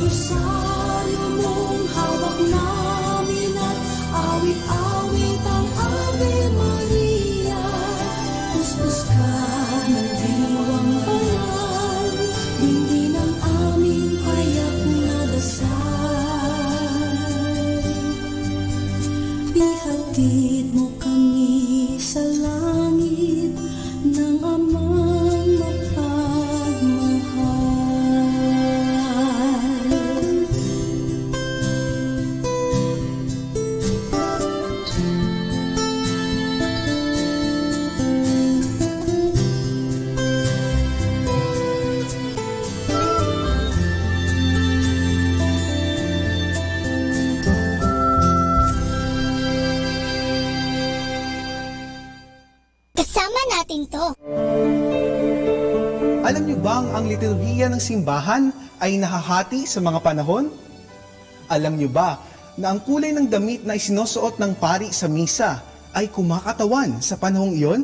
rosaryo mong hawak namin at awit-awit ang Ave Maria. Kuskus ka ng diwang banal, dinggin ang aming payak na dasal. Ihatid mo kami sa langit ng amang mapagmahal. Kasama natin to. Alam niyo bang ang liturhiya ng simbahan ay nahahati sa mga panahon? Alam niyo ba na ang kulay ng damit na isinusuot ng pari sa misa ay kumakatawan sa panahong iyon?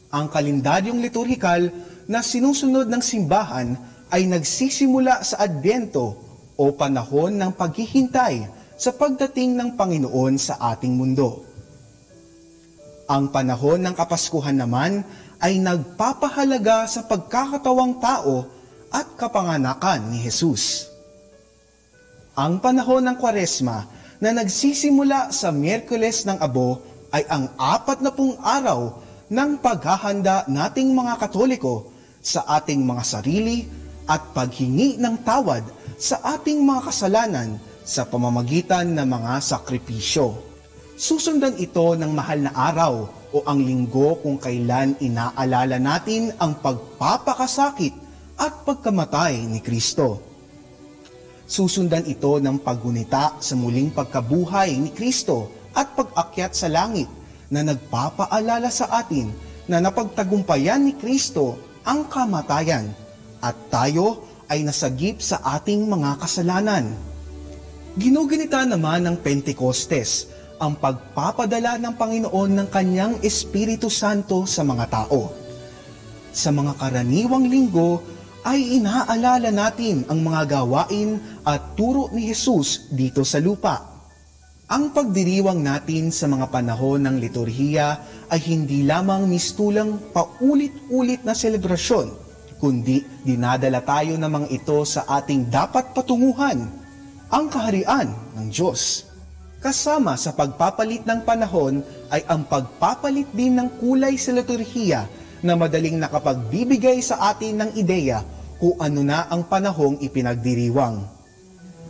Ang kalendaryong liturhikal na sinusunod ng simbahan ay nagsisimula sa Adbyento o panahon ng paghihintay sa pagdating ng Panginoon sa ating mundo. Ang panahon ng Kapaskuhan naman ay nagpapahalaga sa pagkakatawang tao at kapanganakan ni Jesus. Ang panahon ng Kwaresma na nagsisimula sa Miyerkules ng Abo ay ang 40 araw ng paghahanda nating mga Katoliko sa ating mga sarili at paghingi ng tawad sa ating mga kasalanan sa pamamagitan ng mga sakripisyo. Susundan ito ng mahal na araw o ang linggo kung kailan inaalala natin ang pagpapakasakit at pagkamatay ni Kristo. Susundan ito ng paggunita sa muling pagkabuhay ni Kristo at pag-akyat sa langit na nagpapaalala sa atin na napagtagumpayan ni Kristo ang kamatayan at tayo ay nasagip sa ating mga kasalanan. Ginugunita naman ng Pentecostes ang pagpapadala ng Panginoon ng Kanyang Espiritu Santo sa mga tao. Sa mga karaniwang linggo ay inaalala natin ang mga gawain at turo ni Jesus dito sa lupa. Ang pagdiriwang natin sa mga panahon ng liturhiya ay hindi lamang mistulang paulit-ulit na selebrasyon, kundi dinadala tayo namang ito sa ating dapat patunguhan, ang kaharian ng Diyos. Kasama sa pagpapalit ng panahon ay ang pagpapalit din ng kulay sa liturhiya na madaling nakapagbibigay sa atin ng ideya kung ano na ang panahong ipinagdiriwang.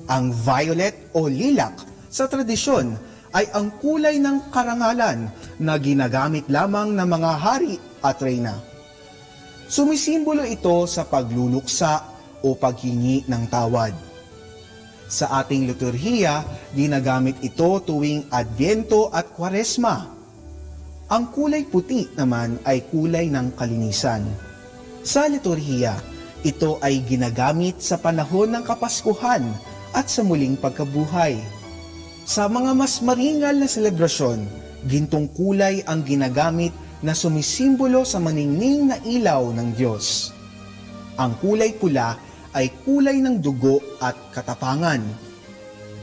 Ang violet o lilac sa tradisyon ay ang kulay ng karangalan na ginagamit lamang ng mga hari at reyna. Sumisimbolo ito sa pagluluksa o paghingi ng tawad. Sa ating liturhiya, ginagamit ito tuwing Adbyento at Kwaresma. Ang kulay puti naman ay kulay ng kalinisan. Sa liturhiya, ito ay ginagamit sa panahon ng Kapaskuhan at sa muling pagkabuhay. Sa mga mas maringal na selebrasyon, gintong kulay ang ginagamit na sumisimbolo sa maningning na ilaw ng Diyos. Ang kulay pula ay kulay ng dugo at katapangan.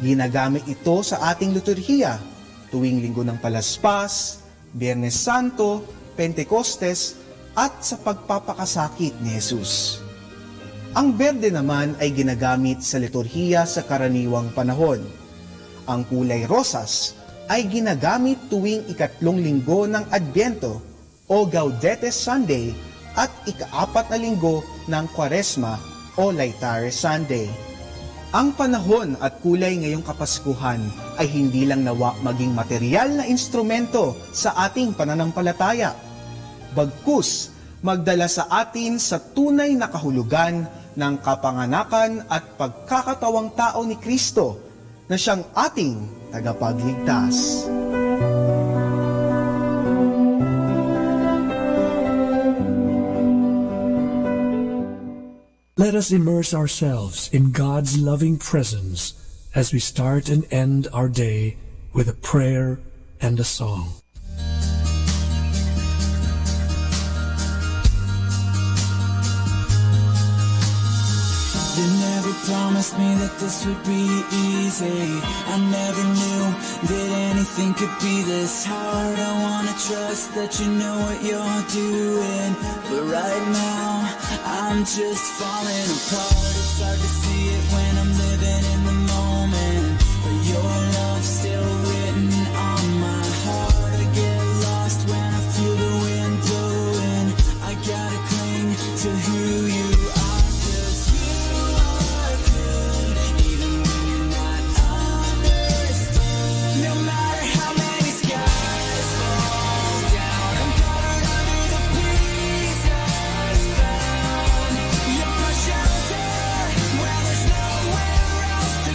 Ginagamit ito sa ating liturhiya tuwing Linggo ng Palaspas, Biyernes Santo, Pentecostes at sa pagpapakasakit ni Jesus. Ang berde naman ay ginagamit sa liturhiya sa karaniwang panahon. Ang kulay rosas ay ginagamit tuwing 3 linggo ng Adbyento o Gaudete Sunday at 4 na linggo ng Kwaresma o Laetare Sunday. Ang panahon at kulay ngayong Kapaskuhan ay hindi lang nawa maging material na instrumento sa ating pananampalataya. Bagkus, magdala sa atin sa tunay na kahulugan ng kapanganakan at pagkakatawang tao ni Kristo na siyang ating tagapagligtas. Let us immerse ourselves in God's loving presence as we start and end our day with a prayer and a song. Then every promised me that this would be easy. I never knew that anything could be this hard. I wanna trust that you know what you're doing, but right now I'm just falling apart. It's hard to see it when I'm living in the moment, but your love's still written on my heart. I get lost when I feel the wind blowing. I gotta cling to who you are, 'cause you are good, even when you're not understood. No matter how many skies fall down, I'm covered under the pieces found. You're my shelter when there's nowhere else to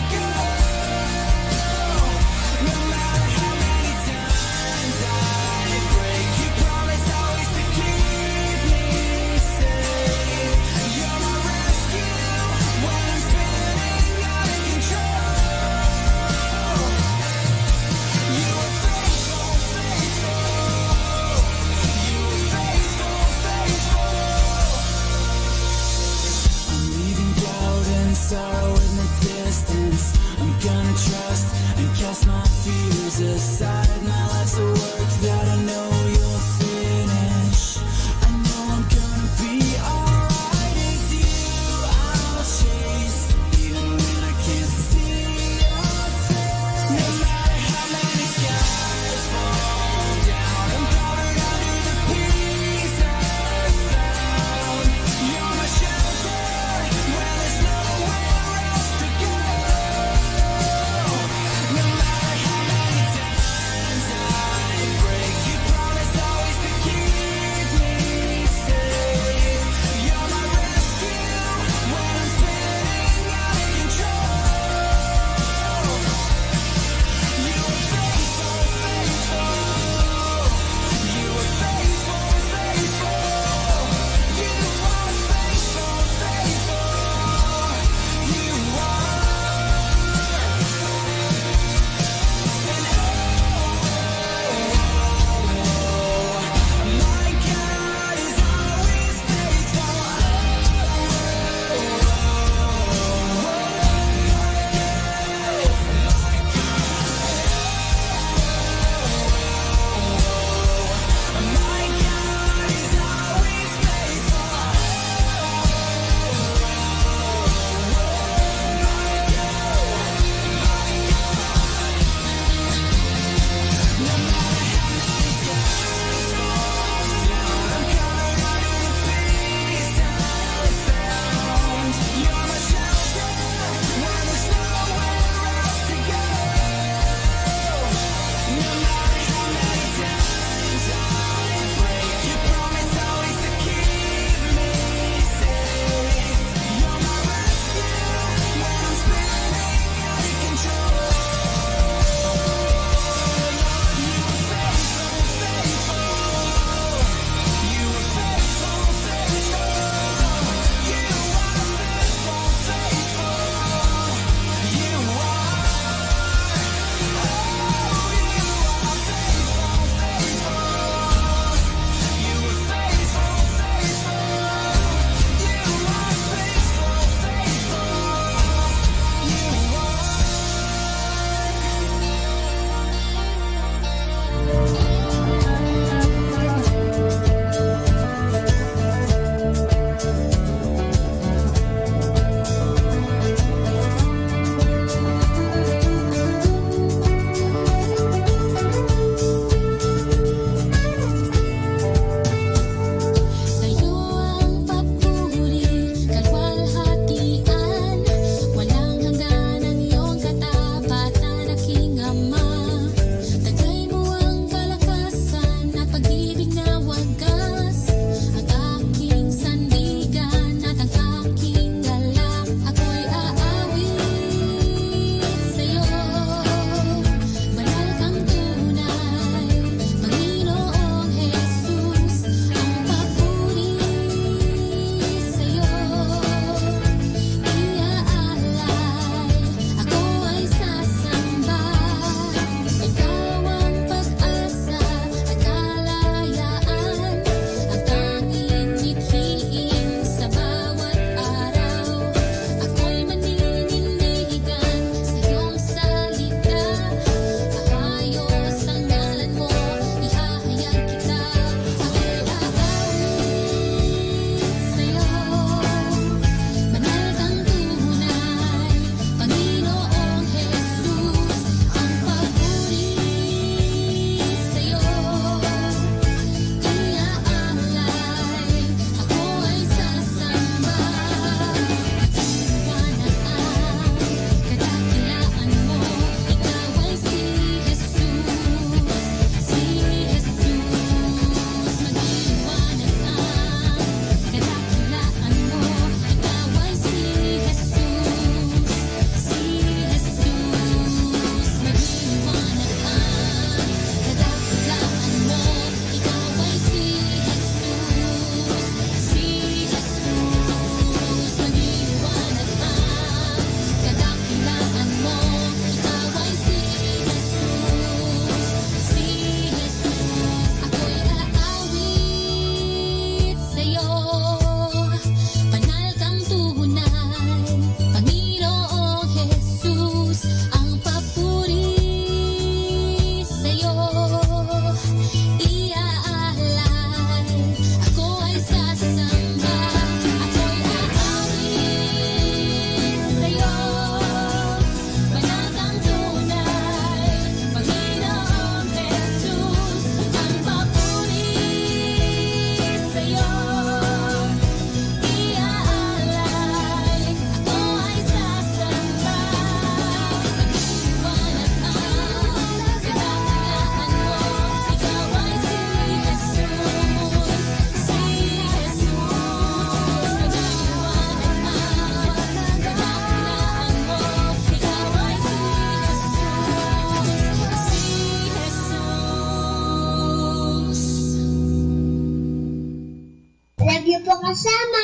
niyo po kasama.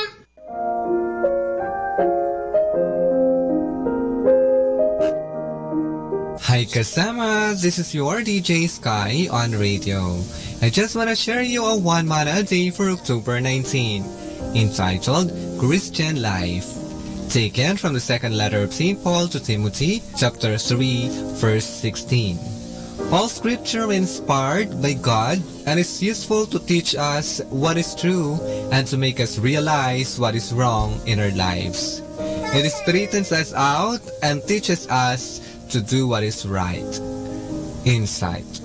Hi kasama, this is your DJ Sky on radio. I just want to share you a one mana a day for October 19, entitled Christian Life. Taken from the second letter of St. Paul to Timothy, chapter 3, verse 16. All scripture inspired by God and is useful to teach us what is true and to make us realize what is wrong in our lives. It straightens us out and teaches us to do what is right. Insight.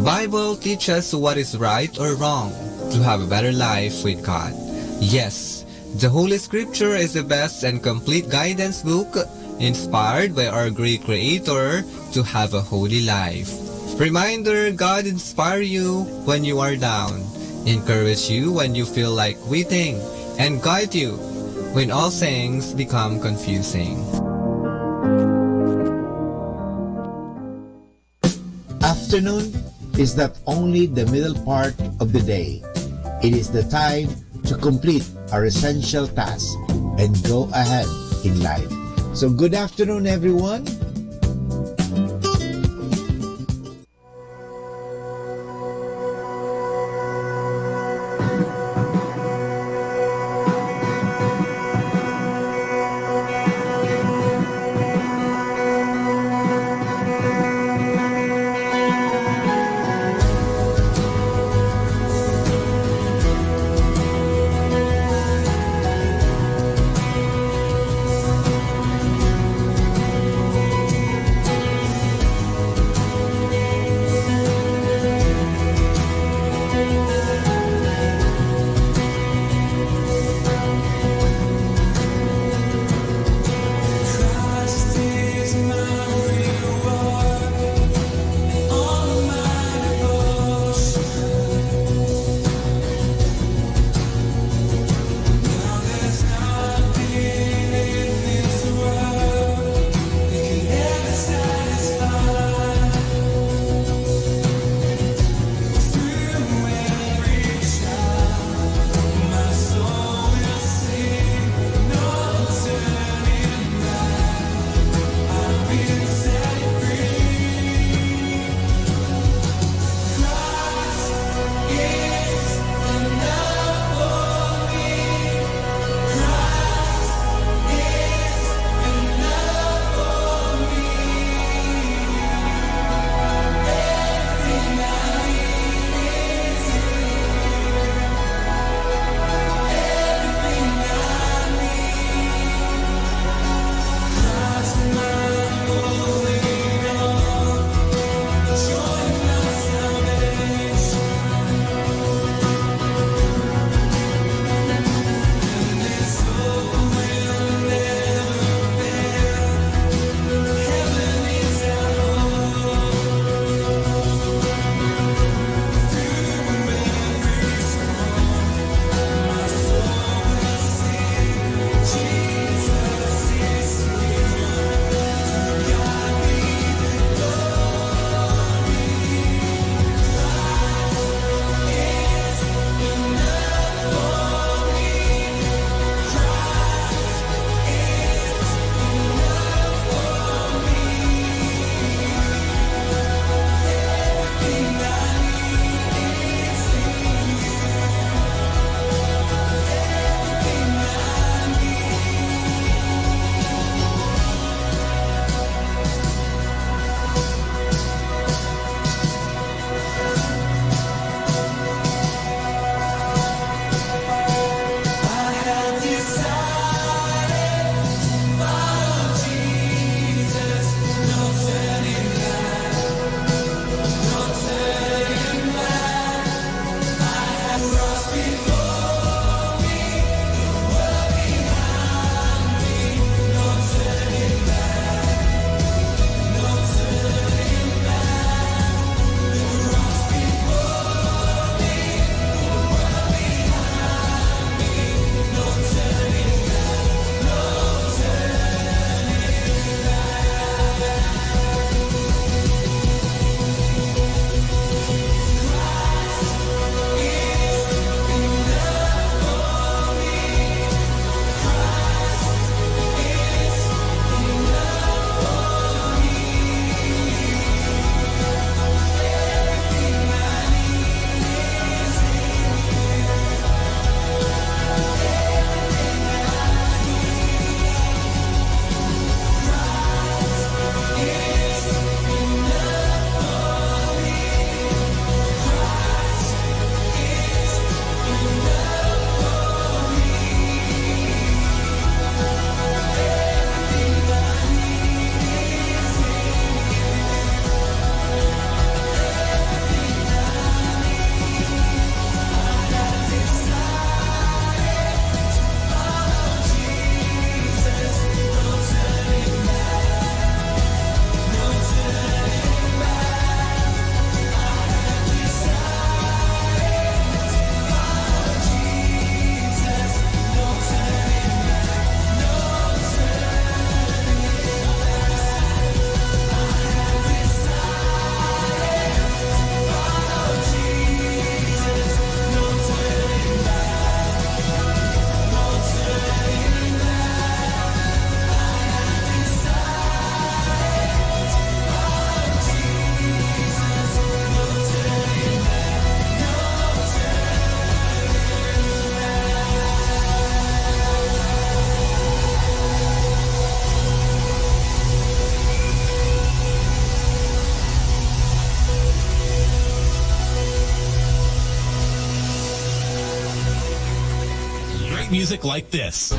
Bible teaches what is right or wrong to have a better life with God. Yes, the Holy Scripture is the best and complete guidance book inspired by our great Creator to have a holy life. Reminder, God inspire you when you are down, encourage you when you feel like quitting, and guide you when all things become confusing. Afternoon is not only the middle part of the day. It is the time to complete our essential tasks and go ahead in life. So good afternoon, everyone. great music like this.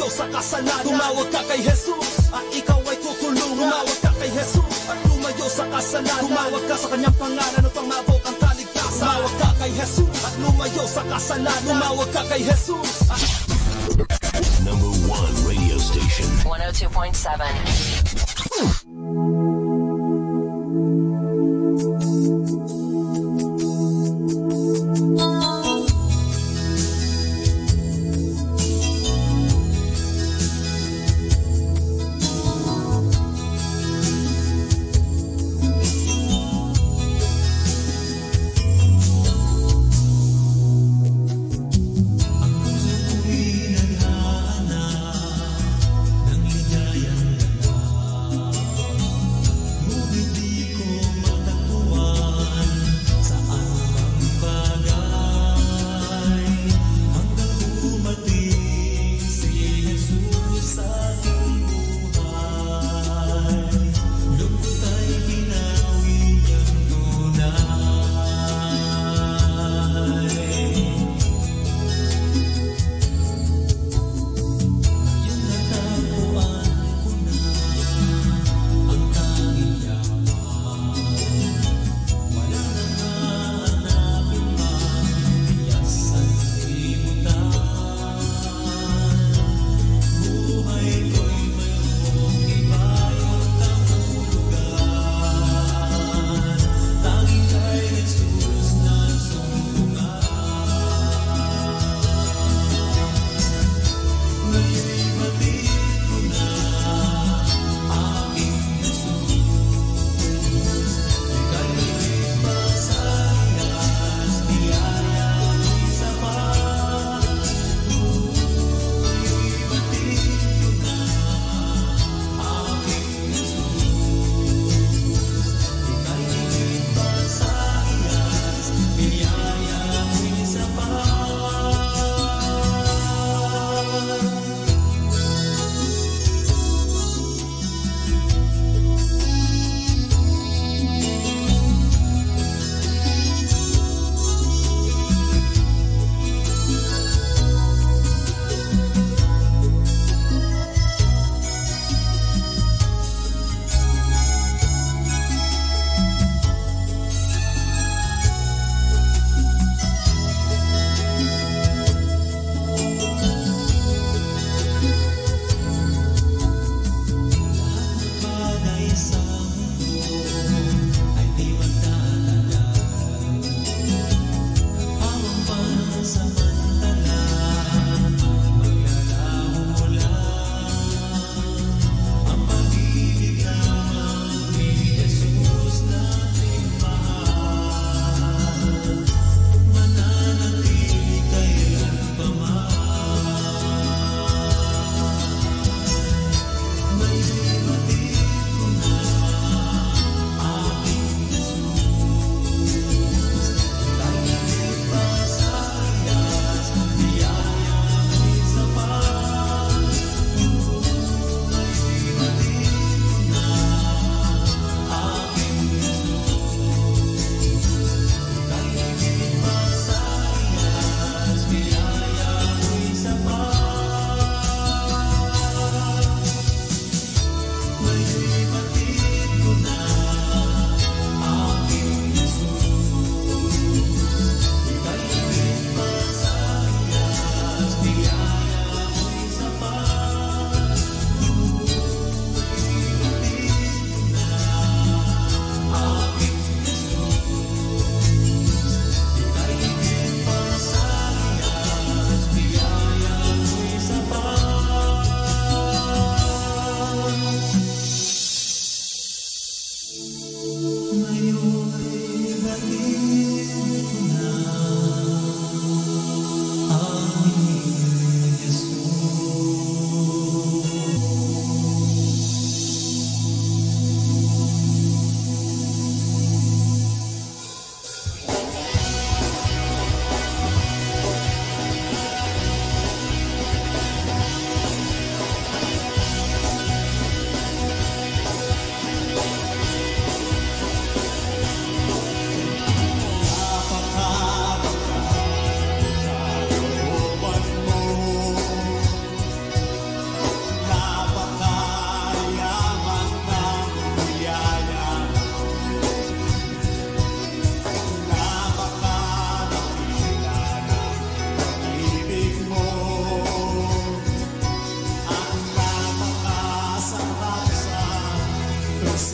Sa kasalanan, tumawag ka kay Jesus at ikaw ay tutulungan. Tumawag ka kay Jesus at lumayo sa kasalanan. Tumawag ka sa kanyang pangalan upang maabot ang kaligtasan. Tumawag ka kay Jesus at lumayo sa kasalanan. Tumawag ka kay Jesus at... Number 1 radio station 102.7.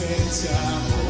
presensya mo.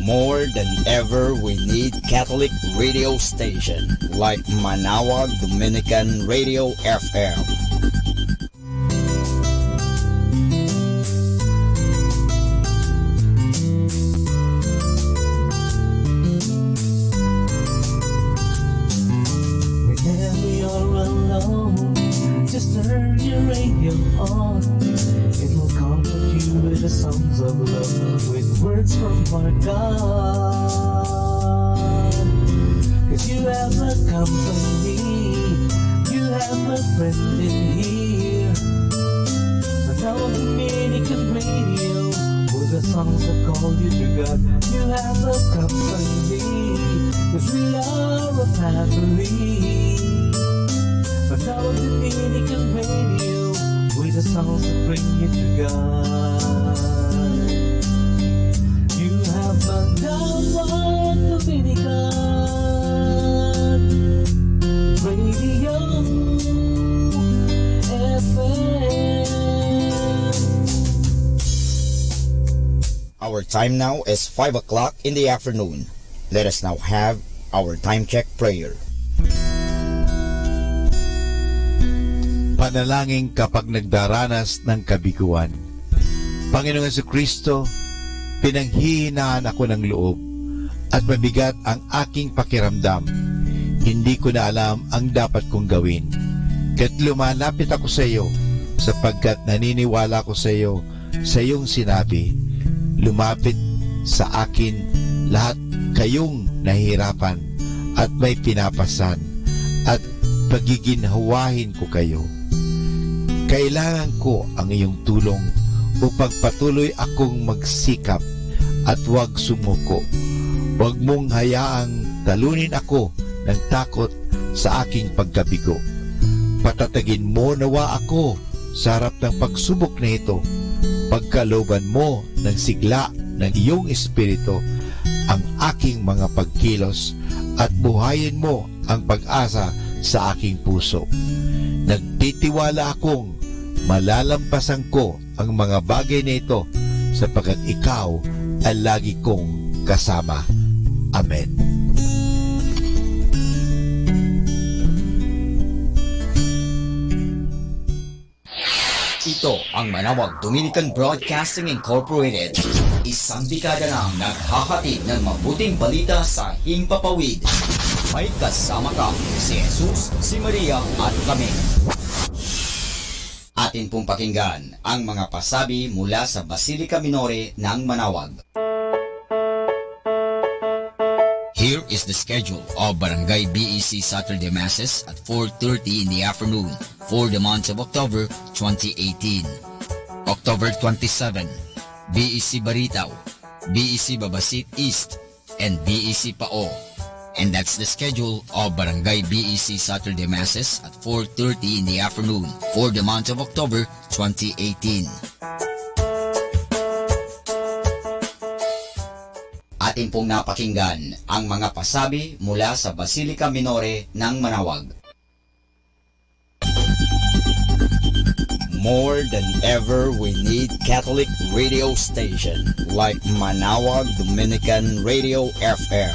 More than ever, we need Catholic radio station like Manawag Dominican Radio FM. Whenever you're alone, just turn your radio on. It will comfort you with the songs of love, with words from our God. 'Cause you have a company, you have a friend in here. Manawag Dominican Radio, with the songs that call you to God. You have a company, 'cause we are a family. Manawag Dominican Radio, with the songs that bring you to God. You have Manawag Dominican Radio FM. Our time now is 5 o'clock in the afternoon. Let us now have our time check prayer. Panalangin kapag nagdaranas ng kabiguan. Panginoong Jesucristo, pinanghihinaan ako ng loob at mabigat ang aking pakiramdam. Hindi ko na alam ang dapat kong gawin. Kaya't lumalapit ako sa iyo sapagkat naniniwala ko sa iyo sa iyong sinabi. Lumapit sa akin lahat kayong nahihirapan at may pinapasan at pagiginhawahin ko kayo. Kailangan ko ang iyong tulong upang patuloy akong magsikap at huwag sumuko. Huwag mong hayaang talunin ako ng takot sa aking pagkabigo. Patatagin mo nawa ako sa harap ng pagsubok na ito. Pagkalooban mo ng sigla ng iyong espiritu ang aking mga pagkilos at buhayin mo ang pag-asa sa aking puso. Nagtitiwala akong malalampasan ko ang mga bagay na ito sapagkat ikaw ay lagi kong kasama. Amen. Ito ang Manawag Dominican Broadcasting Incorporated. Isang dekada nang naghahatid ng mabuting balita sa himpapawid. May kasama ka, si Jesus, si Maria at kami. Atin pong pakinggan ang mga pasabi mula sa Basilica Minore ng Manawag. Here is the schedule of Barangay BEC Saturday Masses at 4:30 in the afternoon for the month of October 2018. October 27, BEC Baritao, BEC Babasit East, and BEC Pao. And that's the schedule of Barangay BEC Saturday Masses at 4:30 in the afternoon for the month of October 2018. Atin pong napakinggan ang mga pasabi mula sa Basilica Minore ng Manawag. More than ever, we need Catholic radio station like Manawag Dominican Radio FM.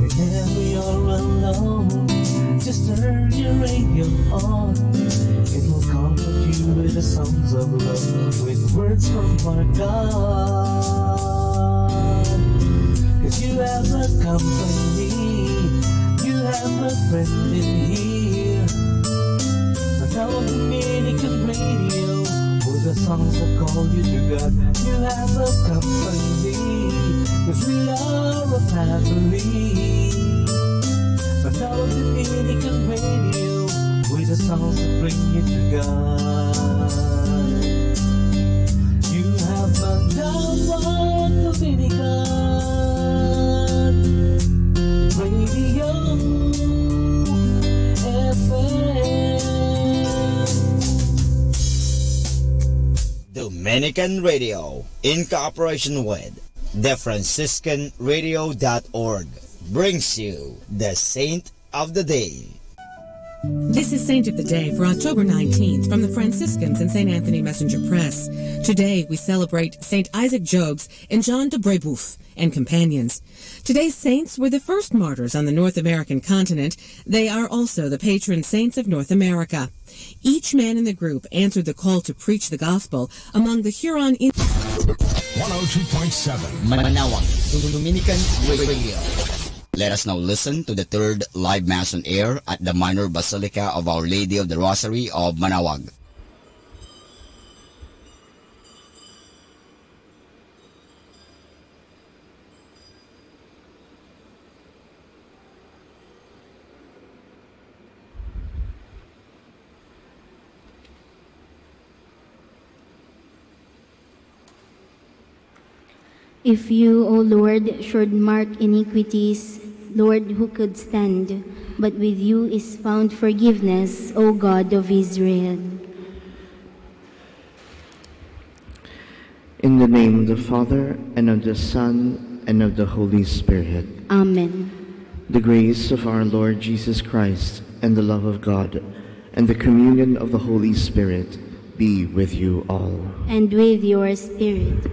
Whenever you're alone, just turn your radio on. It will comfort you with the songs of love, with words from our God. 'Cause you have a company, you have a friend in here. Manawag Dominican Radio, with the songs that call you to God. You have a company, 'cause we are a family. Manawag Dominican Radio, with the songs that bring you to God. You have Manawag Dominican Radio FM. Dominican Radio, in cooperation with TheFranciscanRadio.org, brings you the Saint of the Day. This is Saint of the Day for October 19th from the Franciscans and St. Anthony Messenger Press. Today we celebrate St. Isaac Jogues and John de Brebeuf and companions. Today's saints were the first martyrs on the North American continent. They are also the patron saints of North America. Each man in the group answered the call to preach the gospel among the Huron Indians. 102.7 Manawag Dominican Radio. Let us now listen to the third live Mass on air at the Minor Basilica of Our Lady of the Rosary of Manawag. If you, O Lord, should mark iniquities, Lord, who could stand? But with you is found forgiveness, O God of Israel. In the name of the Father, and of the Son, and of the Holy Spirit. Amen. The grace of our Lord Jesus Christ, and the love of God, and the communion of the Holy Spirit be with you all. And with your spirit.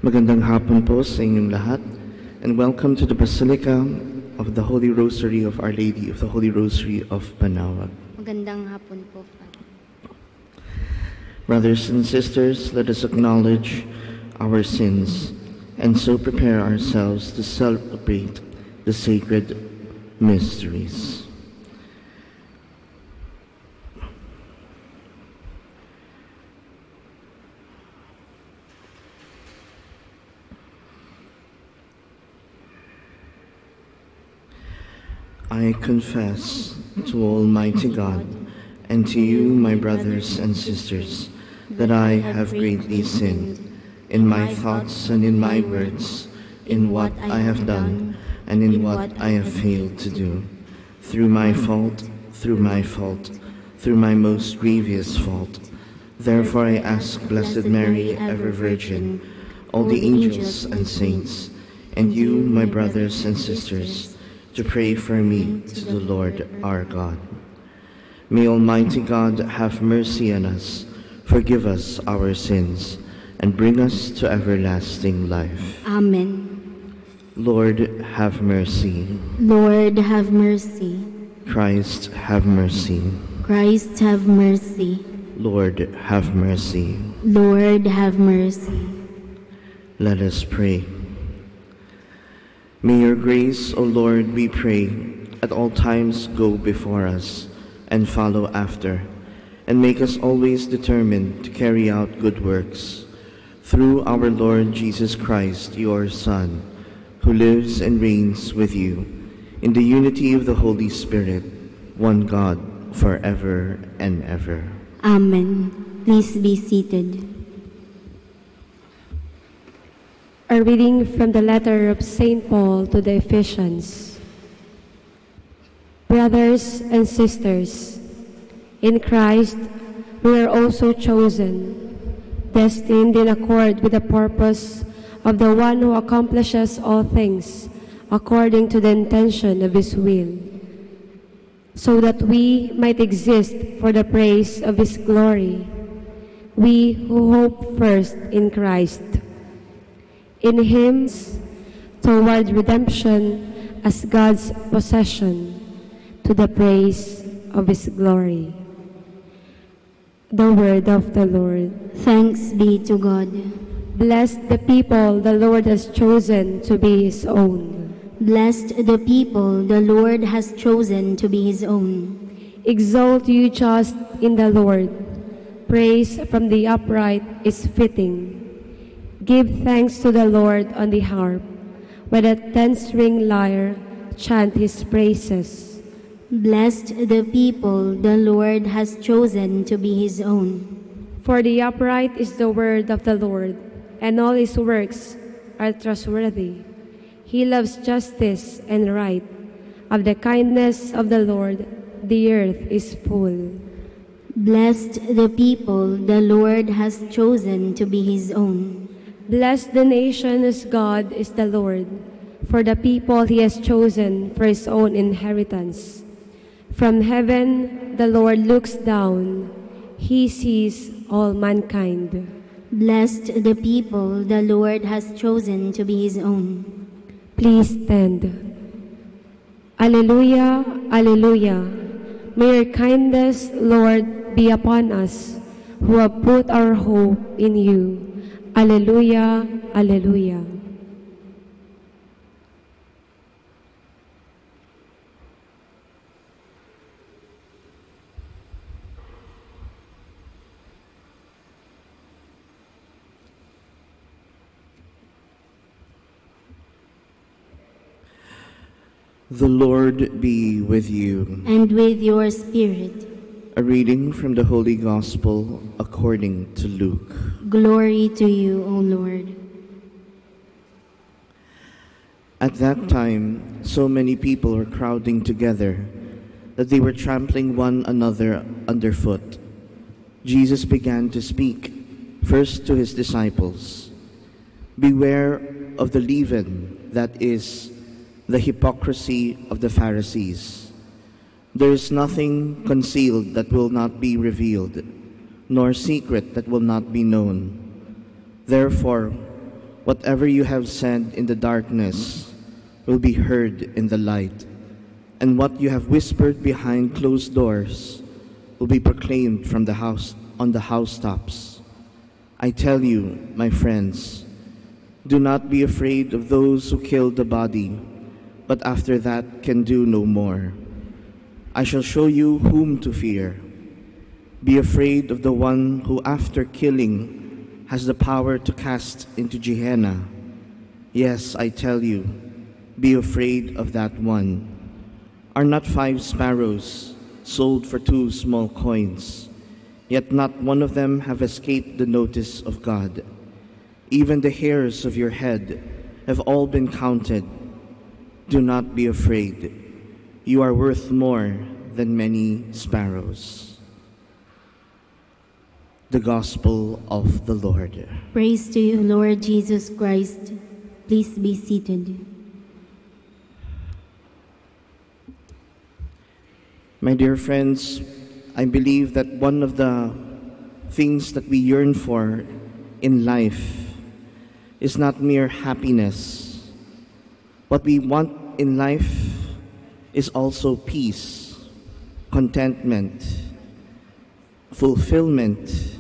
Magandang hapon po sa inyong lahat, and welcome to the Basilica of the Holy Rosary of Our Lady of the Holy Rosary of Manaoag. Magandang hapon po, Father. Brothers and sisters, let us acknowledge our sins and so prepare ourselves to celebrate the sacred mysteries. I confess to Almighty God and to you, my brothers and sisters, that I have greatly sinned in my thoughts and in my words, in what I have done and in what I have failed to do, through my fault, through my most grievous fault. Therefore I ask Blessed Mary, ever Virgin, all the angels and saints, and you, my brothers and sisters, to pray for me to the Lord our God. May Almighty God have mercy on us, forgive us our sins, and bring us to everlasting life. Amen. Lord, have mercy. Lord, have mercy. Christ, have mercy. Christ, have mercy. Lord, have mercy. Lord, have mercy. Let us pray. May your grace, O Lord, we pray, at all times go before us and follow after, and make us always determined to carry out good works. Through our Lord Jesus Christ, your Son, who lives and reigns with you, in the unity of the Holy Spirit, one God, forever and ever. Amen. Please be seated. A reading from the letter of St. Paul to the Ephesians. Brothers and sisters, in Christ we are also chosen, destined in accord with the purpose of the one who accomplishes all things according to the intention of his will, so that we might exist for the praise of his glory, we who hope first in Christ. In him, toward redemption as God's possession, to the praise of his glory. The word of the Lord. Thanks be to God. Bless the people the Lord has chosen to be his own. Blessed the people the Lord has chosen to be his own. Exalt you just in the Lord. Praise from the upright is fitting. Give thanks to the Lord on the harp. With a 10-string lyre, chant his praises. Blessed the people the Lord has chosen to be his own. For the upright is the word of the Lord, and all his works are trustworthy. He loves justice and right. Of the kindness of the Lord, the earth is full. Blessed the people the Lord has chosen to be his own. Bless the nation whose God is the Lord, for the people he has chosen for his own inheritance. From heaven the Lord looks down, he sees all mankind. Blessed the people the Lord has chosen to be his own. Please stand. Alleluia, alleluia. May your kindness, Lord, be upon us, who have put our hope in you. Alleluia, alleluia. The Lord be with you. And with your spirit. A reading from the Holy Gospel according to Luke. Glory to you, O Lord. At that time, so many people were crowding together that they were trampling one another underfoot. Jesus began to speak first to his disciples. Beware of the leaven, that is, the hypocrisy of the Pharisees. There is nothing concealed that will not be revealed, nor secret that will not be known. Therefore, whatever you have said in the darkness will be heard in the light, and what you have whispered behind closed doors will be proclaimed from the house on the housetops. I tell you, my friends, do not be afraid of those who kill the body, but after that can do no more. I shall show you whom to fear. Be afraid of the one who, after killing, has the power to cast into Gehenna. Yes, I tell you, be afraid of that one. Are not 5 sparrows sold for 2 small coins? Yet not one of them have escaped the notice of God. Even the hairs of your head have all been counted. Do not be afraid. You are worth more than many sparrows. The Gospel of the Lord. Praise to you, Lord Jesus Christ. Please be seated. My dear friends, I believe that one of the things that we yearn for in life is not mere happiness. What we want in life is also peace, contentment, fulfillment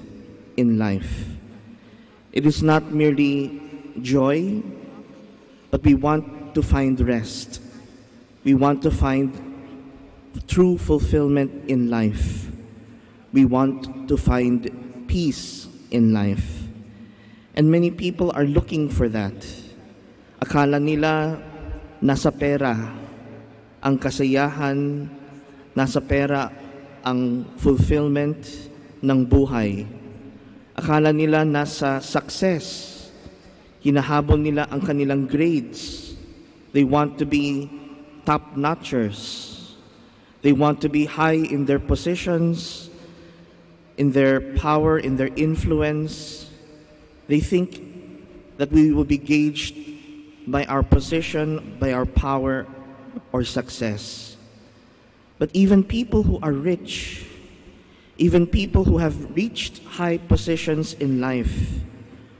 in life. It is not merely joy, but we want to find rest. We want to find true fulfillment in life. We want to find peace in life. And many people are looking for that. Akala nila nasa pera ang kasiyahan, nasa pera ang fulfillment ng buhay. Akala nila nasa success. Hinahabol nila ang kanilang grades. They want to be top-notchers. They want to be high in their positions, in their power, in their influence. They think that we will be gauged by our position, by our power, or success. But even people who are rich, even people who have reached high positions in life,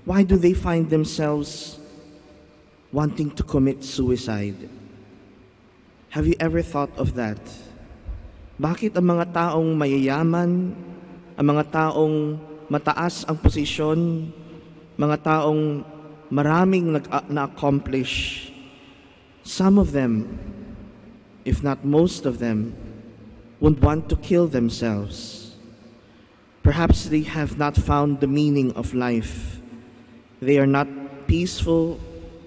why do they find themselves wanting to commit suicide? Have you ever thought of that? Bakit ang mga taong mayayaman, ang mga taong mataas ang posisyon, mga taong maraming na-accomplish, some of them, if not most of them, would want to kill themselves. Perhaps they have not found the meaning of life. They are not peaceful.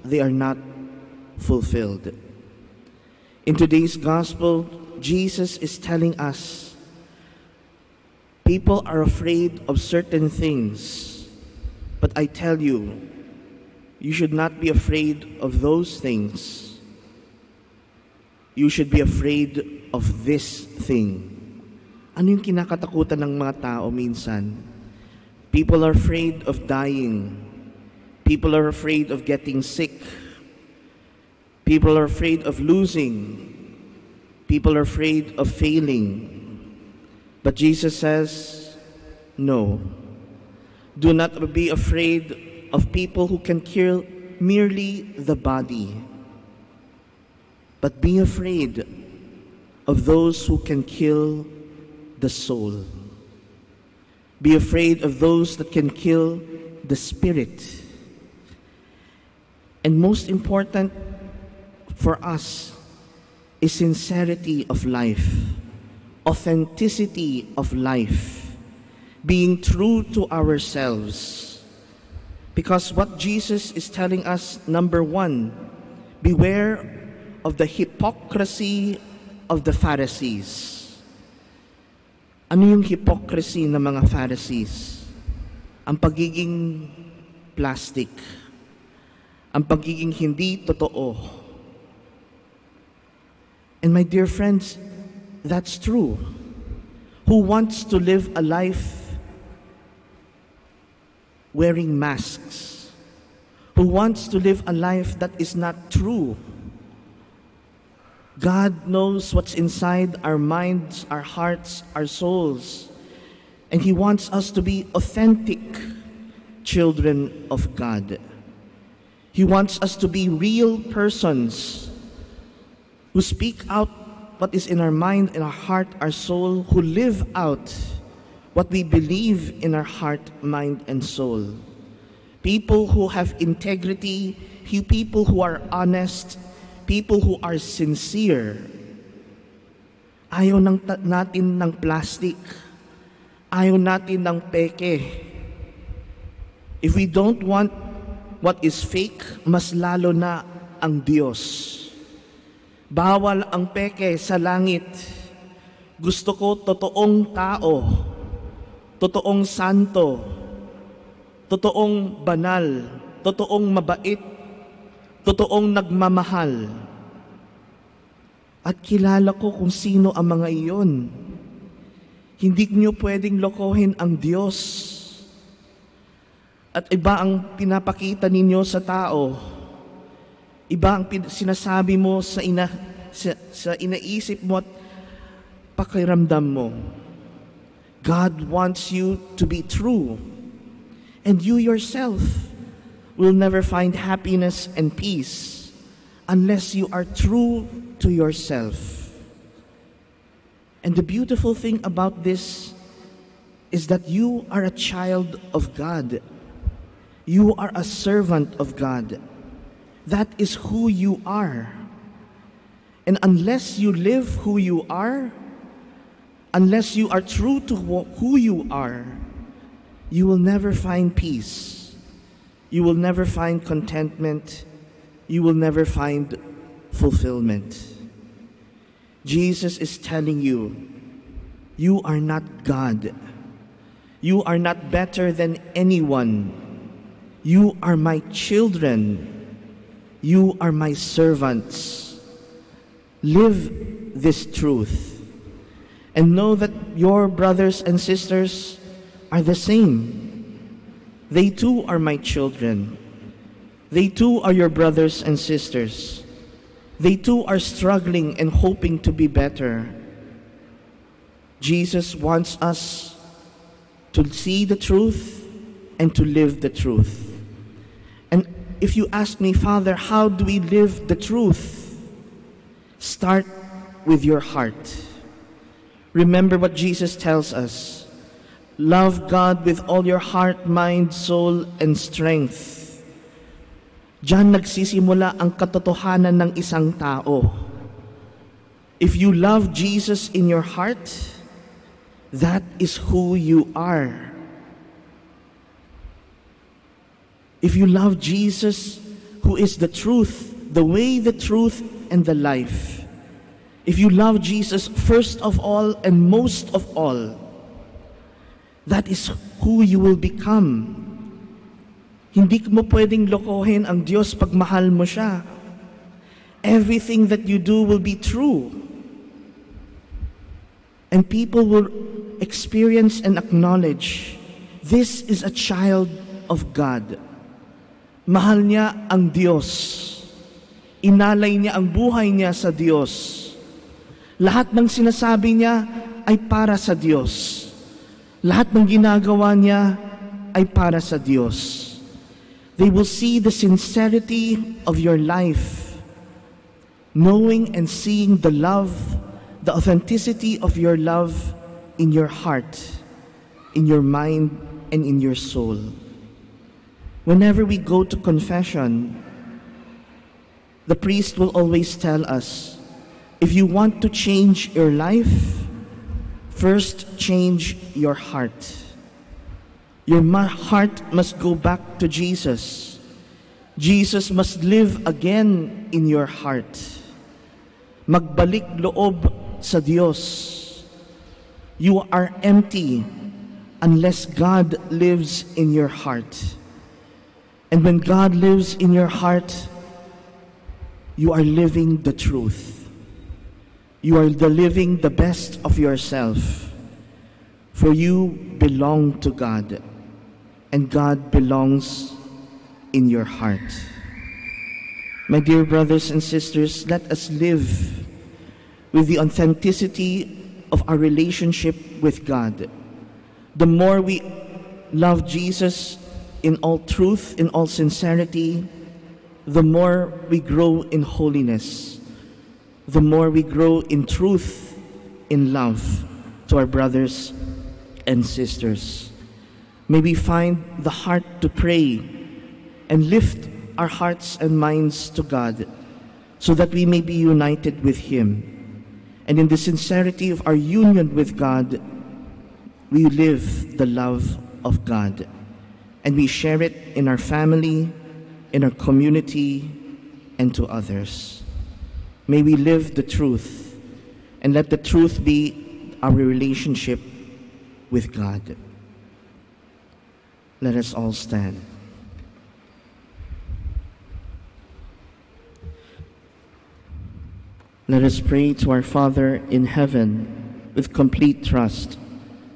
They are not fulfilled. In today's gospel, Jesus is telling us people are afraid of certain things, but I tell you, you should not be afraid of those things. You should be afraid of this thing. Ano yung kinakatakutan ng mga tao minsan? People are afraid of dying. People are afraid of getting sick. People are afraid of losing. People are afraid of failing. But Jesus says, no. Do not be afraid of people who can kill merely the body, but be afraid of those who can kill the soul. Be afraid of those that can kill the spirit. And most important for us is sincerity of life, authenticity of life, being true to ourselves. Because what Jesus is telling us, number one, beware of the hypocrisy of the Pharisees. Ano yung hypocrisy ng mga Pharisees? Ang pagiging plastic, ang pagiging hindi totoo, And my dear friends, that's true. Who wants to live a life wearing masks? Who wants to live a life that is not true? God knows what's inside our minds, our hearts, our souls. And He wants us to be authentic children of God. He wants us to be real persons who speak out what is in our mind, in our heart, our soul, who live out what we believe in our heart, mind, and soul. People who have integrity, people who are honest, people who are sincere. Ayaw natin ng plastic. Ayaw natin ng peke. If we don't want what is fake, mas lalo na ang Diyos. Bawal ang peke sa langit. Gusto ko totoong tao, totoong santo, totoong banal, totoong mabait, totoong nagmamahal. At kilala ko kung sino ang mga iyon. Hindi niyo pwedeng lokohin ang Diyos. At iba ang pinapakita ninyo sa tao. Iba ang sinasabi mo sa inaisip mo at pakiramdam mo. God wants you to be true. And you yourself will never find happiness and peace unless you are true to yourself. And the beautiful thing about this is that you are a child of God. You are a servant of God. That is who you are. And unless you live who you are, unless you are true to who you are, you will never find peace. You will never find contentment. You will never find fulfillment. Jesus is telling you, you are not God. You are not better than anyone. You are my children. You are my servants. Live this truth and know that your brothers and sisters are the same. They too are my children. They too are your brothers and sisters. They too are struggling and hoping to be better. Jesus wants us to see the truth and to live the truth. And if you ask me, Father, how do we live the truth? Start with your heart. Remember what Jesus tells us. Love God with all your heart, mind, soul, and strength. Diyan nagsisimula ang katotohanan ng isang tao. If you love Jesus in your heart, that is who you are. If you love Jesus, who is the truth, the way, the truth, and the life. If you love Jesus first of all and most of all, that is who you will become. Hindi mo pwedeng lokohin ang Diyos pag mahal mo siya. Everything that you do will be true. And people will experience and acknowledge, this is a child of God. Mahal niya ang Diyos. Inalay niya ang buhay niya sa Diyos. Lahat ng sinasabi niya ay para sa Diyos. Lahat ng ginagawa niya ay para sa Diyos. They will see the sincerity of your life, knowing and seeing the love, the authenticity of your love in your heart, in your mind, and in your soul. Whenever we go to confession, the priest will always tell us, if you want to change your life, first change your heart. Your heart must go back to Jesus. Jesus must live again in your heart. Magbalik loob sa Diyos. You are empty unless God lives in your heart. And when God lives in your heart, you are living the truth. You are the living the best of yourself, for you belong to God, and God belongs in your heart. My dear brothers and sisters, let us live with the authenticity of our relationship with God. The more we love Jesus in all truth, in all sincerity, the more we grow in holiness, the more we grow in truth, in love to our brothers and sisters. May we find the heart to pray and lift our hearts and minds to God so that we may be united with Him. And in the sincerity of our union with God, we live the love of God. And we share it in our family, in our community, and to others. May we live the truth, and let the truth be our relationship with God. Let us all stand. Let us pray to our Father in heaven with complete trust,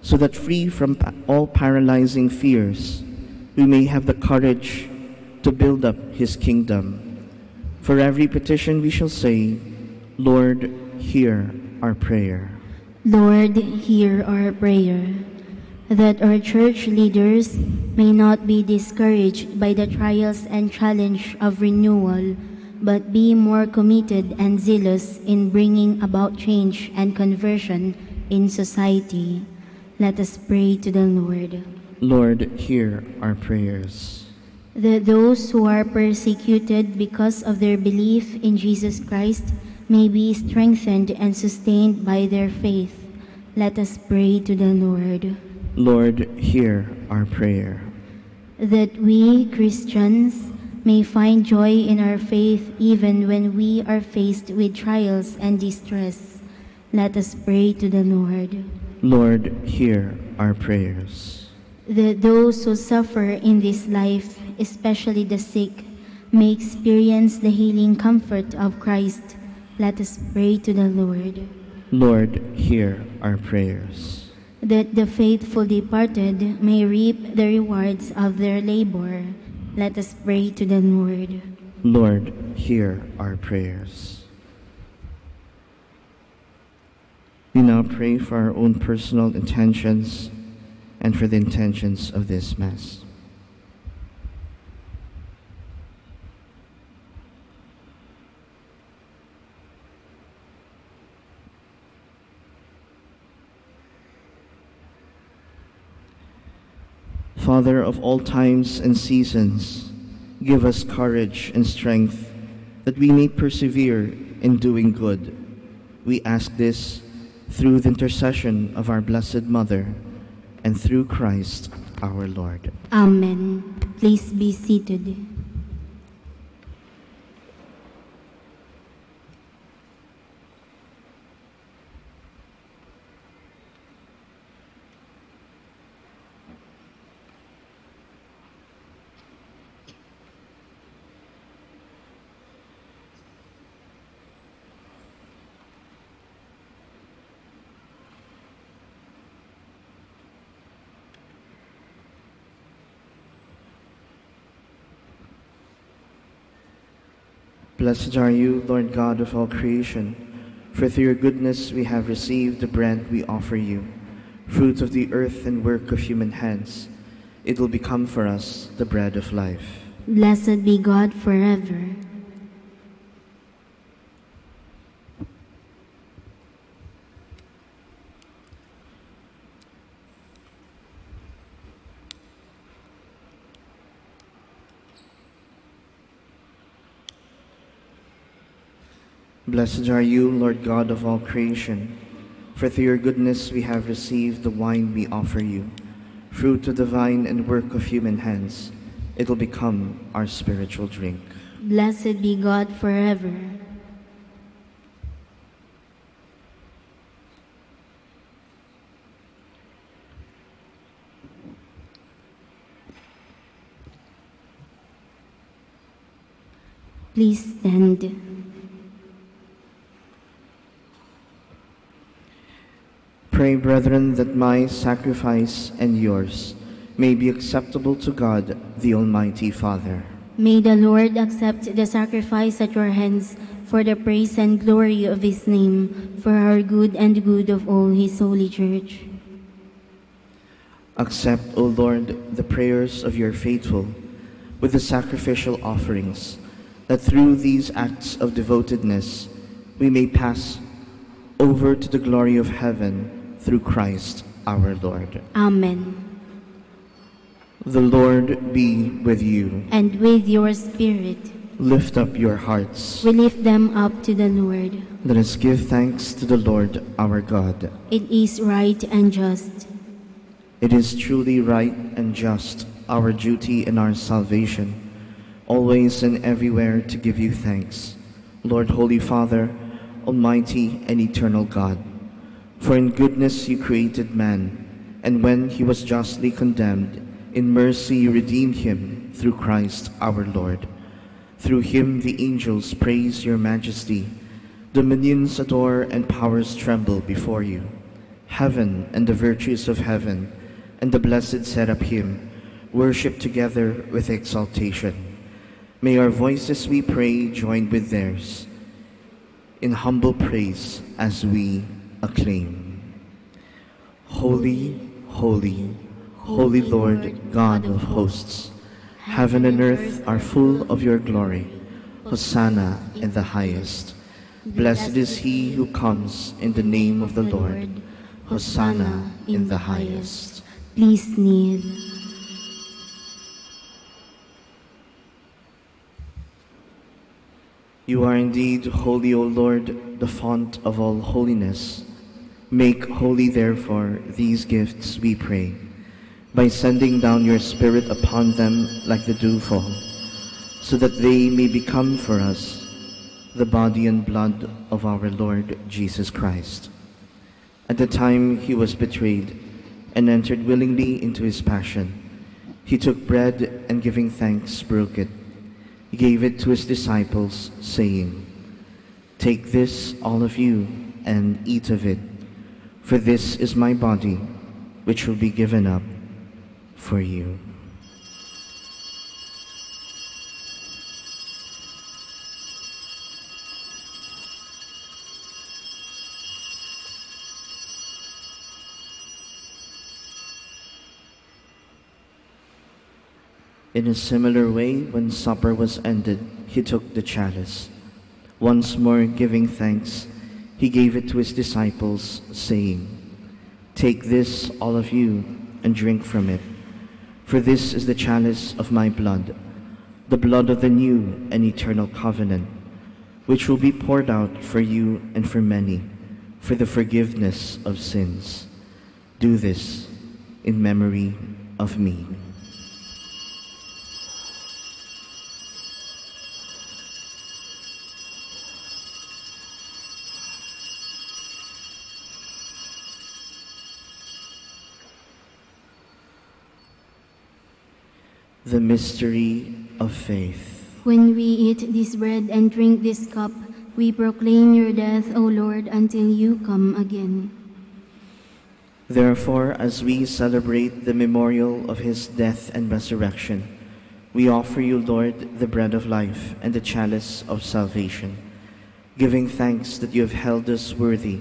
so that free from all paralyzing fears, we may have the courage to build up His kingdom. For every petition we shall say, Lord, hear our prayer. Lord, hear our prayer. That our church leaders may not be discouraged by the trials and challenge of renewal, but be more committed and zealous in bringing about change and conversion in society. Let us pray to the Lord. Lord, hear our prayers. That those who are persecuted because of their belief in Jesus Christ may be strengthened and sustained by their faith. Let us pray to the Lord. Lord, hear our prayer. That we, Christians, may find joy in our faith even when we are faced with trials and distress. Let us pray to the Lord. Lord, hear our prayers. That those who suffer in this life, especially the sick, may experience the healing comfort of Christ. Let us pray to the Lord. Lord, hear our prayers. That the faithful departed may reap the rewards of their labor. Let us pray to the Lord. Lord, hear our prayers. We now pray for our own personal intentions and for the intentions of this Mass. Father of all times and seasons, give us courage and strength that we may persevere in doing good. We ask this through the intercession of our Blessed Mother and through Christ our Lord. Amen. Please be seated. Blessed are you, Lord God of all creation, for through your goodness we have received the bread we offer you, fruit of the earth and work of human hands. It will become for us the bread of life. Blessed be God forever. Blessed are you, Lord God of all creation, for through your goodness we have received the wine we offer you, fruit of the vine and work of human hands. It will become our spiritual drink. Blessed be God forever. Please stand. Pray, brethren, that my sacrifice and yours may be acceptable to God, the Almighty Father. May the Lord accept the sacrifice at your hands for the praise and glory of his name, for our good and good of all his holy church. Accept, O Lord, the prayers of your faithful with the sacrificial offerings, that through these acts of devotedness we may pass over to the glory of heaven through Christ our Lord. Amen. The Lord be with you. And with your spirit. Lift up your hearts. We lift them up to the Lord. Let us give thanks to the Lord our God. It is right and just. It is truly right and just, our duty and our salvation, always and everywhere to give you thanks, Lord, Holy Father, Almighty and eternal God. For in goodness you created man, and when he was justly condemned, in mercy you redeemed him through Christ our Lord. Through him the angels praise your majesty, dominions adore and powers tremble before you. Heaven and the virtues of heaven and the blessed seraphim worship together with exaltation. May our voices, we pray, join with theirs in humble praise as we acclaim. Holy, holy, holy Lord, God of hosts, heaven and earth are full of your glory. Hosanna in the highest. Blessed is he who comes in the name of the Lord. Hosanna in the highest. Please kneel. You are indeed holy, O Lord, the font of all holiness. Make holy, therefore, these gifts, we pray, by sending down your Spirit upon them like the dewfall, so that they may become for us the body and blood of our Lord Jesus Christ. At the time he was betrayed and entered willingly into his passion, he took bread and giving thanks broke it. He gave it to his disciples, saying, "Take this, all of you, and eat of it, for this is my body, which will be given up for you." In a similar way, when supper was ended, he took the chalice. Once more giving thanks, he gave it to his disciples, saying, "Take this, all of you, and drink from it. For this is the chalice of my blood, the blood of the new and eternal covenant, which will be poured out for you and for many, for the forgiveness of sins. Do this in memory of me." The mystery of faith. When we eat this bread and drink this cup, we proclaim your death, O Lord, until you come again. Therefore, as we celebrate the memorial of his death and resurrection, we offer you, Lord, the bread of life and the chalice of salvation, giving thanks that you have held us worthy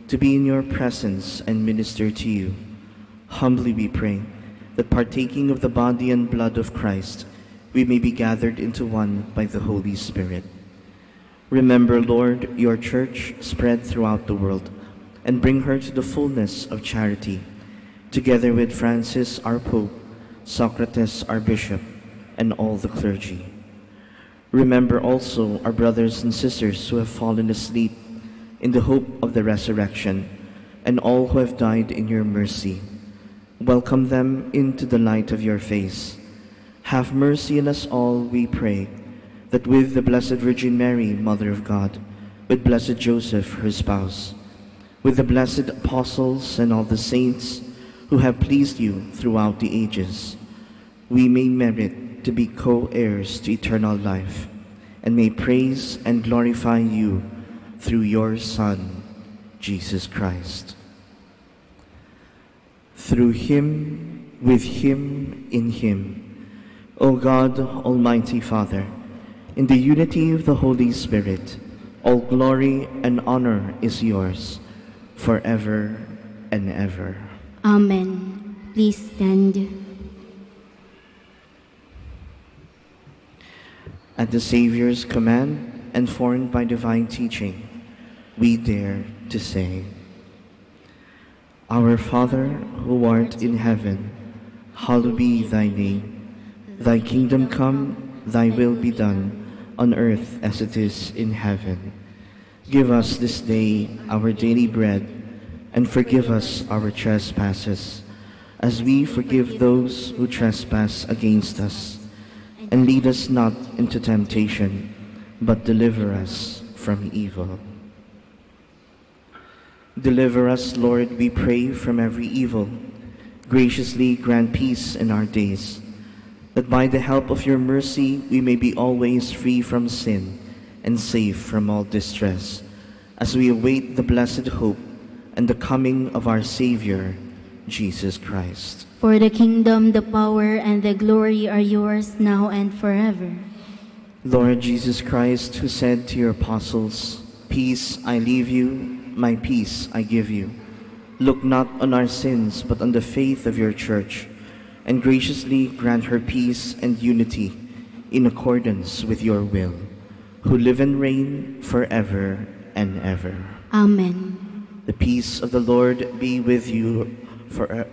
to be in your presence and minister to you. Humbly we pray that partaking of the body and blood of Christ, we may be gathered into one by the Holy Spirit. Remember, Lord, your church spread throughout the world, and bring her to the fullness of charity, together with Francis, our Pope, Socrates, our Bishop, and all the clergy. Remember also our brothers and sisters who have fallen asleep in the hope of the resurrection, and all who have died in your mercy. Welcome them into the light of your face. Have mercy on us all, we pray, that with the Blessed Virgin Mary, Mother of God, with Blessed Joseph, her spouse, with the blessed apostles and all the saints who have pleased you throughout the ages, we may merit to be co-heirs to eternal life, and may praise and glorify you through your Son, Jesus Christ. through him, with him, in him. O God, Almighty Father, in the unity of the Holy Spirit, all glory and honor is yours, forever and ever. Amen. Please stand. At the Savior's command and formed by divine teaching, we dare to say, Our Father, who art in heaven, hallowed be thy name. Thy kingdom come, thy will be done, on earth as it is in heaven. Give us this day our daily bread, and forgive us our trespasses, as we forgive those who trespass against us. And lead us not into temptation, but deliver us from evil. Deliver us, Lord, we pray, from every evil. Graciously grant peace in our days, that by the help of your mercy we may be always free from sin and safe from all distress, as we await the blessed hope and the coming of our Savior, Jesus Christ. For the kingdom, the power, and the glory are yours now and forever. Lord Jesus Christ, who said to your apostles, Peace I leave you, my peace I give you. Look not on our sins, but on the faith of your church, and graciously grant her peace and unity in accordance with your will, who live and reign forever and ever. Amen. The peace of the Lord be with you forever.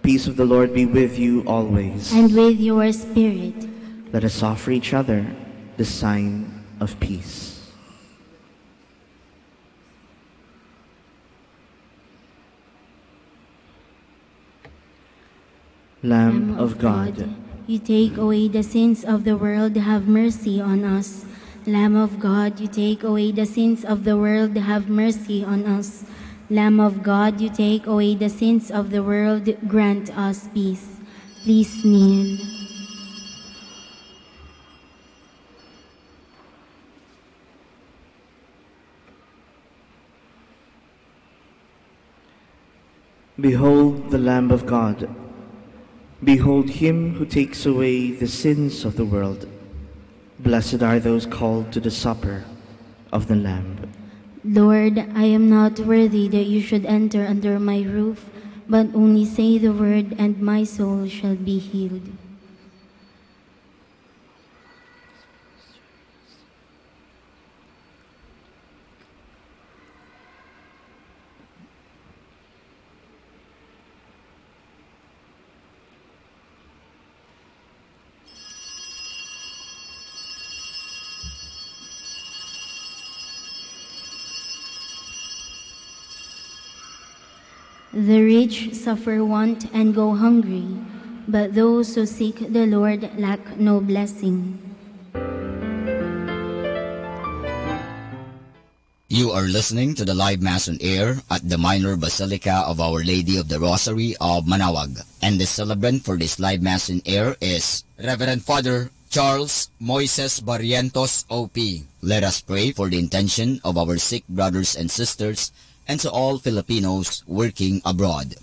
Peace of the Lord be with you always. And with your spirit. Let us offer each other the sign of peace. Lamb of God, you take away the sins of the world, have mercy on us. Lamb of God, you take away the sins of the world, have mercy on us. Lamb of God, you take away the sins of the world, grant us peace. Please kneel. Behold the Lamb of God. Behold him who takes away the sins of the world. Blessed are those called to the supper of the Lamb. Lord, I am not worthy that you should enter under my roof, but only say the word, and my soul shall be healed. The rich suffer want and go hungry, but those who seek the Lord lack no blessing. You are listening to the live Mass on air at the Minor Basilica of Our Lady of the Rosary of Manaoag. And the celebrant for this live Mass on air is Reverend Father Charles Moises Barrientos, O.P. Let us pray for the intention of our sick brothers and sisters and to all Filipinos working abroad.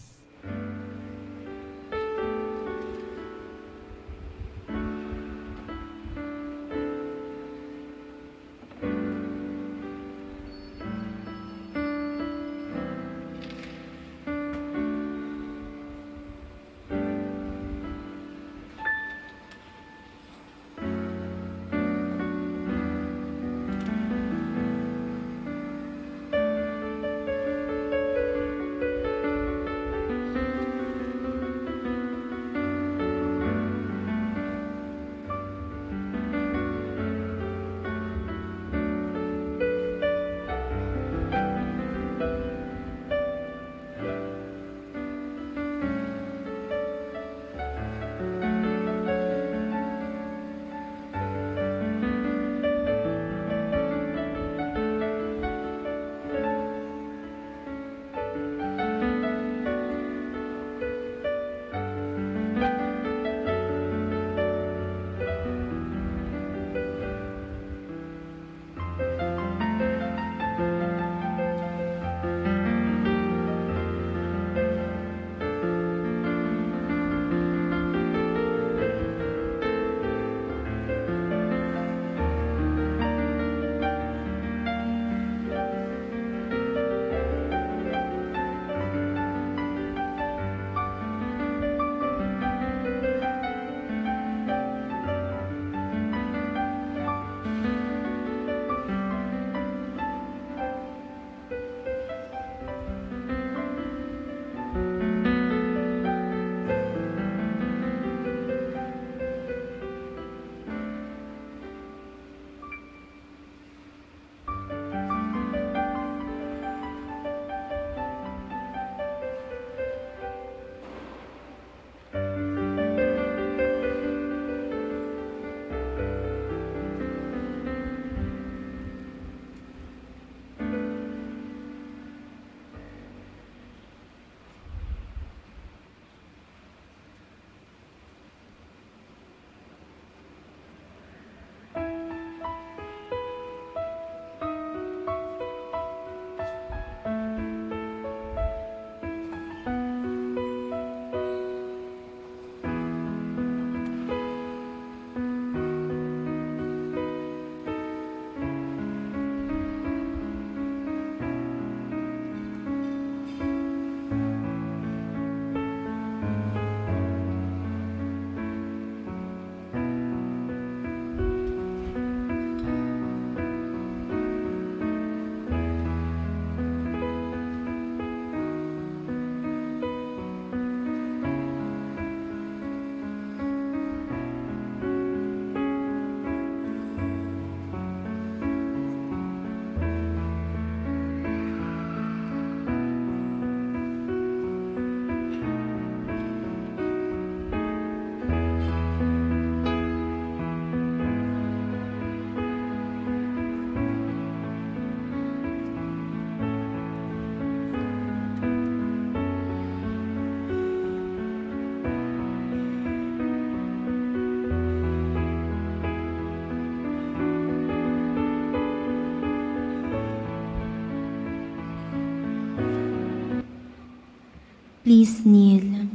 Please kneel.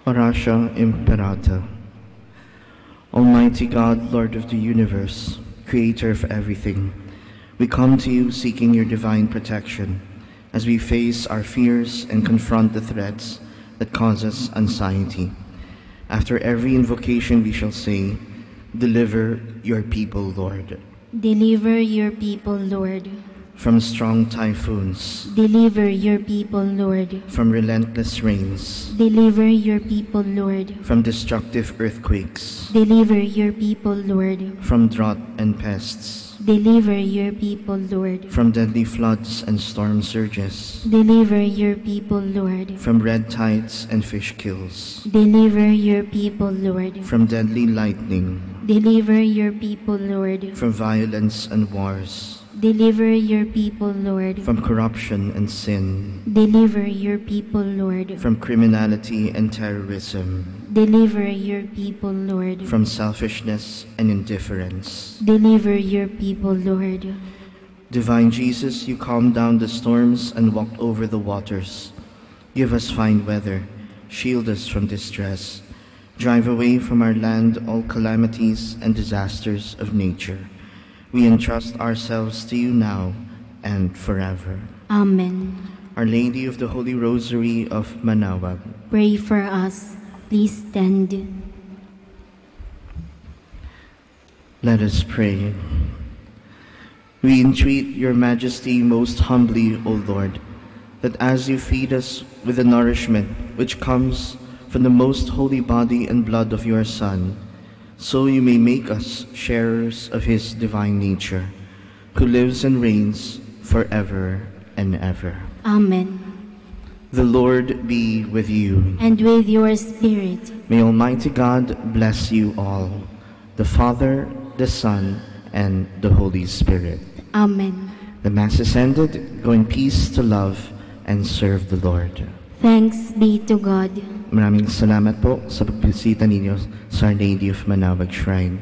Oratio Imperata. Almighty God, Lord of the universe, Creator of everything, we come to you seeking your divine protection as we face our fears and confront the threats that cause us anxiety. After every invocation we shall say, deliver your people, Lord. Deliver your people, Lord. From strong typhoons. Deliver your people, Lord. From relentless rains. Deliver your people, Lord. From destructive earthquakes. Deliver your people, Lord. From drought and pests. Deliver your people, Lord. From deadly floods and storm surges. Deliver your people, Lord. From red tides and fish kills. Deliver your people, Lord. From deadly lightning. Deliver your people, Lord. From violence and wars. Deliver your people, Lord. From corruption and sin. Deliver your people, Lord. From criminality and terrorism. Deliver your people, Lord. From selfishness and indifference. Deliver your people, Lord. Divine Jesus, you calmed down the storms and walked over the waters. Give us fine weather. Shield us from distress. Drive away from our land all calamities and disasters of nature. We entrust ourselves to you now and forever. Amen. Our Lady of the Holy Rosary of Manaoag, pray for us. Please stand. Let us pray. We entreat your Majesty most humbly, O Lord, that as you feed us with the nourishment which comes from the most holy body and blood of your Son, so you may make us sharers of his divine nature, who lives and reigns forever and ever. Amen. The Lord be with you. And with your spirit. May Almighty God bless you all, the Father, the Son, and the Holy Spirit. Amen. The Mass is ended. Go in peace to love and serve the Lord. Thanks be to God. Maraming salamat po sa pagbisita ninyo sa Our Lady of Manaoag Shrine.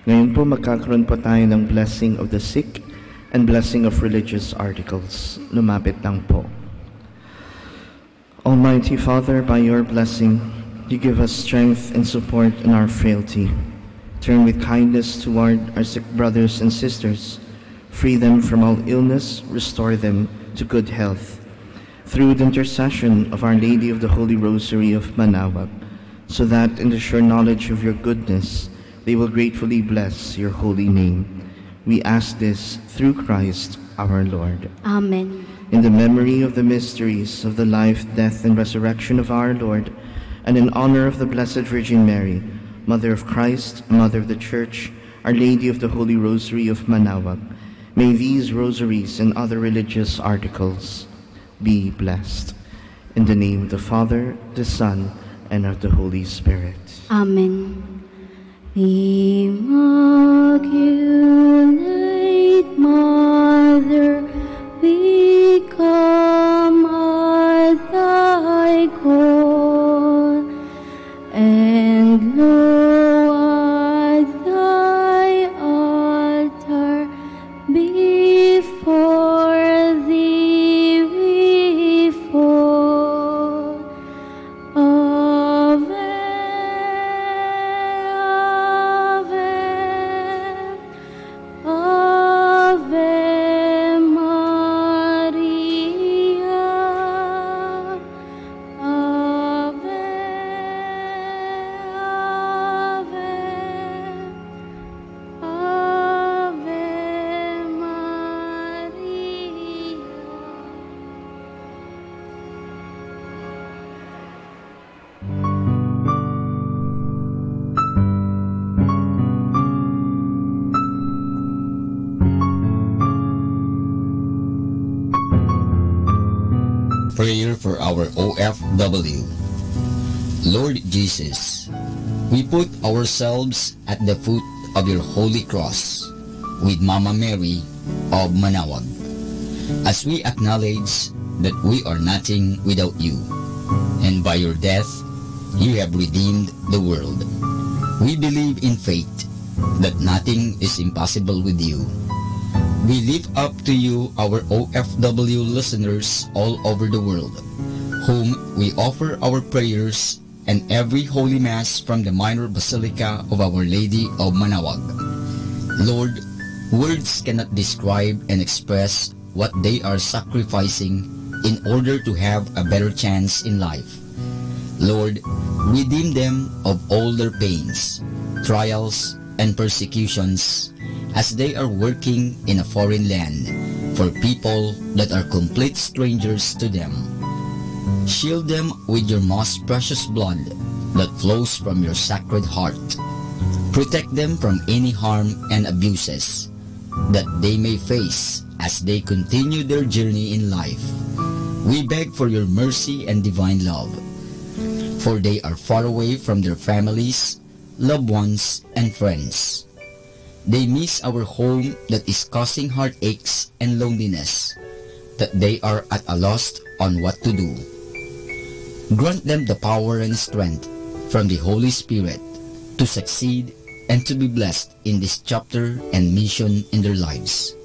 Ngayon po magkakaroon po tayo ng blessing of the sick and blessing of religious articles. Lumapit lang po. Almighty Father, by your blessing, you give us strength and support in our frailty. Turn with kindness toward our sick brothers and sisters. Free them from all illness, restore them to good health. Through the intercession of Our Lady of the Holy Rosary of Manaoag, so that in the sure knowledge of your goodness, they will gratefully bless your holy name. We ask this through Christ our Lord. Amen. In the memory of the mysteries of the life, death, and resurrection of our Lord, and in honor of the Blessed Virgin Mary, Mother of Christ, Mother of the Church, Our Lady of the Holy Rosary of Manaoag, may these rosaries and other religious articles be blessed. In the name of the Father, the Son, and of the Holy Spirit. Amen. Immaculate Mother, we come at thy call, and lo, at thy altar before thee we fall. Ave, Ave, Ave Maria. Ave, Ave, Ave Maria. Prayer for our OFW. Lord Jesus, we put ourselves at the foot of your holy cross with Mama Mary of Manaoag, as we acknowledge that we are nothing without you, and by your death you have redeemed the world. We believe in faith that nothing is impossible with you. We lift up to you our OFW listeners all over the world, whom we offer our prayers and every Holy Mass from the Minor Basilica of Our Lady of Manaoag. Lord, words cannot describe and express what they are sacrificing in order to have a better chance in life. Lord, redeem them of all their pains, trials, and persecutions as they are working in a foreign land for people that are complete strangers to them. Shield them with your most precious blood that flows from your sacred heart. Protect them from any harm and abuses that they may face as they continue their journey in life. We beg for your mercy and divine love, for they are far away from their families, loved ones, and friends. They miss our home that is causing heartaches and loneliness, that they are at a loss on what to do. Grant them the power and strength from the Holy Spirit to succeed and to be blessed in this chapter and mission in their lives.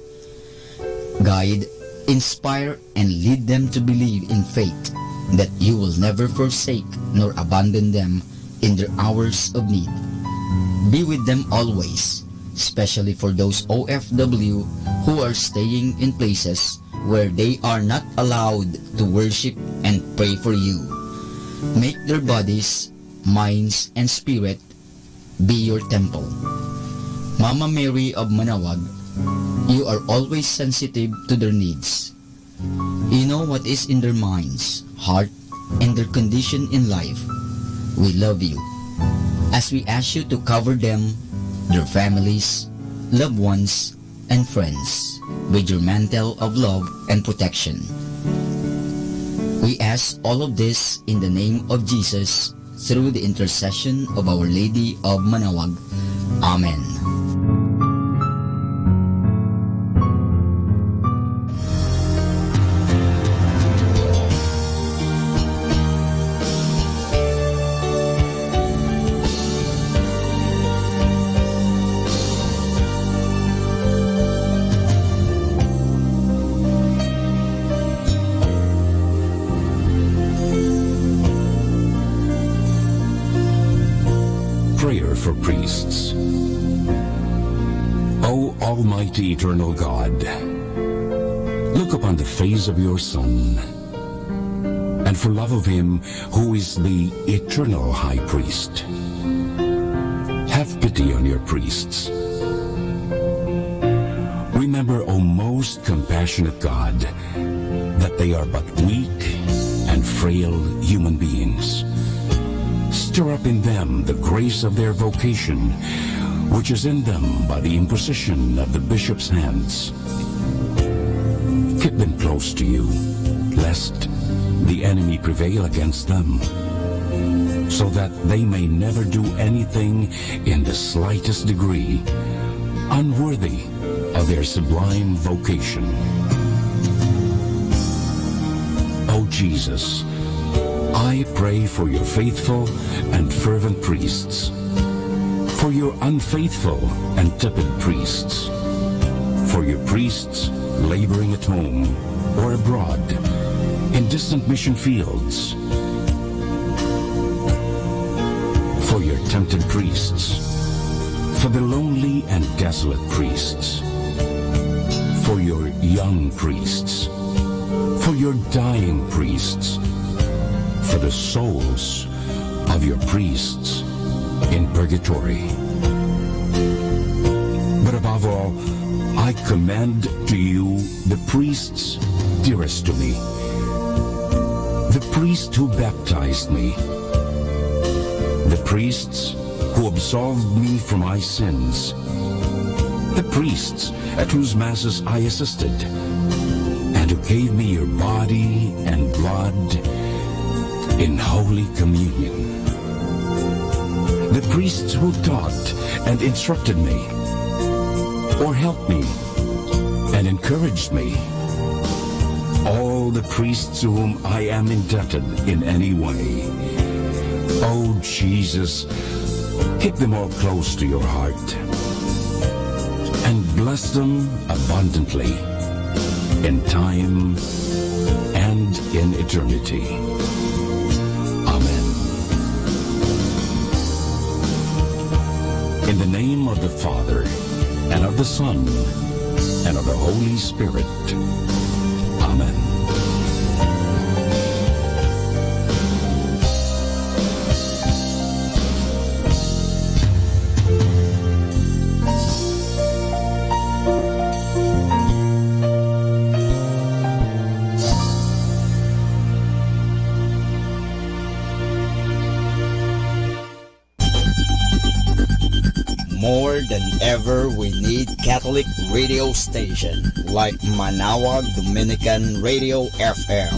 Guide, inspire, and lead them to believe in faith that you will never forsake nor abandon them in their hours of need. Be with them always, especially for those OFW who are staying in places where they are not allowed to worship and pray for you. Make their bodies, minds, and spirit be your temple. Mama Mary of Manaoag, you are always sensitive to their needs. You know what is in their minds, heart, and their condition in life. We love you, as we ask you to cover them, their families, loved ones, and friends with your mantle of love and protection. We ask all of this in the name of Jesus, through the intercession of Our Lady of Manaoag. Amen. Prayer for priests. O Almighty Eternal God, look upon the face of your Son, and for love of him who is the eternal High Priest, have pity on your priests. Remember, O most compassionate God, that they are but weak and frail human beings. Stir up in them the grace of their vocation, which is in them by the imposition of the bishop's hands. Keep them close to you, lest the enemy prevail against them, so that they may never do anything in the slightest degree unworthy of their sublime vocation. O Jesus, I pray for your faithful and fervent priests, for your unfaithful and tepid priests, for your priests laboring at home or abroad, in distant mission fields, for your tempted priests, for the lonely and desolate priests, for your young priests, for your dying priests, for the souls of your priests in purgatory. But above all, I commend to you the priests dearest to me, the priest who baptized me, the priests who absolved me from my sins, the priests at whose masses I assisted, and who gave me your body and blood in Holy Communion, the priests who taught and instructed me, or helped me and encouraged me, all the priests to whom I am indebted in any way. Oh Jesus, keep them all close to your heart. and bless them abundantly in time and in eternity. Amen. In the name of the Father, and of the Son, and of the Holy Spirit. Amen. More than ever, we need Catholic radio station like Manawag Dominican Radio FM.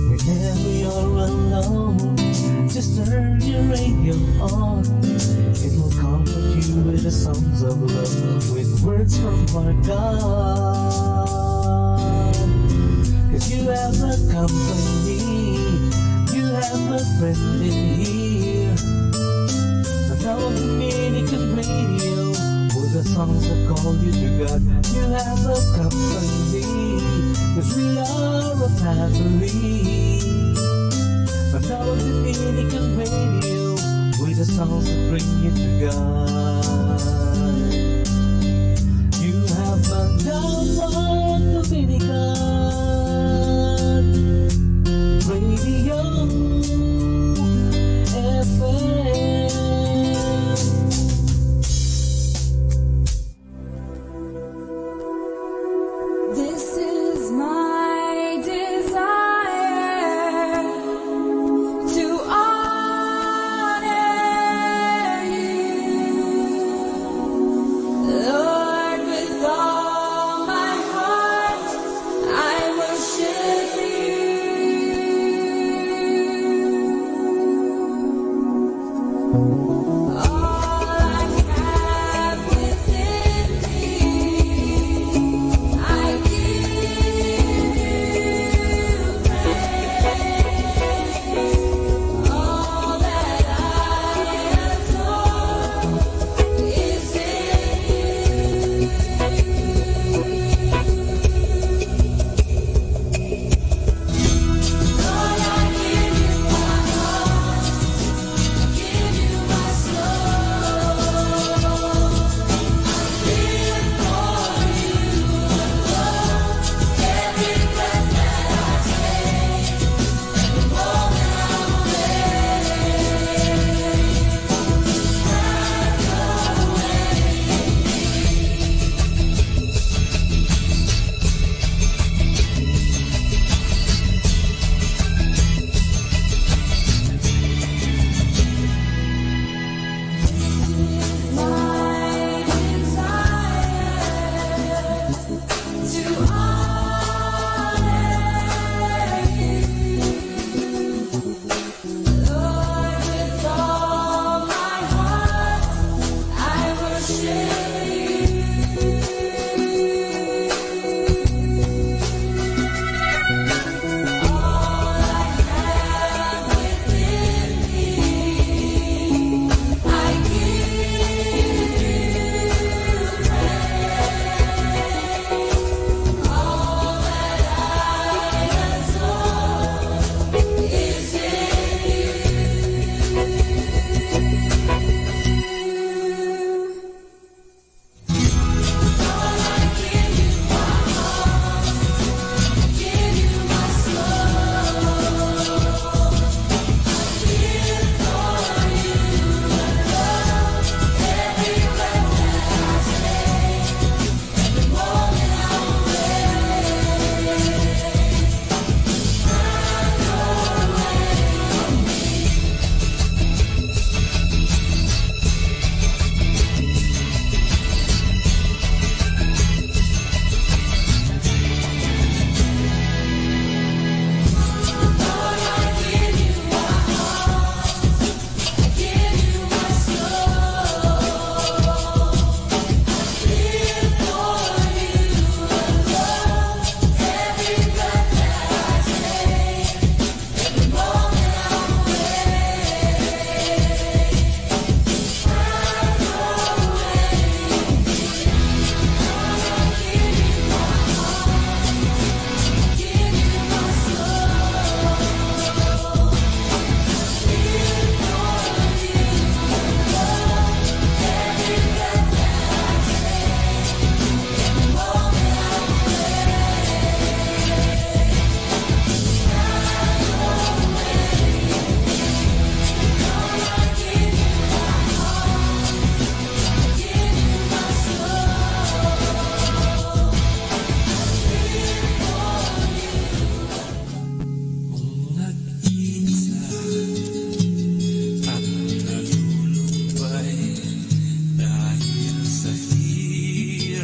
Whenever you're alone, just turn your radio on. It will comfort you with the songs of love, with words from our God. 'Cause you have a company, you have a friend in here. Now Dominican Radio, with the songs that call you to God. You have a company, 'cause we are a family. But now Dominican Radio, with the songs that bring you to God. You have Manawag Dominican Radio FM. This is my desire to honor you, Lord, with all my heart. I worship you. All I have within me, I give you praise. All that I adore is in you. Lord, I give you my heart, give you my soul. I live for you alone. Every breath that I take, every moment I'm awake. Have your way in me. My desire to honor you, Lord, with all my heart. I worship you. All I have within me, I give you praise. All that I adore is in you.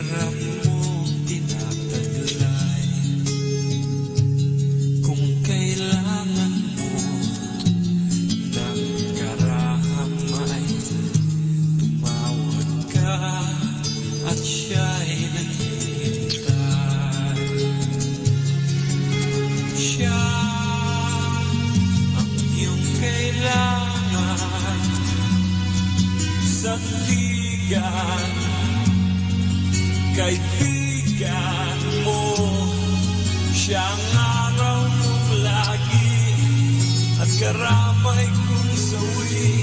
hirap mo tinataglay. Kung kailangan mo ng karamay, tumawag ka at siya'y naghihintay. Siya ang iyong kailangan, sandigan, kaibigan mo. Siya ang araw mong lagi at karamay kong sawi.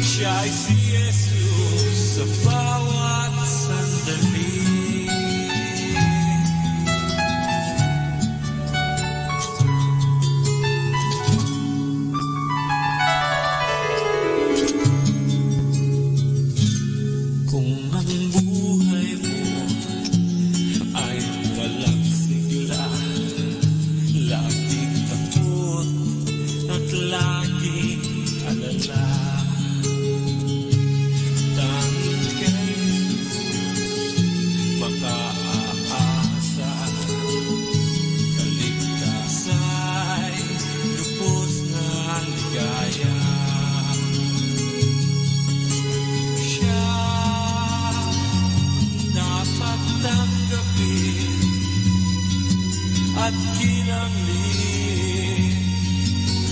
Siya ay si Jesus sa bawat sandali. Kung ang buhay mo ay walang sigla, laging takot at laging alala, tanging kay Jesus makaasa. Kaligtasa'y lubos na ligaya. Siya dapat tanggapin at kinamlin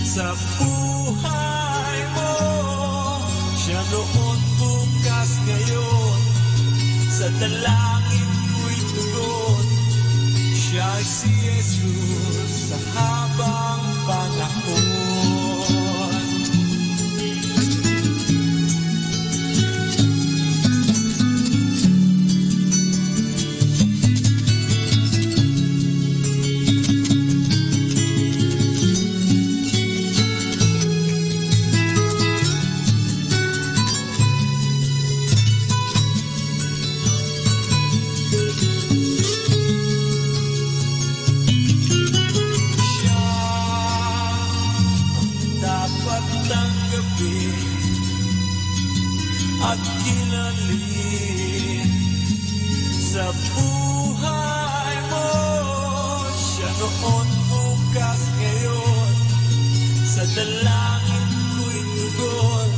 sa buhay mo. Siya noon, bukas, ngayon, sa dalangin ko'y tugon. Siya ay si Jesus sa habang panahon. Dapat tanggapin at kilalin sa buhay mo. Siya noon, bukas, ngayon, sa dalangin ko'y tugon.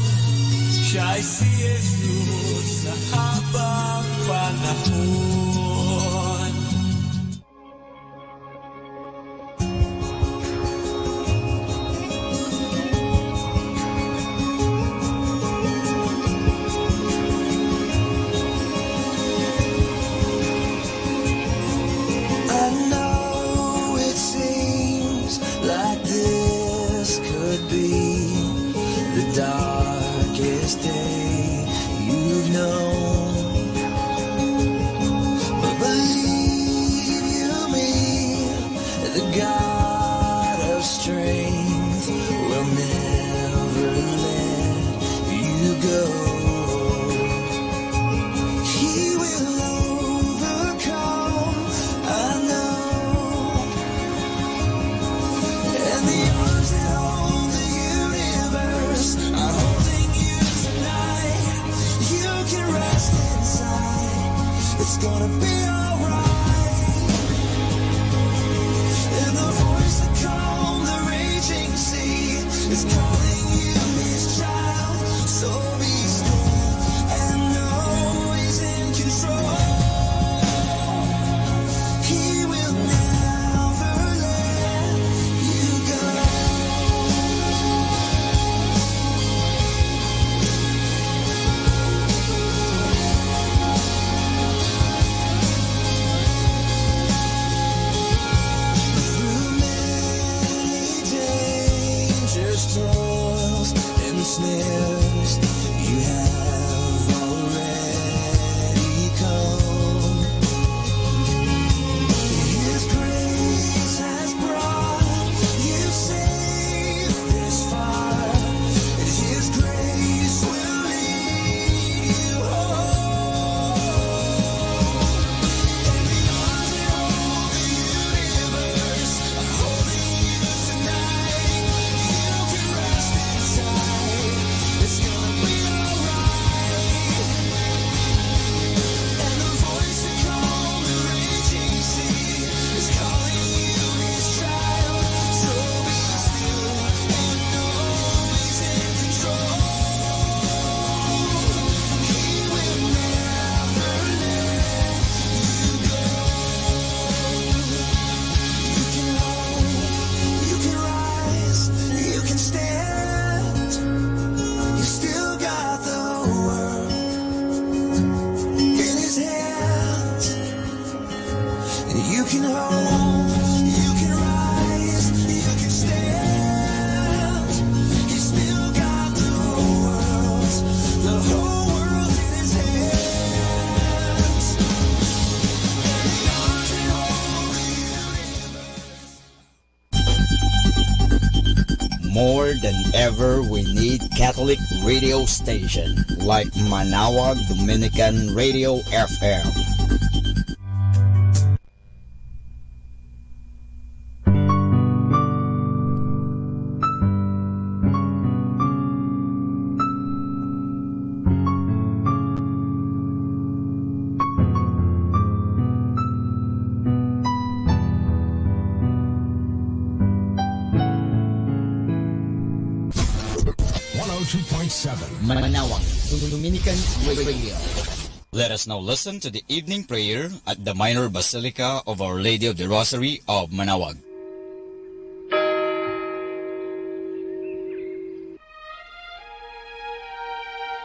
Siya ay si Jesus sa habang panahon. I know it seems like this could be the darkest day you've known, but believe you me, the God of strength will never let you go. He will overcome, I know. And the arms that hold the universe are holding you tonight. You can rest inside. It's gonna be alright. And the voice that calmed the raging sea is calling you his child. So be still and know he's in control. He will never let you go. than ever, we need Catholic radio station like Manawag Dominican Radio FM. Manawag Dominican Radio. Let us now listen to the evening prayer at the Minor Basilica of Our Lady of the Rosary of Manawag.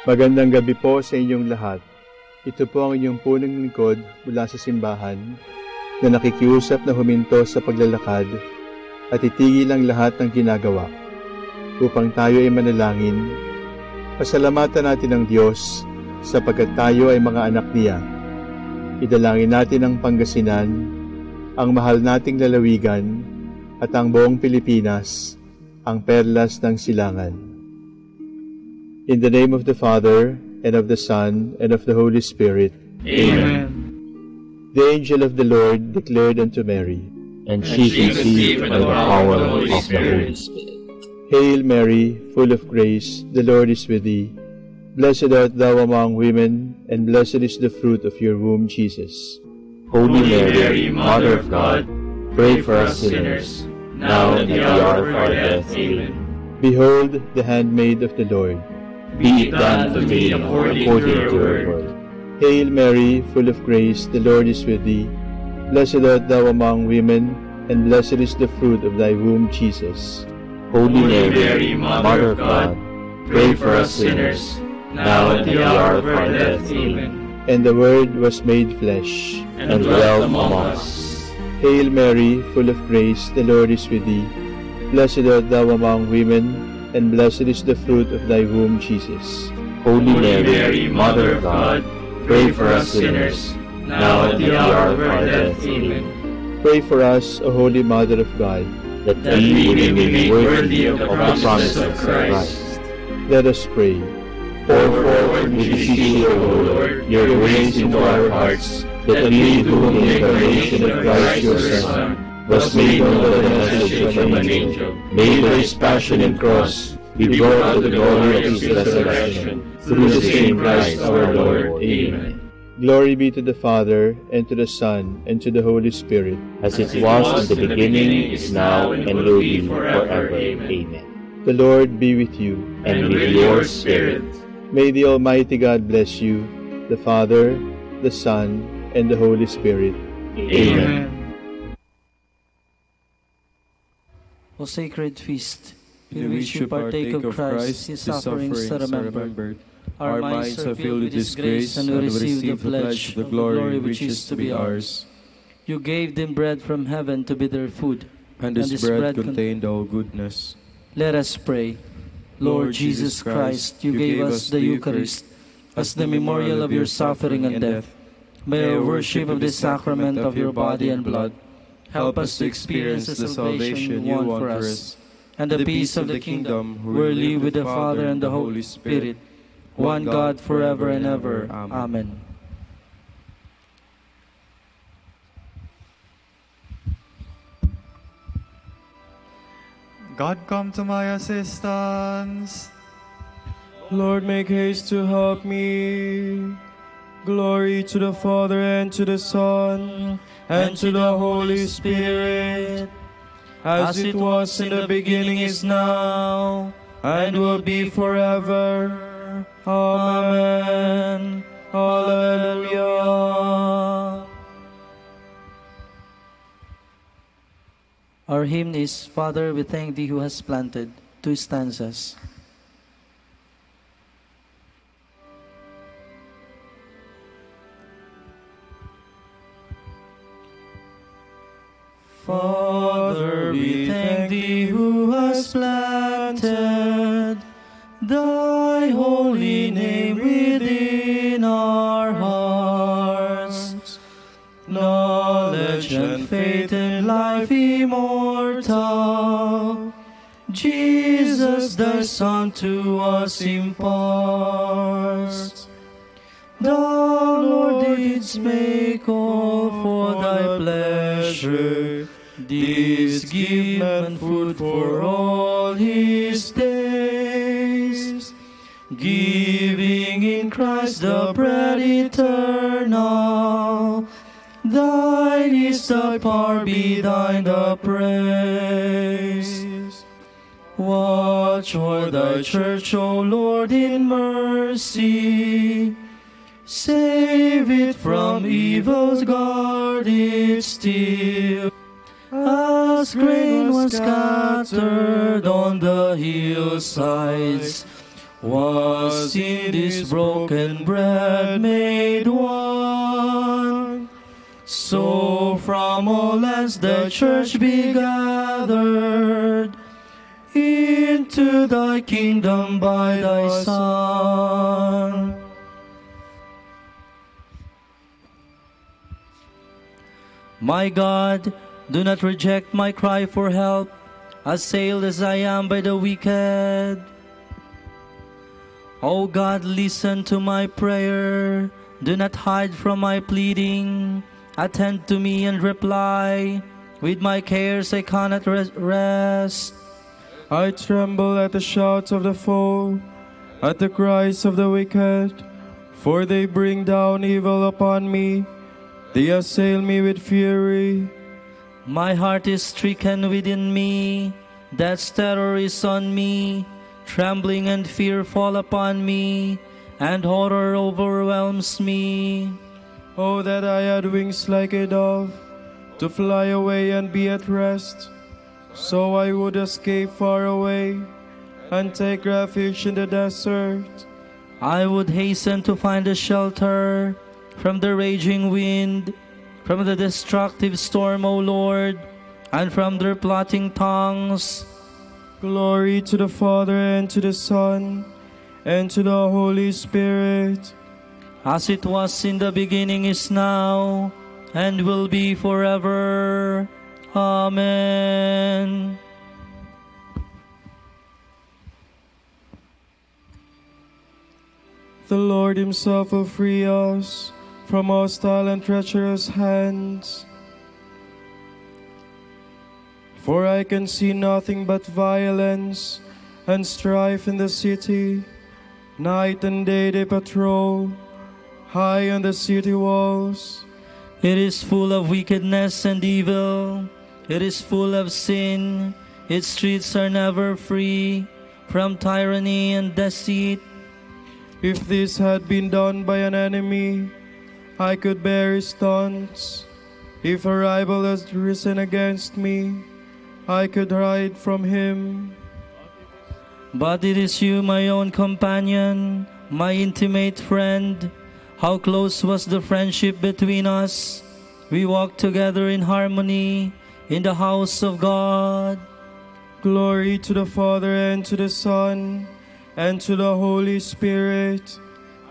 Magandang gabi po sa inyong lahat. Ito po ang inyong punong lingkod mula sa simbahan na nakikiusap na huminto sa paglalakad at itigil ang lahat ng ginagawa upang tayo ay manalangin. Pasalamatan natin ang Diyos sapagkat tayo ay mga anak niya. Idalangin natin ang Pangasinan, ang mahal nating lalawigan, at ang buong Pilipinas, ang perlas ng silangan. In the name of the Father, and of the Son, and of the Holy Spirit. Amen. The angel of the Lord declared unto Mary, and she conceived by the power of the Holy Spirit. Hail Mary, full of grace, the Lord is with thee. Blessed art thou among women, and blessed is the fruit of your womb, Jesus. Holy Mary, Mother of God, pray for us sinners, now and at the hour of our death. Amen. Behold the handmaid of the Lord. Be it done to me according to your word. Hail Mary, full of grace, the Lord is with thee. Blessed art thou among women, and blessed is the fruit of thy womb, Jesus. Holy Mary, Mother of God, pray for us sinners, now and at the hour of our death. Amen. And the Word was made flesh, and dwelt among us. Hail Mary, full of grace, the Lord is with thee. Blessed art thou among women, and blessed is the fruit of thy womb, Jesus. Holy Mary, Mother of God, pray for us sinners, now and at the hour of our death. Amen. Pray for us, O Holy Mother of God, that we may be made worthy of the promises of Christ. Let us pray. Pour forth, we beseech you, O Lord, your grace into our hearts, that we, through whom the incarnation of Christ your Son was made known by the message of an angel, may by his passion and cross be brought to the glory of his resurrection, through the same Christ our Lord. Amen. Glory be to the Father, and to the Son, and to the Holy Spirit, as it was in the beginning, is now, and will be forever. Amen. The Lord be with you, and with your spirit. May the Almighty God bless you, the Father, the Son, and the Holy Spirit. Amen. O sacred feast, in which you partake of Christ, his sufferings are remembered. Our minds are filled with His grace, and we receive the pledge of the glory which is to be ours. You gave them bread from heaven to be their food, and this bread contained all goodness. Let us pray. Lord Jesus Christ, you gave us the Eucharist as the memorial of your suffering and death. May our worship of this sacrament of your body and blood help us to experience the salvation you won for us, and the peace of the kingdom, where we live with the Father and the Holy Spirit, one God forever and ever. Amen. God, come to my assistance. Lord, make haste to help me. Glory to the Father, and to the Son, and to the Holy Spirit, as it was in the beginning, is now, and will be forever. Amen. Hallelujah. Our hymn is, Father, we thank Thee who has planted, 2 stanzas. Father, we thank Thee who has planted Thy holy name within our hearts, knowledge and faith and life immortal, Jesus thy Son to us imparts. Thou, Lord, didst make all for thy pleasure, didst give man food for all his days, giving in Christ the bread eternal. Thine is the power, be thine the praise. Watch o'er thy church, O Lord, in mercy. Save it from evils, guard it still. As grain was scattered on the hillsides, was in this broken bread made one. So from all lands the church be gathered into thy kingdom by thy Son. My God, do not reject my cry for help, assailed as I am by the wicked. O God, listen to my prayer. Do not hide from my pleading. Attend to me and reply. With my cares I cannot rest. I tremble at the shouts of the foe, at the cries of the wicked, for they bring down evil upon me. They assail me with fury. My heart is stricken within me. Death's terror is on me. Trembling and fear fall upon me, and horror overwhelms me. Oh, that I had wings like a dove, to fly away and be at rest. So I would escape far away, and take refuge in the desert. I would hasten to find a shelter from the raging wind, from the destructive storm, O Lord, and from their plotting tongues. Glory to the Father, and to the Son, and to the Holy Spirit. As it was in the beginning, is now, and will be forever. Amen. The Lord himself will free us from hostile and treacherous hands. For I can see nothing but violence and strife in the city. Night and day they patrol, high on the city walls. It is full of wickedness and evil. It is full of sin. Its streets are never free from tyranny and deceit. If this had been done by an enemy, I could bear his taunts. If a rival has risen against me, I could hide from him. But it is you, my own companion, my intimate friend. How close was the friendship between us. We walked together in harmony in the house of God. Glory to the Father, and to the Son, and to the Holy Spirit.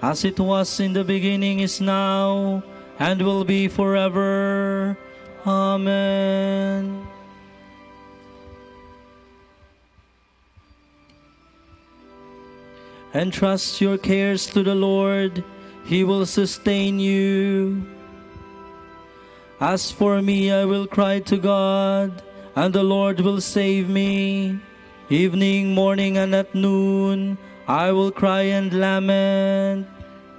As it was in the beginning, is now, and will be forever. Amen. Entrust your cares to the Lord. He will sustain you. As for me, I will cry to God, and the Lord will save me. Evening, morning, and at noon, I will cry and lament.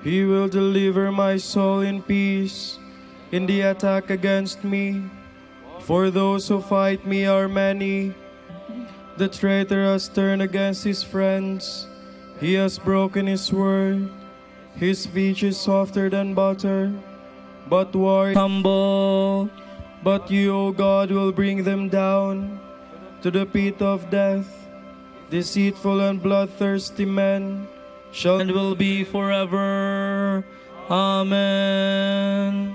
He will deliver my soul in peace in the attack against me. For those who fight me are many. The traitor has turned against his friends. He has broken his word. His speech is softer than butter, but war humble. But you, O God, will bring them down to the pit of death. Deceitful and bloodthirsty men shall and will be forever. Amen.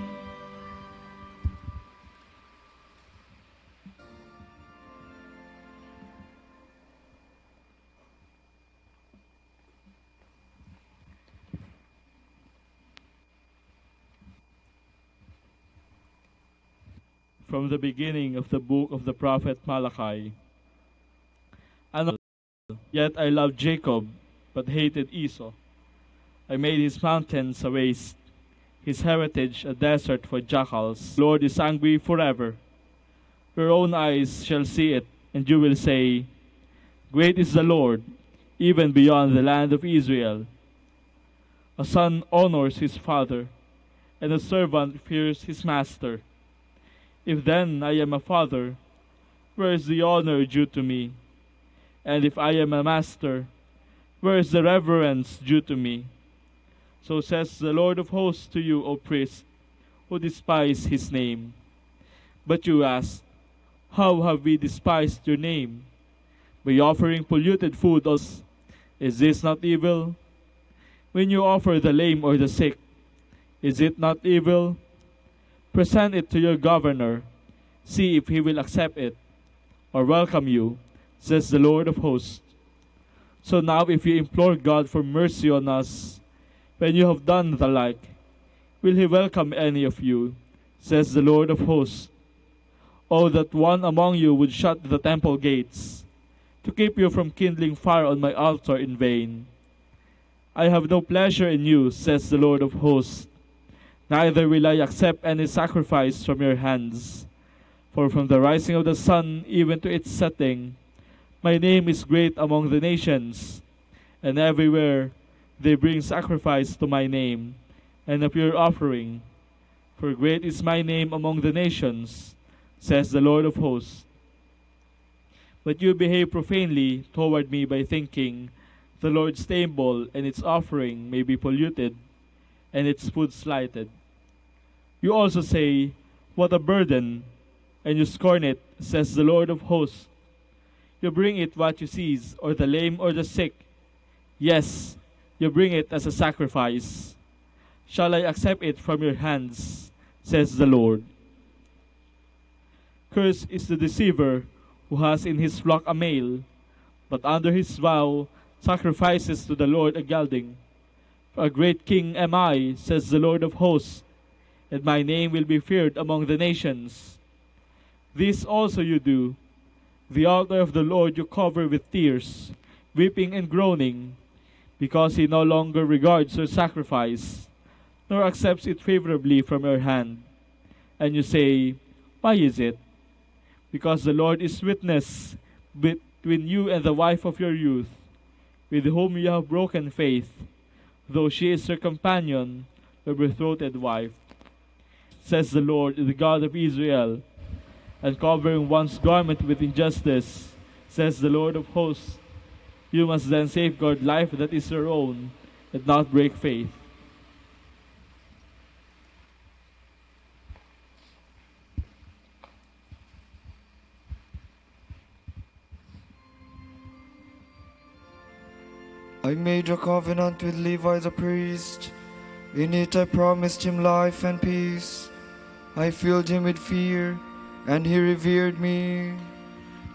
From the beginning of the book of the prophet Malachi. And Yet I loved Jacob, but hated Esau. I made his mountains a waste, his heritage a desert for jackals. The Lord is angry forever. Your own eyes shall see it, and you will say, Great is the Lord, even beyond the land of Israel. A son honors his father, and a servant fears his master. If then I am a father, where is the honor due to me? And if I am a master, where is the reverence due to me? So says the Lord of hosts to you, O priest, who despise his name. But you ask, how have we despised your name? By offering polluted food, is this not evil? When you offer the lame or the sick, is it not evil? Present it to your governor, see if he will accept it, or welcome you, says the Lord of hosts. So now if you implore God for mercy on us, when you have done the like, will he welcome any of you, says the Lord of hosts. Oh, that one among you would shut the temple gates, to keep you from kindling fire on my altar in vain. I have no pleasure in you, says the Lord of hosts, neither will I accept any sacrifice from your hands. For from the rising of the sun even to its setting, my name is great among the nations, and everywhere they bring sacrifice to my name, and a pure offering. For great is my name among the nations, says the Lord of hosts. But you behave profanely toward me by thinking, the Lord's table and its offering may be polluted, and its food slighted. You also say, what a burden, and you scorn it, says the Lord of hosts. You bring it what you seize, or the lame or the sick. Yes, you bring it as a sacrifice. Shall I accept it from your hands, says the Lord. Cursed is the deceiver who has in his flock a male, but under his vow sacrifices to the Lord a gelding. For a great king am I, says the Lord of hosts, and my name will be feared among the nations. This also you do. The altar of the Lord you cover with tears, weeping and groaning, because he no longer regards your sacrifice, nor accepts it favorably from your hand. And you say, why is it? Because the Lord is witness between you and the wife of your youth, with whom you have broken faith, though she is your companion, your betrothed wife, says the Lord, the God of Israel. And covering one's garment with injustice, says the Lord of hosts, you must then safeguard life that is your own, and not break faith. I made a covenant with Levi the priest. In it I promised him life and peace. I filled him with fear, and he revered me.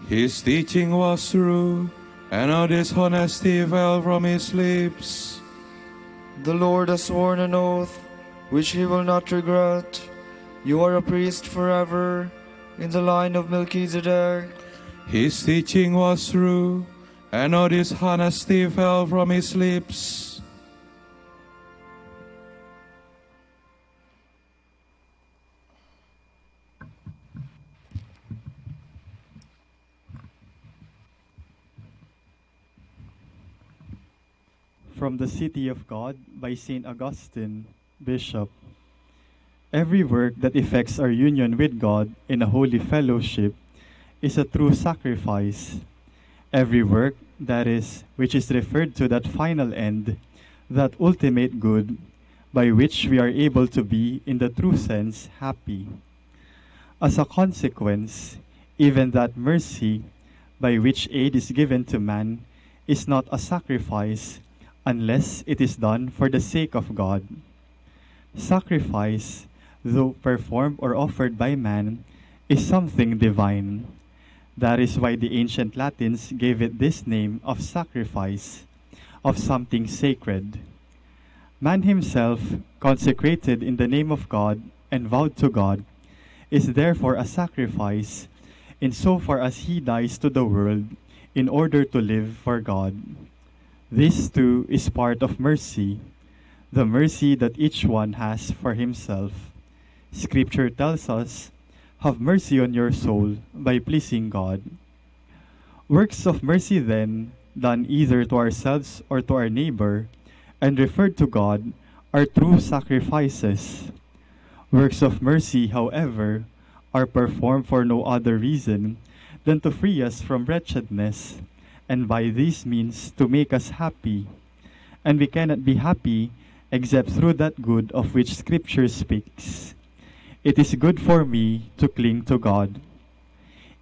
His teaching was true, and all dishonesty fell from his lips. The Lord has sworn an oath, which he will not regret. You are a priest forever, in the line of Melchizedek. His teaching was true, and all dishonesty fell from his lips. From the City of God by St. Augustine, Bishop. Every work that effects our union with God in a holy fellowship is a true sacrifice. Every work, that is, which is referred to that final end, that ultimate good, by which we are able to be, in the true sense, happy. As a consequence, even that mercy, by which aid is given to man, is not a sacrifice, unless it is done for the sake of God. Sacrifice, though performed or offered by man, is something divine. That is why the ancient Latins gave it this name of sacrifice, of something sacred. Man himself, consecrated in the name of God and vowed to God, is therefore a sacrifice, insofar as he dies to the world in order to live for God. This too is part of mercy, the mercy that each one has for himself. Scripture tells us, "Have mercy on your soul by pleasing God." Works of mercy then, done either to ourselves or to our neighbor, and referred to God, are true sacrifices. Works of mercy, however, are performed for no other reason than to free us from wretchedness, and by this means to make us happy. And we cannot be happy except through that good of which Scripture speaks. It is good for me to cling to God.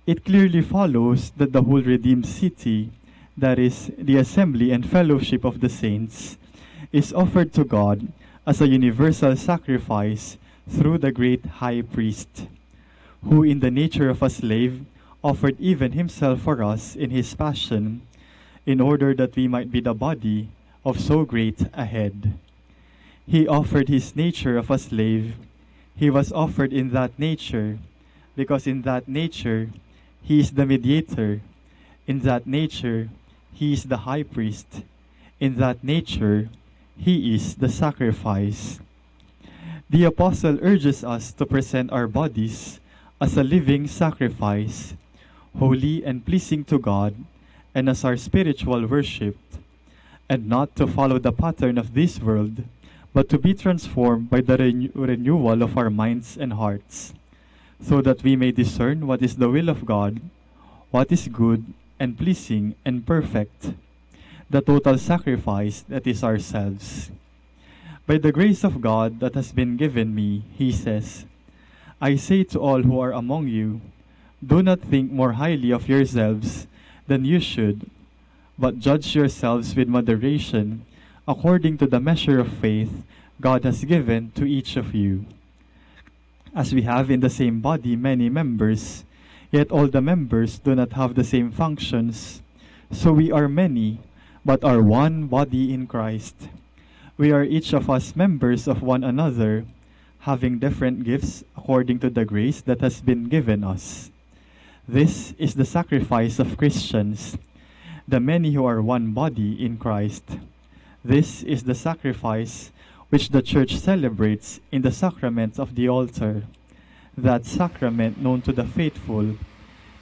It clearly follows that the whole redeemed city, that is, the assembly and fellowship of the saints, is offered to God as a universal sacrifice through the great high priest, who in the nature of a slave offered even himself for us in his passion, in order that we might be the body of so great a head. He offered his nature of a slave. He was offered in that nature, because in that nature he is the mediator. In that nature he is the high priest. In that nature he is the sacrifice. The apostle urges us to present our bodies as a living sacrifice, holy and pleasing to God, and as our spiritual worship, and not to follow the pattern of this world, but to be transformed by the renewal of our minds and hearts, so that we may discern what is the will of God, what is good and pleasing and perfect, the total sacrifice that is ourselves. By the grace of God that has been given me, he says, I say to all who are among you, do not think more highly of yourselves than you should, but judge yourselves with moderation, according to the measure of faith God has given to each of you. As we have in the same body many members, yet all the members do not have the same functions, so we are many, but are one body in Christ. We are each of us members of one another, having different gifts according to the grace that has been given us. This is the sacrifice of Christians, the many who are one body in Christ. This is the sacrifice which the Church celebrates in the sacrament of the altar, that sacrament known to the faithful.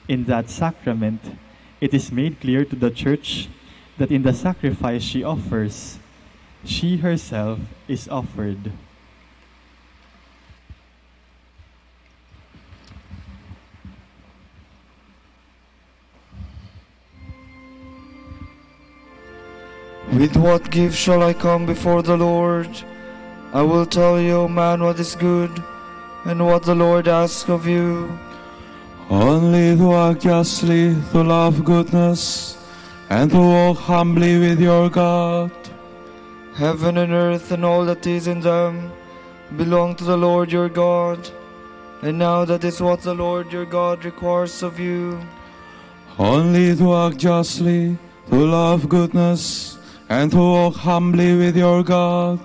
In that sacrament, it is made clear to the Church that in the sacrifice she offers, she herself is offered. With what gift shall I come before the Lord? I will tell you, O man, what is good, and what the Lord asks of you. Only to act justly, to love goodness, and to walk humbly with your God. Heaven and earth and all that is in them belong to the Lord your God, and now that is what the Lord your God requires of you. Only to act justly, to love goodness, and to walk humbly with your God.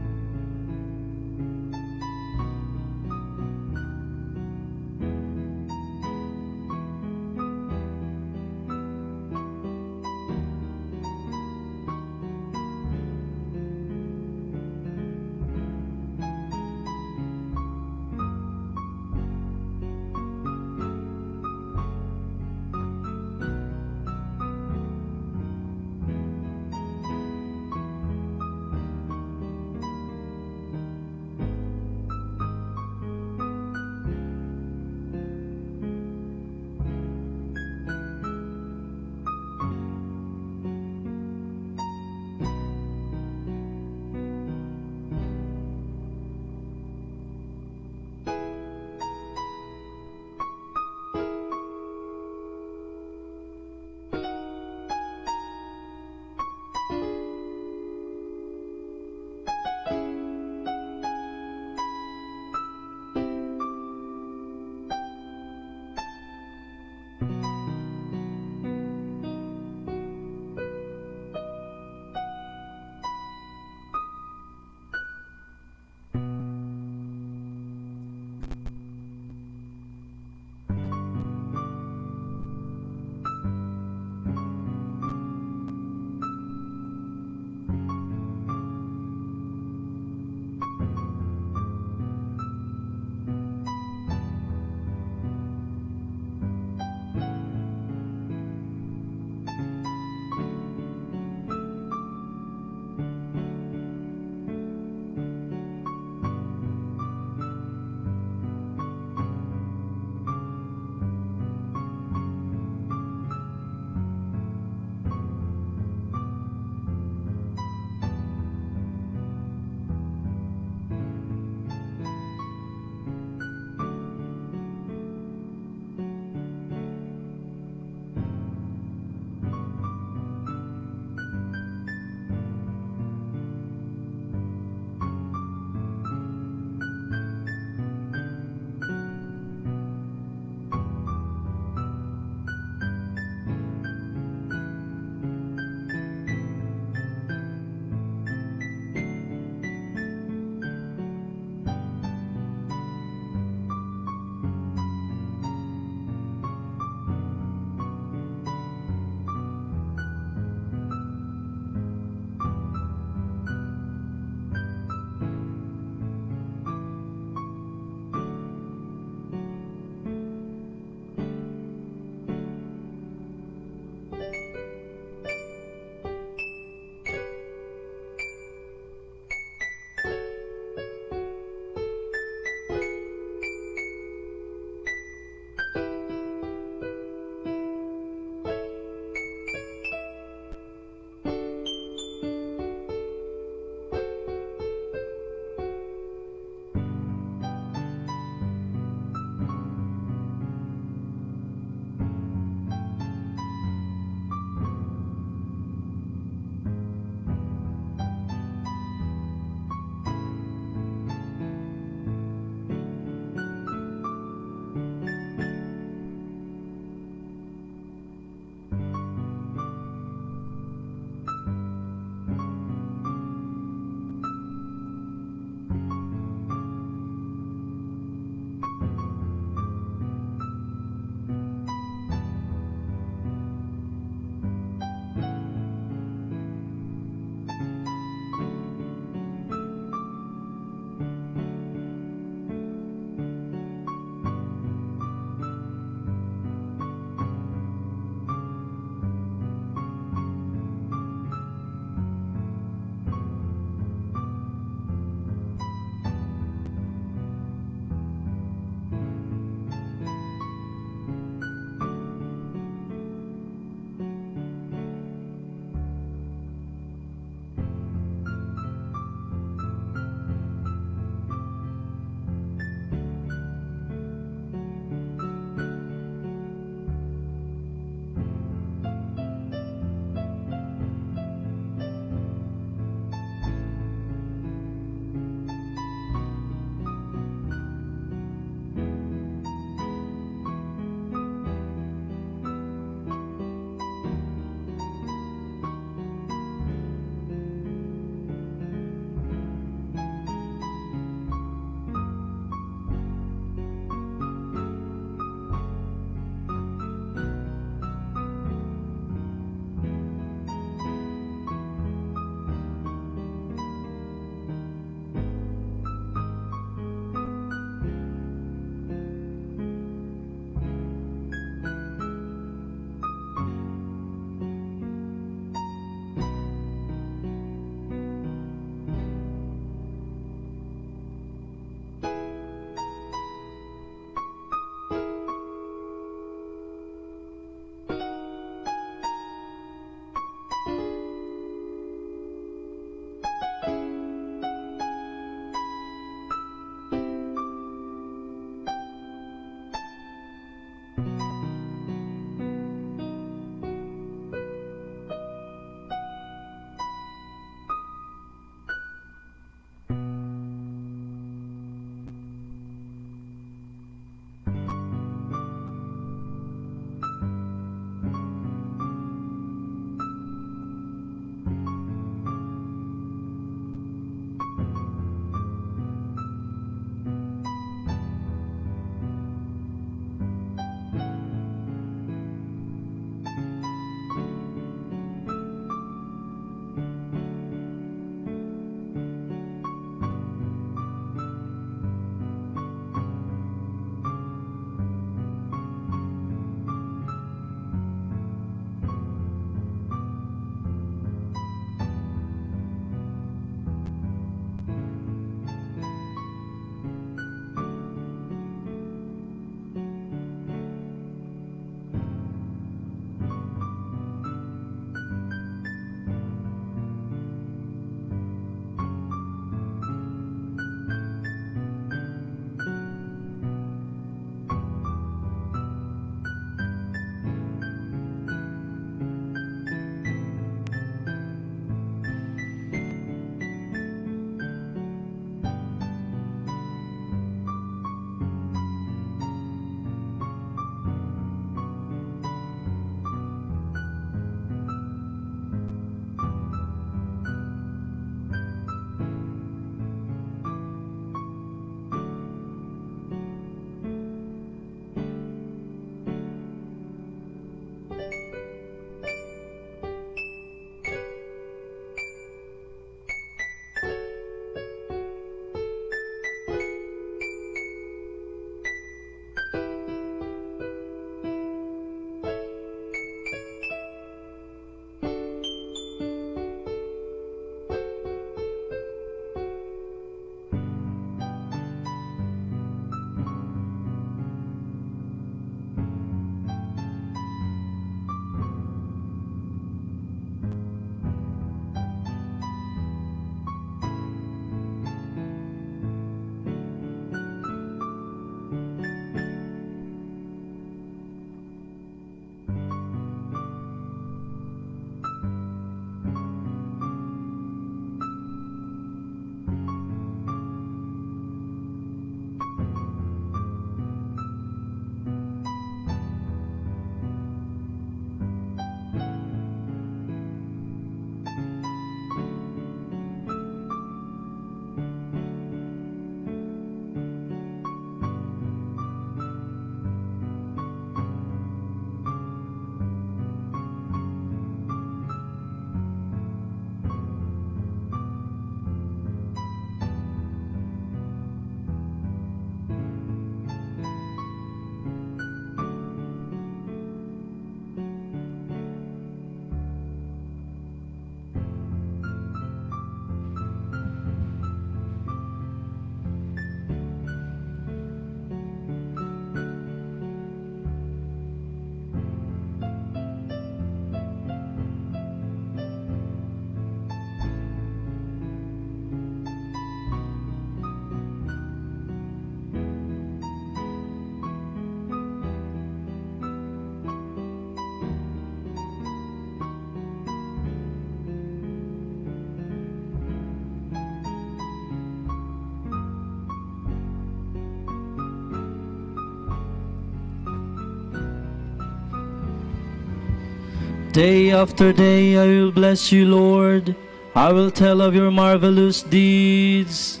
Day after day I will bless you, Lord. I will tell of your marvelous deeds.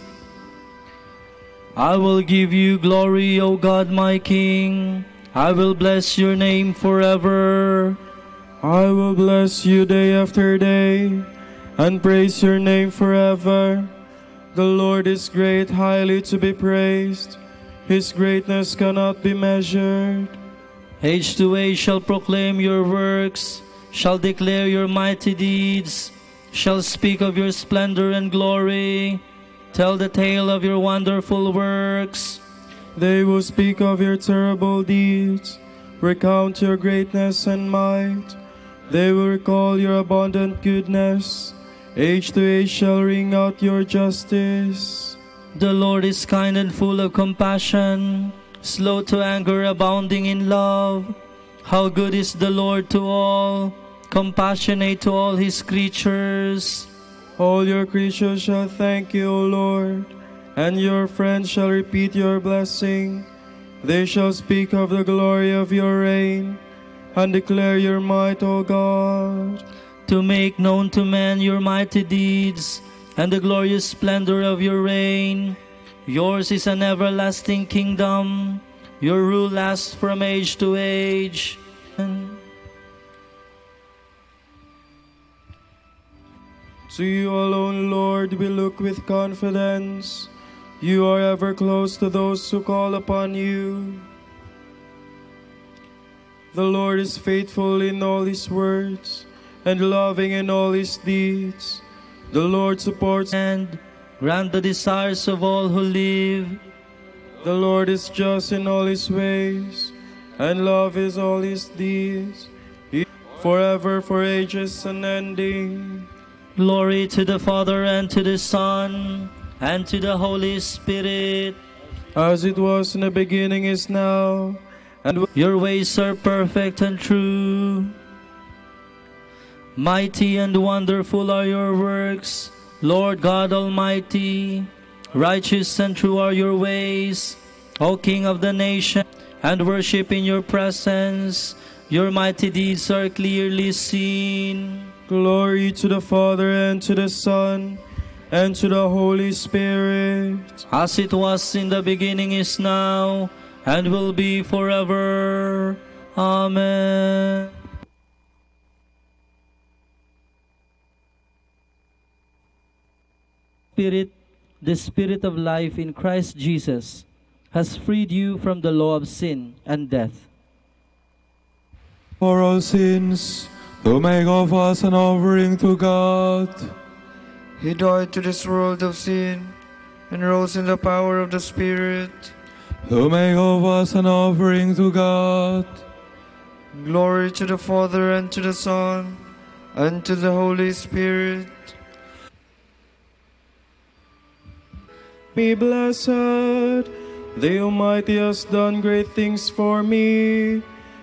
I will give you glory, O God, my King. I will bless your name forever. I will bless you day after day and praise your name forever. The Lord is great, highly to be praised. His greatness cannot be measured. Age to age shall proclaim your works, shall declare your mighty deeds, shall speak of your splendor and glory, tell the tale of your wonderful works. They will speak of your terrible deeds, recount your greatness and might. They will recall your abundant goodness. Age to age shall ring out your justice. The Lord is kind and full of compassion, slow to anger, abounding in love. How good is the Lord to all, compassionate to all his creatures. All your creatures shall thank you, O Lord, and your friends shall repeat your blessing. They shall speak of the glory of your reign and declare your might, O God. To make known to men your mighty deeds and the glorious splendor of your reign. Yours is an everlasting kingdom. Your rule lasts from age to age. To you alone, Lord, we look with confidence. You are ever close to those who call upon you. The Lord is faithful in all his words and loving in all his deeds. The Lord supports and grant the desires of all who live. The Lord is just in all his ways, and love is all his deeds. Forever, for ages unending. Glory to the Father, and to the Son, and to the Holy Spirit. As it was in the beginning, is now, and your ways are perfect and true. Mighty and wonderful are your works, Lord God Almighty. Righteous and true are your ways, O King of the nation, and worship in your presence. Your mighty deeds are clearly seen. Glory to the Father, and to the Son, and to the Holy Spirit. As it was in the beginning, is now, and will be forever. Amen. Spirit, the Spirit of life in Christ Jesus, has freed you from the law of sin and death. For all sins, to make of us an offering to God. He died to this world of sin and rose in the power of the Spirit. To make of us an offering to God. Glory to the Father, and to the Son, and to the Holy Spirit. Be blessed, the Almighty has done great things for me,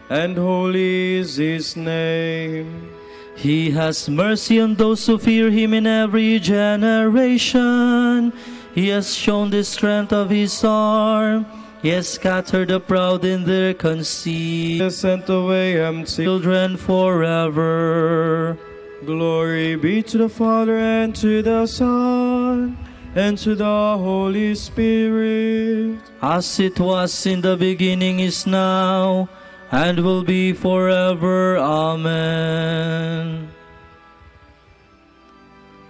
and holy is his name. He has mercy on those who fear him in every generation. He has shown the strength of his arm. He has scattered the proud in their conceit. He has sent away empty children forever. Glory be to the Father, and to the Son, and to the Holy Spirit. As it was in the beginning, is now, and will be forever. Amen.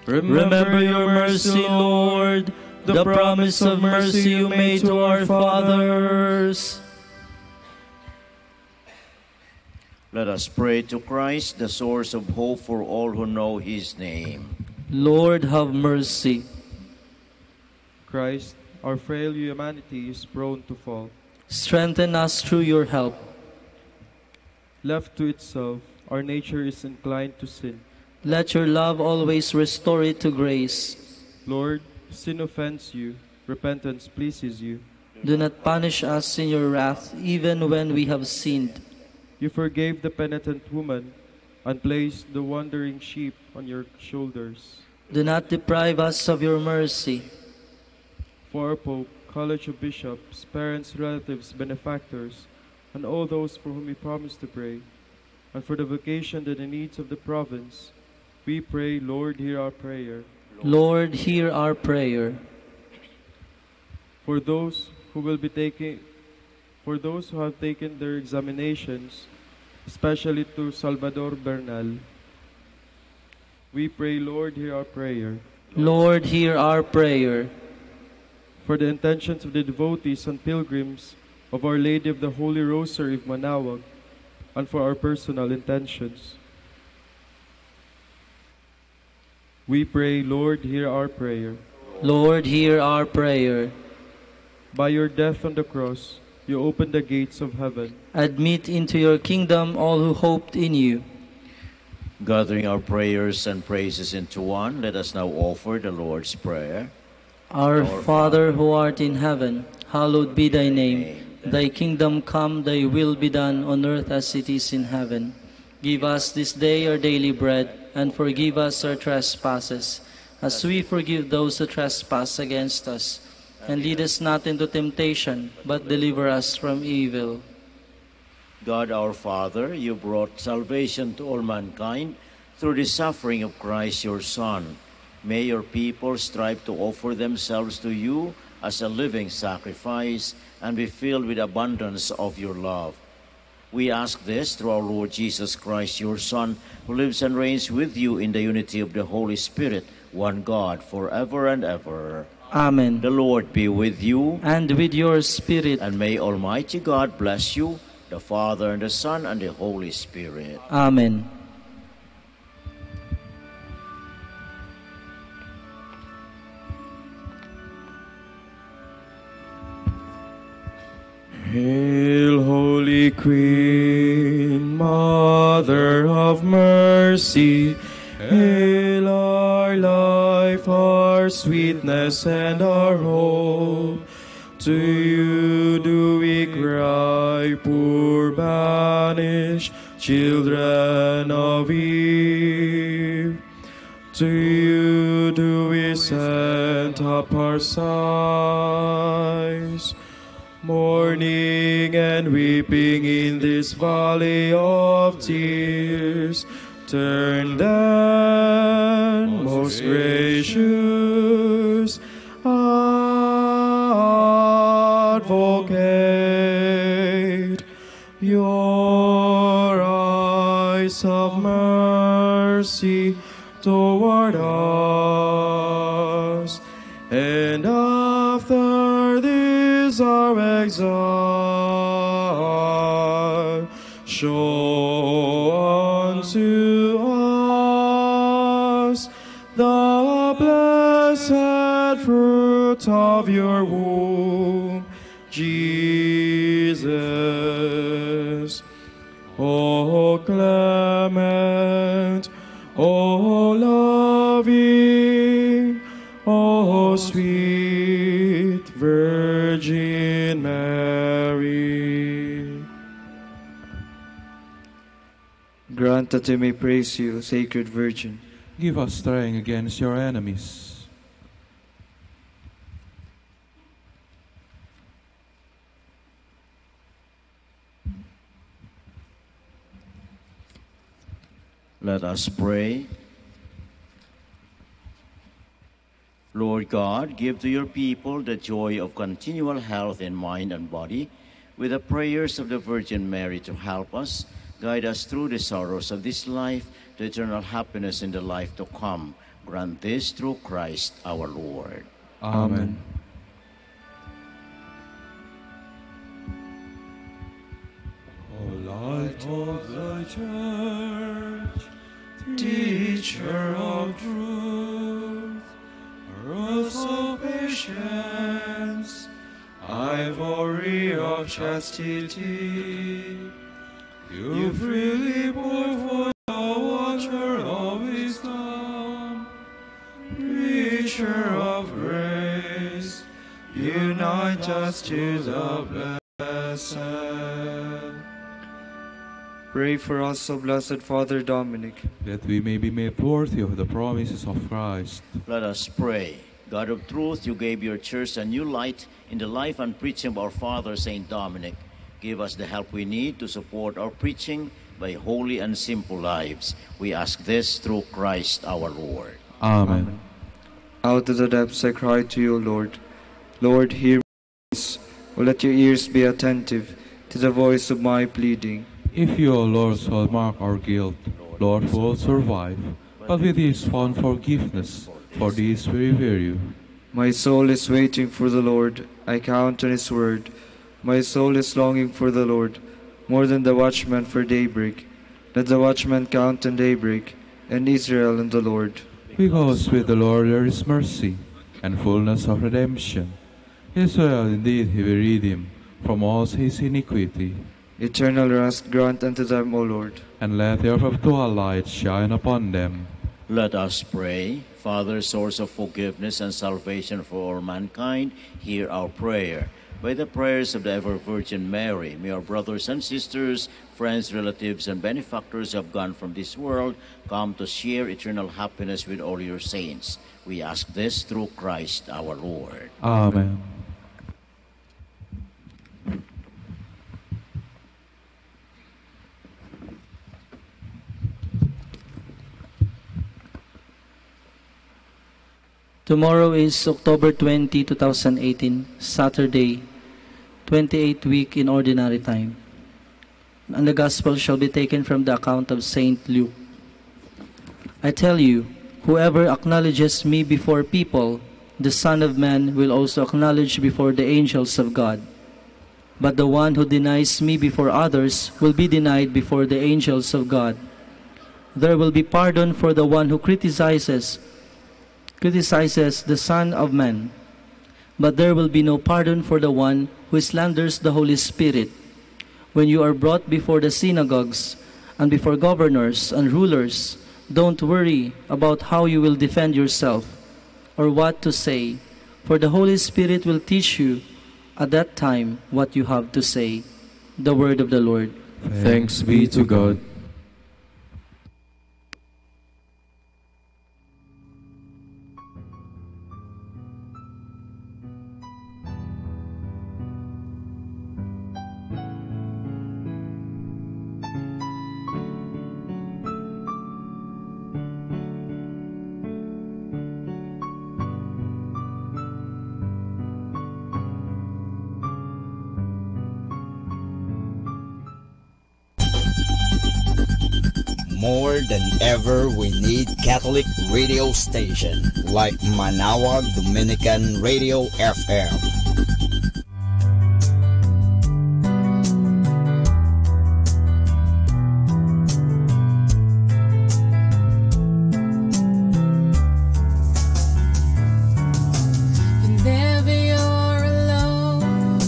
Remember your mercy, Lord, the promise of mercy you made to our fathers. Let us pray to Christ, the source of hope for all who know his name. Lord, have mercy. Christ, our frail humanity is prone to fall. Strengthen us through your help. Left to itself, our nature is inclined to sin. Let your love always restore it to grace. Lord, sin offends you, repentance pleases you. Do not punish us in your wrath, even when we have sinned. You forgave the penitent woman and placed the wandering sheep on your shoulders. Do not deprive us of your mercy. For our Pope, College of Bishops, parents, relatives, benefactors, and all those for whom we promise to pray, and for the vocation and the needs of the province, we pray, Lord, hear our prayer. Lord, hear our prayer. For those who have taken their examinations, especially to Salvador Bernal, we pray, Lord, hear our prayer. Lord, hear our prayer. For the intentions of the devotees and pilgrims of Our Lady of the Holy Rosary of Manaoag, and for our personal intentions, we pray, Lord, hear our prayer. Lord, hear our prayer. By your death on the cross, you opened the gates of heaven. Admit into your kingdom all who hoped in you. Gathering our prayers and praises into one, let us now offer the Lord's Prayer. Our Father who art in heaven, hallowed be thy name. Thy kingdom come, thy will be done on earth as it is in heaven. Give us this day our daily bread, and forgive us our trespasses, as we forgive those who trespass against us. And lead us not into temptation, but deliver us from evil. God our Father, you brought salvation to all mankind through the suffering of Christ your Son. May your people strive to offer themselves to you as a living sacrifice and be filled with abundance of your love. We ask this through our Lord Jesus Christ, your Son, who lives and reigns with you in the unity of the Holy Spirit, one God, forever and ever. Amen. The Lord be with you. And with your spirit. And may Almighty God bless you, the Father, and the Son, and the Holy Spirit. Amen. Hail, Holy Queen, Mother of Mercy. Hail our life, our sweetness, and our hope. To you do we cry, poor banished children of Eve. To you do we send up our sighs, mourning and weeping in this valley of tears. Turn then, most gracious Advocate, your eyes of mercy toward us, and after this our exile, show unto us the blessed fruit of your womb, Jesus. O clement, O loving, O sweet Virgin Mary. Grant that we may praise you, Sacred Virgin. Give us strength against your enemies. Let us pray. Lord God, give to your people the joy of continual health in mind and body, with the prayers of the Virgin Mary to help us, guide us through the sorrows of this life, to eternal happiness in the life to come. Grant this through Christ our Lord. Amen. O light of the Church, teacher of truth, rose of patience, ivory of chastity, you freely pour forth the water of wisdom, preacher of grace, unite us to the blessed. Pray for us, O Blessed Father Dominic, that we may be made worthy of the promises of Christ. Let us pray. God of truth, you gave your church a new light in the life and preaching of our Father, Saint Dominic. Give us the help we need to support our preaching, by holy and simple lives. We ask this through Christ our Lord. Amen. Out of the depths I cry to you, Lord. Lord, hear my voice. O let your ears be attentive to the voice of my pleading. If you, O Lord, shall mark our guilt, Lord, who will survive, but with his found forgiveness, for this we revere you. My soul is waiting for the Lord. I count on his word. My soul is longing for the Lord, more than the watchman for daybreak. Let the watchman count on daybreak, and Israel on the Lord. Because with the Lord there is mercy, and fullness of redemption. Israel indeed he will redeem from all his iniquity. Eternal rest grant unto them, O Lord. And let your perpetual light shine upon them. Let us pray. Father, source of forgiveness and salvation for all mankind, hear our prayer. By the prayers of the ever-Virgin Mary, may our brothers and sisters, friends, relatives, and benefactors who have gone from this world come to share eternal happiness with all your saints. We ask this through Christ our Lord. Amen. Tomorrow is October 20, 2018, Saturday, 28th week in Ordinary Time. And the Gospel shall be taken from the account of Saint Luke. I tell you, whoever acknowledges me before people, the Son of Man will also acknowledge before the angels of God. But the one who denies me before others will be denied before the angels of God. There will be pardon for the one who criticizes the Son of Man, but there will be no pardon for the one who slanders the Holy Spirit. When you are brought before the synagogues and before governors and rulers, don't worry about how you will defend yourself or what to say, for the Holy Spirit will teach you at that time what you have to say. The word of the Lord. Thanks be to God. More than ever, we need Catholic radio station like Manawag Dominican Radio FM. Whenever you're alone,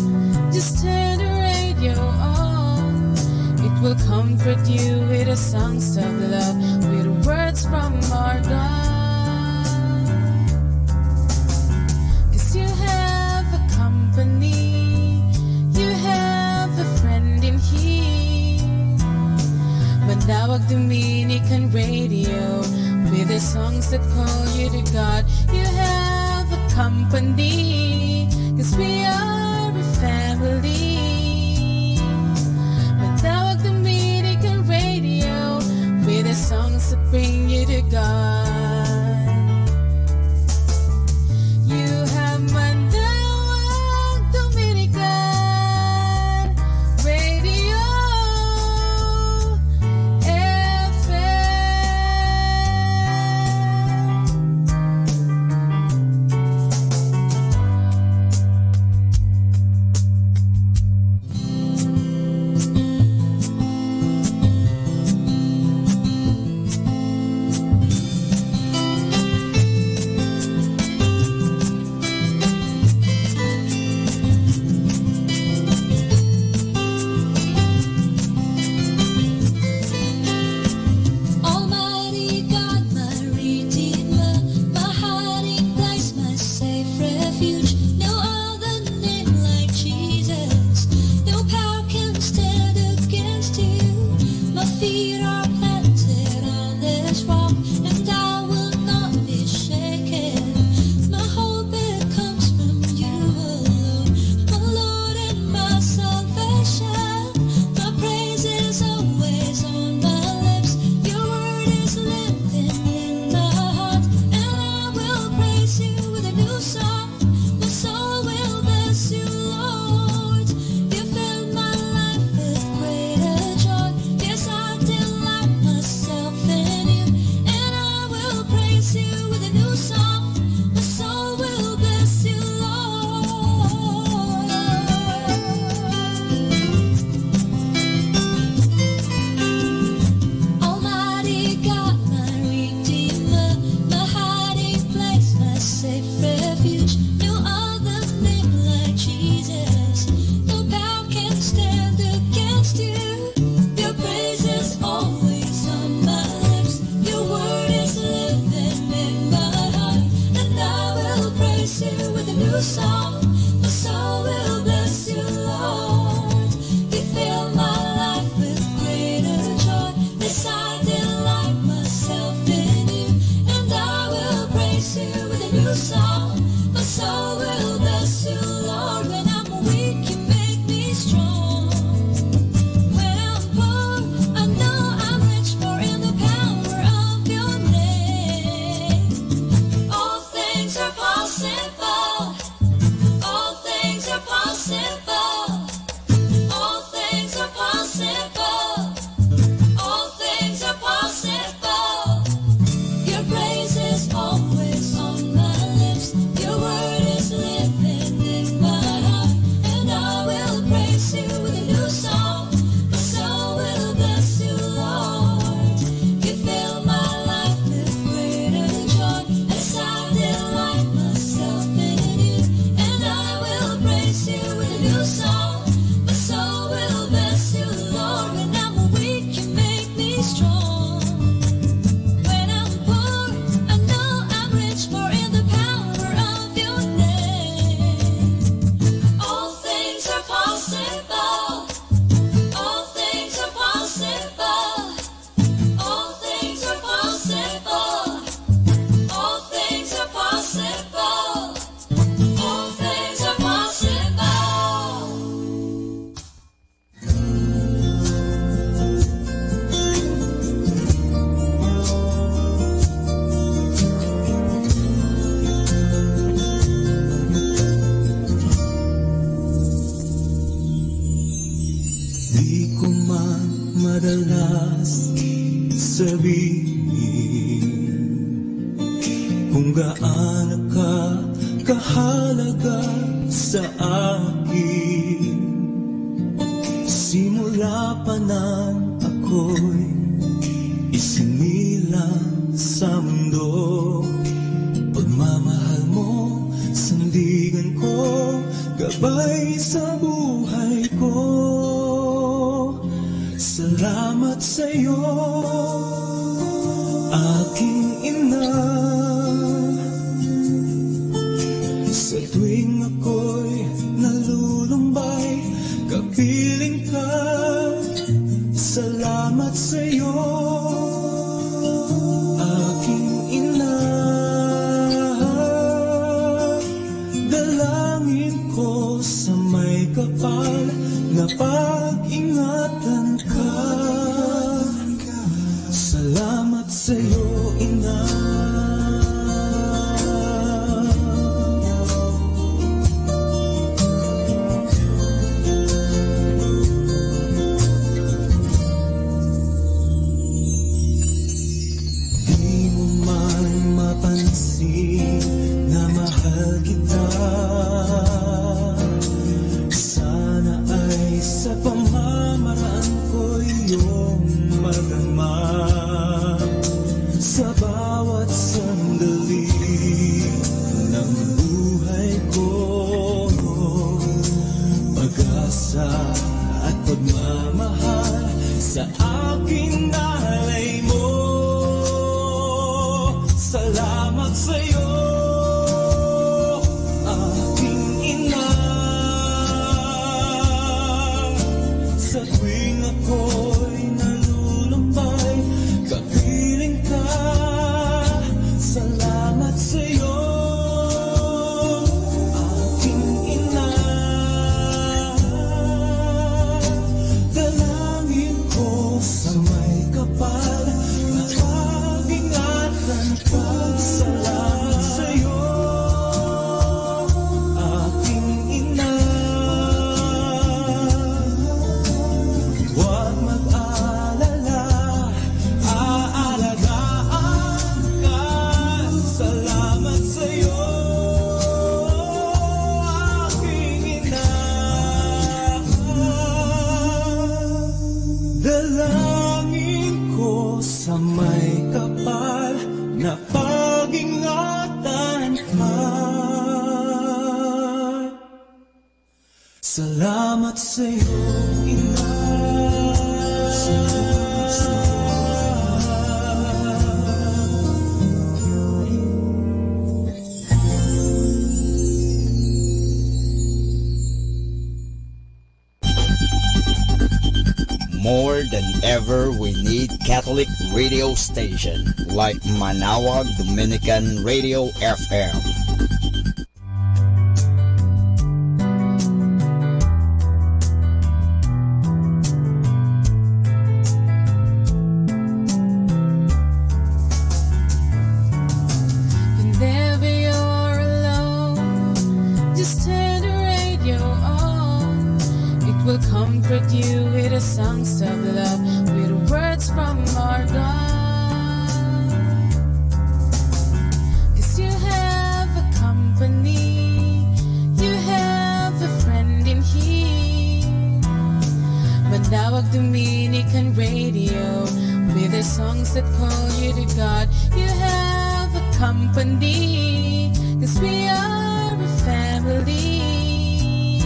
just turn the radio on. It will comfort you with the songs of love, with words from our God. 'Cause you have a company, you have a friend in here. Manawag Dominican Radio, with the songs that call you to God. You have a company, 'cause we are a family. Manawag Dominican Radio, with the songs that bring you to God. You have Manawag Dominican Radio Almighty God, my Redeemer, my hiding place, my safe refuge. No other name like Jesus. No power can stand against you. My feet are planted on this rock, and I will not be shaken. My hope it comes from you alone, my Lord and my salvation. My praise is always on Di ko man madalas sabihin kung gaano ka kahalaga sa akin. Simula pa nang ako'y isinilang sa mundo, pagmamahal mo, sandigan ko, gabay sa buhay ko. Salamat sa'yo, aking ina. Sa tuwing ako'y nalulumbay, kapiling ka. Salamat sa'yo, aking ina. Dalangin ko sa may kapal na pag-ingatan ka. Salamat sa'yo, ina. Na mahal kita, sana ay sa pamamaraan ko iyong magama. Sa bawat sandali ng buhay ko, pag-asa at pagmamahal sa aking nalay mo. Salamat sa'yo, aking ina. Sa tuwing ako'y nalulumbay, kapiling ka. Salamat sa'yo, aking ina. Dalangin ko sa may kapal na pag-ingatan ka. Salamat sa'yo, aking ina. Huwag mag-alala, aalagaan ka. Salamat sa'yo, aking ina. Dalangin ko sa may kapal na pag-ingatan ka. Salamat sa'yo, ina. More than ever, we need Catholic radio station like Manawag Dominican Radio FM. Whenever you're alone, just turn the radio on. It will comfort you with the songs of love, with words from our God. 'Cause you have a company, you have a friend in here. Manawag Dominican Radio, with the songs that call you to God. You have a company, 'cause we are a family.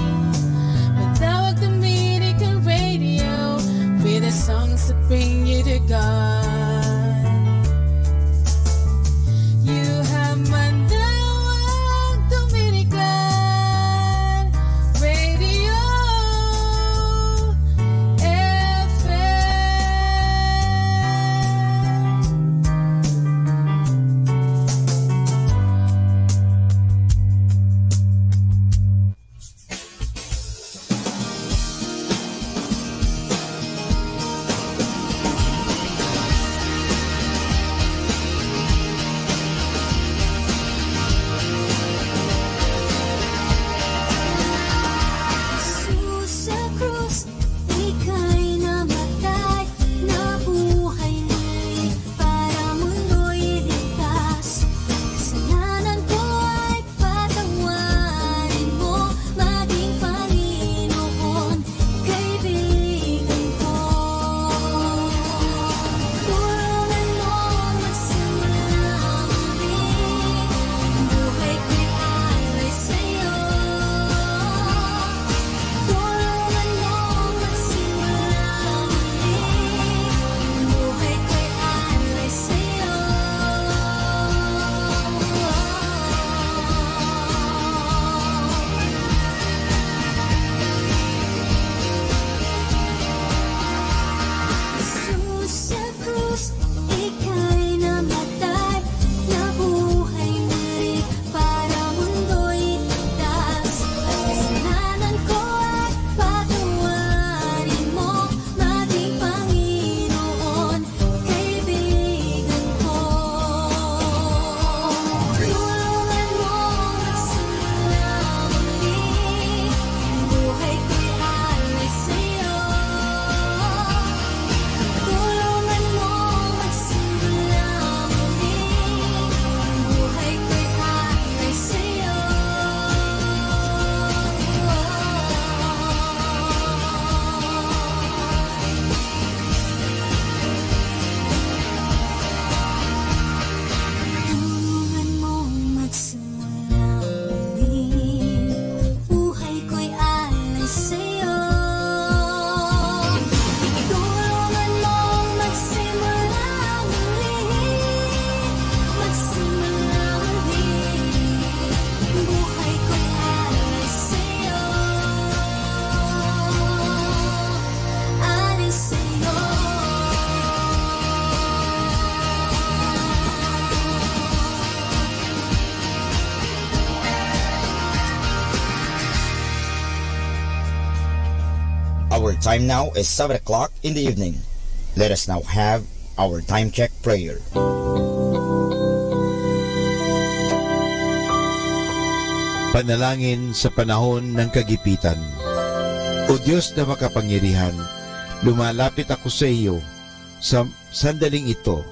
Manawag Dominican Radio, with the songs that bring you to God. You have Manawag Dominican Radio Our time now is 7 o'clock in the evening. Let us now have our time check prayer. Panalangin sa panahon ng kagipitan. O Diyos na makapangyarihan, lumalapit ako sa iyo sa sandaling ito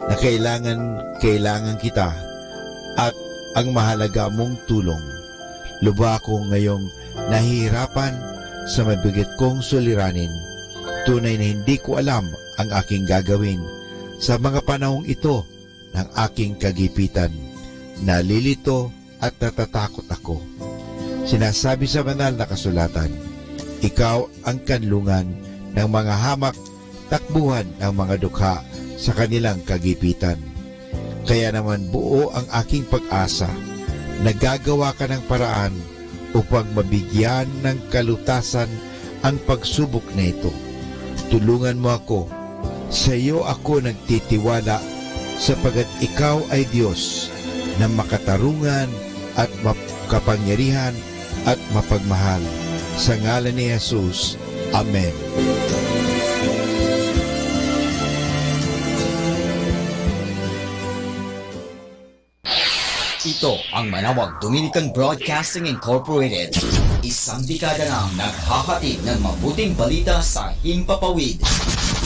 na kailangan kita at ang mahalaga mong tulong. Lubha ako ngayong nahihirapan sa mabigat kong suliranin. Tunay na hindi ko alam ang aking gagawin sa mga panahong ito ng aking kagipitan. Nalilito at natatakot ako. Sinasabi sa banal na kasulatan, ikaw ang kanlungan ng mga hamak, takbuhan ng mga dukha sa kanilang kagipitan. Kaya naman buo ang aking pag-asa. Nagagawa ka ng paraan upang mabigyan ng kalutasan ang pagsubok na ito. Tulungan mo ako. Sa iyo ako nagtitiwala sapagat ikaw ay Diyos na makatarungan at makapangyarihan at mapagmahal. Sa ngalan ni Jesus. Amen. Ito ang Manawag Dominican Broadcasting Incorporated. Isang dekada nang naghahatid ng mabuting balita sa himpapawid.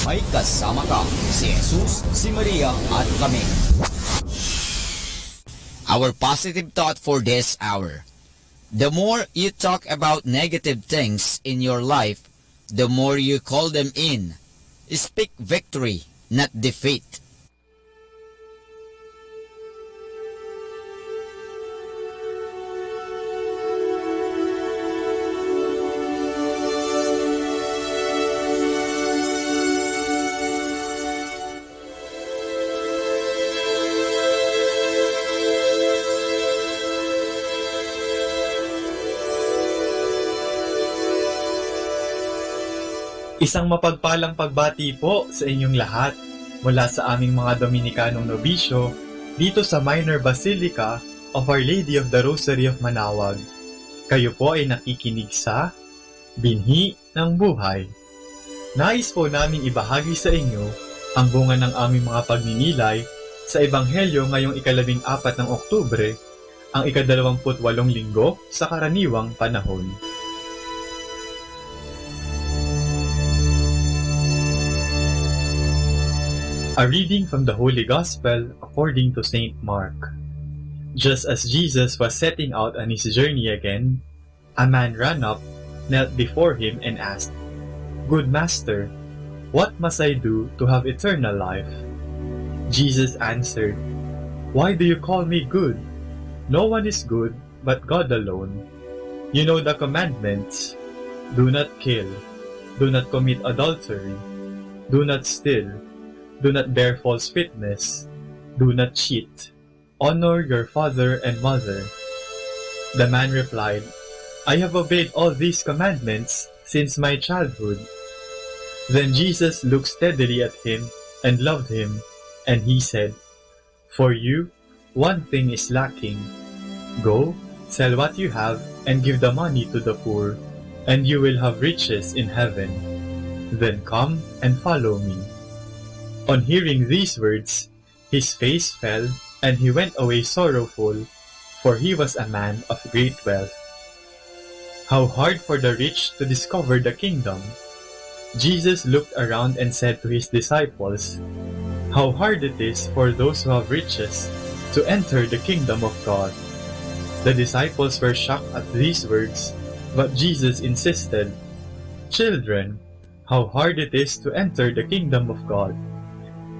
May kasama ka, si Jesus, si Maria at kami. Our positive thought for this hour. The more you talk about negative things in your life, the more you call them in. Speak victory, not defeat. Isang mapagpalang pagbati po sa inyong lahat mula sa aming mga Dominikanong nobisyo dito sa Minor Basilica of Our Lady of the Rosary of Manawag. Kayo po ay nakikinig sa Binhi ng Buhay. Nais po naming ibahagi sa inyo ang bunga ng aming mga pagninilay sa Ebanghelyo ngayong 14 ng Oktubre, ang 28 linggo sa karaniwang panahon. A reading from the Holy Gospel according to St. Mark. Just as Jesus was setting out on his journey again, a man ran up, knelt before him and asked, "Good Master, what must I do to have eternal life?" Jesus answered, "Why do you call me good? No one is good but God alone. You know the commandments. Do not kill. Do not commit adultery. Do not steal. Do not bear false witness. Do not cheat. Honor your father and mother." The man replied, "I have obeyed all these commandments since my childhood." Then Jesus looked steadily at him and loved him, and he said, "For you, one thing is lacking. Go, sell what you have, and give the money to the poor, and you will have riches in heaven. Then come and follow me." On hearing these words, his face fell, and he went away sorrowful, for he was a man of great wealth. How hard for the rich to discover the kingdom! Jesus looked around and said to his disciples, "How hard it is for those who have riches to enter the kingdom of God." The disciples were shocked at these words, but Jesus insisted, "Children, how hard it is to enter the kingdom of God!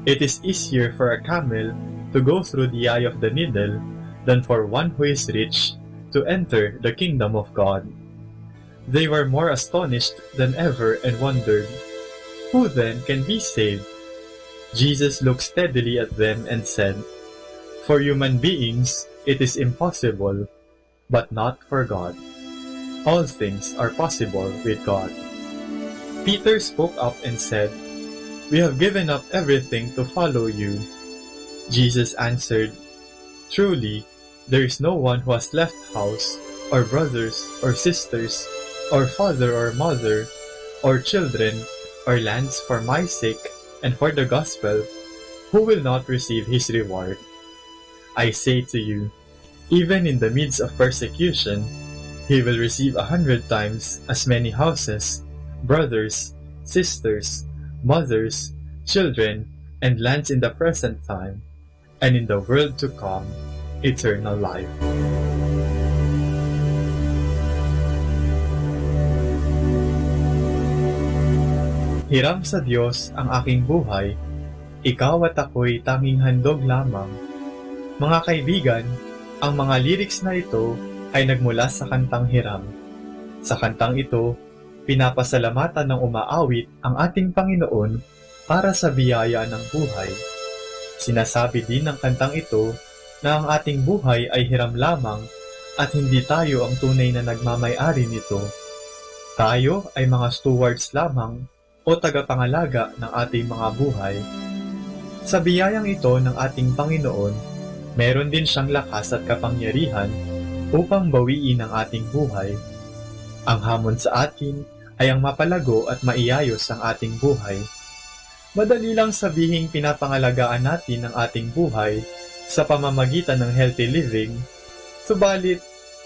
It is easier for a camel to go through the eye of the needle than for one who is rich to enter the kingdom of God." They were more astonished than ever and wondered, "Who then can be saved?" Jesus looked steadily at them and said, "For human beings it is impossible, but not for God. All things are possible with God." Peter spoke up and said, "We have given up everything to follow you." Jesus answered, "Truly, there is no one who has left house, or brothers, or sisters, or father or mother, or children, or lands for my sake and for the gospel, who will not receive his reward? I say to you, even in the midst of persecution, he will receive 100 times as many houses, brothers, sisters, mothers, children, and lands in the present time, and in the world to come, eternal life. Hiram sa Diyos ang aking buhay, ikaw at ako'y tanging handog lamang. Mga kaibigan, ang mga lyrics na ito ay nagmula sa kantang Hiram. Sa kantang ito, pinapasalamatan ng umaawit ang ating Panginoon para sa biyaya ng buhay. Sinasabi din ng kantang ito na ang ating buhay ay hiram lamang at hindi tayo ang tunay na nagmamay-ari nito. Tayo ay mga stewards lamang o tagapangalaga ng ating mga buhay. Sa biyayang ito ng ating Panginoon, meron din siyang lakas at kapangyarihan upang bawiin ang ating buhay. Ang hamon sa atin ay ang mapalago at maiyayos ang ating buhay. Madali lang sabihing pinapangalagaan natin ang ating buhay sa pamamagitan ng healthy living, subalit,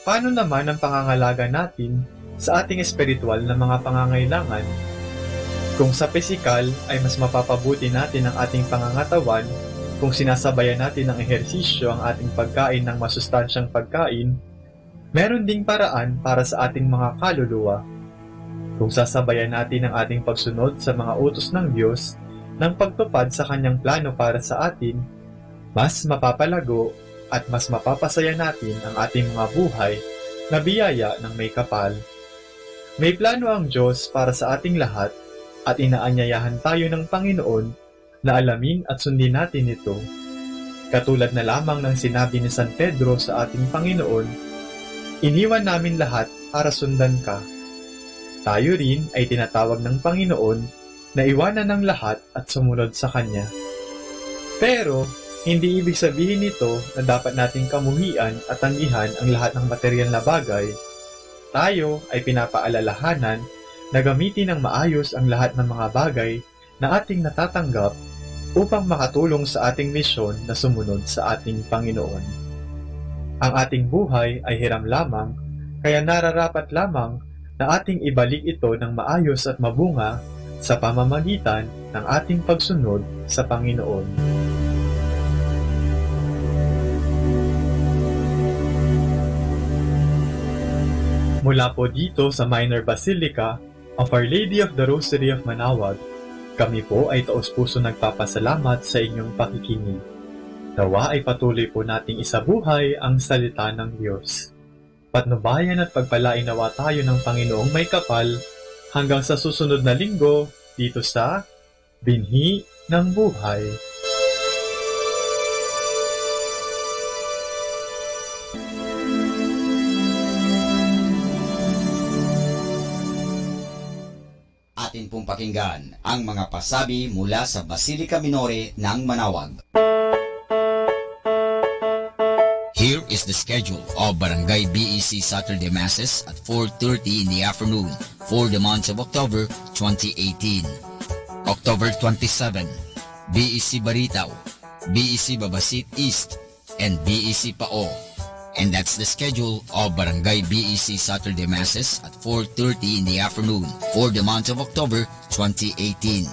paano naman ang pangangalaga natin sa ating espiritual na mga pangangailangan? Kung sa pisikal ay mas mapapabuti natin ang ating pangangatawan kung sinasabayan natin ng ehersisyo ang ating pagkain ng masustansyang pagkain, meron ding paraan para sa ating mga kaluluwa. Kung sasabayan natin ang ating pagsunod sa mga utos ng Diyos ng pagtupad sa Kanyang plano para sa atin, mas mapapalago at mas mapapasaya natin ang ating mga buhay na biyaya ng may kapal. May plano ang Diyos para sa ating lahat at inaanyayahan tayo ng Panginoon na alamin at sundin natin ito. Katulad na lamang ng sinabi ni San Pedro sa ating Panginoon, iniwan namin lahat para sundan ka. Tayo rin ay tinatawag ng Panginoon na iwanan ng lahat at sumunod sa Kanya. Pero, hindi ibig sabihin nito na dapat nating kamuhian at tanggihan ang lahat ng material na bagay. Tayo ay pinapaalalahanan na gamitin ng maayos ang lahat ng mga bagay na ating natatanggap upang makatulong sa ating misyon na sumunod sa ating Panginoon. Ang ating buhay ay hiram lamang, kaya nararapat lamang na ating ibalik ito ng maayos at mabunga sa pamamagitan ng ating pagsunod sa Panginoon. Mula po dito sa Minor Basilica of Our Lady of the Rosary of Manaoag, kami po ay taos-puso nagpapasalamat sa inyong pakikinig. Nawa ay patuloy po nating isabuhay ang salita ng Diyos. Patnubayan at pagpalain nawa tayo ng Panginoong may kapal hanggang sa susunod na linggo dito sa Binhi ng Buhay. Atin pong pakinggan ang mga pasabi mula sa Basilica Minore ng Manaoag. Here is the schedule of Barangay BEC Saturday Masses at 4:30 in the afternoon for the month of October 2018. October 27, BEC Baritao, BEC Babasit East, and BEC Pao. And that's the schedule of Barangay BEC Saturday Masses at 4:30 in the afternoon for the month of October 2018.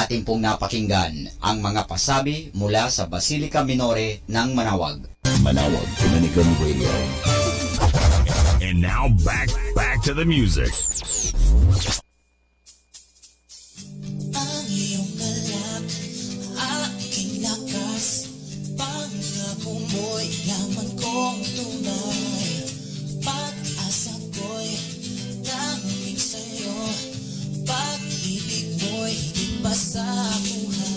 Ating pong napakinggan ang mga pasabi mula sa Basilica Minore ng Manaoag. Manaoag Dominican Radio. And now back to the music. Ang iyong galak, aking lakas, pangako mo'y yaman kong tunay. Pag-asa ko'y tanging sa'yo, pag-ibig mo'y iba sa buhay.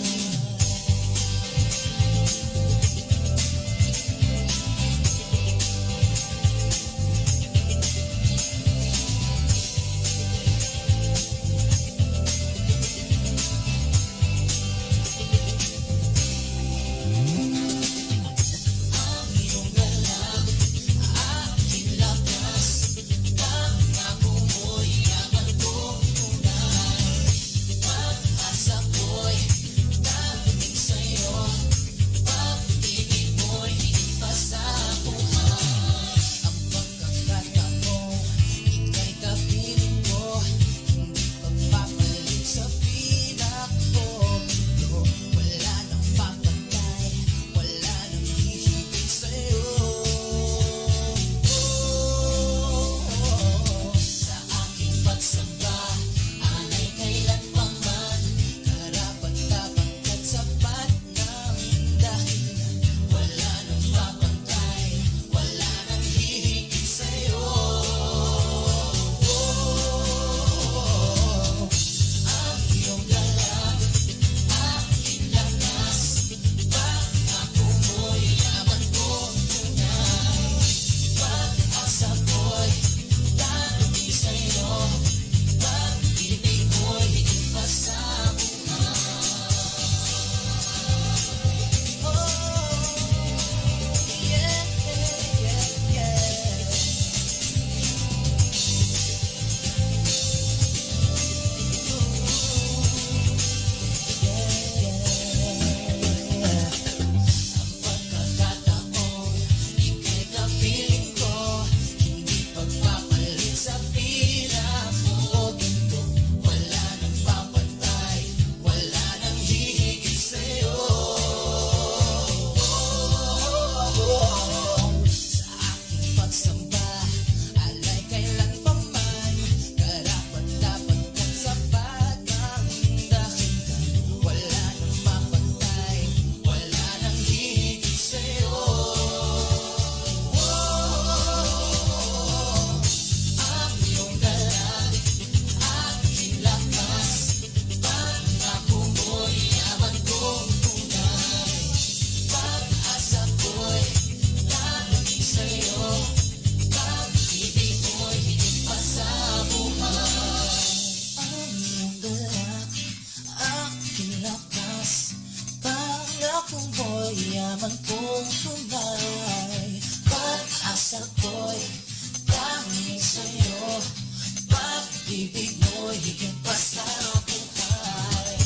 pag-ibig mo'y higit pa sa buhay.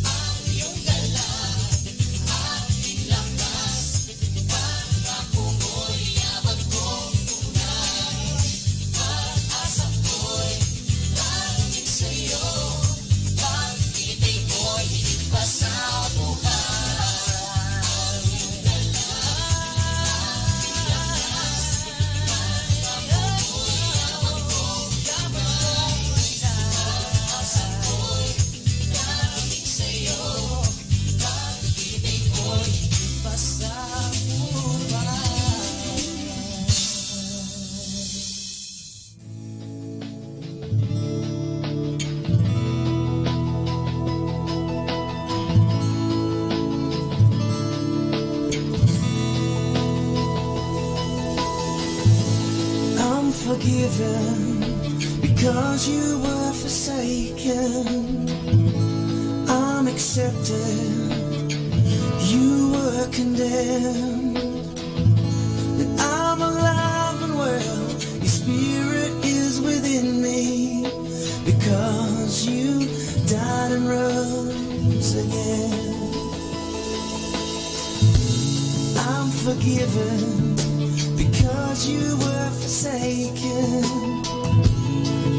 Ang iyong galang, aking lakas, pangako mo'y yabag kong tunay. Pag-asa ko'y laging sa'yo, pag-ibig mo'y higit pa sa buhay. I'm forgiven because you were forsaken. I'm accepted, you were condemned. And I'm alive and well, your spirit is within me. Because you died and rose again. I'm forgiven because you were forsaken.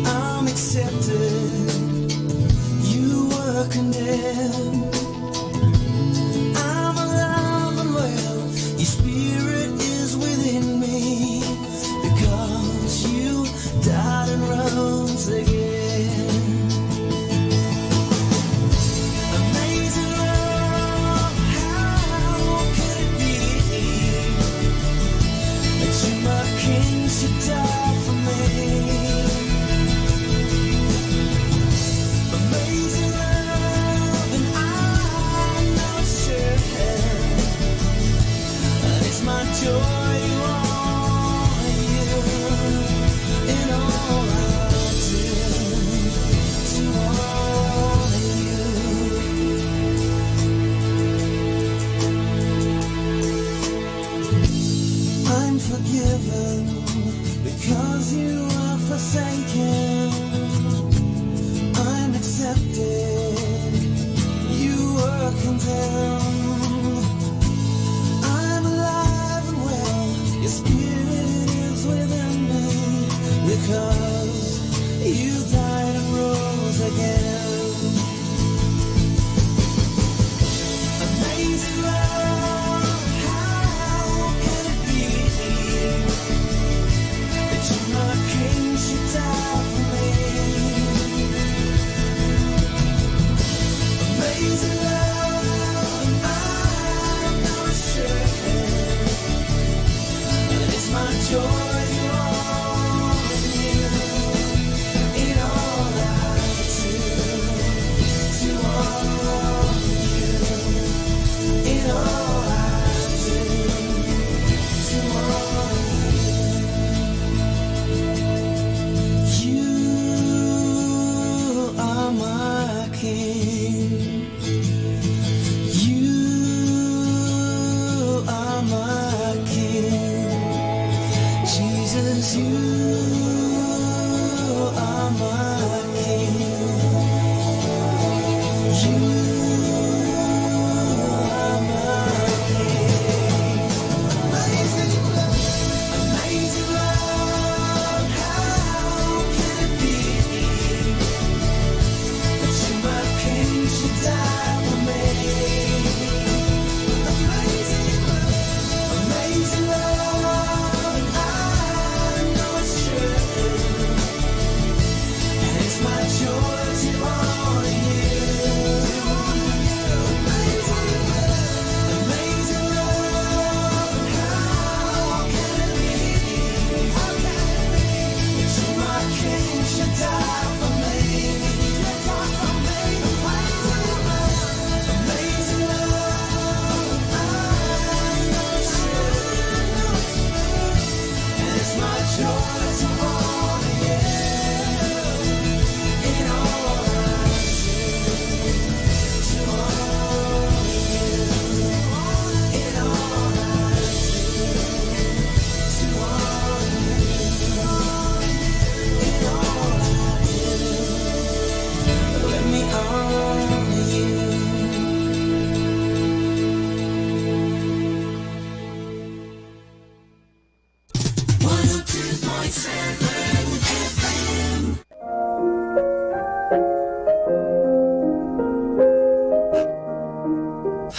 I'm accepted, you were condemned. I'm alive and well, your spirit is within me. Because you died and rose again. Amazing love, how could it be that you, my king, should die for me? Amazing love, and I know it's true. It's my joy you are, you in all I do, to honor you. I'm forgiven because you are forsaken. I'm accepted, you were condemned. I'm alive and well, your spirit is within me. Because you died and rose again. Amazing love, how can it be that you, my king, should die for me? Amazing love, and I know it's true. And it's my joy you are here.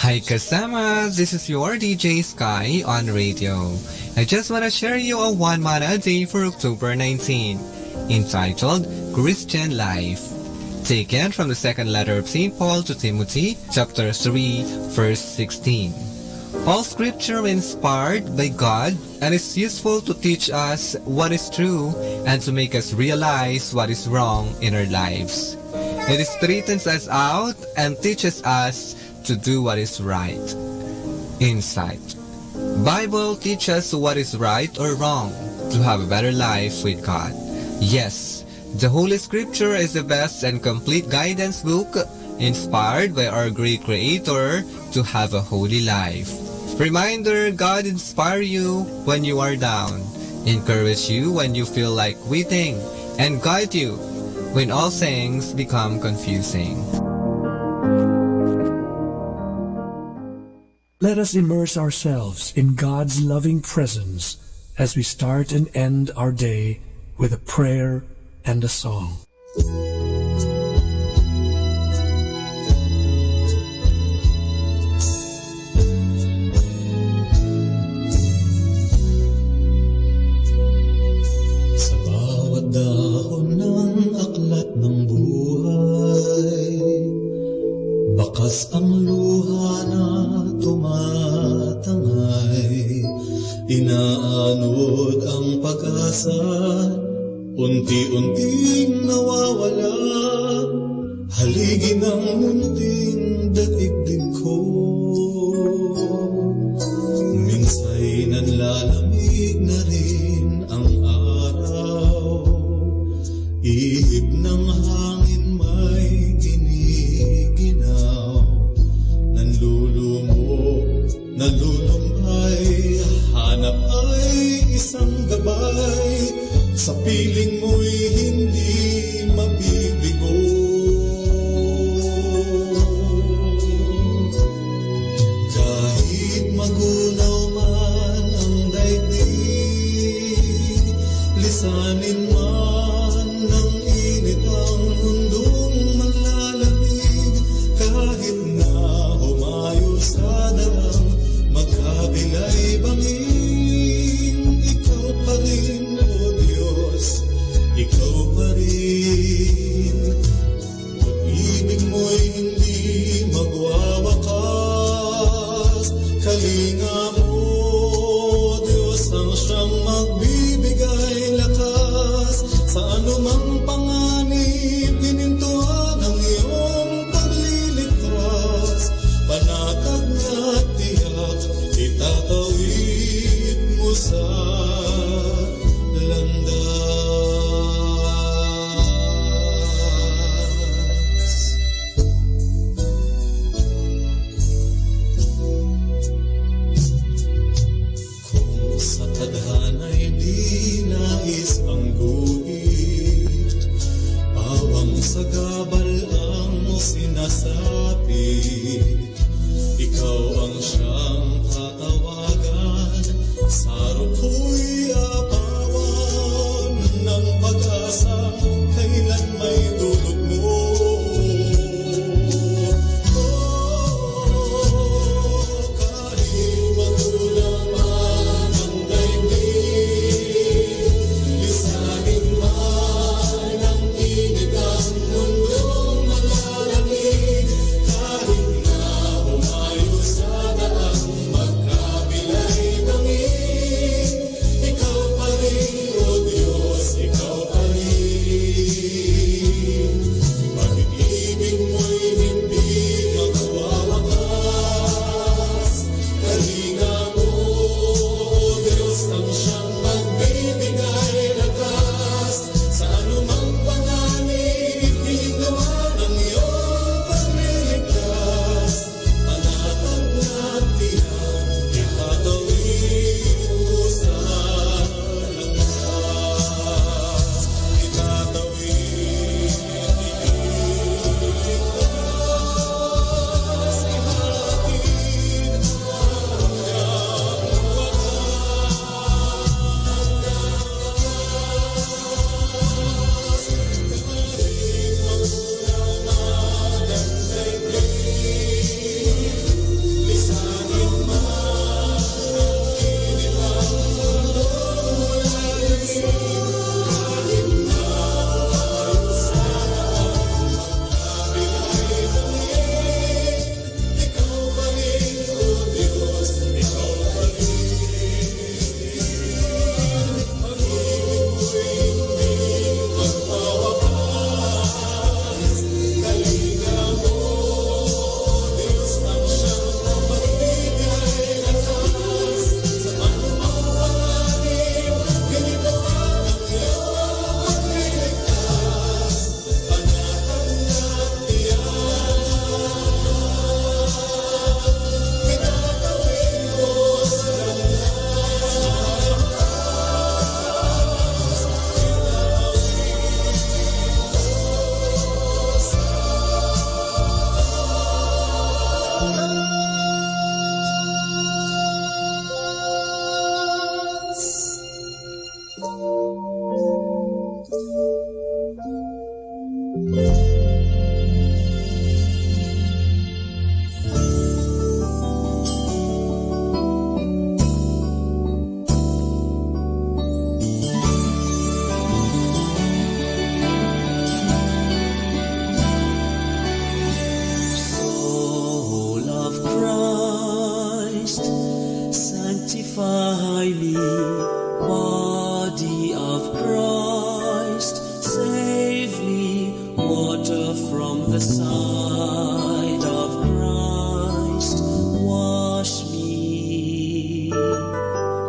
Hi kasama, this is your DJ Sky on radio. I just want to share you a one manna a day for October 19, entitled Christian Life. Taken from the second letter of St. Paul to Timothy, chapter 3, verse 16. All scripture inspired by God and is useful to teach us what is true and to make us realize what is wrong in our lives. It straightens us out and teaches us to do what is right. Insight. Bible teaches what is right or wrong to have a better life with God. Yes, the Holy Scripture is the best and complete guidance book inspired by our great Creator to have a holy life. Reminder, God inspire you when you are down, encourage you when you feel like quitting, and guide you when all things become confusing. Let us immerse ourselves in God's loving presence as we start and end our day with a prayer and a song. Sa bawat dahon ng aklat ng buhay, bakas ang luha na tumatangay, inaanod ang pag-asa, unti-unting nawawala, haligi ng munting daigdig ko. Minsa'y nanlalamig na rin ang araw, ihip ng hangin may giniginaw, nalulumbay, hanap ay isang gabay, sa piling mo'y hindi mabibigo. Kahit magunaw man ang daigdig, lisanin man ng init ang mundong manlalamig, kahit na humayo sa darang magkabilay bangin, ikaw pa rin, O Diyos, ikaw pa rin. Pag-ibig mo'y hindi magwawakas, kalinga mo, Diyos, ang siyang magbibigay lakas sa anumang panganib, pinintuan ang iyong pagliligtas, panatag niya tiyak, itatawid mo sa tadhana'y di nais ang guhit, pawang sa gabal ang sinasapit, ikaw ang siyang tatawagan, sa ruko'y apawan ng pag-asa, kailan may dulog mo. Kahit magulang man ang daigdig, lisanin man ang init ang mundong malalamig, kahit na humayo sa daan the side of Christ, wash me.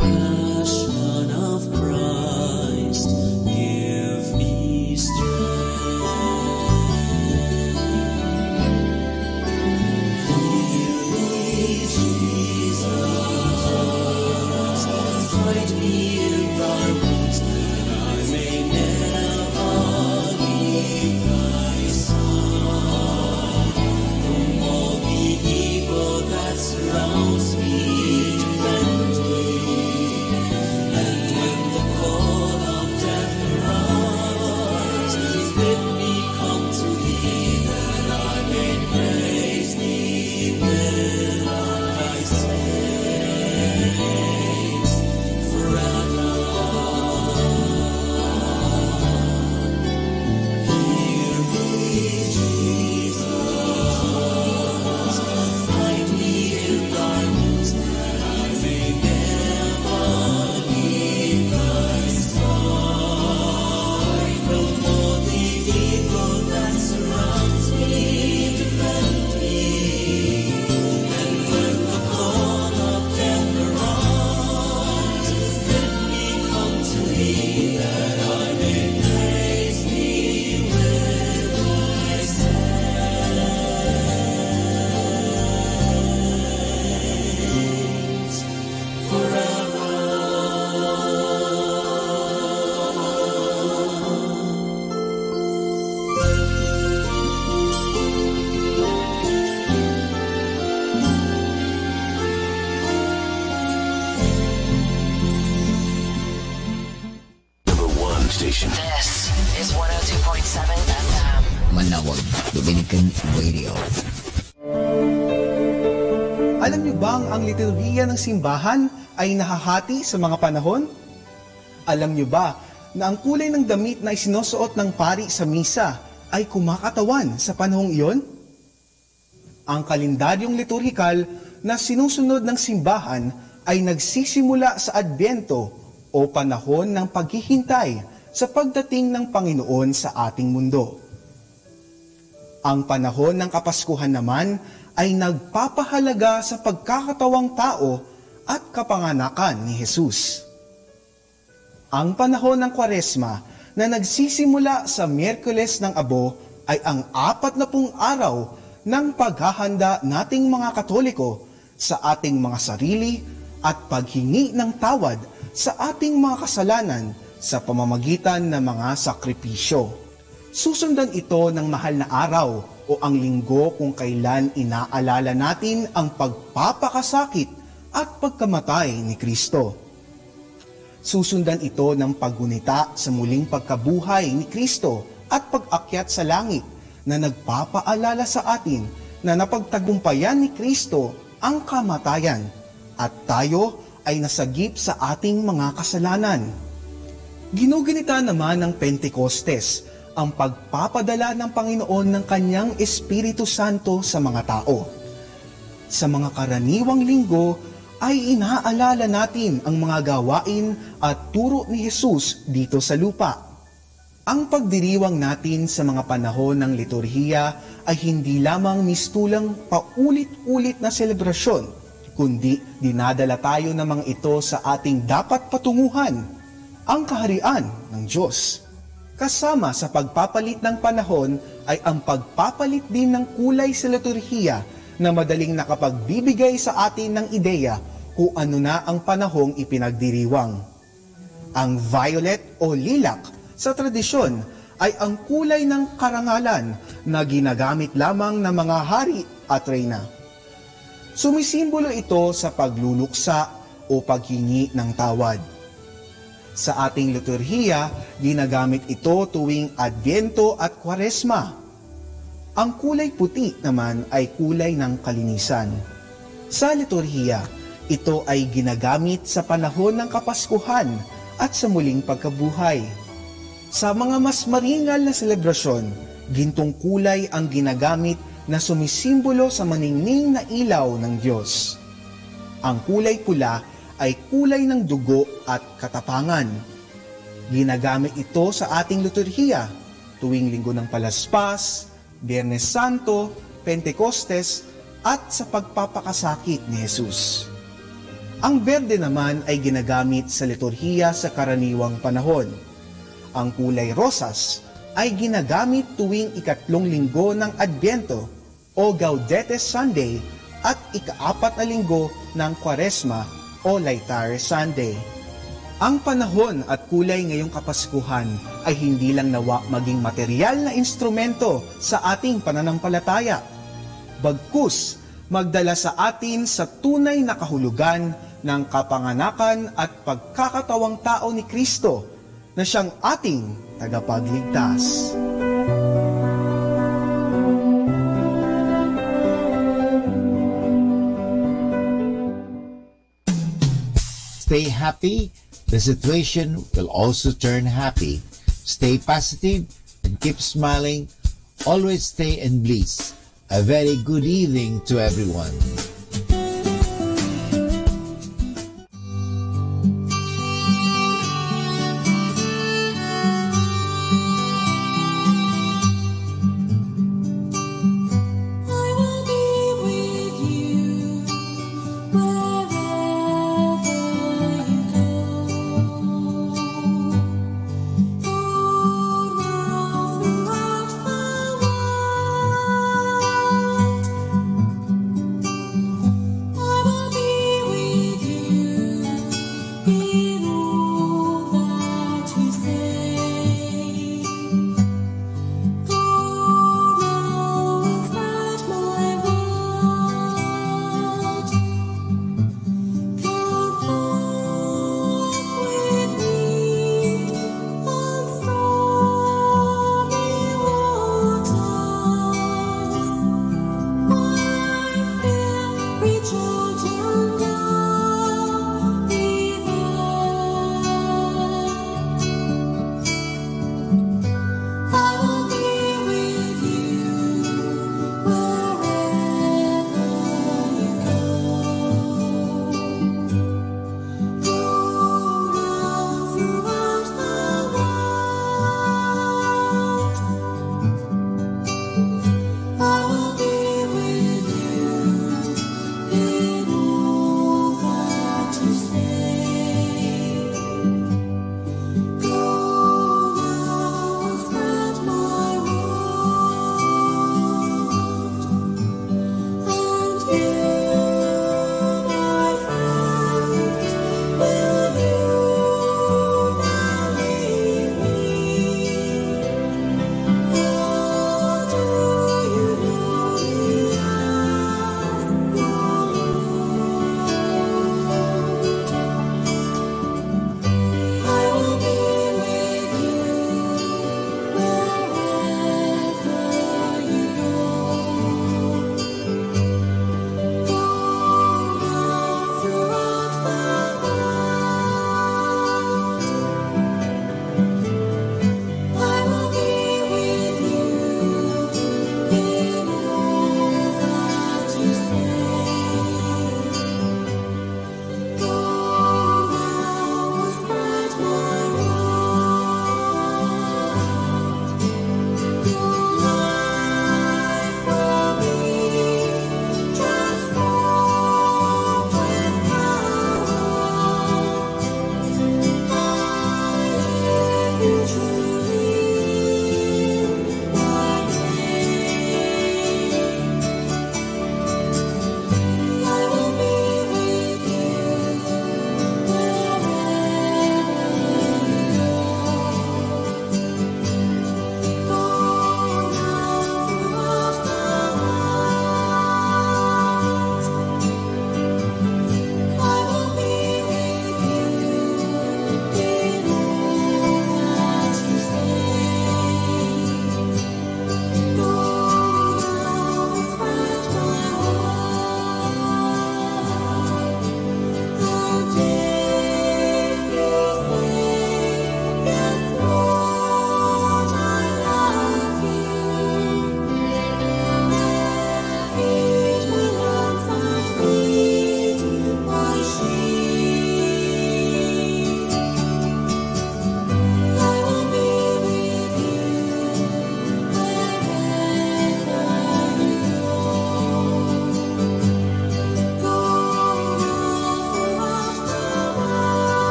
Passion of Christ, give me strength. Heal me, Jesus, hide me in thy wounds, that I may never leave thy side. From all the evil that surrounds me, defend me. And when the call of death arises, bid me come to thee, that I may praise thee with thy saints forever. Hear me, Jesus, hide me in thy wounds, that I may never leave thy side. From all the evil that surrounds me, defend me. And when the call of death arises, bid me come to thee, that I may praise thee with thy saints forever. #1 station. This is 102.7 FM. Manawag Dominican Radio. Alam niyo bang ang liturhiya ng simbahan ay nahahati sa mga panahon? Alam niyo ba na ang kulay ng damit na isinusuot ng pari sa misa ay kumakatawan sa panahong iyon? Ang kalendaryong liturhikal na sinusunod ng simbahan ay nagsisimula sa Adbyento o panahon ng paghihintay sa pagdating ng Panginoon sa ating mundo. Ang panahon ng Kapaskuhan naman ay nagpapahalaga sa pagkakatawang tao at kapanganakan ni Jesus. Ang panahon ng Kwaresma na nagsisimula sa Miyerkules ng Abo ay ang 40 araw ng paghahanda nating mga Katoliko sa ating mga sarili at paghingi ng tawad sa ating mga kasalanan sa pamamagitan ng mga sakripisyo. Susundan ito ng mahal na araw o ang linggo kung kailan inaalala natin ang pagpapakasakit at pagkamatay ni Kristo. Susundan ito ng paggunita sa muling pagkabuhay ni Kristo at pag-akyat sa langit na nagpapaalala sa atin na napagtagumpayan ni Kristo ang kamatayan at tayo ay nasagip sa ating mga kasalanan. Ginugunita naman ng Pentecostes ang pagpapadala ng Panginoon ng Kanyang Espiritu Santo sa mga tao. Sa mga karaniwang linggo ay inaalala natin ang mga gawain at turo ni Jesus dito sa lupa. Ang pagdiriwang natin sa mga panahon ng liturhiya ay hindi lamang mistulang paulit-ulit na selebrasyon, kundi dinadala tayo namang ito sa ating dapat patunguhan, ang kaharian ng Diyos. Kasama sa pagpapalit ng panahon ay ang pagpapalit din ng kulay sa liturhiya na madaling nakapagbibigay sa atin ng ideya kung ano na ang panahong ipinagdiriwang. Ang violet o lilac sa tradisyon ay ang kulay ng karangalan na ginagamit lamang ng mga hari at reyna. Sumisimbolo ito sa pagluluksa o paghingi ng tawad. Sa ating liturhiya, ginagamit ito tuwing Adbyento at Kwaresma. Ang kulay puti naman ay kulay ng kalinisan. Sa liturhiya, ito ay ginagamit sa panahon ng Kapaskuhan at sa muling pagkabuhay. Sa mga mas maringal na selebrasyon, gintong kulay ang ginagamit na sumisimbolo sa maningning na ilaw ng Diyos. Ang kulay pula ay kulay ng dugo at katapangan. Ginagamit ito sa ating liturhiya tuwing Linggo ng Palaspas, Biyernes Santo, Pentecostes, at sa pagpapakasakit ni Jesus. Ang berde naman ay ginagamit sa liturhiya sa karaniwang panahon. Ang kulay rosas ay ginagamit tuwing ikatlong linggo ng Adbyento o Gaudete Sunday at ikaapat na linggo ng Kwaresma o Laetare Sunday. Ang panahon at kulay ngayong Kapaskuhan ay hindi lang nawa maging material na instrumento sa ating pananampalataya. Bagkus, magdala sa atin sa tunay na kahulugan ng kapanganakan at pagkakatawang tao ni Kristo na siyang ating tagapagligtas. Stay happy, the situation will also turn happy. Stay positive and keep smiling. Always stay in bliss. A very good evening to everyone.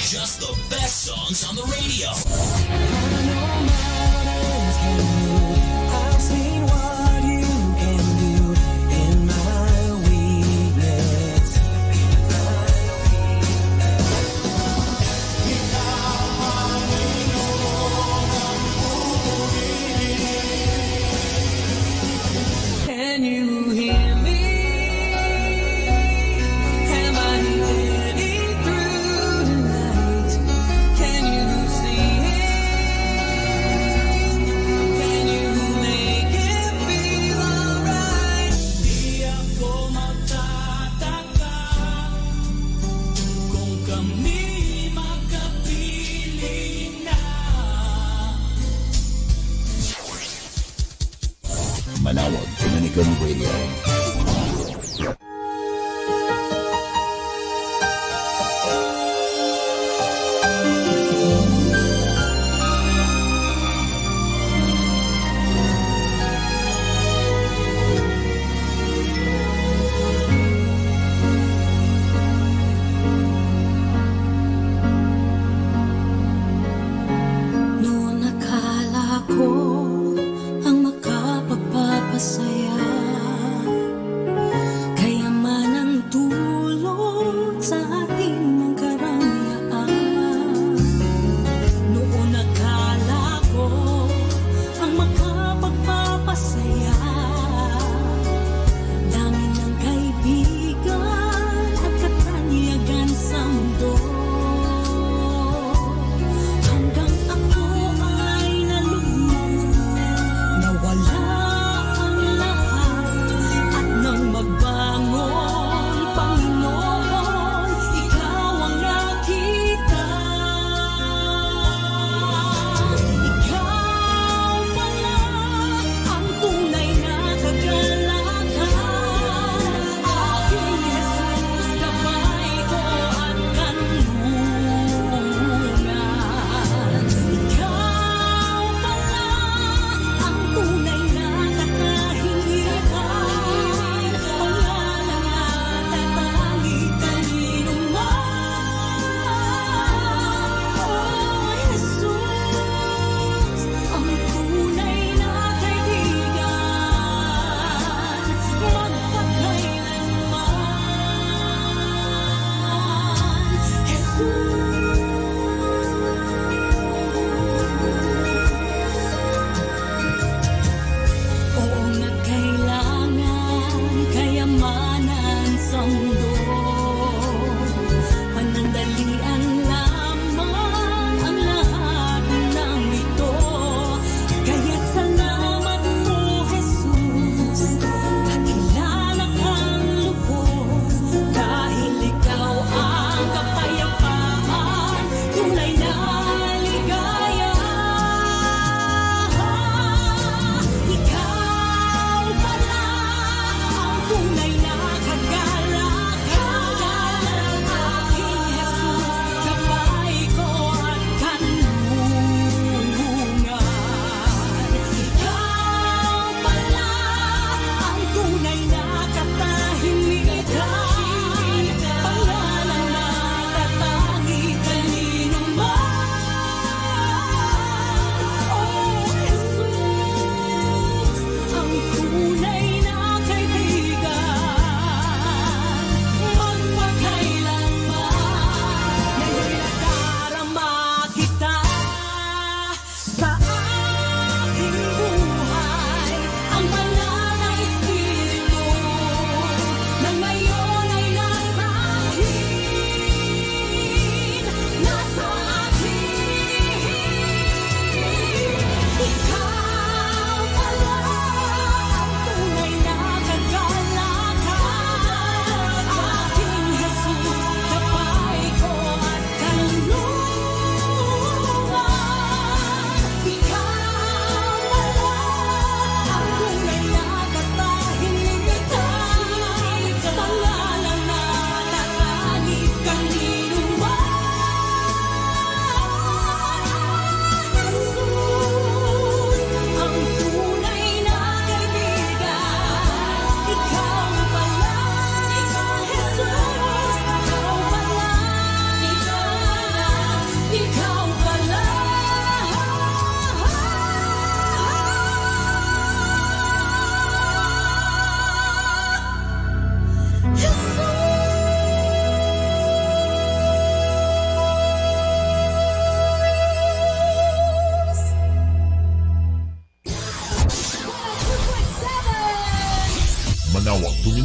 Just the best songs on the radio. I've seen what you can do in my weakness. Can you hear me? Am I getting through tonight? Can you see it? Can you make it feel alright? Di ako magtataka kung kami magkapiling na. Manawag Dominican Radio. Noon akala ko ang makapagpapasaya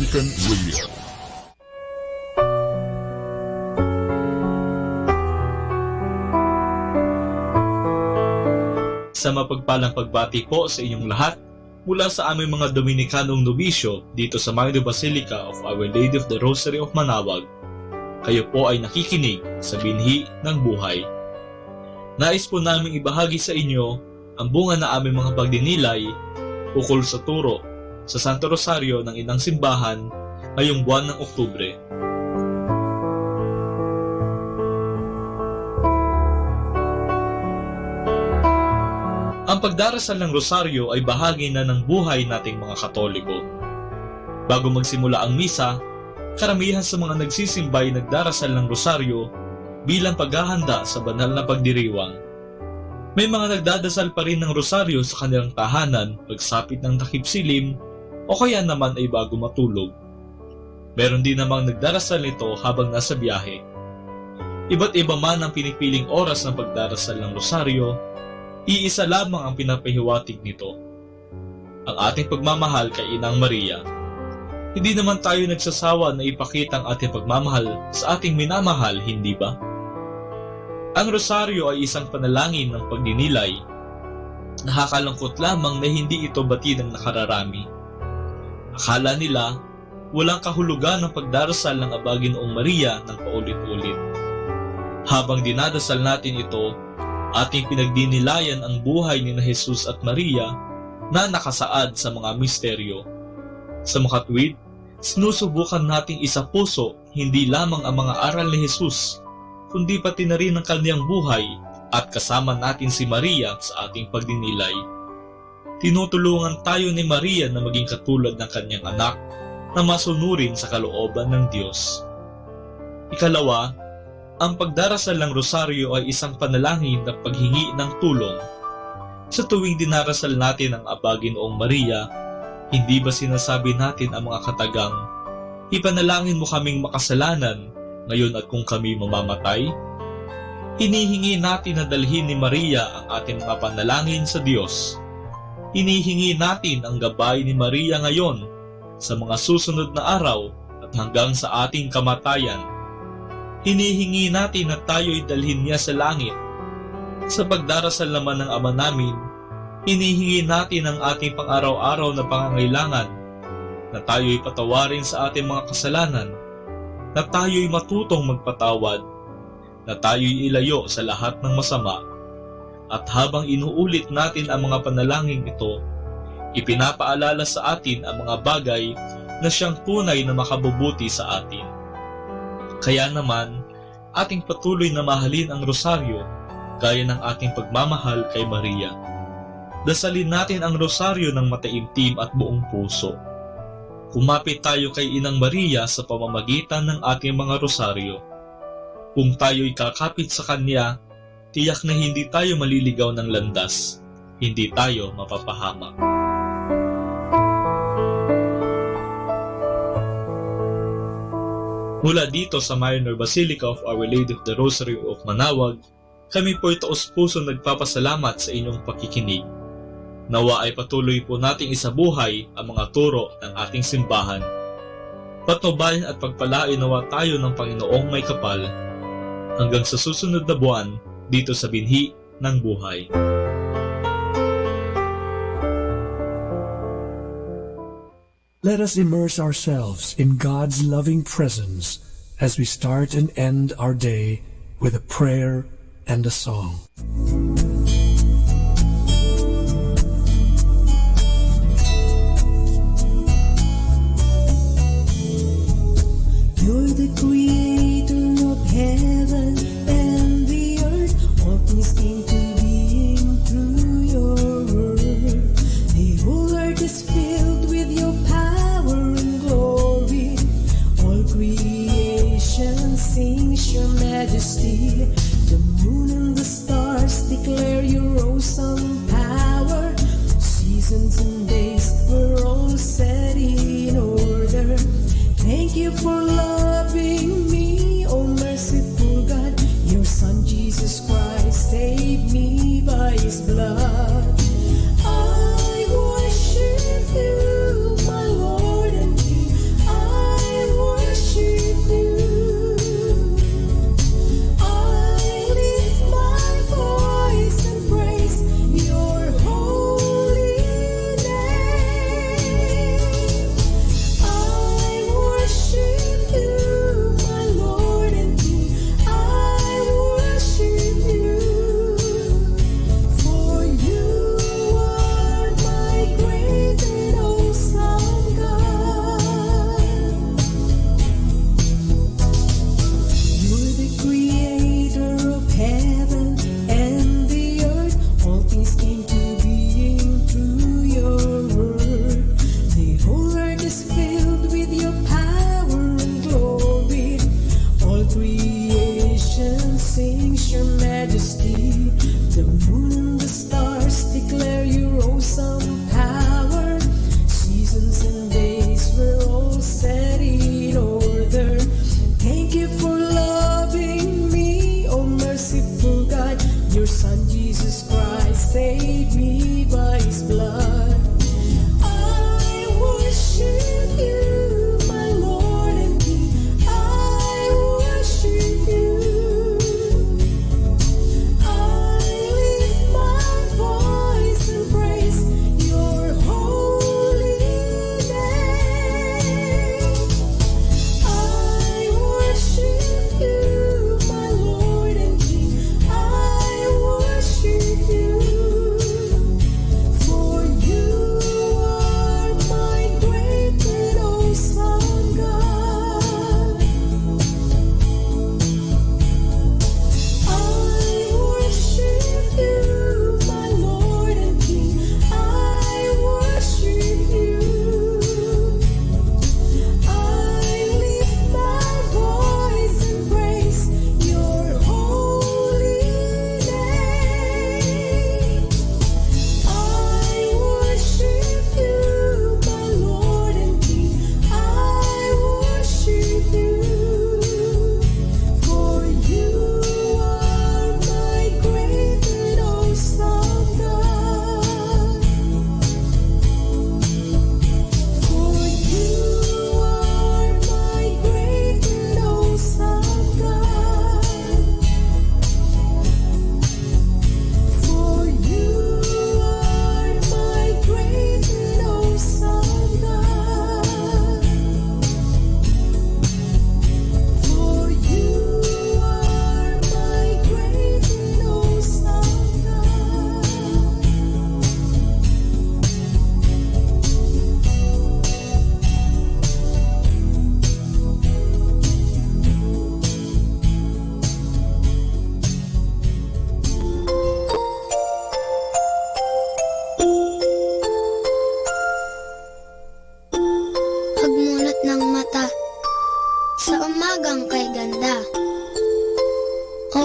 American Radio. Sa mapagpalang pagbati po sa inyong lahat mula sa aming mga Dominikanong nobisyo dito sa Minor Basilica of Our Lady of the Rosary of Manaoag. Kayo po ay nakikinig sa Binhi ng Buhay. Nais po naming ibahagi sa inyo ang bunga na aming mga pagdinilay ukol sa turo sa Santo Rosario ng Inang Simbahan ngayong buwan ng Oktubre. Ang pagdarasal ng Rosaryo ay bahagi na ng buhay nating mga Katoliko. Bago magsimula ang misa, karamihan sa mga nagsisimba ay nagdarasal ng Rosaryo bilang paghahanda sa banal na pagdiriwang. May mga nagdadasal pa rin ng Rosaryo sa kanilang tahanan pagsapit ng takip silim o kaya naman ay bago matulog. Meron din namang nagdarasal nito habang nasa biyahe. Iba't iba man ang pinipiling oras ng pagdarasal ng Rosaryo, iisa lamang ang pinapahiwatig nito, ang ating pagmamahal kay Inang Maria. Hindi naman tayo nagsasawa na ipakita ang ating pagmamahal sa ating minamahal, hindi ba? Ang Rosaryo ay isang panalangin ng pagdinilay. Nakakalungkot lamang na hindi ito bati ng nakararami. Akala nila walang kahulugan ng pagdarasal ng Aba Ginoong Maria ng paulit-ulit. Habang dinadasal natin ito, ating pinagdinilayan ang buhay ni Jesus at Maria na nakasaad sa mga misteryo. Sa makatwid, sinusubukan nating isapuso hindi lamang ang mga aral ni Jesus, kundi pati na rin ang kanyang buhay at kasama natin si Maria sa ating pagdinilay. Tinutulungan tayo ni Maria na maging katulad ng kanyang anak na masunurin sa kalooban ng Diyos. Ikalawa, ang pagdarasal ng Rosaryo ay isang panalangin na paghingi ng tulong. Sa tuwing dinarasal natin ang Aba Ginoong Maria, hindi ba sinasabi natin ang mga katagang, "Ipanalangin mo kaming makasalanan ngayon at kung kami mamamatay"? Hinihingi natin na dalhin ni Maria ang ating mga panalangin sa Diyos. Hinihingi natin ang gabay ni Maria ngayon sa mga susunod na araw at hanggang sa ating kamatayan. Hinihingi natin na tayo'y dalhin niya sa langit. Sa pagdarasal naman ng Ama namin, hinihingi natin ang ating pang-araw-araw na pangangailangan, na tayo'y patawarin sa ating mga kasalanan, na tayo'y matutong magpatawad, na tayo'y ilayo sa lahat ng masama. At habang inuulit natin ang mga panalangin ito, ipinapaalala sa atin ang mga bagay na siyang tunay na makabubuti sa atin. Kaya naman, ating patuloy na mahalin ang Rosaryo gaya ng ating pagmamahal kay Maria. Dasalin natin ang Rosaryo ng mataimtim at buong puso. Kumapit tayo kay Inang Maria sa pamamagitan ng ating mga Rosaryo. Kung tayo'y kakapit sa Kanya, tiyak na hindi tayo maliligaw ng landas, hindi tayo mapapahamak. Mula dito sa Minor Basilica of Our Lady of the Rosary of Manaoag, kami po'y taos-puso nagpapasalamat sa inyong pakikinig. Nawa ay patuloy po nating isabuhay ang mga turo ng ating simbahan. Patnubayan at pagpalain nawa tayo ng Panginoong may kapal hanggang sa susunod na buwan dito sa Binhi ng Buhay. Let us immerse ourselves in God's loving presence as we start and end our day with a prayer and a song. You're the creator of heaven and the earth. All things came to being through your word. The whole earth is filled with your power and glory. All creation sings your majesty. The moon and the stars declare your awesome power. Seasons and days were all set in order. Thank you for loving me, oh merciful God. Your Son Jesus Christ saved me by His blood. I worship you, my Lord and King. I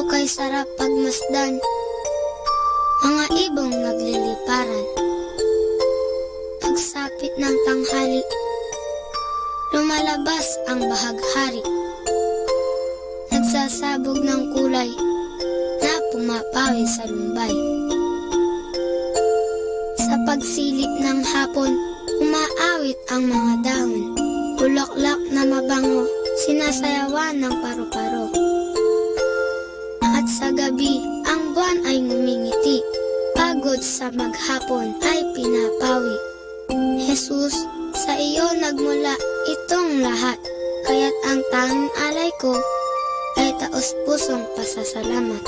kay sarap pagmasdan, mga ibong nagliliparan. Pagsapit ng tanghali, lumalabas ang bahaghari. Nagsasabog ng kulay na pumapawi sa lumbay. Sa pagsilip ng hapon, umaawit ang mga dahon. Bulaklak na mabango, sinasayawan ng paru-paro. At sa gabi, ang buwan ay ngumingiti. Pagod sa maghapon ay pinapawi. Jesus, sa iyo nagmula itong lahat. Kaya't ang tanging alay ko ay taos-pusong pasasalamat.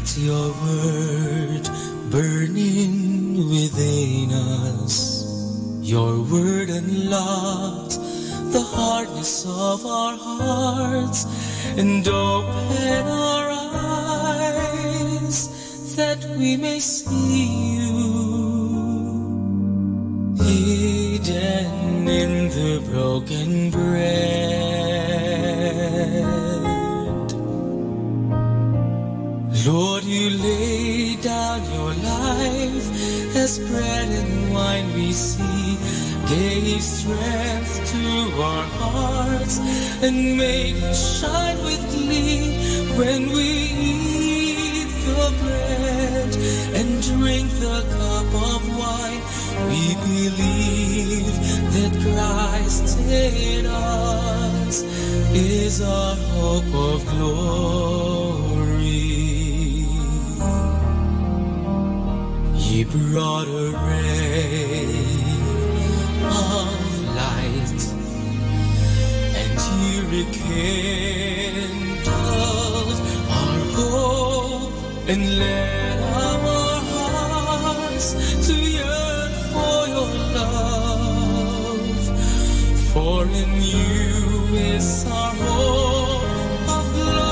Let your word burning within us. Your word unlocked the hardness of our hearts and open our eyes that we may see you hidden in the broken bread. Lord, you lay down your life as bread and wine we see, gave strength to our hearts and made us shine with glee. When we eat the bread and drink the cup of wine, we believe that Christ in us is our hope of glory. He brought a ray of light, and He rekindled our hope and led our hearts to yearn for your love. For in you is our hope of glory.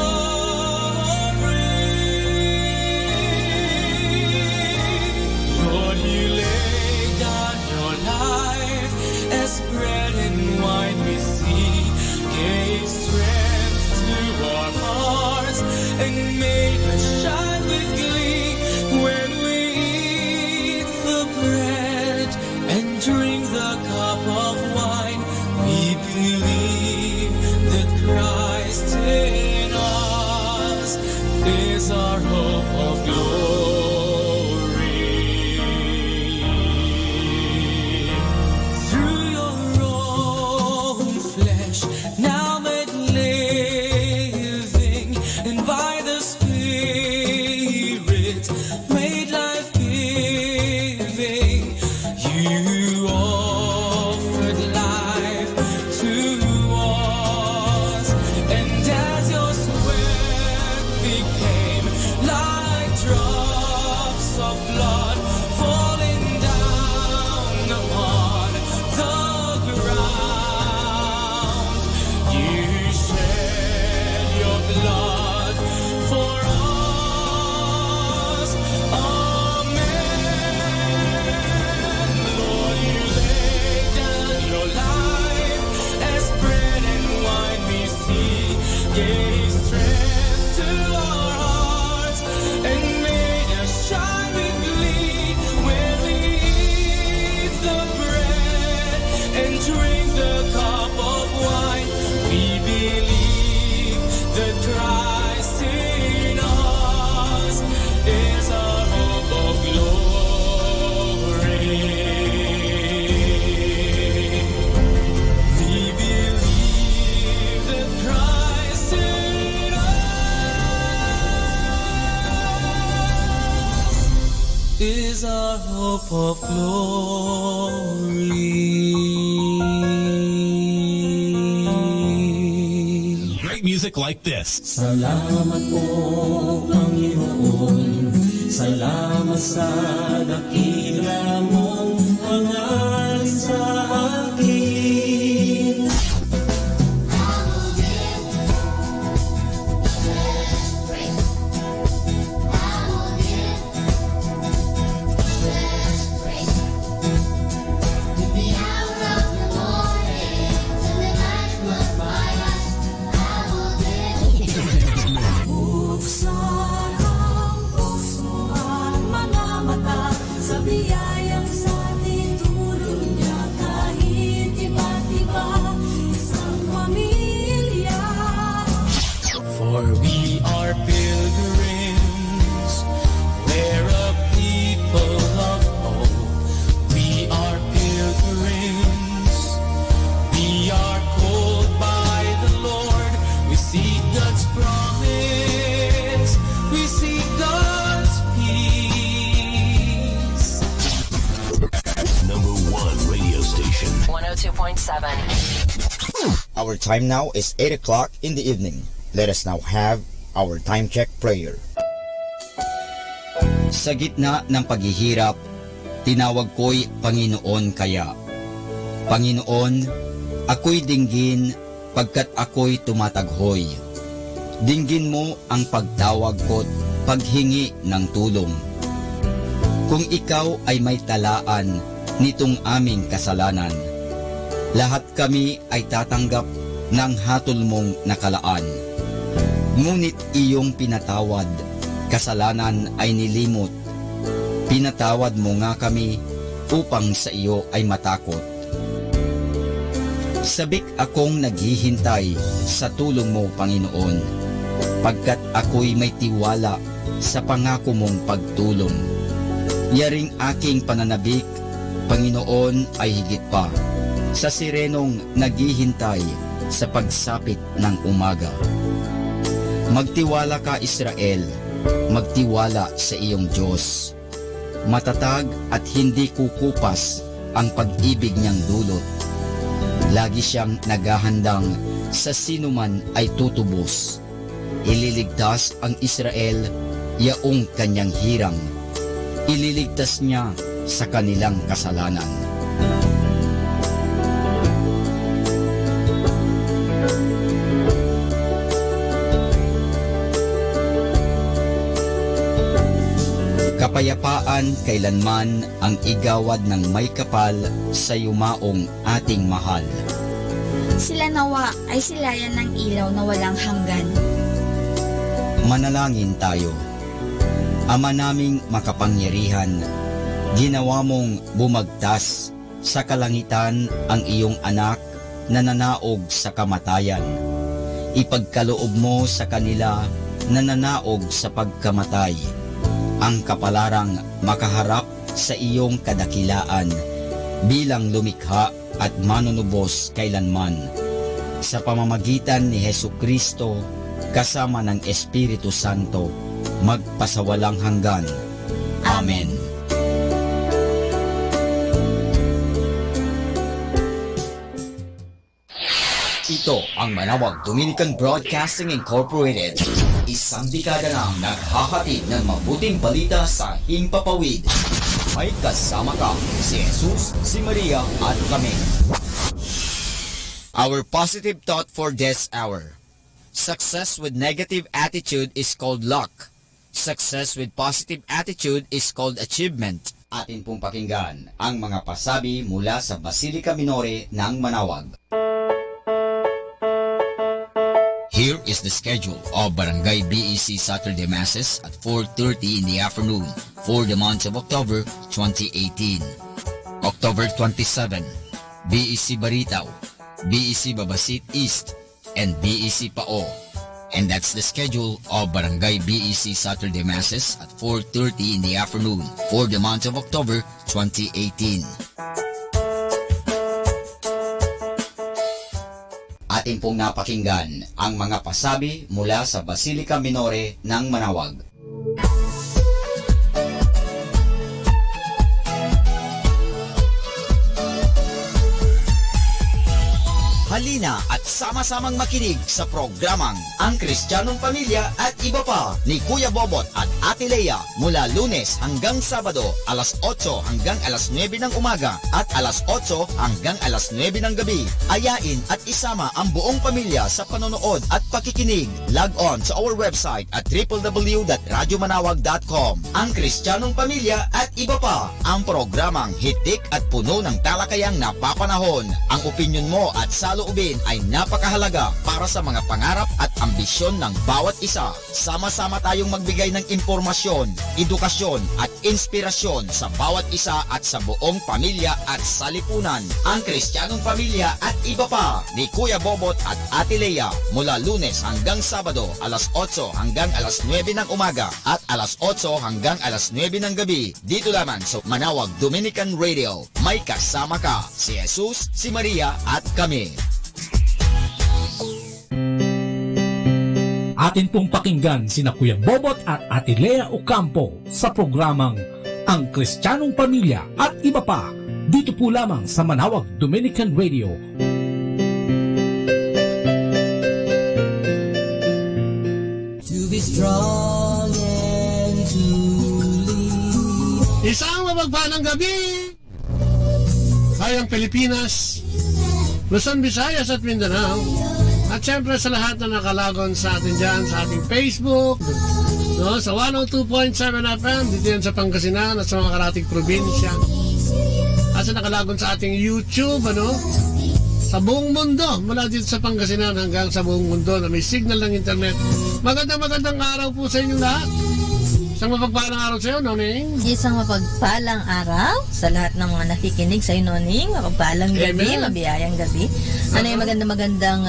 Lord, you lay down your life as bread and wine we see, gave strength to our hearts and made us shine with glee. When we eat the bread and drink the cup of wine, we believe that Christ in us is our hope of glory. Through your own flesh, now made living, and by the Spirit made life-giving, you offered life to us. And as your sweat became like drops of blood falling down upon the ground, you shed your blood for us. Amen. Lord, you laid down your life as bread and wine we see, gave strength to our hearts and made us shine with glee. When we eat the bread and drink the cup of wine, we believe that Christ in us is our hope of glory. We believe that Christ in us is our hope of glory. Great music like this. Salamat po, Panginoon. Salamat sa dakila mong hangarin sa akin. Buksan ang puso at mga mata sa biyayang sa tinulong niya, kahit iba't iba, isang pamilya. For we are pilgrims, we're a people of hope. We are pilgrims, we are called by the Lord. We seek God's promise, we seek God's peace. Number one radio station. 102.7. Our time now is 8 o'clock in the evening. Let us now have our time check prayer. Sa gitna ng paghihirap, tinawag ko'y Panginoon kaya. Panginoon, ako'y dinggin pagkat ako'y tumataghoy. Dinggin mo ang pagtawag ko't paghingi ng tulong. Kung ikaw ay may talaan nitong aming kasalanan, lahat kami ay tatanggap ng hatol mong nakalaan. Ngunit iyong pinatawad, kasalanan ay nilimot. Pinatawad mo nga kami upang sa iyo ay matakot. Sabik akong naghihintay sa tulong mo, Panginoon, pagkat ako'y may tiwala sa pangako mong pagtulong. Yaring aking pananabik, Panginoon, ay higit pa sa sirenong naghihintay sa pagsapit ng umaga. Magtiwala ka, Israel, magtiwala sa iyong Diyos. Matatag at hindi kukupas ang pag-ibig niyang dulot. Lagi siyang naghahandang sa sinuman ay tutubos. Ililigtas ang Israel, yaong kanyang hirang. Ililigtas niya sa kanilang kasalanan. Kapayapaan kailanman ang igawad ng may kapal sa yumaong ating mahal. Sila nawa ay silayan ng ilaw na walang hanggan. Manalangin tayo. Ama naming makapangyarihan, ginawa mong bumagtas sa kalangitan ang iyong anak na nanaog sa kamatayan. Ipagkaloob mo sa kanila na nanaog sa pagkamatay ang kapalarang makaharap sa iyong kadakilaan bilang lumikha at manunubos kailanman. Sa pamamagitan ni Hesukristo kasama ng Espiritu Santo, magpasawalang hanggan. Amen. Ito ang Manawag Dominican Broadcasting Incorporated. Isang dekada nang naghahatid ng mabuting balita sa himpapawid. May kasama ka, si Jesus, si Maria at kami. Our positive thought for this hour. Success with negative attitude is called luck. Success with positive attitude is called achievement. Atin pong pakinggan ang mga pasabi mula sa Basilica Minore ng Manawag. Here is the schedule of Barangay BEC Saturday Masses at 4:30 in the afternoon for the month of October 2018. October 27, BEC Baritao, BEC Babasit East, and BEC Pao. And that's the schedule of Barangay BEC Saturday Masses at 4:30 in the afternoon for the month of October 2018. Atin pong napakinggan ang mga pasabi mula sa Basilica Minore ng Manawag. Halina at sama-samang makinig sa programang Ang Kristiyanong Pamilya at Iba Pa ni Kuya Bobot at Ate Lea mula Lunes hanggang Sabado alas 8 hanggang alas 9 ng umaga at alas 8 hanggang alas 9 ng gabi. Ayain at isama ang buong pamilya sa panonood at pakikinig. Log on sa our website at www.radyomanawag.com. Ang Kristiyanong Pamilya at Iba Pa, ang programang hitik at puno ng talakayang napapanahon. Ang opinyon mo at saloobin ay napakahalaga para sa mga pangarap at ambisyon ng bawat isa. Sama-sama tayong magbigay ng impormasyon, edukasyon at inspirasyon sa bawat isa at sa buong pamilya at salipunan. Ang Kristiyanong Pamilya at Iba Pa ni Kuya Bobot at Ate Lea mula Lunes hanggang Sabado alas 8 hanggang alas 9 ng umaga at alas 8 hanggang alas 9 ng gabi dito lamang sa Manawag Dominican Radio. May kasama ka, si Jesus, si Maria at kami. Atin pong pakinggan sina Kuya Bobot at Ate Lea Ocampo sa programang Ang Kristiyanong Pamilya at Iba Pa dito po lamang sa Manawag Dominican Radio. To be strong and to live Isang mapagpalang gabi! Bayang Pilipinas, Luzon, Visayas at Mindanao. At syempre sa lahat na nakalagon sa atin dyan, sa ating Facebook, no, sa 102.7 FM, dito yan sa Pangasinan at sa mga karating probinsya. At sa nakalagon sa ating YouTube, sa buong mundo, mula dito sa Pangasinan hanggang sa buong mundo na may signal ng internet. Magandang araw po sa inyong lahat. Isang mapagpalang araw sa iyo, Noning. Isang mapagpalang araw sa lahat ng mga nakikinig sa iyo, Noning. Mapagpalang gabi, mabiyayang gabi. Magandang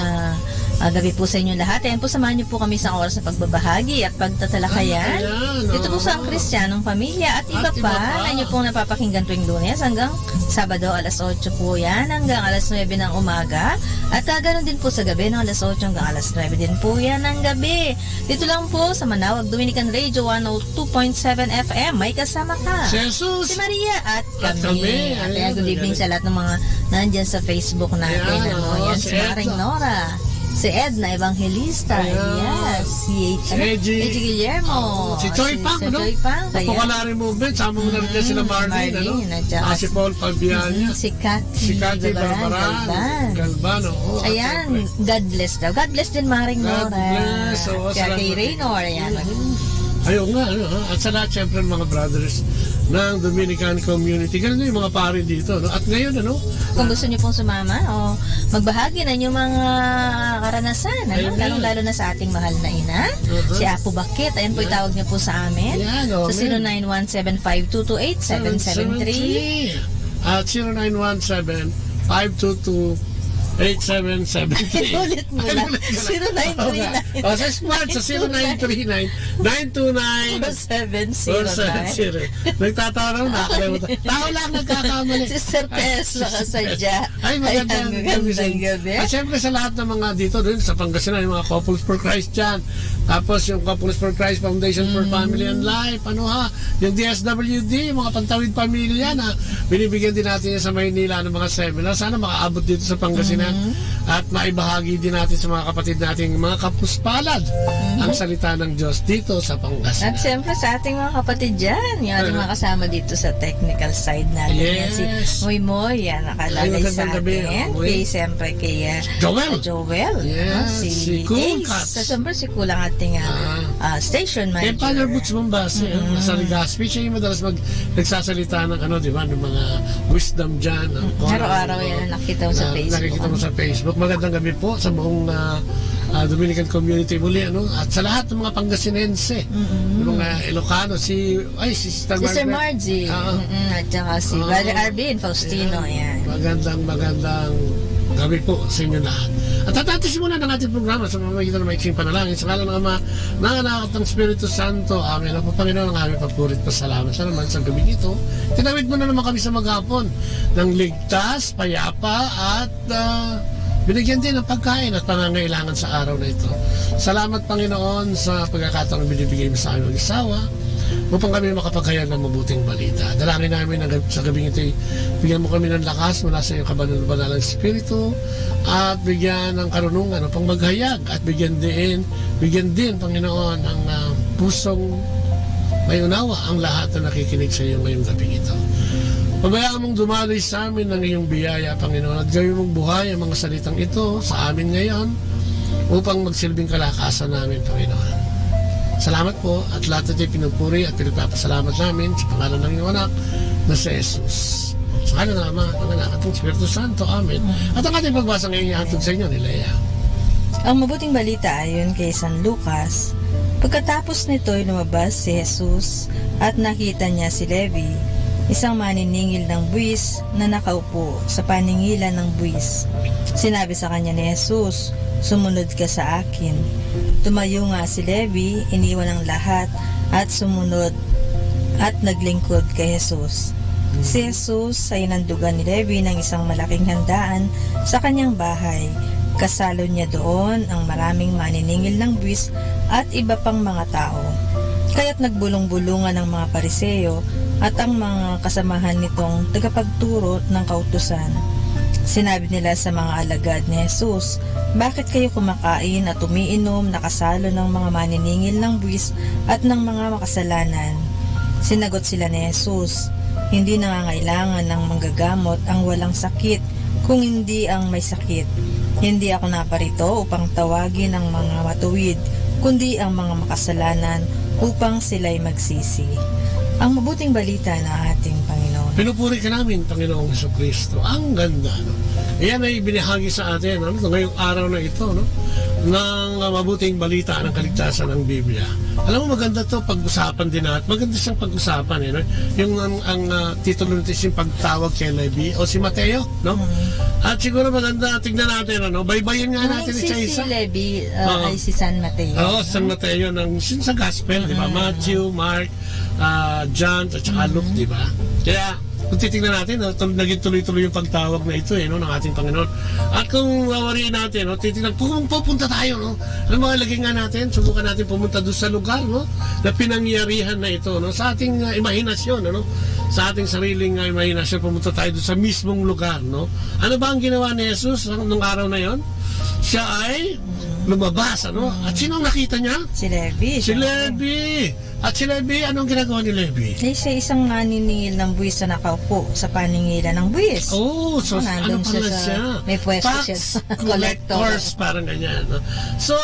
gabi po sa inyo lahat. Ayan po, samahan niyo po kami sa oras na pagbabahagi at pagtatalakayan. Dito po sa Kristiyanong Pamilya at iba pa na inyo pong napapakinggan tuwing Lunes hanggang Sabado, alas 8 po yan, hanggang alas 9 ng umaga. At ganoon din po sa gabi, ng alas 8 hanggang alas 9 din po yan ng gabi. Dito lang po sa Manawag Dominican Radio 102.7 FM. May kasama ka. Jesus! Si Maria at kami. At good evening sa lahat ng mga nandyan sa Facebook natin. Yan, si Maring Nora. Si Edna Evangelista, yes. Si Eji Guillermo. Si Choi Pang, Apokalari Movement, sama mo na rin sila Marlene, si Paul Fabiania. Si Cathy Babaran, Galban. Ayan, God bless daw. God bless din Maring Nora. God bless. Kaya kay Raynor, ayan. Ayun nga, at sa lahat siyempre mga brothers ng Dominican community. Ganun yung mga pare dito. At ngayon, kung gusto niyo pong sumama o magbahagi na inyong mga karanasan, lalo na sa ating mahal na ina, si Apo Bakit. Ayan po, itawag niyo po sa amin sa 0917-522-8773 at 0917-522-8773. Ulit mo lang. 0939. Sa smart, sa 0939-929-470. Nagtatawa na, nakakalimutan. Tao lang nagkakamali. Sister Tess, makasadya. Ay, magandang gabi. At syempre sa lahat ng mga dito, dun sa Pangasinan, yung mga Couples for Christ dyan. Tapos yung Couples for Christ Foundation for Family and Life. Yung DSWD, yung mga Pantawid Pamilya na binibigyan din natin sa Maynila ng mga seminar. Sana makaabot dito sa Pangasinan. At maibahagi din natin sa mga kapatid nating mga kapuspalad ang salita ng Diyos dito sa Pangasinan. At siyempre sa ating mga kapatid dyan, yung ating mga kasama dito sa technical side natin. Yes. Si Moy Moy, yan, nakalagay sa atin. Siyempre kay Joel. Yes. Si Cool Cats. Siyempre si Cool ang ating station manager. Kaya Father Boots Mombasa, nasa Legazpi, siya yung madalas nagsasalita ng ng mga wisdom dyan. Araw-araw yan nakita mo sa Facebook. Nakikita mo sa Facebook. Magandang gabi po sa buong Dominican community muli, at sa lahat ng mga Pangasinense, yung mga Ilocano, si Sister Margie, at saka si Brother Arvin Faustino, yan. Magandang gabi po sa inyo lahat. At tatatis muna ng ating programa sa pamamagitan ng maiksing panalangin sa ngalan ng Ama, ng Anak at ng Espiritu Santo. Amen. Ang Panginoon, ang aming pagpurit pasalamat sa naman sa gabi ito. Tinawid mo na naman kami sa maghapon ng ligtas, payapa at binigyan din ng pagkain at pangangailangan sa araw na ito. Salamat, Panginoon, sa pagkakataon na binibigay mo sa aming mag-isawa upang kami makapaghayag ng mabuting balita. Dalangin namin sa gabing ito, bigyan mo kami ng lakas mula sa iyong kabanal-banalang Espiritu at bigyan ng karunungan upang maghayag at bigyan din, Panginoon, ng pusong may unawa ang lahat na nakikinig sa iyo ngayong gabing ito. Pabayaan mong dumaloy sa amin ng iyong biyaya, Panginoon, at gawin mong buhay ang mga salitang ito sa amin ngayon upang magsilbing kalakasan namin, Panginoon. Salamat po at lahat ito'y pinupuri at pinagpapasalamat namin sa pangalan ng iyong anak na si Jesus. Sa kanan ng Ama, ng Anak at ng Espiritu Santo. Amen. At ang ating pagbasa ngayon ihatid sa inyo ni Lea. Ang mabuting balita ayon kay San Lucas. Pagkatapos nito'y lumabas si Jesus at nakita niya si Levi, isang maniningil ng buwis na nakaupo sa paningilan ng buwis. Sinabi sa kanya ni Jesus, "Sumunod ka sa akin." Tumayo nga si Levi, iniwan ang lahat at sumunod at naglingkod kay Jesus. Si Jesus ay nandugan ni Levi ng isang malaking handaan sa kanyang bahay. Kasalo niya doon ang maraming maniningil ng buwis at iba pang mga tao. Kaya't nagbulong-bulungan ng mga Pariseo at ang mga kasamahan nitong tagapagturo ng kautusan. Sinabi nila sa mga alagad ni Jesus, "Bakit kayo kumakain at umiinom na kasalo ng mga maniningil ng buwis at ng mga makasalanan?" Sinagot sila ni Jesus, hindi nangangailangan ng manggagamot ang walang sakit, kung hindi ang may sakit. Hindi ako naparito upang tawagin ang mga matuwid, kundi ang mga makasalanan upang sila'y magsisi. Ang mabuting balita ng ating Panginoon. Pinupuri ka namin, Panginoong Jesucristo. Ang ganda, no? Iyan ay binahagi sa atin, no? Ngayong araw na ito, no? Ng mabuting balita ng kaligtasan ng Biblia. Alam mo, maganda to pag-usapan din natin. Maganda siyang pag-usapan, eh, no? Yung ang titulo nito yung pagtawag kay Levi o si Mateo, no? At siguro maganda, tignan natin, ano? Baybayin nga natin isa-isa. Si Levi ay si San Mateo. Oo, San Mateo sa Gospel, di ba? Matthew, Mark, John, at saka Luke, di ba? Kaya, kung titignan natin, no, naging tuloy-tuloy yung pagtawag na ito, no, ng ating Panginoon. At kung wawariin natin, no, titignan, kung pupunta tayo, no, ano mga lagay nga natin, subukan natin pumunta doon sa lugar, no, na pinangyarihan na ito, no, sa ating imahinasyon, no, sa ating sariling imahinasyon, pumunta tayo doon sa mismong lugar, no. Ano ba ang ginawa ni Jesus nung araw na yon? Siya ay lumabas, ano? At sino ang nakita niya? Si Levi. Si Levi. At si Levi, anong ginagawa ni Levi? Siya isang naniningil ng buwis na nakaupo sa paningilan ng buwis. Oh, so ano pala siya? May pwesto siya sa collectors, parang ganyan. No? So,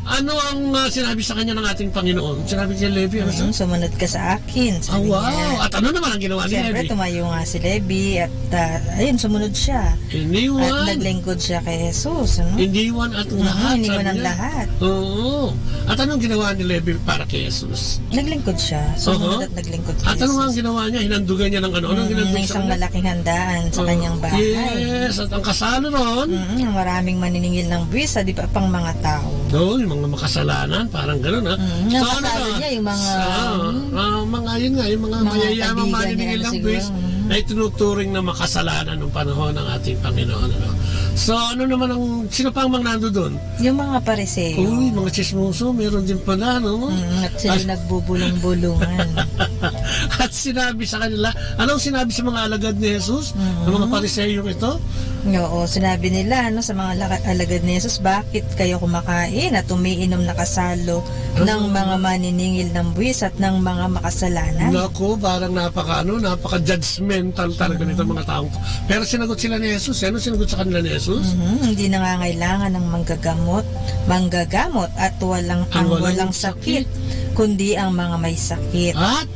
ano ang sinabi sa kanya ng ating Panginoon? Sinabi kay Levi, ano siya? Sumunod ka sa akin. Wow! Niya. At ano naman ang ginawa ni Levi? Siyempre, tumayo nga si Levi at ayun, sumunod siya. Iniwan. At naglingkod siya kay Jesus. Ano? Iniwan at lahat. Iniwan ang lahat. Oo. At anong ginawa ni Levi para kay Jesus? Naglingkod siya. Sumunod at naglingkod kay Jesus. At ano ang ginawa niya? Hinandugan niya ng ano? Anong hinandugan isang malaking handaan sa kanyang bahay. Yes, at ang kasalo ron? Maraming maniningil ng buwis, di ba pang mga tao. Oo, yung mga makasalanan, parang gano'n, ha? So, kasalo niya, yung mga... mga yun nga, yung mga mayayamang maniningil ng buwis ay tinuturing na makasalanan ng panahon ng ating Panginoon. Ano? So, ano naman ang... Sino pang mga nando doon? Yung mga Pariseo. Uy, mga chismoso, meron din pala, no? At sila nagbubulong-bulungan. At sinabi sa kanila, anong sinabi sa mga alagad ni Jesus? Ng mga Pariseo ito? Oo, sinabi nila sa mga alagad ni Jesus, bakit kayo kumakain at umiinom na kasalo ng mga maniningil ng buwis at ng mga makasalanan? Naku, parang napaka-judgmental talaga nito mga taong to. Pero sinagot sila ni Jesus. Ano sinagot sa kanila ni Jesus? Hindi nangangailangan ng manggagamot at walang sakit, kundi ang mga may sakit. At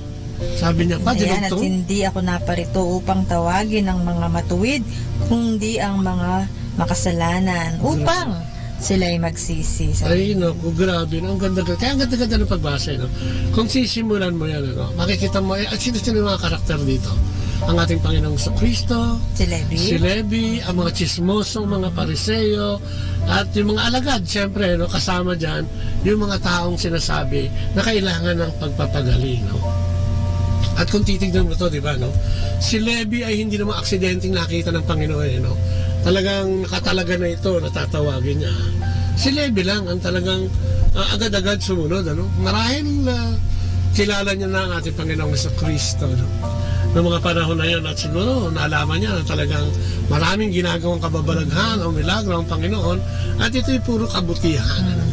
sabi niya pa, at hindi ako naparito upang tawagin ang mga matuwid, kundi ang mga makasalanan, upang sila'y magsisi. Ay, naku, grabe. Ang ganda-ganda. Kaya ang ganda-ganda ng pagbasa. No? Kung sisimulan mo yan, no? Makikita mo, at sino-sino yung mga karakter dito? Ang ating Panginoong Kristo, si Levi, ang mga chismosong mga Pariseo, at yung mga alagad, siyempre, no? Kasama dyan, yung mga taong sinasabi na kailangan ng pagpapagaling. No? At kung titignan mo ito, di ba, no? Si Levi ay hindi naman aksidenteng nakita ng Panginoon, no? Talagang nakatalaga na ito, natatawagin niya. Si Levi lang ang talagang agad-agad sumunod, ano? Marahil kilala niya na ang ating Panginoong Kristo, no? Noong mga panahon na yan, at siguro naalaman niya na talagang maraming ginagawang kababalaghan o milagro ang Panginoon, at ito'y puro kabutihan, ano?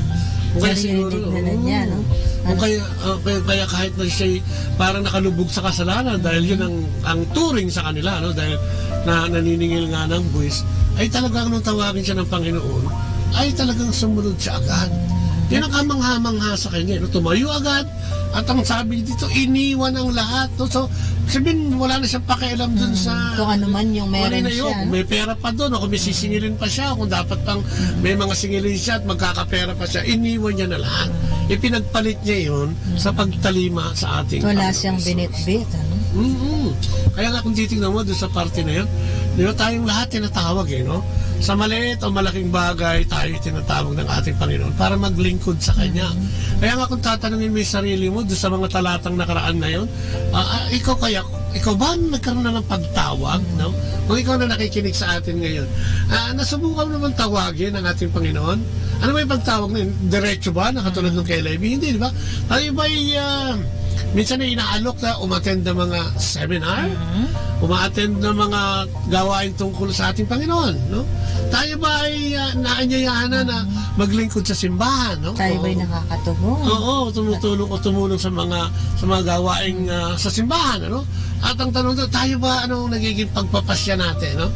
Kaya siguro, niya, no? Kaya kahit na siya parang nakalubog sa kasalanan dahil yun ang turing sa kanila, no? Dahil na naniningil nga ng buwis, ay talagang nung tawagin siya ng Panginoon, ay talagang sumunod siya agad. Yan ang kamangha-mangha sa kanya, no? Tumayo agad, at ang sabi dito, iniwan ang lahat, no? So, sabihin, wala na siyang pakialam dun sa... Kung ano man yung meron siya. Kung may pera pa dun, o kung may sisingilin pa siya, kung dapat pang may mga singilin siya at magkakapera pa siya, iniwan niya na lahat. Ipinagpalit niya yun sa pagtalima sa ating... Wala siyang binitbit, ano? Kaya nga kung titignan mo doon sa party na yun, di ba tayong lahat tinatawag, no? Sa maliit o malaking bagay, tayo tinatawag ng ating Panginoon para maglingkod sa Kanya. Kaya nga kung tatanungin mo yung sarili mo doon sa mga talatang nakaraan na yun, ikaw ba nagkaroon na ng pagtawag, no? Kung ikaw na nakikinig sa atin ngayon, nasubukan naman tawagin ang ating Panginoon? Ano ba yung pagtawag na yun? Diretso ba? Nakatulad ng kay Levi? Hindi, di ba? Tayo ba'y minsan ay inaalok na umattend ng mga seminar, umaattend ng mga gawain tungkol sa ating Panginoon, no? Tayo ba ay naanyayahan na maglingkod sa simbahan, no? Tayo ba ay nakakatulong? Oo, tumulong sa mga gawaing sa simbahan, ano? At ang tanong doon, tayo ba anong nagiging pagpapasya natin, no?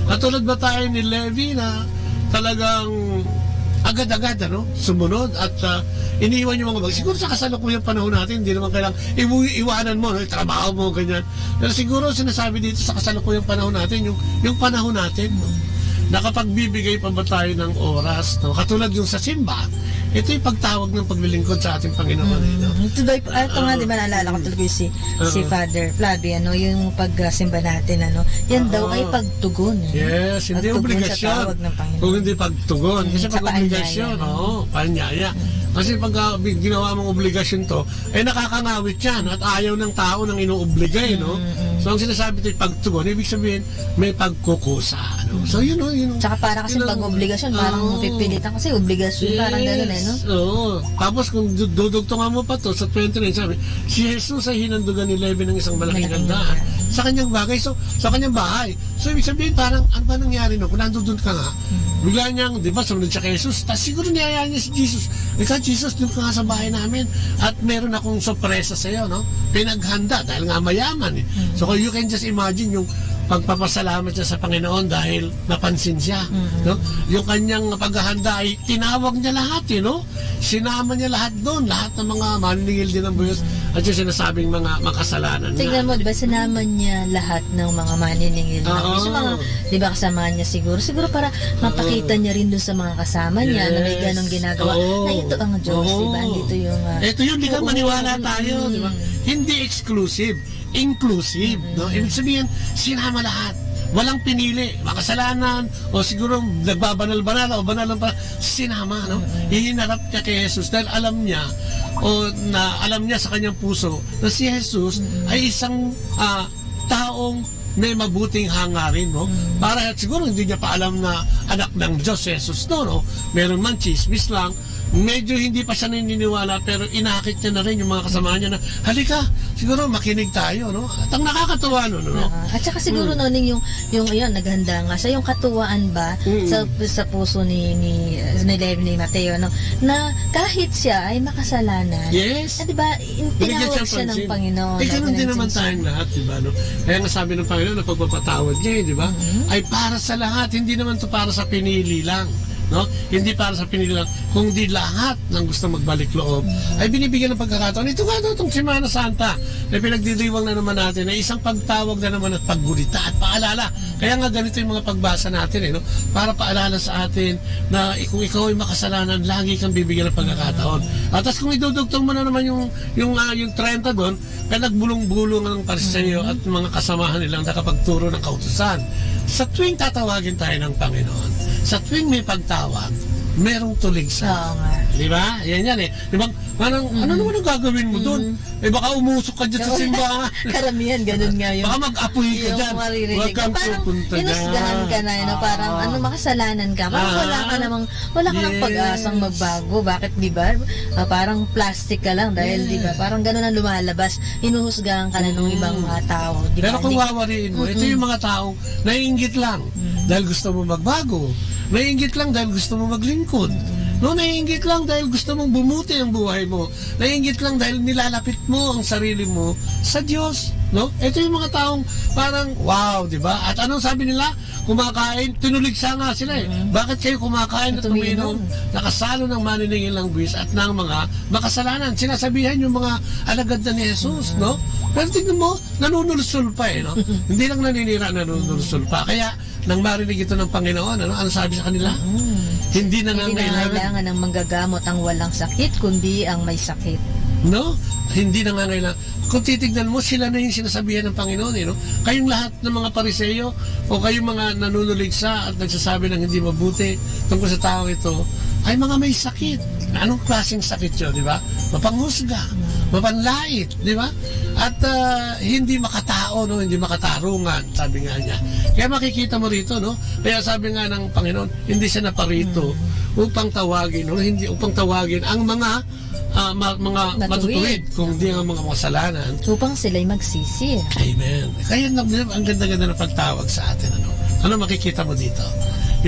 Katulad ba tayo ni Levi na talagang agad-agad, ano? Sumunod at iniwan yung mga siguro sa kasalukuyang panahon natin, hindi naman kailangang iwanan mo, no? Trabaho mo, ganyan. Pero siguro sinasabi dito sa kasalukuyang panahon natin, yung panahon natin, no? Nakapagbibigay pa ba tayo ng oras, no? Katulad yung sa simba, ito yung pagtawag ng paglilingkod sa ating Panginoon. No? Ito nga, di ba naalala ko talaga si Father Flavie, ano, yung pagsimba natin, ano, yan daw ay pagtugon. Yes, hindi obligasyon. Kung hindi pagtugon. Kasi pag obligasyon, paanyaya. Kasi pag ginawa mong obligasyon to, nakakangawit yan at ayaw ng tao nang inuobligay, no? So ang sinasabi ito yung pagtugon, ibig sabihin may pagkukusa, no? So yun, no? Tsaka para kasi pag-obligasyon, parang pipilitan kasi obligasyon, parang gano'n, no? Oo. Tapos kung dudugtungan mo pa to sa 29, sabi, si Jesus ay hinandugan ni Levi ng isang malaking handaan sa kanyang bagay, so sa kanyang bahay. So ibig sabihin parang ano ba nangyari, no? Kung nandun ka nga, bigla niyang, di ba, sumunod siya kay Jesus, tapos siguro niyayaan niya si Jesus. Ikaw, Jesus, doon ka nga sa bahay namin at meron akong sorpresa sa iyo, no? Pinaghanda dahil nga mayaman, eh. So you can just imagine yung pagpapasalamat niya sa Panginoon dahil napansin siya, no? Yung kanyang paghahanda ay tinawag niya lahat, eh, no? Sinama niya lahat doon, lahat ng mga maniningil din ng Diyos at yung sinasabing mga makasalanan na. Tignan mo, diba, sinama niya lahat ng mga maniningil ng Diyos. Yung mga, diba, kasama niya siguro para mapakita niya rin doon sa mga kasama niya na may ganong ginagawa, na ito ang Diyos, diba? Ito yung... ito yun, di ka maniwala tayo, diba? Hindi exclusive, inclusive, no? Ibig sabihin, sinama lahat. Walang pinili, makasalanan, o siguro nagbabanal-banal o banal pa, sinama, no? Ihinarap niya kay Jesus dahil alam niya, alam niya sa kanyang puso na si Jesus ay isang taong may mabuting hangarin, no? Para siguro hindi niya pa alam na anak ng Diyos si Jesus, no? Meron man chismis lang, medyo hindi pa siya naniniwala pero inakit niya na rin yung mga kasama niya na halika, siguro makinig tayo, no? At ang nakakatuwa no? At saka siguro yung ayun, naghanda nga siya, yung katuwaan ba sa puso ni Levi, ni Mateo, no? Na kahit siya ay makasalanan, yes, di ba, tinawag siya ng Panginoon. Ganun din naman tayong lahat, di ba, no? Kaya nga sabi ng Panginoon na pagpapatawad niya, di ba, ay para sa lahat, hindi naman to para sa pinili lang, no? Hindi para sa pinili lang, kung di lahat ng gusto magbalik loob ay binibigyan ng pagkakataon. Ito nga daw itong Semana Santa na pinagdiriwang na naman natin na isang pagtawag na naman at paggulita at paalala. Kaya nga ganito yung mga pagbasa natin, no? Para paalala sa atin na kung ikaw ay makasalanan, lagi kang bibigyan ng pagkakataon. At tapos kung idudugtong mo na naman yung 30 doon, kaya nagbulong-bulong ang Pariseo at mga kasamahan nilang nakapagturo ng kautusan. Sa tuwing tatawagin tayo ng Panginoon, sa tuwing may pagtawag, merong tuligsa. Di ba? Yan eh. Di ba? Ano naman ang gagawin mo doon? Baka umusok ka dyan sa simbahan. Karamihan, ganun nga yun. Baka mag-apoy ka dyan. Huwag kang pupunta dyan. Inusgahan ka na, parang makasalanan ka. Parang wala ka ng pag-asang magbago. Bakit, di ba? Parang plastic ka lang dahil, di ba? Parang ganun ang lumalabas. Inuhusgahan ka na ng ibang mga tao. Pero kung wawariin mo, ito yung mga taong naiinggit lang dahil gusto mo magbago. Naiinggit lang dahil gusto mo maglingkod. No, naiinggit lang dahil gusto mong bumuti ang buhay mo. Naiinggit lang dahil nilalapit mo ang sarili mo sa Diyos. No? Ito yung mga taong parang, wow, di ba? At anong sabi nila? Kumakain, tinuligsa nga sila eh. Bakit kayo kumakain at uminom? Nakasalo ng maniningil ng buwis at ng mga makasalanan. Sinasabihan yung mga alagad na ni Jesus, no? Pero tignan mo, nanunulsul pa eh, no? Hindi lang naninira, nanunulsul pa. Kaya, nang marinig ito ng Panginoon, ano sabi sa kanila? Hindi na kailangan ng manggagamot ang walang sakit, kundi ang may sakit. No? Hindi na kailangan. Kung titignan mo, sila na yung sinasabihan ng Panginoon, no? Kayong lahat ng mga Pariseo o kayong mga nanunuligsa at nagsasabi ng hindi mabuti tungkol sa tao ito, ay mga may sakit. Anong klaseng sakit yun, di ba? Mapanghusga, mapanlait, di ba? At hindi makatao, no? Hindi makatarungan, sabi nga niya. Kaya makikita mo rito, no? Kaya sabi nga ng Panginoon, hindi siya naparito upang tawagin, no? Hindi upang tawagin ang mga mga matutuwid, kung di ang mga kasalanan. Upang sila'y magsisi. Amen. Kaya ang ganda-ganda ng pagtawag sa atin. Ano makikita mo dito?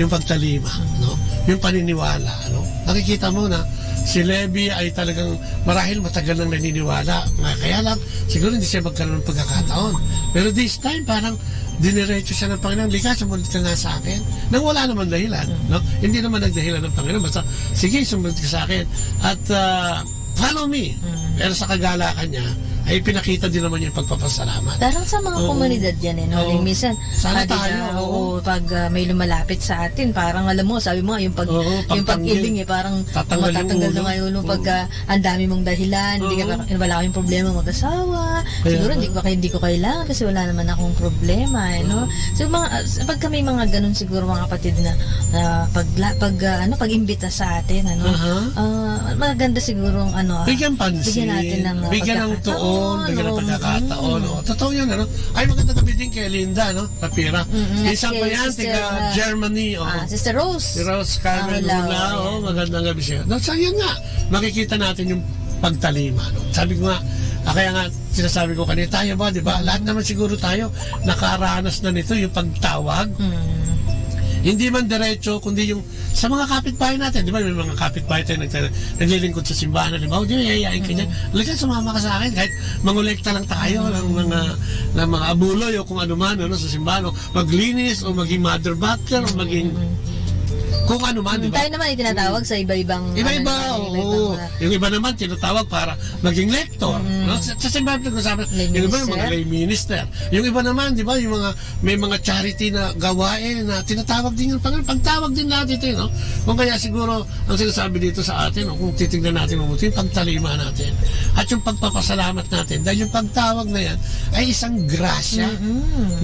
Yung pagtalima, no? Yung paniniwala, no? Nakikita mo na si Levi ay talagang marahil matagal nang naniniwala. Kaya lang, siguro hindi siya magkaroon ng pagkakataon. Pero this time, parang diniretso siya ng Panginoon, lika, sumunod ka nga sa akin. Nang wala naman dahilan, no? Hindi naman nagdahilan ng Panginoon. Basta, sige, sumunod ka sa akin. At follow me. Pero sa kagalakan niya, ay pinakita din naman yung pagpapasalamat. Parang sa mga komunidad yan, minsan, sana tayo, pag may lumalapit sa atin, parang alam mo, sabi mo, yung pag-iling, parang matatanggal na ngayon pag ang dami mong dahilan, wala kayong problema mag-asawa, siguro hindi ko kailangan kasi wala naman akong problema, no? So, pagka may mga ganun siguro mga kapatid na pag-imbita sa atin, maganda siguro bigyan pansin, bigyan natin ng bigyan ng tuon, bigyan ng pagkakataon. Totoo yan, Ay, maganda gabi din kay Linda, Tapira. Isang pa yan, tiga Germany, Sister Rose. Si Rose Carmen Lula, magandang gabi siya. So, yan nga, makikita natin yung pagtalima, Sabi ko nga, kaya nga, sinasabi ko kanina, tayo ba, di ba? Lahat naman siguro tayo nakaranas na nito, yung pagtawag. Hindi man diretso, kundi yung sa mga kapitbahay natin, di ba? May mga kapitbahay tayo naglilingkod sa simbahan, di ba? O di ba, yayayain ka niya. Halika, sumama ka sa akin, kahit mangolekta lang tayo ng mga abuloy o kung ano man, sa simbahan, o maglinis, o maging mother butler, o maging kung ano man, di ba? Tayo naman itinatawag sa iba-ibang... Iba-iba, oo. Yung iba naman, tinatawag para maging lector. Sa simbahan, yung iba mga lay minister. Yung iba naman, di ba, yung may mga charity na gawain na tinatawag din yung Panginoon. Pagtawag din natin ito, Kung kaya siguro, ang sinasabi dito sa atin, kung titignan natin mabuti, yung pagtalima natin. At yung pagpapasalamat natin. Dahil yung pagtawag na yan ay isang grasya.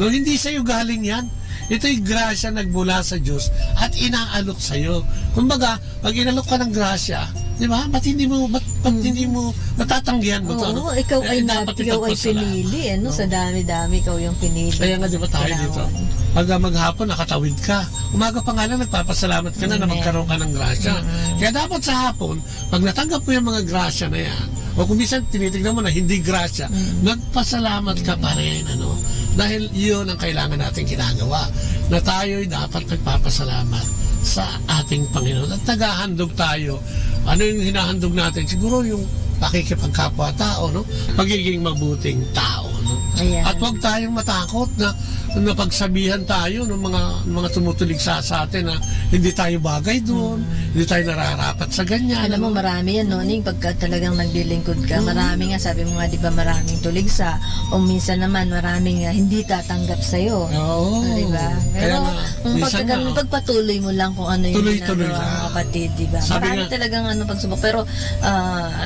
Hindi sa'yo galing yan. Ito'y grasya nagmula sa Diyos at inaalok sa'yo. Kumbaga, pag inalok ka ng grasya, di ba? Ba't hindi mo natatanggihan mo ito? Oo, ikaw ay pinili, Sa dami-dami, ikaw yung pinili. Kaya nga, di ba tayo dito? Pag maghapon, nakatawid ka. Umaga pa nga lang, nagpapasalamat ka na magkaroon ka ng grasya. Kaya dapat sa hapon, pag natanggap mo yung mga grasya na yan, o kung minsan tinitignan mo na hindi grasya, nagpasalamat ka pa rin, Dahil yun ang kailangan natin ginagawa, na tayo'y dapat nagpapasalamat sa ating Panginoon. At naghahandog tayo. Ano yung hinahandog natin? Siguro yung pakikipagkapwa-tao, Pagiging mabuting tao, Ayan. At huwag tayong matakot na pagsabihan tayo ng mga tumutulig sa atin na hindi tayo bagay doon, hindi tayo nararapat sa ganyan. Alam mo, marami yan, Noning, pagka talagang naglilingkod ka, marami nga, sabi mo nga, di ba, maraming tuligsa, o minsan naman, maraming hindi tatanggap sa'yo. Oo. Di ba? Pero, pagpatuloy mo lang kung ano yung ginagawa ng kapatid, di ba? Marami talagang pagsubok. Pero,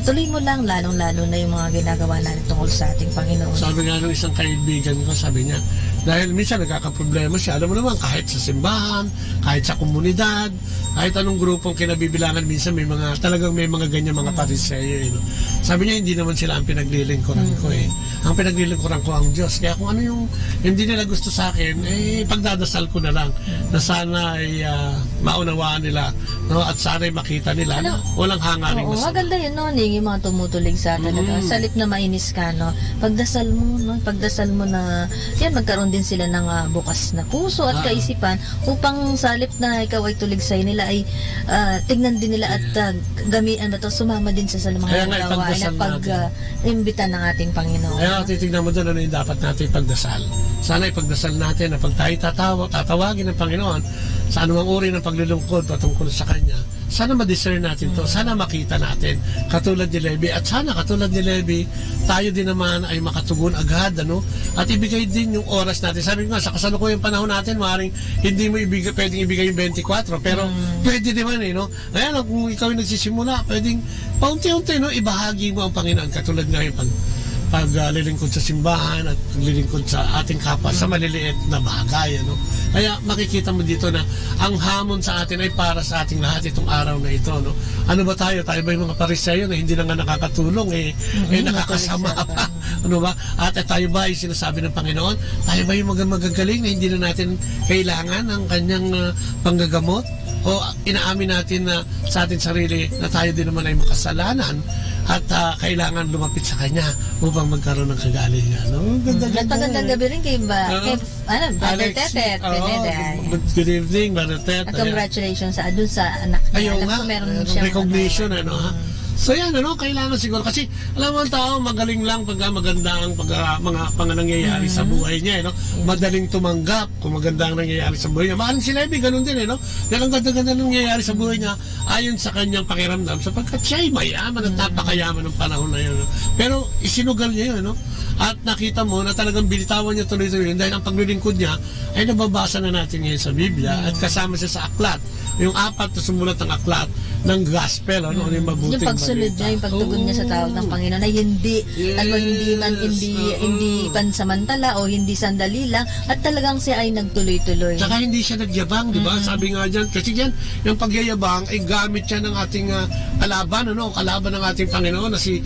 tuloy mo lang, lalong-lalo na yung mga ginagawa natin tungkol sa ating Panginoon. Sabi nga ng isang kaibigan ko, sabi niya, dahil minsan nagkakaproblema siya, alam mo naman, kahit sa simbahan, kahit sa komunidad, kahit anong grupong kinabibilangan, minsan may mga ganyan mga pariseyo. Sabi niya, hindi naman sila ang pinaglilingkuran ko Ang pinaglilingkuran ko ang Diyos. Kaya kung ano yung hindi nila gusto sa akin, pagdadasal ko na lang na sana ay maunawaan nila, at sana ay makita nila na walang hangaring masama. Maganda yun, Noning, yung mga tumutulig sa talaga. Salip na mainis ka, pagdasal mo na yan, magkaroon din sila ng bukas na puso at kaisipan upang salip na ikaw ay tuligsay nila ay tignan din nila at sumama din sa mga gawain na pag-imbita ng ating Panginoon. Kaya titignan mo doon ano yung dapat natin ipagdasal. Sana ipagdasal natin na pag tayo tatawagin ng Panginoon sa anumang uri ng paglilingkod patungkol sa Kanya, sana ma-discern natin to, sana makita natin katulad ni Levi, at sana katulad ni Levi tayo din naman ay makatugon agad at ibigay din yung oras natin. Sabi ko nga, sa kasalukuyang panahon natin, maaaring hindi mo pwedeng ibigay yung 24, pero pwede naman Ngayon, kung ikaw yung nagsisimula, pwedeng paunti-unti ibahagi mo ang Panginoon, katulad nga yung paglilingkod sa simbahan at paglilingkod sa ating kapwa sa maliliit na bagay. Kaya makikita mo dito na ang hamon sa atin ay para sa ating lahat itong araw na ito. Ano ba tayo? Tayo ba yung mga pariseyo na hindi na nga nakakatulong, nakakasama pa? At tayo ba ay sinasabi ng Panginoon? Tayo ba yung magagaling na hindi na natin kailangan ng kanyang panggagamot? O inaamin natin na sa ating sarili na tayo din naman ay makasalanan at kailangan lumapit sa kanya upang magkaroon ng kagalingan. No? Magandang gabi rin kay Brother Tetet. Good evening, Brother Tetet. Congratulations dun sa anak niya. Alam ko meron siyang recognition, So yan, kailangan siguro. Kasi alam mo ang tao, magaling lang pag maganda ang mga nangyayari sa buhay niya. Madaling tumanggap kung maganda ang nangyayari sa buhay niya. Maaring si Levi, ganun din. Dahil ang ganda-ganda nangyayari sa buhay niya ayon sa kanyang pakiramdam sapagkat siya ay mayaman at napakayaman ng panahon na yun. Pero isinugal niya yun. At nakita mo na talagang binitawan niya tuloy-tuloy dahil ang paglilingkod niya ay nababasa na natin ngayon sa Biblia at kasama siya sa aklat. Yung 4 na sumulat ng aklat ng gospel, yung mabuting yung pagsunod niya, yung pagtugon niya sa tawag ng Panginoon ay hindi pansamantala o hindi sandali lang at talagang siya ay nagtuloy-tuloy. Saka hindi siya nagyabang, di ba? Sabi nga dyan, kasi dyan, yung pagyayabang ay gamit siya ng ating kalaban, kalaban ng ating Panginoon na si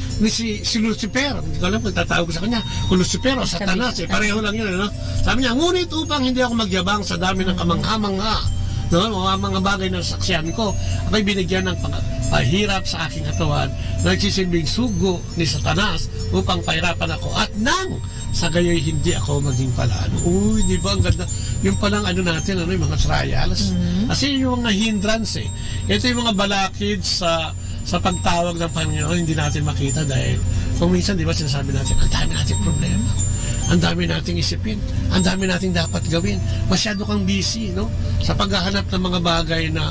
Lucifer. Hindi ko alam kung tatawag ko sa kanya, kung Lucifer o Satanas, pareho lang yun. Sabi niya, ngunit upang hindi ako magyabang sa dami ng kamangha-mangha, mga bagay na saksyan ko, ako'y binigyan ng pahirap sa aking katawan na nagsisilbing sugo ni Satanas upang pahirapan ako at nang sa gayoy hindi ako maging palalo. Uy, di ba ang ganda? Yung palang natin, yung mga trials. Kasi yung mga hindrance ito yung mga balakid sa pagtawag ng Panginoon, hindi natin makita dahil kung minsan, di ba sinasabi natin, ang dami natin problema. Ang dami nating isipin, ang dami nating dapat gawin. Masyado kang busy, sa paghahanap ng mga bagay na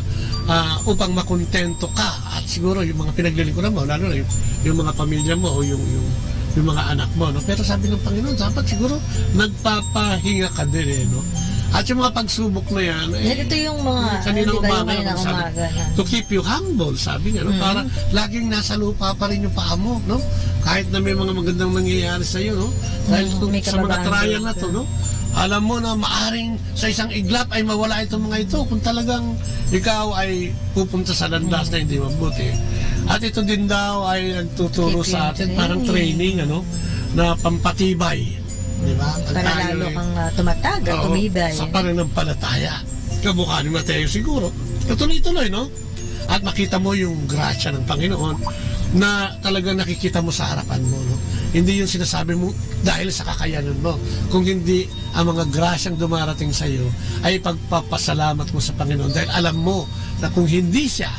upang makontento ka. At siguro yung mga pinaglilingkuran mo, lalo na yung mga pamilya mo o yung mga anak mo. Pero sabi ng Panginoon, dapat siguro nagpapahinga ka din. At yung mga pagsubok na yan, ito yung mga kaninang umaga, to keep you humble, sabi niya, para laging nasa lupa pa rin yung paa mo, kahit na may mga magandang nangyayari sa iyo, dahil sa mga trial na to, alam mo na maaring sa isang iglap ay mawala itong mga ito kung talagang ikaw ay pupunta sa landas na hindi mabuti. At ito din daw ay nagtuturo sa atin, parang training, na pampatibay. Diba? Para lalo kang tumatag at tumibay. Sa pananampalataya. Kamukha ni Mateo siguro. Tuloy-tuloy, At makita mo yung grasya ng Panginoon na talagang nakikita mo sa harapan mo. Hindi yung sinasabi mo dahil sa kakayanan mo. Kung hindi ang mga grasyang dumarating sa iyo ay pagpapasalamat mo sa Panginoon dahil alam mo na kung hindi siya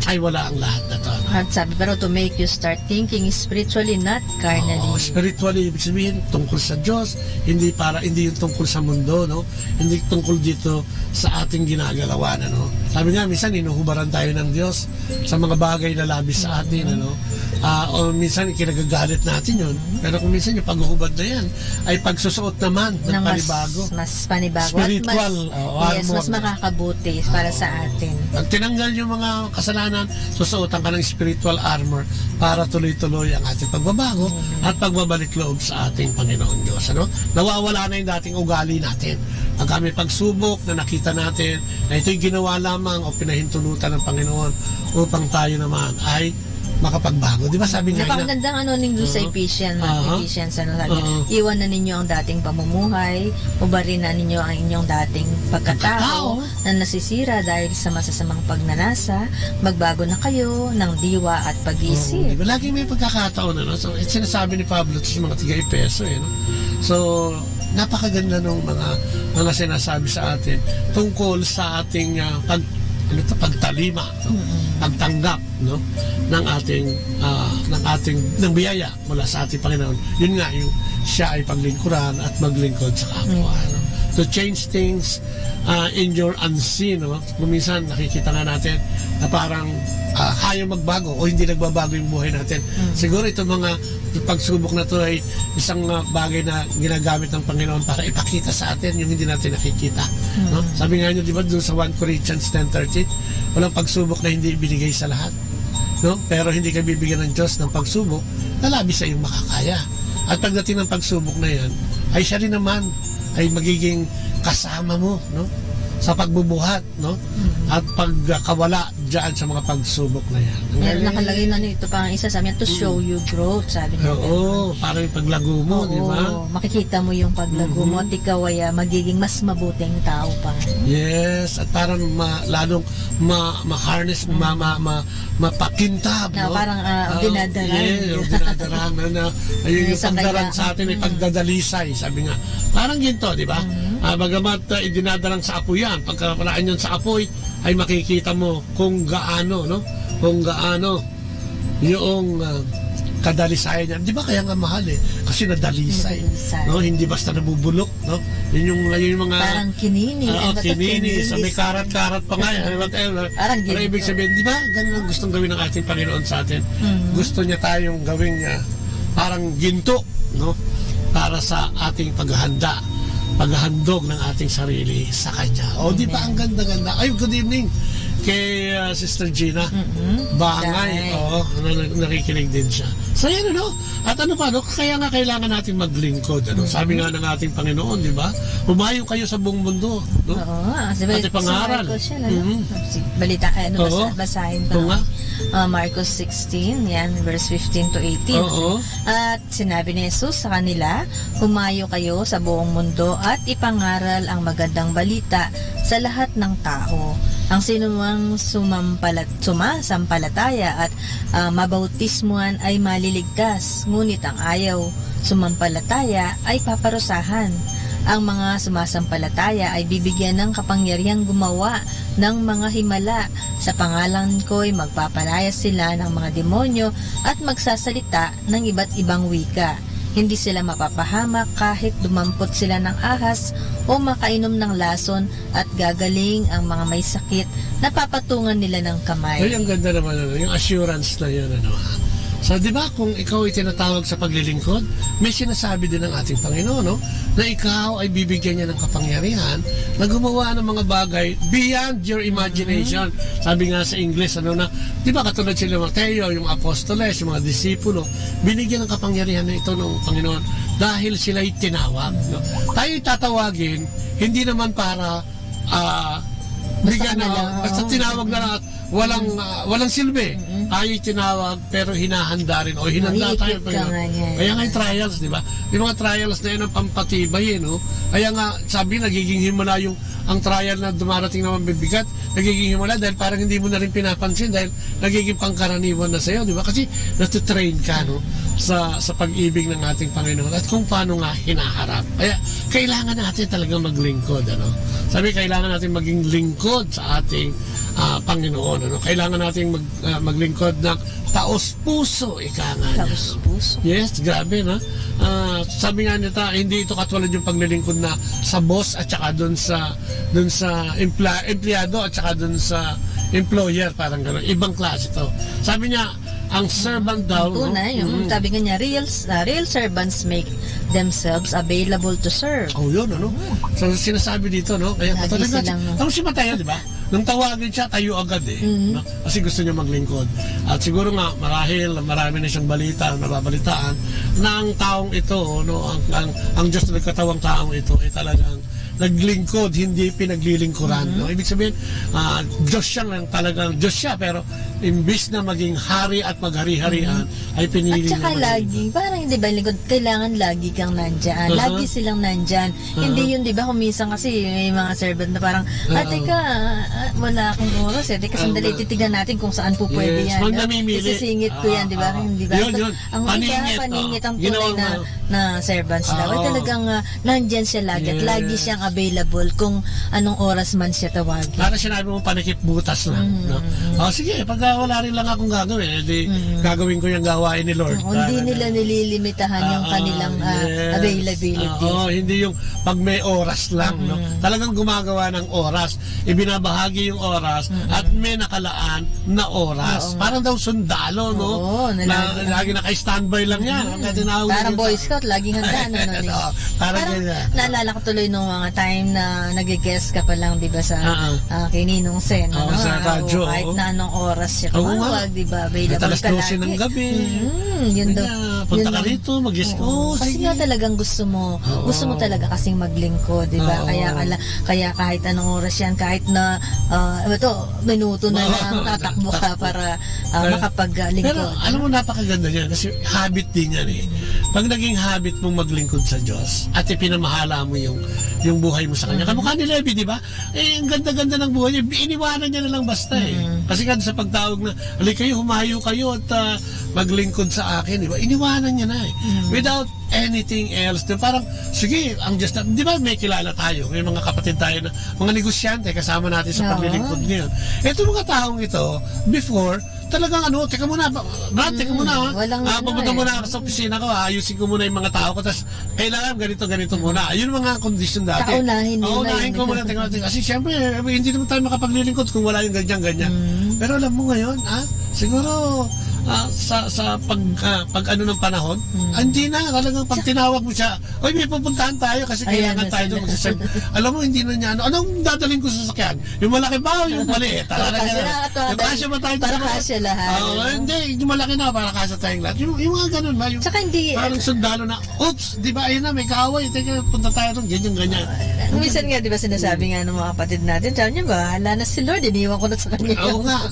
ay wala ang lahat na to. At sabi, pero to make you start thinking spiritually, not carnally. Spiritually, ibig sabihin, tungkol sa Diyos, hindi yung tungkol sa mundo, hindi tungkol dito sa ating ginagalawan. Sabi nga, minsan, inuhubaran tayo ng Diyos sa mga bagay na labis sa atin, o minsan, ikinagagalit natin yun. Pero kung minsan, yung paghuhubad na yan, ay pagsusuot naman ng panibago. Mas panibago. Spiritual. Mas makakabuti para sa atin. Pag tinanggal yung mga kasalanan, susuotan ka ng spiritual armor para tuloy-tuloy ang ating pagbabago at pagbabalik loob sa ating Panginoon Diyos. Nawawala na yung dating ugali natin. Ang kami pagsubok na nakita natin na ito'y ginawa lamang o pinahintulutan ng Panginoon upang tayo naman ay makapagbago. Di ba sabi nga napakagandang ning sa Ephesians, sabi, iwan na ninyo ang dating pamumuhay, ubarin na ninyo ang inyong dating pagkatao na nasisira dahil sa masasamang pagnanasa, magbago na kayo ng diwa at pag-iisip. Diba? Lagi may pagkakataon, So, sinasabi ni Pablo sa mga tiga-Epeso, So, napakaganda ng mga sinasabi sa atin tungkol sa ating pagtalima, pagtanggap ng biyaya mula sa ating Panginoon. Yun nga, yung siya ay paglingkuran at maglingkod sa kapwa. To change things in your unseen. Kung minsan nakikita nga natin na parang ayaw magbago o hindi nagbabago yung buhay natin. Siguro itong mga pagsubok na to ay isang bagay na ginagamit ng Panginoon para ipakita sa atin yung hindi natin nakikita. Sabi nga nyo, di ba, doon sa 1 Corinthians 10:13, walang pagsubok na hindi ibinigay sa lahat. Pero hindi ka bibigyan ng Diyos ng pagsubok na labis sa iyong makakaya. At pagdating ng pagsubok na yan, ay siya rin naman ay magiging kasama mo, no? Sa pagbubuhat, no? At pagkawala diyan sa mga pagsubok na yan. Meron nakalagay na nito pa ang isa, sabi niya, to show you growth, sabi niya. Oo, para yung paglago mo, di ba? Makikita mo yung paglago mo at ikaw ay magiging mas mabuting tao pa. Yes, at parang lalong ma-harness, mapakintab, Na no? parang dinadarang. Yeah, dinadarang na ayun yung pagdarang sa atin, ay pagdadalisay, sabi nga. Parang ginto, di ba? Bagamat idinadarang sa apoy yan, pagkapalaan yan sa apoy, ay makikita mo kung gaano, no? Kung gaano yung kadalisayan niya. Di ba kaya nga mahal kasi nadalisay. No? Hindi basta nabubulok, no? Yun yung mga parang kinini. Kinini. Sa may karat-karat pa nga yan. Whatever. Parang pero ibig sabihin, di ba? Ganun ang gustong gawin ng ating Panginoon sa atin. Gusto niya tayong gawing parang ginto, no? Para sa ating paghahandog ng ating sarili sa Kanya. O, di ba ang ganda-ganda? Ay, good evening kay Sister Gina. Bangay. Oo, nakikinig din siya. So, yan, ano? At ano pa, no? Kaya nga kailangan natin maglingkod. Ano? Sabi nga ng ating Panginoon, di ba? Humayo kayo sa buong mundo. No? Oo. At ipangaral. Balita, basahin ko. Marcos 16, yan, verse 15 to 18. At sinabi ni Jesus sa kanila, humayo kayo sa buong mundo at ipangaral ang magandang balita sa lahat ng tao. Ang sinumang sumasampalataya at mabautismuhan ay maliligtas, ngunit ang ayaw sumampalataya ay paparusahan. Ang mga sumasampalataya ay bibigyan ng kapangyarihang gumawa ng mga himala. Sa pangalan ko'y magpapalaya sila ng mga demonyo at magsasalita ng iba't ibang wika. Hindi sila mapapahamak kahit dumampot sila ng ahas o makainom ng lason at gagaling ang mga may sakit na papatungan nila ng kamay. Ay, ang ganda naman, yung assurance na yun, ano. So, di ba, kung ikaw ay tinatawag sa paglilingkod, may sinasabi din ng ating Panginoon, no? Na ikaw ay bibigyan niya ng kapangyarihan na gumawa ng mga bagay beyond your imagination. Sabi nga sa English, ano na, di ba, katulad sila Mateo, yung apostoles, yung mga disipulo, binigyan ng kapangyarihan na ito ng Panginoon dahil sila'y tinawag. No? Tayo'y tatawagin, hindi naman para basta tinawag na lang at walang silbi. Tayo'y tinawag pero hinahanda rin o hinanda tayo. Kaya nga yung trials, di ba? Yung mga trials na yun ang pampatibay, no? Kaya nga, sabi, nagiging himala ang trial na dumarating naman bibigat, nagiging himala dahil parang hindi mo na rin pinapansin dahil nagiging pangkaraniwan na sa'yo, di ba? Kasi natitrain ka, no? Sa pag-ibig ng ating Panginoon at kung paano nga hinaharap. Kaya kailangan natin talagang maglingkod, ano? Sabi, kailangan natin maging lingkod sa ating Panginoon, ano? Kailangan natin maglingkod ng taos-puso, ika nga. Taos-puso? Yes, grabe, na? Sabi nga nita, hindi ito katulad yung paglilingkod na sa boss at saka dun sa empleyado at saka dun sa employer, parang gano'n. Ibang klase ito. Sabi niya, ang servant daw, sabi nga niya, real servants make themselves available to serve. Oh, yun, ano? So, sinasabi dito, no? Kaya patulad natin. Tapos si Mateo, di ba? Nung tawagin siya, tayo agad no? Kasi gusto niya maglingkod. At siguro nga, marami na siyang balita, nababalitaan, na ang taong ito, no? Ang Diyos na nagkatawang taong ito, ay talagang naglingkod, hindi pinaglilingkuran. No? Ibig sabihin, Diyos siya lang talagang, Diyos siya, pero imbis na maging hari at maghari-harian, ay pinili at saka lagi, parang di ba, lingkod, kailangan lagi kang nandyan. Lagi silang nandyan. Hindi yun, di ba, kuminsan kasi may mga servant na parang, teka, wala akong oras teka, sandali, titignan natin kung saan po pwede yan. Isisingit ko yan, di ba? Yun. Ang paningit ang tunay na servants daw. Ay talagang nandyan siya lagi at lagi siyang available kung anong oras man siya tawagin. Para sinabi mo panikip butas lang. No? Sige, pag wala rin lang akong gagawin, gagawin ko yung gawain ni Lord. Hindi nila nililimitahan yung kanilang availability. Hindi yung pag may oras lang. No? Talagang gumagawa ng oras. Ibinabahagi yung oras at may nakalaan na oras. Parang daw sundalo, no? Lagi naka-standby lang yan. Parang Boy Scout, laging handa. Parang naalala ko tuloy nung mga time na nag-guest ka pa lang, di ba, sa kay Ninong Sen, sa radyo. Kahit na anong oras siya tumawag, di ba, available alas ka lagi. 12 ng gabi. Yun daw. Punta ka rito, mag-guest ko. Kasi nga talagang gusto mo talaga kasing maglingkod, di ba? Kaya kahit anong oras yan, kahit na minuto na lang tatakbo ka para makapaglingkod. Pero alam mo, napakaganda niyan kasi habit din yan eh. Pag naging habit mong maglingkod sa Diyos at ipinamahala mo yung buhay mo sa Kanya. Kamukha ni Levi, di ba? Ang ganda-ganda ng buhay niya. Iniwanan niya na lang basta eh. Kasi nga sa pagtawag na, alay kayo, humayo kayo at maglingkod sa akin, di ba? Iniwanan niya na eh. Without anything else. Parang, sige, ang Diyos na, di ba may kilala tayo? May mga kapatid tayo na, mga negosyante, kasama natin sa paglilingkod ngayon. Ito mga taong ito, before, talagang teka muna, Brad, teka muna, pumunta muna ako sa opisina ko, ayusin ko muna yung mga tao ko, tapos kailangan ganito muna. Yun mga condition dati. Unahin ko muna, kasi syempre, hindi naman tayo makapaglilingkod kung wala yung ganyan. Pero alam mo ngayon, siguro, sa pag ano ng panahon, hindi na, talagang pag tinawag mo siya, oy, may pupuntahan tayo kasi kailangan tayo doon mag-serve. Alam mo, hindi na niya, anong dadaling ko sa sasakyan? Yung malaki ba o yung maliit? Yung kasya ba tayo? Para kasya lahat. Hindi, yung malaki na, para kasya tayong lahat. Yung mga ganun ba? Yung parang sundalo na, oops, di ba, ayun na, may kaaway, teka, punta tayo doon, ganyan. Minsan nga, di ba, sinasabi nga ng mga kapatid natin, sabi niya ba, hala na si Lord, iniwan ko na sa kanya. Oo nga.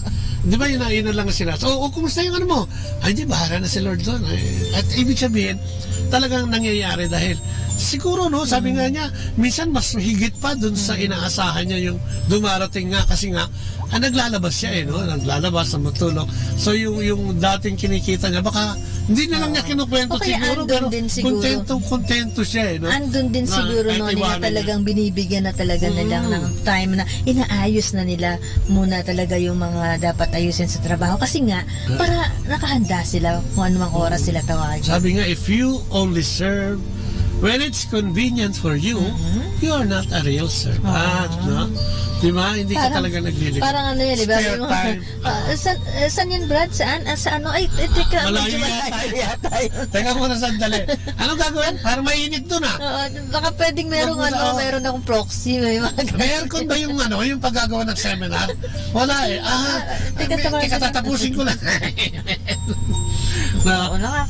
Di ba yun na lang sila? So, kumusta yung ano mo? Ay, di, bahala na si Lord doon. At ibig sabihin, talagang nangyayari dahil siguro, sabi nga niya, minsan mas higit pa doon sa inaasahan niya yung dumarating nga kasi nga, naglalabas siya naglalabas sa matulog. So, yung dating kinikita niya, baka hindi na lang niya kinukwento siguro, pero kontento siya Andun din siguro nila talagang binibigyan na talaga nilang ng time na inaayos na nila muna talaga yung mga dapat ayusin sa trabaho kasi nga, para nakahanda sila kung anumang oras sila tawagin. Sabi nga, if you only serve when it's convenient for you, you are not a real servant, no? Di ba? Hindi ka talaga naglilingkod. Parang ano yan, di ba? Spare time. Saan yan, Brad? Saan? Sa ano? Ay, teka. Malayo yata. Teka muna sandali. Anong gagawin? Parang mainit doon Baka pwedeng meron akong proxy. Meron ba yung yung paggagawa ng seminar? Wala eh. Teka, tatapusin ko lang.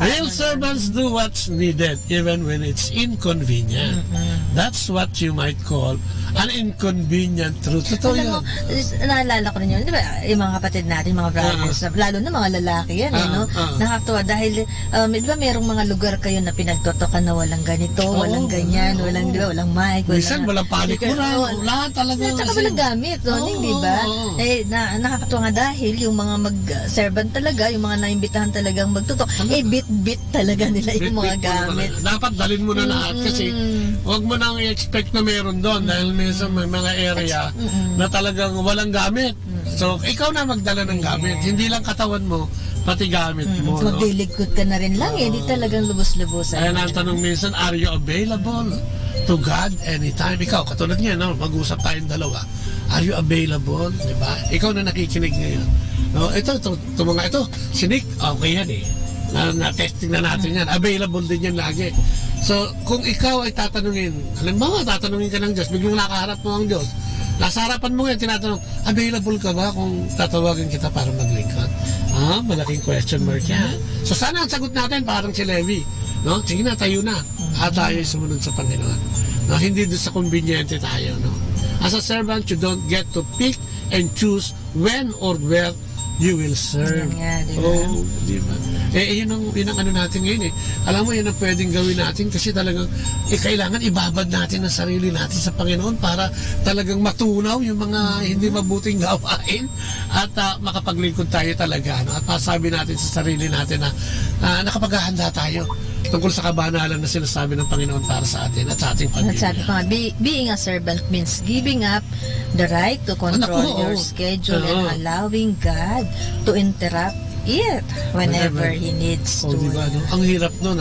Real servants do what's needed even when it's inconvenient. That's what you might call an inconvenient truth. Totoo yun. Naalala ko rin yun. Di ba, yung mga kapatid natin, mga brothers, lalo na mga lalaki yan, nakakatuwa dahil, di ba, merong mga lugar kayo na pinagtotokan na walang ganito, walang ganyan, walang, di ba, walang mic, minsan walang palikuran, lahat talaga. Tsaka walang gamit, di ba? Nakakatuwa nga dahil yung mga mag-servant talaga, yung mga naimbitahan talagang magtutok, bit-bit talaga nila yung mga gamit. Dapat dalhin mo na lahat kasi huwag mo nang i-expect na meron doon dahil minsan may mga area na talagang walang gamit. So, ikaw na magdala ng gamit. Hindi lang katawan mo, pati gamit mo. Magliligkod ka na rin lang hindi talagang lubos-lubosan. Kaya ang tanong minsan, are you available to God anytime? Ikaw, katulad niya, mag-usap tayong dalawa. Are you available? Diba? Ikaw na nakikinig ngayon. Ito, mga ito, si Nick, okay yan na-testing na natin yan. Available din yan lagi. So, kung ikaw ay tatanungin, halimbawa, tatanungin ka ng Diyos, biglang nakaharap mo ang Diyos, nasa harapan mo yan, tinatanong, available ka ba kung tatawagin kita para maglingkod? Malaking question mark yan. So, sana ang sagot natin parang si Levi. Sige na, tayo na. At tayo sumunod sa Panginoon. Hindi doon sa conveniente tayo. As a servant, you don't get to pick and choose when or where you will serve. Diba? Yun ang ano natin ngayon Alam mo, yun ang pwedeng gawin natin kasi talagang kailangan ibabad natin ang sarili natin sa Panginoon para talagang matunaw yung mga hindi mabuting gawain at makapaglingkod tayo talaga. At masabi natin sa sarili natin na nakapaghahanda tayo tungkol sa kabanalan na sinasabi ng Panginoon para sa atin at sa ating pamilya. Being a servant means giving up the right to control your schedule and allowing God to interrupt it whenever He needs to. Diba, ang hirap nun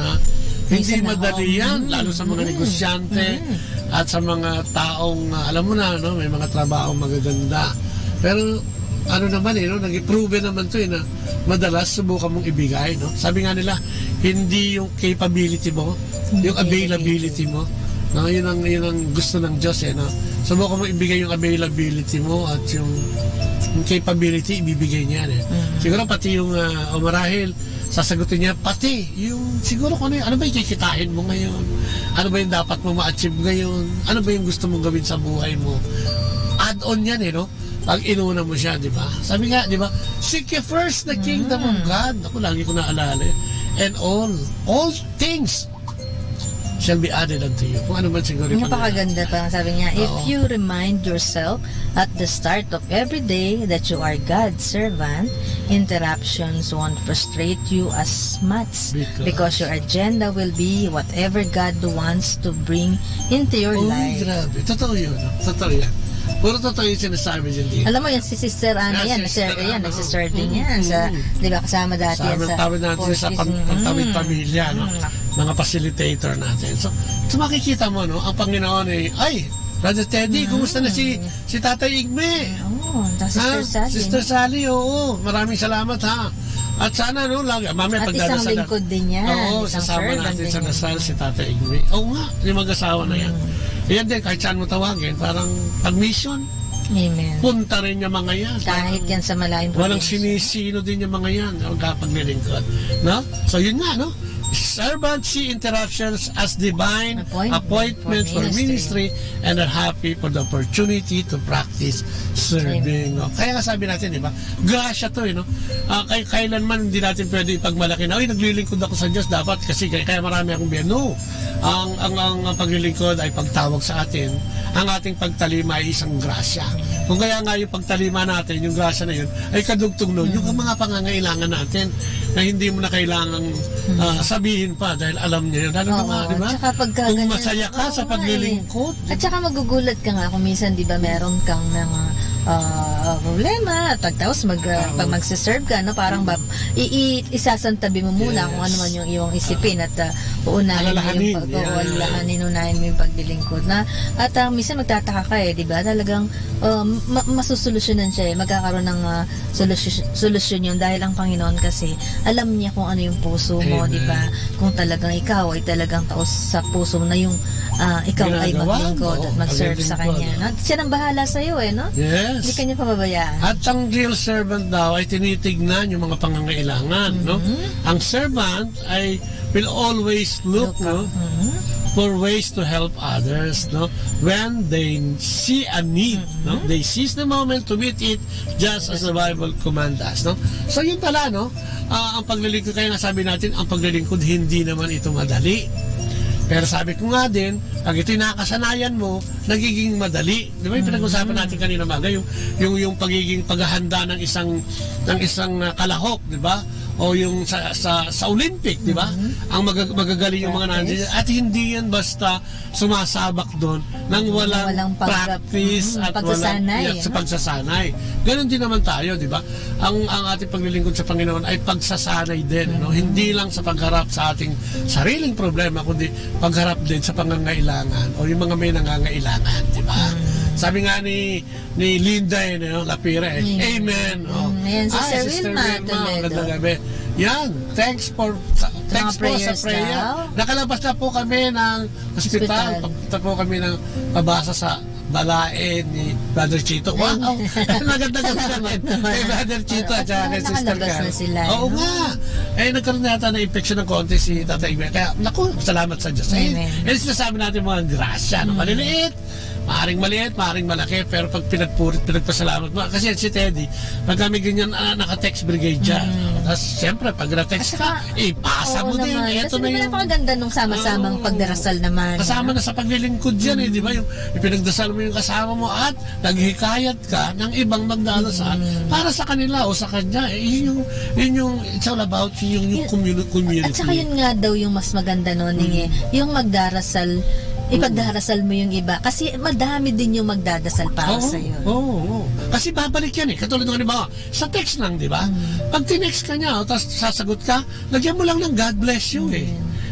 hindi madali yan, lalo sa mga negosyante at sa mga taong, alam mo na, may mga trabaho magaganda. Pero ano naman nag-prove naman to na madalas subukan mong ibigay. Sabi nga nila, hindi yung capability mo, yung availability mo No, yun ang gusto ng Diyos eh, no. Subukan mo ibigay yung availability mo at yung capability, ibibigay niya eh. Siguro pati yung o marahil sasagutin niya pati yung siguro kung ano ba yung kikitain mo ngayon, ano ba yung dapat mo ma-achieve ngayon, ano ba yung gusto mong gawin sa buhay mo. Add-on yan eh, no? Pag inuna mo siya, di ba? Sabi nga, di ba? Seek ye first the kingdom of God. Ako, lagi ko naalala. And all things shall be added unto you. Kung ano man siguro. Napakaganda pa. Sabi niya, if you remind yourself at the start of every day that you are God's servant, interruptions won't frustrate you as much because your agenda will be whatever God wants to bring into your life. Grabe. Totoo yun. Totoo yan. Puro totoo yung sinasabi dyan. Alam mo yan, si Sister Ana yan, nagsister din yan. Di ba, kasama dati yan sa tawid natin sa pagtawid pamilya, no? Mga facilitator natin. So makikita mo, no? Ang Panginoon ay, Brother Teddy, kumusta na si Tatay Igme? Sister Sally. Sister Sally, oo. Maraming salamat, ha? At sana, no, lagi, mamaya at isang lingkod din yan. Oo, sasama natin sa dasal si Tatay Igme. Oo nga, yung mag-asawa na yan. Yan din, kahit saan mo tawagin, parang pag-mission. Amen. Punta rin yung mga yan. Kahit yan sa malayong probinsya. Walang sinisino din yung mga yan. Ang kapaglilingkod. No? So yun nga, no? Servants see interruptions as divine appointments for ministry and are happy for the opportunity to practice serving. No? Kaya nga sabi natin, di ba? Grasya to, no? Kailanman hindi natin pwede ipagmalaki na, naglilingkod ako sa Diyos, dapat kasi kaya marami akong biyan. No. Ang paglilingkod ay pagtawag sa atin. Ang ating pagtalima ay isang grasya. Kung kaya nga yung pagtalima natin, yung grasya na yun, ay kadugtong nun, yung mga pangangailangan natin na hindi mo na kailangang sabihin pa dahil alam niya yun. Di ba? Kung masaya ka sa paglilingkod. At saka magugulat ka nga kung minsan, di ba, meron kang mga problema at tapos pag magsiserve ka, no, parang isasantabi mo muna kung ano man yung iyong isipin at uunahin mo yung paglilingkod na at minsan magtataka ka di ba, talagang masusolusyonan siya magkakaroon ng solusyon yun dahil ang Panginoon kasi alam niya kung ano yung puso mo. Di ba, kung talagang ikaw ay talagang taos sa puso mo na yung ikaw ay maglingkod at mag-serve sa Kanya, no? Siya nang bahala sa iyo no? Yes. Hindi kanya pababayaan. At ang real servant daw ay tinitignan yung mga pangangailangan, no? Ang servant ay will always look no, for ways to help others, no? When they see a need, no? They seize the moment to meet it, just as the Bible commands us, no? So yun pala, no? Ang paglilingkod, kaya nga sabi natin, ang paglilingkod hindi naman ito madali. Pero sabi ko nga din, pag ito'y nakasanayan mo, nagiging madali. Di ba yung pinag-usapan natin kanina maga, yung pagiging paghahanda ng isang kalahok, di ba? O yung sa Olympic, di ba? Ang magagaling yung mga nandiyan. At hindi yan basta sumasabak doon nang walang practice at walang sa pagsasanay. Ganon din naman tayo, di ba? Ang ating paglilingkod sa Panginoon ay pagsasanay din, no? Hindi lang sa pagharap sa ating sariling problema, kundi pagharap din sa pangangailangan o yung mga may nangangailangan, di ba? Sabi nga ni Linda Lapira Amen. Ayan, Sister Wilma. Magandang gabi. Yan, thanks po sa prayer. Nakalabas na po kami ng hospital. Pagpunta po kami ng pabasa sa balae ni Brother Chito. Wow! Naganda-ganda naman. Kay Brother Chito at saka kay Sister Carl. Oo nga. Nagkaroon na yata na infection ng konti si Tatay Igme. Kaya, naku, salamat sa Diyos. Sinasabi natin mga grasya. Maliliit. Maaring maliit, maaring malaki, pero pag pinagpasalamat mo, kasi si Teddy, pag kami ganyan, naka-text brigade dyan. Tapos, siyempre, pag na-text ka, ipasa mo din. Ito na yung napakaganda nung sama-samang pagdarasal naman. Kasama na sa paglilingkod yan, di ba? Yung pinagdasal mo yung kasama mo at naghikayat ka ng ibang magdarasal para sa kanila o sa kanya. Yun yung, it's all about yung community. At saka yun nga daw yung mas maganda noon, yung magdarasal, ipagdarasal mo yung iba kasi madami din yung magdadasal para sa iyo. Kasi babalik yan katulad ng halimbawa sa text lang, di ba? Pag tinext ka niya tapos sasagot ka, lagyan mo lang ng God bless you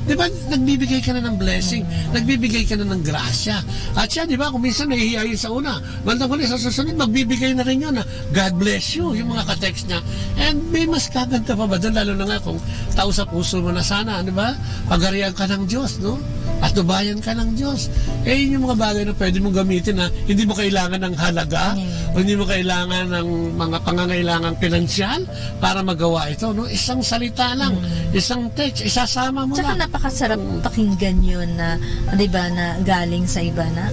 Di ba, nagbibigay ka na ng blessing, nagbibigay ka na ng grasya. At siya, di ba, kung minsan nahihiya yun sa una, bandang huli, sa susunod, magbibigay na rin yun na God bless you, yung mga ka-text niya. And may mas kaganda pa ba doon, lalo na nga kung tao sa puso mo na sana, di ba? Pagharian ka ng Diyos, no? Patnubayan ka ng Diyos. Yun yung mga bagay na pwede mong gamitin na hindi mo kailangan ng halaga, o hindi mo kailangan ng mga pangangailangan pinansyal para magawa ito. No? Isang salita lang, isang text, isasama mo Tsaka lang. napakasarap pakinggan yun na, di ba, na galing sa iba na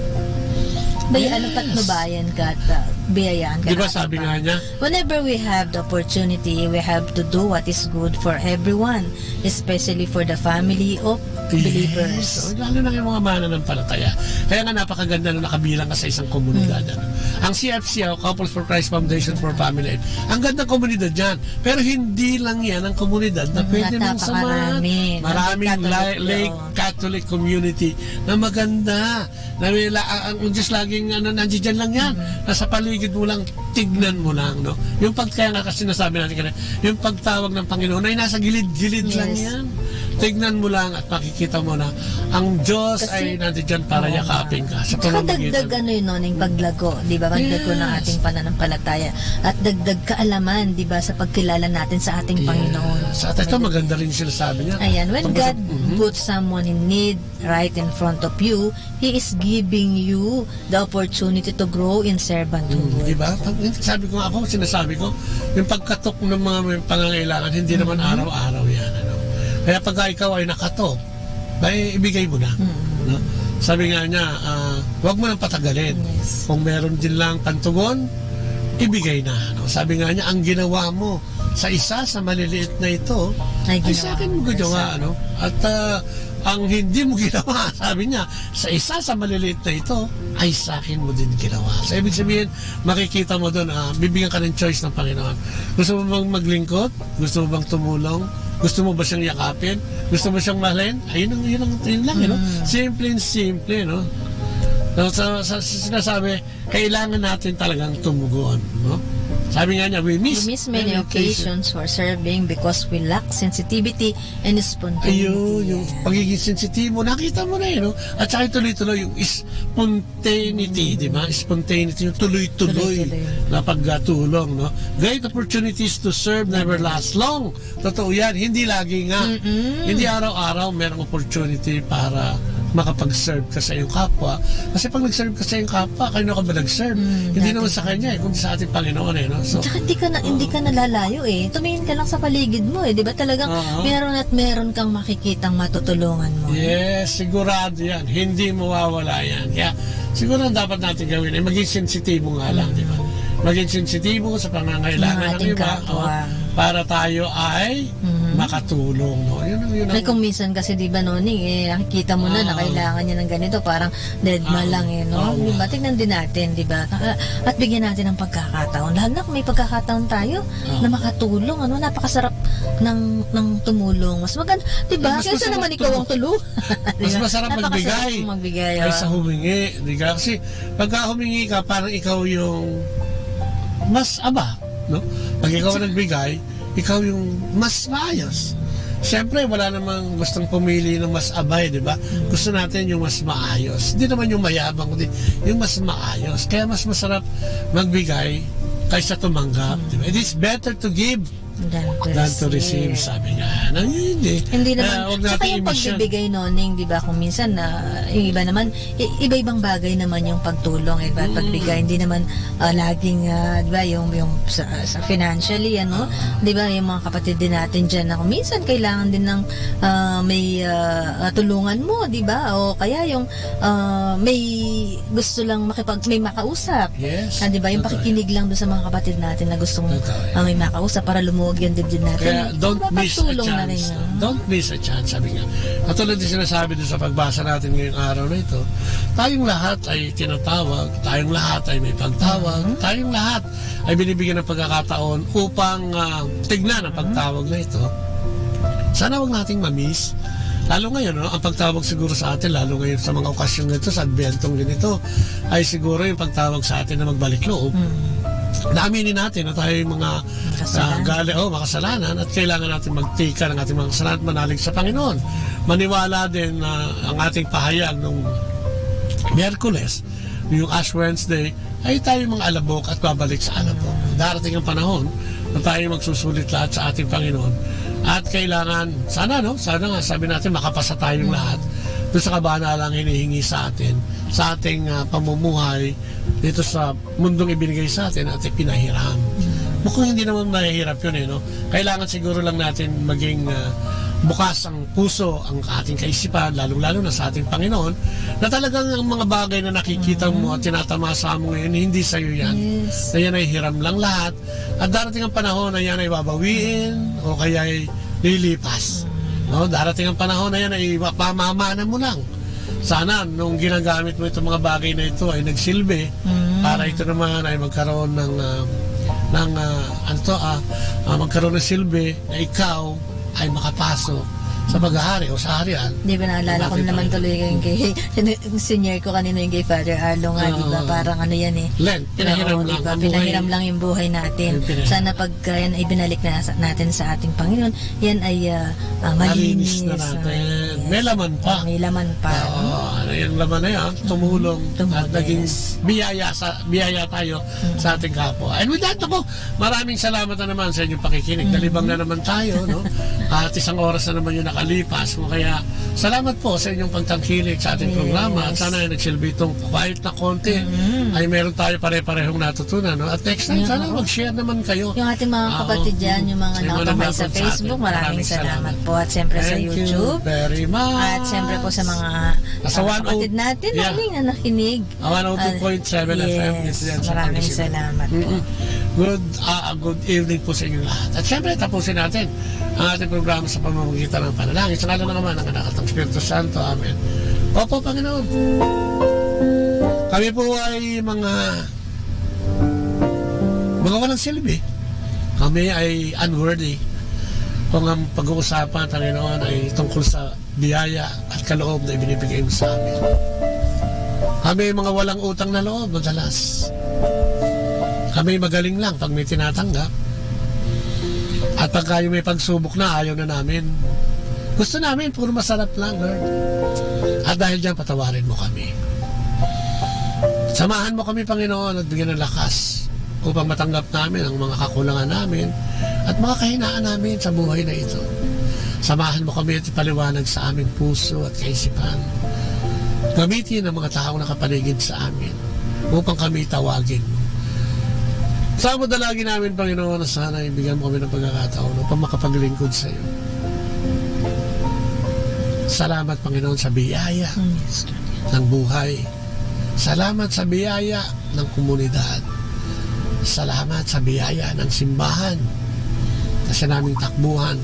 patnubayan ka at biyayaan ka. Di ba ng sabi iba. nga niya? Whenever we have the opportunity, we have to do what is good for everyone, especially for the family of believers. Yes. Lalo na yung mga mananampalataya. Kaya nga napakaganda na nakabilang ka sa isang komunidad. Ano? Ang CFC, Couples for Christ Foundation for Family Life, ang gandang komunidad yan. Pero hindi lang yan ang komunidad na pwede mong samahan. Maraming lay Catholic community na maganda. Na ang Diyos laging nandiyan lang yan. Nasa paligid mo lang, tignan mo lang. No? Yung kaya nga kasi sinasabi natin kanina, yung pagtawag ng Panginoon ay nasa gilid-gilid lang yan. Tignan mo lang at makikita mo na ang Diyos ay nandiyan para yakapin ka. Sa Saka dagdag yung paglago, di ba? Paglago ng ating pananampalataya at dagdag kaalaman, di ba, sa pagkilala natin sa ating Panginoon. Sa ito maganda rin sila sabi niya. Ayan, when God puts someone in need right in front of you, He is giving you the opportunity to grow in servanthood. Di ba? Sabi ko ako, sinasabi ko, yung pagkatok ng mga may pangangailangan, hindi naman araw-araw yan. Ano? Kaya pagka ikaw ay nakatok, ibigay mo na. No? Sabi nga niya, huwag mo nang patagalin. Kung meron din lang pantugon, ibigay na. No? Sabi nga niya, ang ginawa mo sa isa sa maliliit na ito, ay sa akin mo ginawa. Ano? At ang hindi mo ginawa, sabi niya, sa isa sa maliliit na ito, ay sa akin mo din ginawa. So, ibig sabihin, makikita mo doon, bibigyan ka ng choice ng Panginoon. Gusto mo bang maglingkod? Gusto mo bang tumulong? Gusto mo ba siyang yakapin? Gusto mo siyang mahalin? Ayun lang, no? Simple, no? So, sinasabi, kailangan natin talagang tumugon, no? Sabi nga niya, we miss many occasions for serving because we lack sensitivity and spontaneity. Ayun, yung pagiging sensitibo, nakita mo na yun, no? At saka tuloy-tuloy, yung spontaneity, di ba? Spontaneity, yung tuloy-tuloy na pagtulong, no? Great opportunities to serve never last long. Totoo yan, hindi lagi nga. Hindi araw-araw merong opportunity para makapag-serve ka sa iyong kapwa. Kasi pag nag-serve ka sa iyong kapwa, kanino ka ba nag-serve? Hindi naman sa kanya, kundi sa ating Panginoon. No? So, tsaka hindi ka nalalayo tumingin ka lang sa paligid mo di ba talagang meron at meron kang makikitang matutulungan mo. Yes, sigurado yan. Hindi mawawala yan. Kaya siguro dapat natin gawin ay maging sensitibo nga lang, di ba? Maging sensitibo sa pangangailangan ng iba para tayo ay makatulong. No? Yun Ay, kung minsan kasi di ba Noning, nakikita mo na kailangan niya ng ganito, parang deadma lang no? Di ba? Tignan din natin, di ba? At bigyan natin ng pagkakataon. Lalo na kung may pagkakataon tayo na makatulong, napakasarap ng tumulong. Mas maganda, di ba? Kaysa naman ikaw ang tulong. Mas masarap magbigay kaysa humingi. Di ka? Kasi pagka humingi ka, parang ikaw yung mas aba, no? Pag ikaw nagbigay, ikaw yung mas maayos. Siyempre, wala namang gustong pumili ng mas abay, di ba? Gusto natin yung mas maayos. Hindi naman yung mayabang, kundi yung mas maayos. Kaya mas masarap magbigay kaysa tumanggap. Diba? It is better to give than to receive, sabi nga. Hindi naman. Saka yung pagbibigay, Noning, di ba, kung minsan yung iba naman, iba-ibang bagay naman yung pagtulong, iba pagbigay. Hindi naman laging, di ba, yung sa financially, di ba, yung mga kapatid din natin dyan na kung minsan kailangan din ng may tulungan mo, di ba? O kaya yung may gusto lang may makausap. Yes. Di ba, yung pakikinig lang doon sa mga kapatid natin na gustong may makausap para lumuwag yung dibdib natin. Kaya don't miss a chance. Don't miss a chance, sabi nga. At tulad din sinasabi doon sa pagbasa natin ngayong araw na ito, tayong lahat ay tinatawag, tayong lahat ay may pagtawag, tayong lahat ay binibigyan ng pagkakataon upang tignan ang pagtawag na ito. Sana wag nating ma-miss. Lalo ngayon, ang pagtawag siguro sa atin, lalo ngayon sa mga okasyon nito, sa adventong ganito, ay siguro yung pagtawag sa atin na magbalik loob. Naaminin natin na tayo yung mga makasalanan at kailangan natin magtika ng ating mga kasalanan at manalig sa Panginoon. Maniwala din na ang ating pahayag nung Miyerkules, yung Ash Wednesday, ay tayo mga alabok at babalik sa alabok. Darating ang panahon na tayo magsusulit lahat sa ating Panginoon. At kailangan, sana nga, sabi natin, makapasa tayong lahat. doon sa kabanalang hinihingi sa atin, sa ating pamumuhay dito sa mundong ibinigay sa atin at ipinahiram. Mukhang hindi naman mahihirap yun no? Kailangan siguro lang natin maging bukas ang puso, ang ating kaisipan, lalong-lalo na sa ating Panginoon, na talagang ang mga bagay na nakikita mo at tinatamasa mo ngayon, hindi sa'yo yan. Na yan ay hiram lang lahat. At darating ang panahon na yan ay babawiin o kaya ay lilipas. No? Darating ang panahon na yan ay pamamanan mo lang. Sana nung ginagamit mo itong mga bagay na ito ay nagsilbi para ito naman ay magkaroon ng magkaroon ng silbi na ikaw ay makapasok sa paghahari o sa harian. Di ba naalala ko naman tuloy kay senior ko kanina yung kay Father Arlo nga, di ba? Parang ano yan Len, pinahiram lang diba? Pinahiram lang yung buhay natin. Sana pag yan ay binalik na natin sa ating Panginoon, yan ay malinis na natin. May laman pa. May laman pa. Yung laman na yan, tumulong at naging biyaya tayo sa ating kapwa. And with that, ako, maraming salamat na naman sa inyong pakikinig. Dalibang na naman tayo, no? At isang oras na naman yung nakalipas. Kaya salamat po sa inyong pagtangkilik sa ating programa. At sana ay nagsilbi itong quiet na konti ay meron tayo pare-parehong natutunan. No? At next time, sana mag-share naman kayo. Yung ating mga kapatid dyan, yung mga nakakamay sa Facebook, maraming salamat po. At siyempre sa YouTube. Thank you very much. At siyempre po sa mga kapatid natin na nakinig. 102.7 FM. Maraming salamat po. Good evening po sa inyo lahat. At siyempre, tapusin natin ang ating programa sa pamamagitan ng panalangin. Sa ngalan naman ng anak at ng Espiritu Santo. Amen. Opo, Panginoon. Kami po ay mga walang silbi. Kami ay unworthy. Kung ang pag-uusapan, Panginoon, ay tungkol sa biyaya at kaloob na ibinibigay mo sa amin. Kami ay mga walang utang na loob madalas. Kami magaling lang pag may tinatanggap. At pag kayo may pagsubok na, ayaw na namin. Gusto namin, puro masarap lang, Lord. At dahil dyan, patawarin mo kami. Samahan mo kami, Panginoon, at bigyan ng lakas upang matanggap namin ang mga kakulangan namin at mga kahinaan namin sa buhay na ito. Samahan mo kami at ipaliwanag sa aming puso at kaisipan. Gamitin ang mga taong nakapaligid sa amin upang kami tawagin mo. Sa mo dalagi namin, Panginoon, na sana ibigyan mo kami ng pagkakataon upang makapaglingkod sa iyo. Salamat, Panginoon, sa biyaya ng buhay. Salamat sa biyaya ng komunidad. Salamat sa biyaya ng simbahan kasi naming takbuhan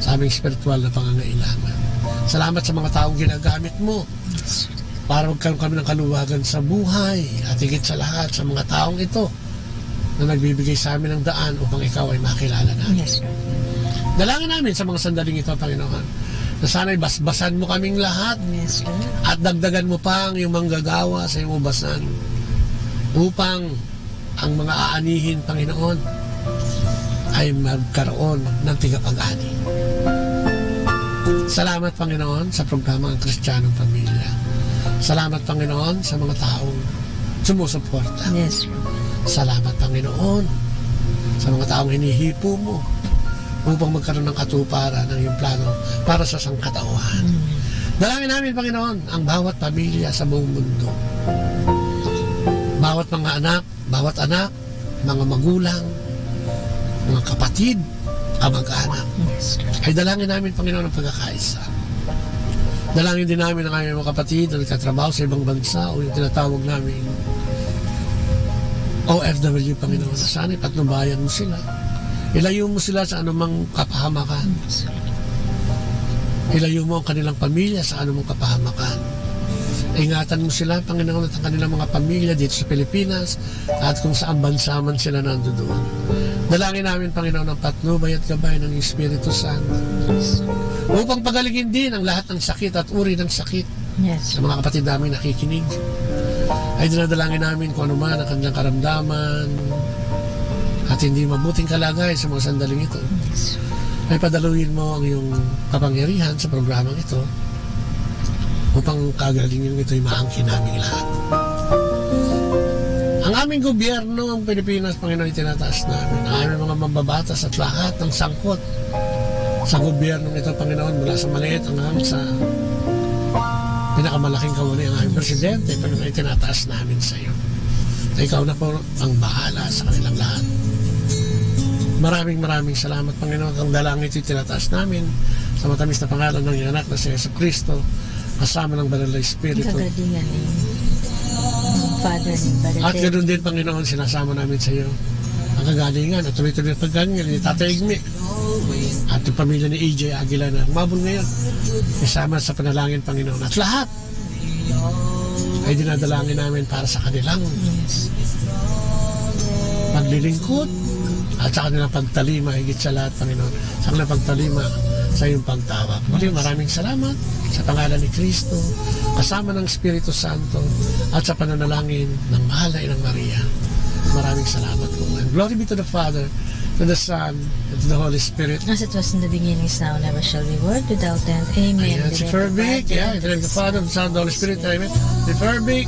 sa aming spiritual na pangangailangan. Salamat sa mga taong ginagamit mo para magkaroon kami ng kaluwagan sa buhay at higit sa lahat sa mga taong ito na nagbibigay sa amin ng daan upang ikaw ay makilala namin. Yes, sir. Dalangin namin sa mga sandaling ito, Panginoon, na sana'y basbasan mo kaming lahat. Yes, sir. At dagdagan mo pa ang iyong manggagawa sa iyong ubasan upang ang mga aanihin, Panginoon, ay magkaroon ng tigapag-ani. Salamat, Panginoon, sa programa ng Kristiyanong Pamilya. Salamat, Panginoon, sa mga taong sumusuporta. Yes, sir. Salamat, Panginoon, sa mga taong hinihipo mo upang magkaroon ng katuparan ng iyong plano para sa sangkatauhan. Dalangin namin, Panginoon, ang bawat pamilya sa buong mundo. Bawat mga anak, mga magulang, mga kapatid, kamag-anak. Ay dalangin namin, Panginoon, ang pagkakaisa. Dalangin din namin ang aming mga kapatid na nagtatrabaho sa ibang bansa o yung tinatawag namin OFW, Panginoon, na sana ipatnubayan mo sila. Ilayo mo sila sa anumang kapahamakan. Ilayo mo ang kanilang pamilya sa anumang kapahamakan. Ingatan mo sila, Panginoon, at ang kanilang mga pamilya dito sa Pilipinas at kung saan bansa man sila nandoon. Dalangin namin, Panginoon, ang patnubay at gabay ng Espiritu Santo upang pagalingin din ang lahat ng sakit at uri ng sakit sa mga kapatid namin nakikinig. Ay dinadalangin namin kung ano man ang kanilang karamdaman at hindi mabuting kalagay sa mga sandaling ito. Ay padaluin mo ang iyong kapangyarihan sa programang ito upang kagalingin ito ay maangkin namin lahat. Ang aming gobyerno, ang Pilipinas, Panginoon, itinataas namin. Ang aming mga mambabatas at lahat ng sangkot sa gobyernong ito, Panginoon, mula sa maliit hanggang sa pinakamalaking kawani ang aming presidente, Panginoon, ay tinataas namin sa iyo. Na ikaw na po ang bahala sa kanilang lahat. Maraming salamat, Panginoon. Ang dalangin ito'y tinataas namin sa matamis na pangalan ng iyong anak na si Yesu Cristo, kasama ng Banal na Espiritu. Kagalingan ni Father ni Padre. At ganoon din, Panginoon, sinasama namin sa iyo ang kagalingan at tuloy-tuloy ang paggalingan ni Tatay Igme at yung pamilya ni AJ Aguila na umabol ngayon. Kasama sa panalangin, Panginoon. At lahat ay dinadalangin namin para sa kanilang paglilingkod at sa kanilang pagtalima, higit sa lahat, Panginoon, sa kanilang pagtalima sa iyong pagtawag. Muli, maraming salamat sa pangalan ni Kristo, kasama ng Espiritu Santo, at sa pananalangin ng mahal na Inang Maria. Maraming salamat po. And glory be to the Father, to the Son, and to the Holy Spirit. As it was in the beginning, is now, never shall be, world without end. Amen. Ayan, si Ferbic, in the name of the Father, the Son, and the Holy Spirit. Amen. Si Ferbic,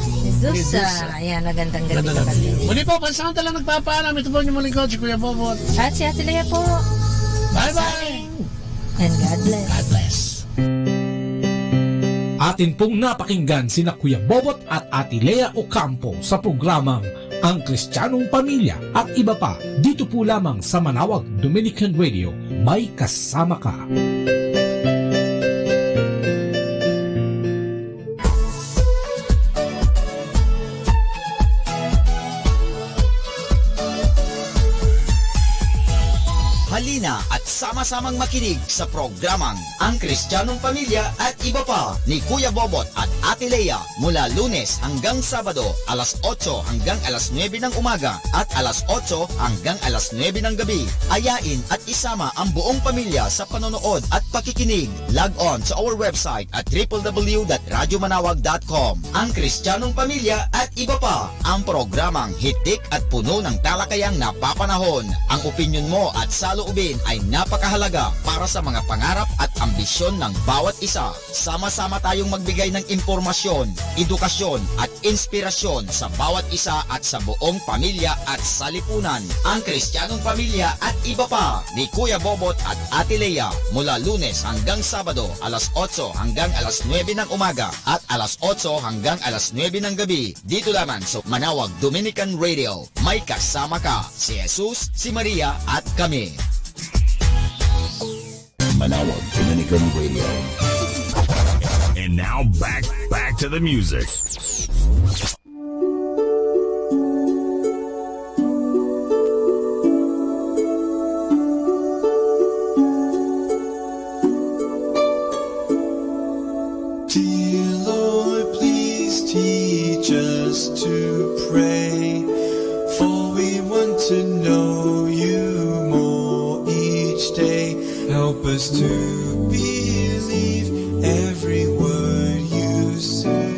ayan, magandang gabi ganda ka lang. Muli po, pansamantala nagpapaalam. Ito po yung muling coach, si Kuya Bobot. At si Ate Lea po. Bye-bye. And God bless. God bless. Atin pong napakinggan sina Kuya Bobot at Ate Lea Ocampo sa programang Ang Kristiyanong Pamilya at iba pa dito po lamang sa Manawag Dominican Radio. May kasama ka. Halina at sama-samang makinig sa programang Ang Kristiyanong Pamilya at iba pa ni Kuya Bobot at Ate Lea mula Lunes hanggang Sabado alas 8 hanggang alas 9 ng umaga at alas 8 hanggang alas 9 ng gabi. Ayain at isama ang buong pamilya sa panonood at pakikinig. Log on sa our website at www.radyomanawag.com. Ang Kristiyanong Pamilya at iba pa, ang programang hitik at puno ng talakayang napapanahon. Ang opinyon mo at saloobin ay napakahalaga para sa mga pangarap at ambisyon ng bawat isa. Sama-sama tayong magbigay ng impormasyon, edukasyon at inspirasyon sa bawat isa at sa buong pamilya at salipunan. Ang Kristiyanong Pamilya at iba pa ni Kuya Bobot at Ate Lea mula Lunes hanggang Sabado alas 8 hanggang alas 9 ng umaga at alas 8 hanggang alas 9 ng gabi dito lamang sa Manawag Dominican Radio. May kasama ka, si Jesus, si Maria at kami. Manawag Dominican Radio. And now back to the music. Dear Lord, please teach us to pray, for we want to know you more each day. Help us to believe every word you say,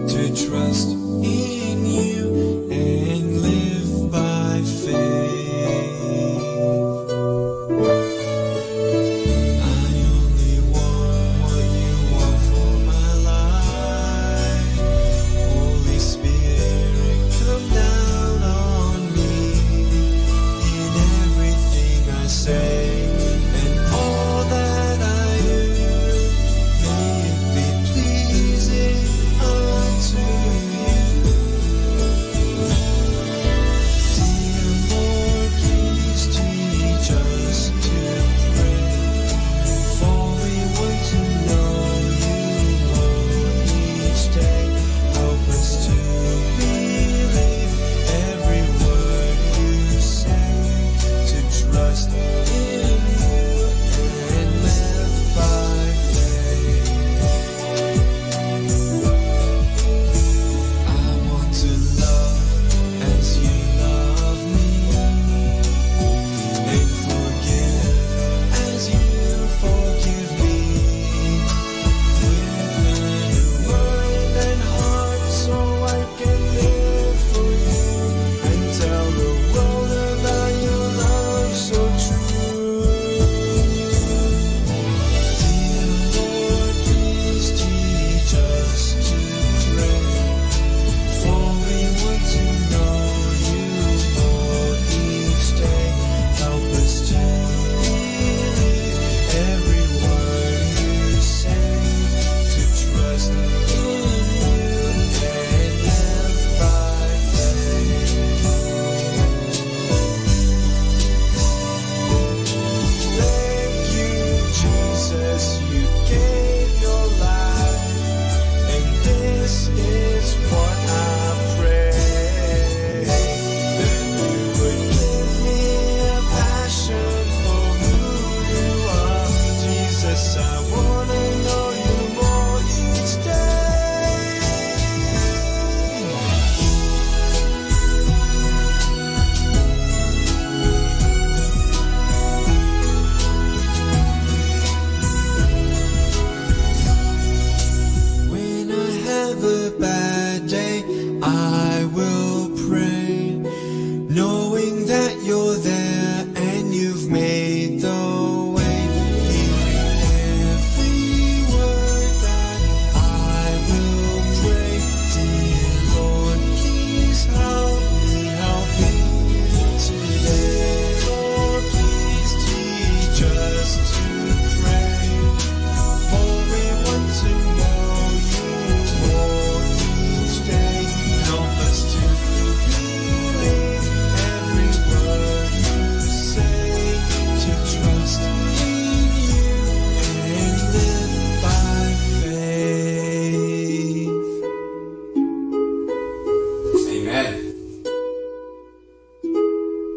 to trust in you and live by faith. Say, and all that I do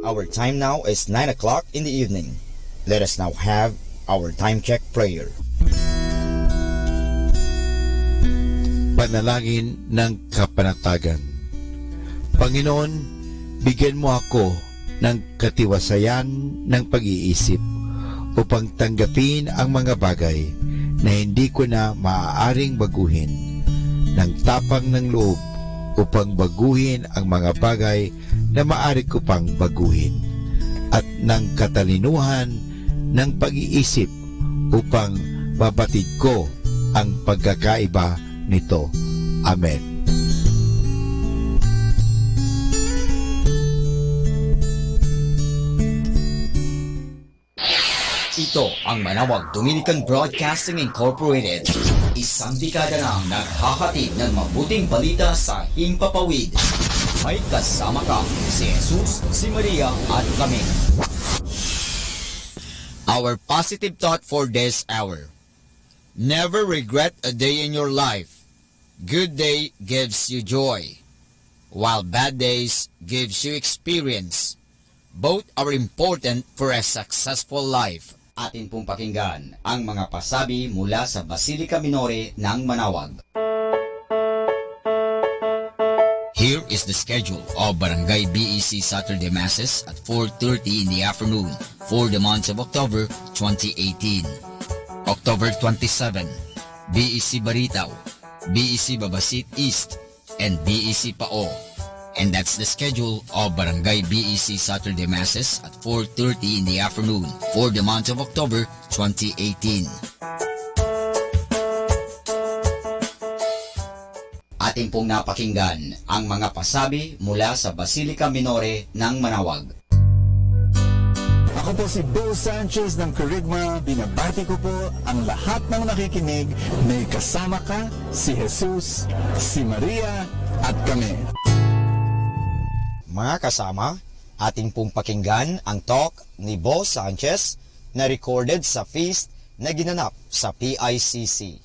Our time now is 9 o'clock in the evening. Let us now have our time check prayer. Panalangin ng kapanatagan. Panginoon, bigyan mo ako ng katiwasayan ng pag-iisip upang tanggapin ang mga bagay na hindi ko na maaaring baguhin, ng tapang ng loob upang baguhin ang mga bagay na maaari ko pang baguhin, at ng katalinuhan ng pag-iisip upang mabatid ko ang pagkakaiba nito. Amen. Ito ang Manawag Dominican Broadcasting Incorporated. Isang dekada nang naghahatid ng mabuting balita sa himpapawid. May kasama ka, si Jesus, si Maria at kami. Our positive thought for this hour. Never regret a day in your life. Good day gives you joy, while bad days gives you experience. Both are important for a successful life. Atin pong pakinggan ang mga pasabi mula sa Basilica Minore ng Manawag. Here is the schedule of Barangay BEC Saturday Masses at 4:30 in the afternoon for the month of October 2018. October 27, BEC Baritao, BEC Babasit East, and BEC Pao. And that's the schedule of Barangay BEC Saturday Masses at 4:30 in the afternoon for the month of October 2018. Ating pong napakinggan ang mga pasabi mula sa Basilica Minore ng Manawag. Ako po si Bo Sanchez ng Kerygma. Binabati ko po ang lahat ng nakikinig. May kasama ka, si Jesus, si Maria, at kami. Mga kasama, ating pong pakinggan ang talk ni Bo Sanchez na recorded sa feast na ginanap sa PICC.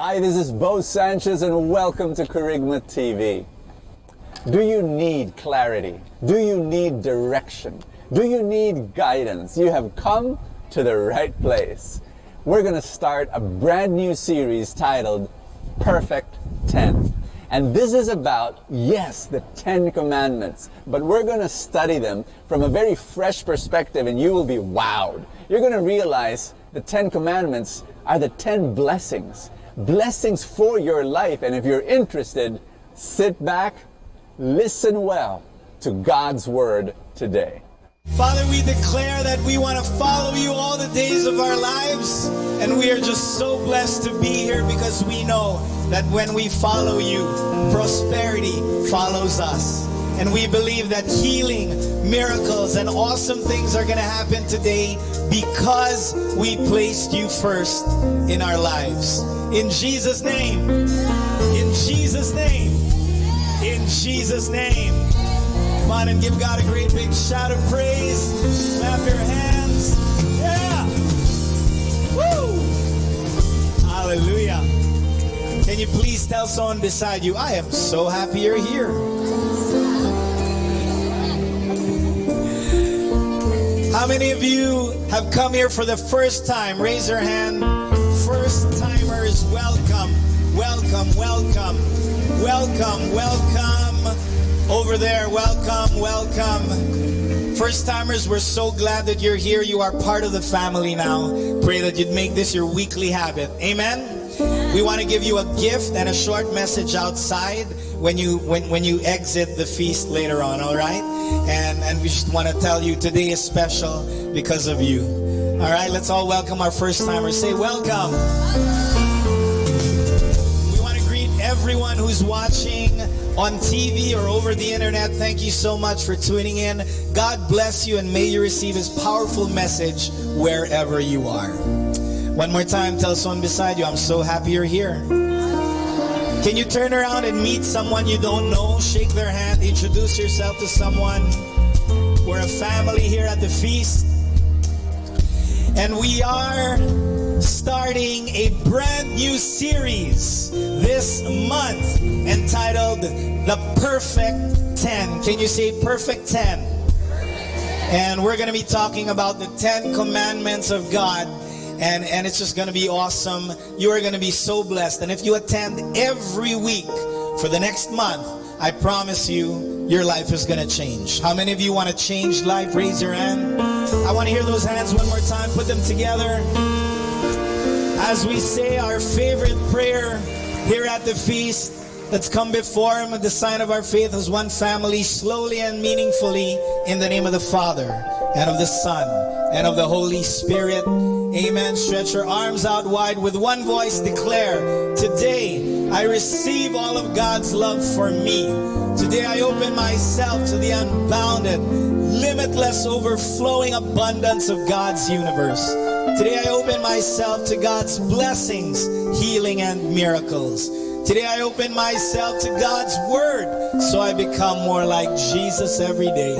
Hi, this is Bo Sanchez and welcome to Kerygma TV. Do you need clarity? Do you need direction? Do you need guidance? You have come to the right place. We're going to start a brand new series titled Perfect 10. And this is about, yes, the 10 Commandments, but we're going to study them from a very fresh perspective and you will be wowed. You're going to realize the 10 Commandments are the 10 blessings. Blessings for your life. And if you're interested, sit back, listen well to God's Word today. Father, we declare that we want to follow you all the days of our lives, and we are just so blessed to be here because we know that when we follow you, prosperity follows us. And we believe that healing, miracles, and awesome things are going to happen today because we placed you first in our lives. In Jesus' name, in Jesus' name, in Jesus' name. Come on and give God a great big shout of praise. Clap your hands. Yeah. Woo. Hallelujah. Can you please tell someone beside you, I am so happy you're here. How many of you have come here for the first time? Raise your hand. First timers, welcome. Welcome, welcome. Welcome, welcome. Over there, welcome, welcome. First timers, we're so glad that you're here. You are part of the family now. Pray that you'd make this your weekly habit. Amen? We want to give you a gift and a short message outside when you exit the feast later on, all right? And we just want to tell you today is special because of you. All right, let's all welcome our first timers. Say welcome. We want to greet everyone who's watching on TV or over the internet. Thank you so much for tuning in. God bless you and may you receive His powerful message wherever you are. One more time, tell someone beside you, I'm so happy you're here. Can you turn around and meet someone you don't know? Shake their hand, introduce yourself to someone. We're a family here at the feast. And we are starting a brand new series this month entitled The Perfect 10. Can you say Perfect 10? And we're going to be talking about the 10 commandments of God. And it's just going to be awesome. You are going to be so blessed. And if you attend every week for the next month, I promise you, your life is going to change. How many of you want to change life? Raise your hand. I want to hear those hands one more time. Put them together. As we say our favorite prayer here at the feast, let's come before Him with the sign of our faith as one family, slowly and meaningfully, in the name of the Father, and of the Son, and of the Holy Spirit. Amen. Stretch your arms out wide with one voice. Declare, today I receive all of God's love for me. Today I open myself to the unbounded, limitless, overflowing abundance of God's universe. Today I open myself to God's blessings, healing, and miracles. Today I open myself to God's Word so I become more like Jesus every day.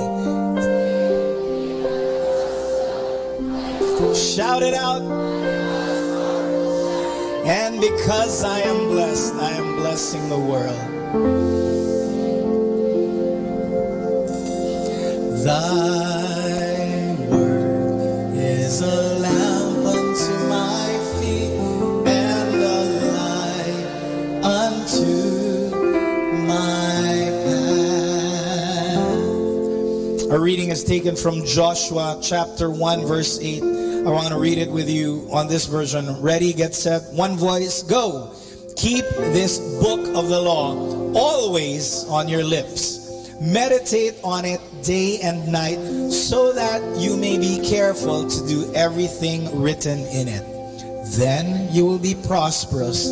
Shout it out. And because I am blessed, I am blessing the world. Thy word is a lamp unto my feet and a light unto my path. Our reading is taken from Joshua chapter 1 verse 8. I want to read it with you on this version. Ready, get set, one voice, go. Keep this book of the law always on your lips. Meditate on it day and night so that you may be careful to do everything written in it. Then you will be prosperous.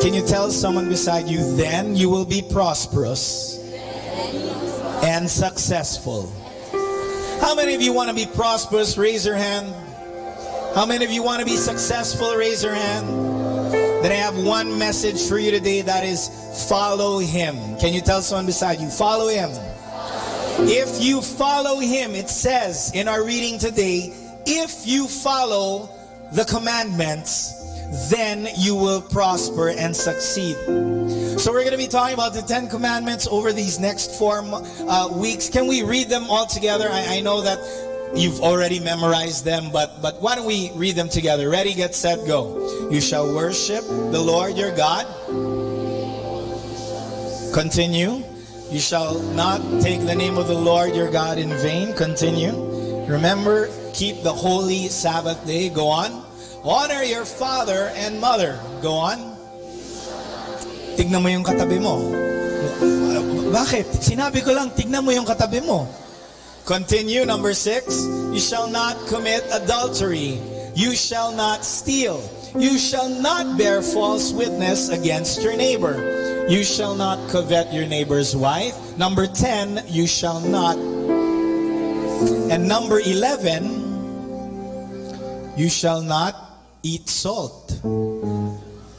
Can you tell someone beside you, then you will be prosperous and successful? How many of you want to be prosperous? Raise your hand. How many of you want to be successful? Raise your hand. Then I have one message for you today, that is follow Him. Can you tell someone beside you, follow Him? If you follow Him, it says in our reading today, if you follow the commandments, then you will prosper and succeed. So we're going to be talking about the 10 commandments over these next 4 weeks. Can we read them all together? I know that you've already memorized them, but why don't we read them together? Ready, get set, go. You shall worship the Lord your God. Continue. You shall not take the name of the Lord your God in vain. Continue. Remember, keep the holy Sabbath day. Go on. Honor your father and mother. Go on. Tignan mo yung katabi mo. Bakit? Sinabi ko lang, tignan mo yung katabi mo. Continue, number 6. You shall not commit adultery. You shall not steal. You shall not bear false witness against your neighbor. You shall not covet your neighbor's wife. Number 10, you shall not. And number 11, you shall not eat salt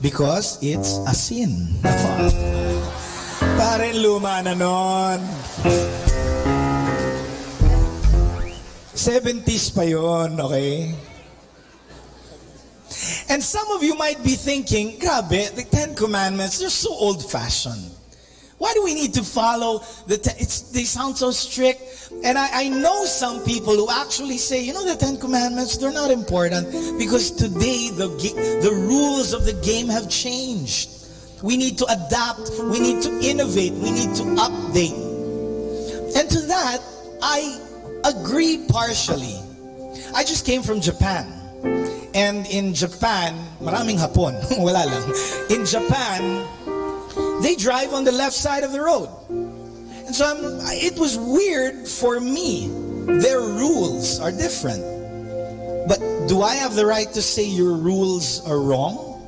because it's a sin. Pare luma na nun. 70s pa yun, okay? And some of you might be thinking, grabe, the 10 commandments, they're so old-fashioned. Why do we need to follow the 10? They sound so strict. And I know some people who actually say, you know, the 10 commandments, they're not important because today the rules of the game have changed. We need to adapt. We need to innovate. We need to update. And to that, I agree partially. I just came from Japan. And in Japan, maraming hapon, wala lang. In Japan, they drive on the left side of the road. And so it was weird for me. Their rules are different. But do I have the right to say your rules are wrong?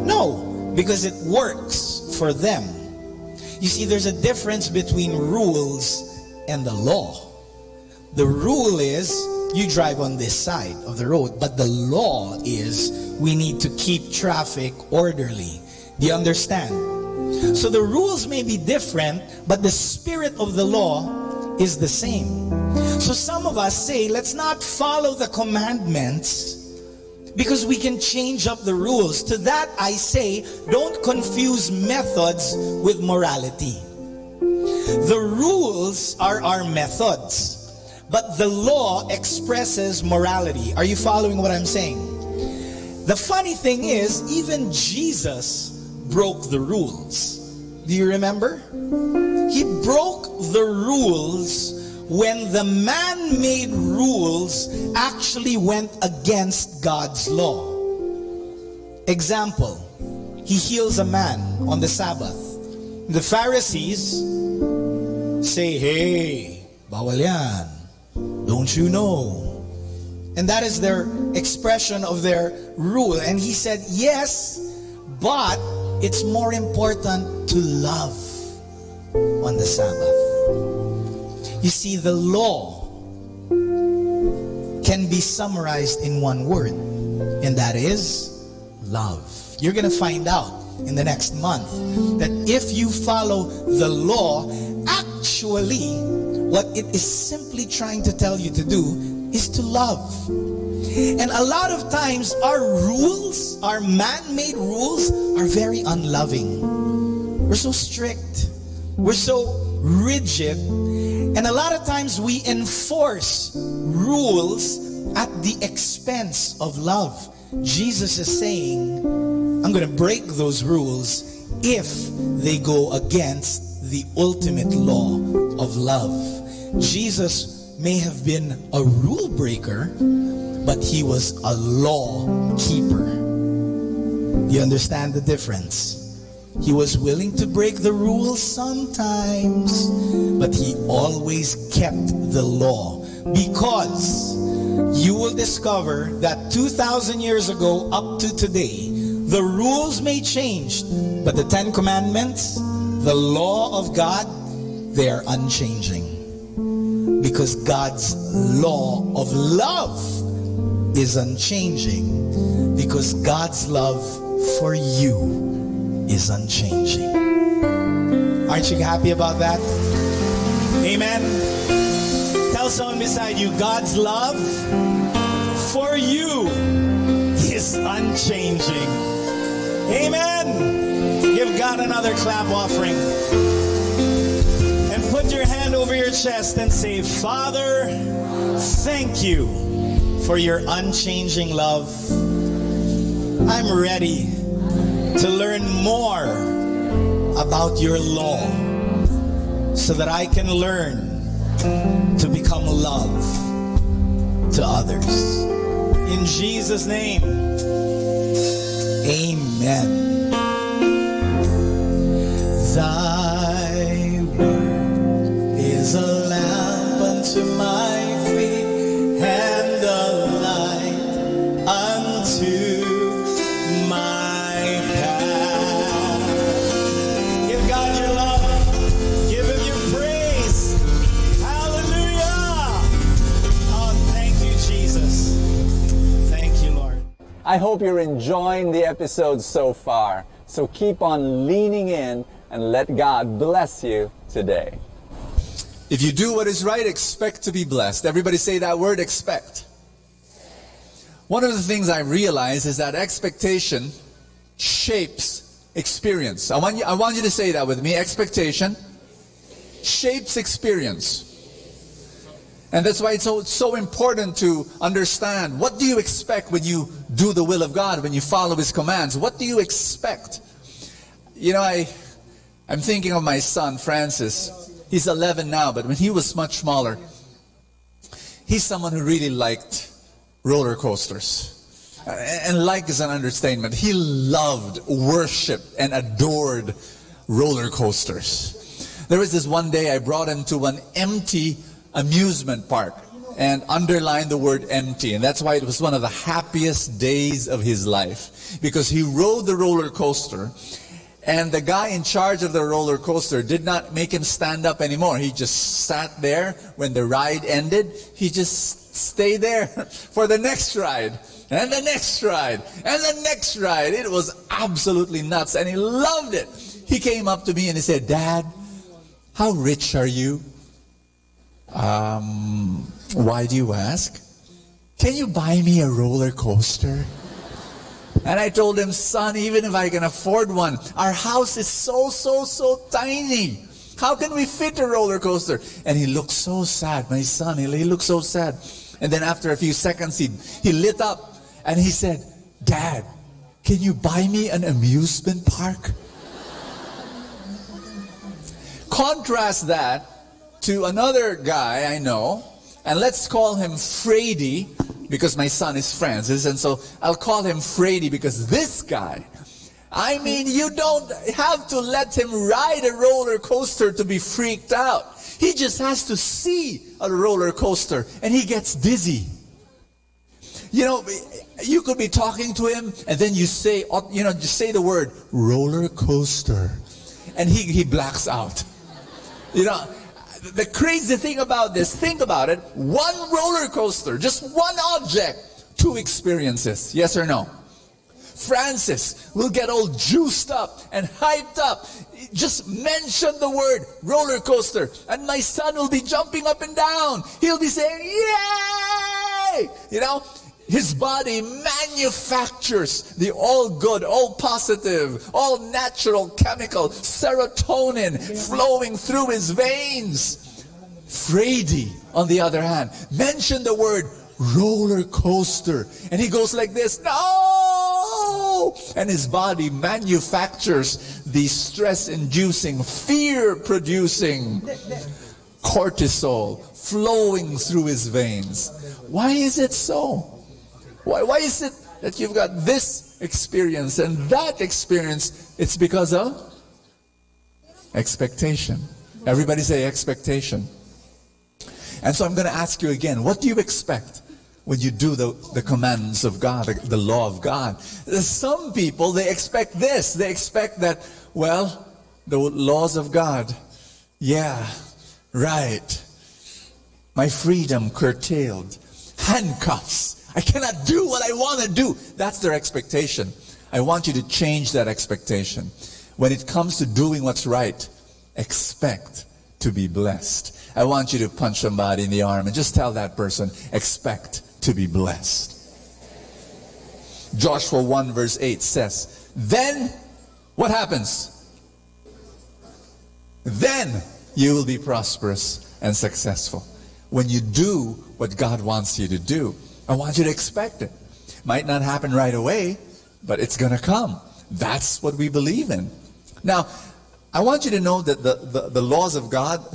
No, because it works for them. You see, there's a difference between rules and the law. The rule is you drive on this side of the road, but the law is we need to keep traffic orderly. Do you understand? So the rules may be different, but the spirit of the law is the same. So some of us say, let's not follow the commandments because we can change up the rules. To that I say, don't confuse methods with morality. The rules are our methods. but the law expresses morality. Are you following what I'm saying? The funny thing is, even Jesus broke the rules. Do you remember? He broke the rules when the man-made rules actually went against God's law. Example, he heals a man on the Sabbath. The Pharisees say, "Hey, bawal yan. Don't you know?" And that is their expression of their rule. And he said, yes, but it's more important to love on the Sabbath. You see, the law can be summarized in one word, and that is love. You're going to find out in the next month that if you follow the law, actually what it is simply trying to tell you to do is to love. And a lot of times our rules, our man-made rules, are very unloving. We're so strict. We're so rigid. And a lot of times we enforce rules at the expense of love. Jesus is saying, I'm going to break those rules if they go against the ultimate law of love. Jesus may have been a rule breaker, but he was a law keeper. You understand the difference? He was willing to break the rules sometimes, but he always kept the law, because you will discover that 2,000 years ago up to today, the rules may change, but the Ten Commandments, the law of God, they are unchanging. Because God's law of love is unchanging, because God's love for you is unchanging. Aren't you happy about that? Amen. Tell someone beside you, God's love for you is unchanging. Amen. Give God another clap offering. And put your hand over your chest and say, Father, thank you for your unchanging love. I'm ready to learn more about your law so that I can learn to become love to others. In Jesus' name, amen. Thy word is a lamp unto my feet and a light unto my path. Give God your love. Give him your praise. Hallelujah. Oh, thank you, Jesus. Thank you, Lord. I hope you're enjoying the episode so far. So keep on leaning in and let God bless you today. If you do what is right, expect to be blessed. Everybody say that word, expect. One of the things I realize is that expectation shapes experience. I want you to say that with me. Expectation shapes experience. And that's why it's so important to understand, what do you expect when you do the will of God, when you follow His commands? What do you expect? You know, I'm thinking of my son, Francis. He's 11 now, but when he was much smaller, he's someone who really liked roller coasters. And like is an understatement. He loved, worshipped, and adored roller coasters. There was this one day I brought him to an empty amusement park and underlined the word empty. And that's why it was one of the happiest days of his life. Because he rode the roller coaster, and the guy in charge of the roller coaster did not make him stand up anymore. He just sat there. When the ride ended, he just stayed there for the next ride, and the next ride, and the next ride. It was absolutely nuts, and he loved it. He came up to me and he said, Dad, how rich are you? Why do you ask? Can you buy me a roller coaster? And I told him, son, even if I can afford one, our house is so tiny. How can we fit a roller coaster? And he looked so sad. My son, he looked so sad. And then after a few seconds, he lit up and he said, Dad, can you buy me an amusement park? Contrast that to another guy I know, and let's call him Frady, because my son is Francis, and so I'll call him Frady because this guy, I mean, you don't have to let him ride a roller coaster to be freaked out. He just has to see a roller coaster and he gets dizzy. You know, you could be talking to him and then you say, just say the word roller coaster and he blacks out. You know, the crazy thing about this, think about it, one roller coaster, just one object, two experiences, yes or no? Francis will get all juiced up and hyped up. Just mention the word roller coaster and my son will be jumping up and down. He'll be saying, yay! You know, his body manufactures the all good, all positive, all natural chemical serotonin flowing through his veins. Frady, on the other hand, mention the word roller coaster and he goes like this, no! And his body manufactures the stress-inducing, fear-producing cortisol flowing through his veins. Why is it so? Why is it that you've got this experience and that experience? It's because of expectation. Everybody say expectation. And so I'm going to ask you again, what do you expect when you do the commands of God, the law of God? Some people, they expect this. They expect that, well, the laws of God, yeah, right. My freedom curtailed. Handcuffs. I cannot do what I want to do. That's their expectation. I want you to change that expectation. When it comes to doing what's right, expect to be blessed. I want you to punch somebody in the arm and just tell that person, expect to be blessed. Joshua 1 verse 8 says, then what happens? Then you will be prosperous and successful. When you do what God wants you to do, I want you to expect it. Might not happen right away, but it's going to come. That's what we believe in. Now, I want you to know that the laws of God,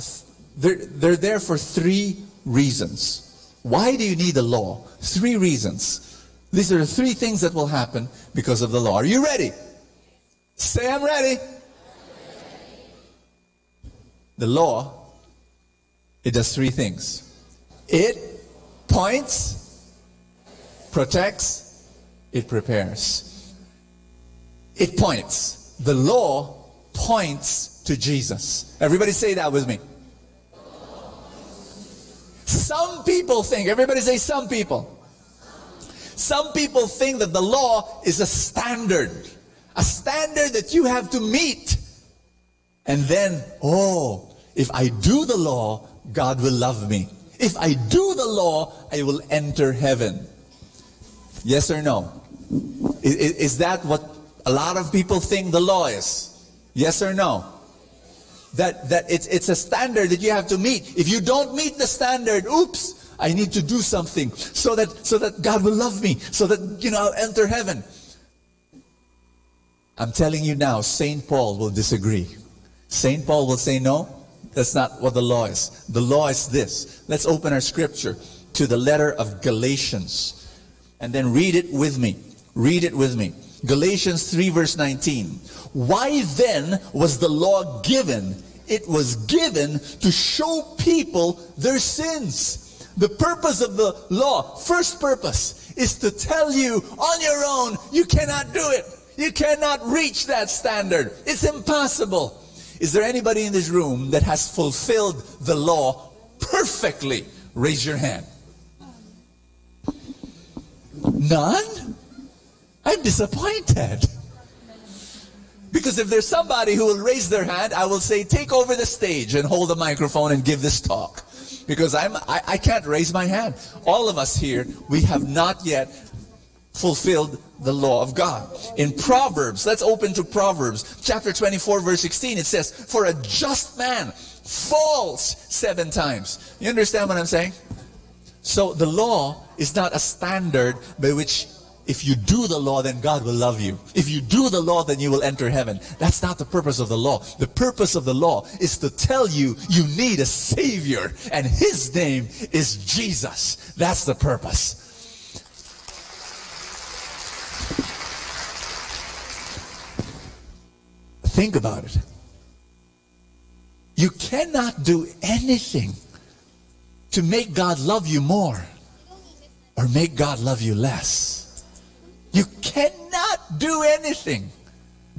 they're there for 3 reasons. Why do you need a law? 3 reasons. These are the 3 things that will happen because of the law. Are you ready? Say, I'm ready. The law, it does 3 things. It points, protects, it prepares. It points. The law points to Jesus. Everybody say that with me. Some people think, everybody say some people. Some people think that the law is a standard that you have to meet. And then, oh, if I do the law, God will love me. If I do the law, I will enter heaven. Yes or no? Is that what a lot of people think the law is? Yes or no? That it's a standard that you have to meet. If you don't meet the standard, oops, I need to do something so that God will love me, so that I'll enter heaven. I'm telling you now, St. Paul will disagree. St. Paul will say, no, that's not what the law is. The law is this. Let's open our scripture to the letter of Galatians. And then read it with me. Read it with me. Galatians 3 verse 19. Why then was the law given? It was given to show people their sins. The purpose of the law, first purpose, is to tell you on your own, you cannot do it. You cannot reach that standard. It's impossible. Is there anybody in this room that has fulfilled the law perfectly? Raise your hand. None? I'm disappointed. Because if there's somebody who will raise their hand, I will say, take over the stage and hold the microphone and give this talk. Because I can't raise my hand. All of us here, we have not yet fulfilled the law of God. In Proverbs, let's open to Proverbs, chapter 24, verse 16, it says, for a just man falls 7 times. You understand what I'm saying? So the law is not a standard by which if you do the law, then God will love you. If you do the law, then you will enter heaven. That's not the purpose of the law. The purpose of the law is to tell you you need a Savior, and His name is Jesus. That's the purpose. Think about it. You cannot do anything to make God love you more or make God love you less. You cannot do anything.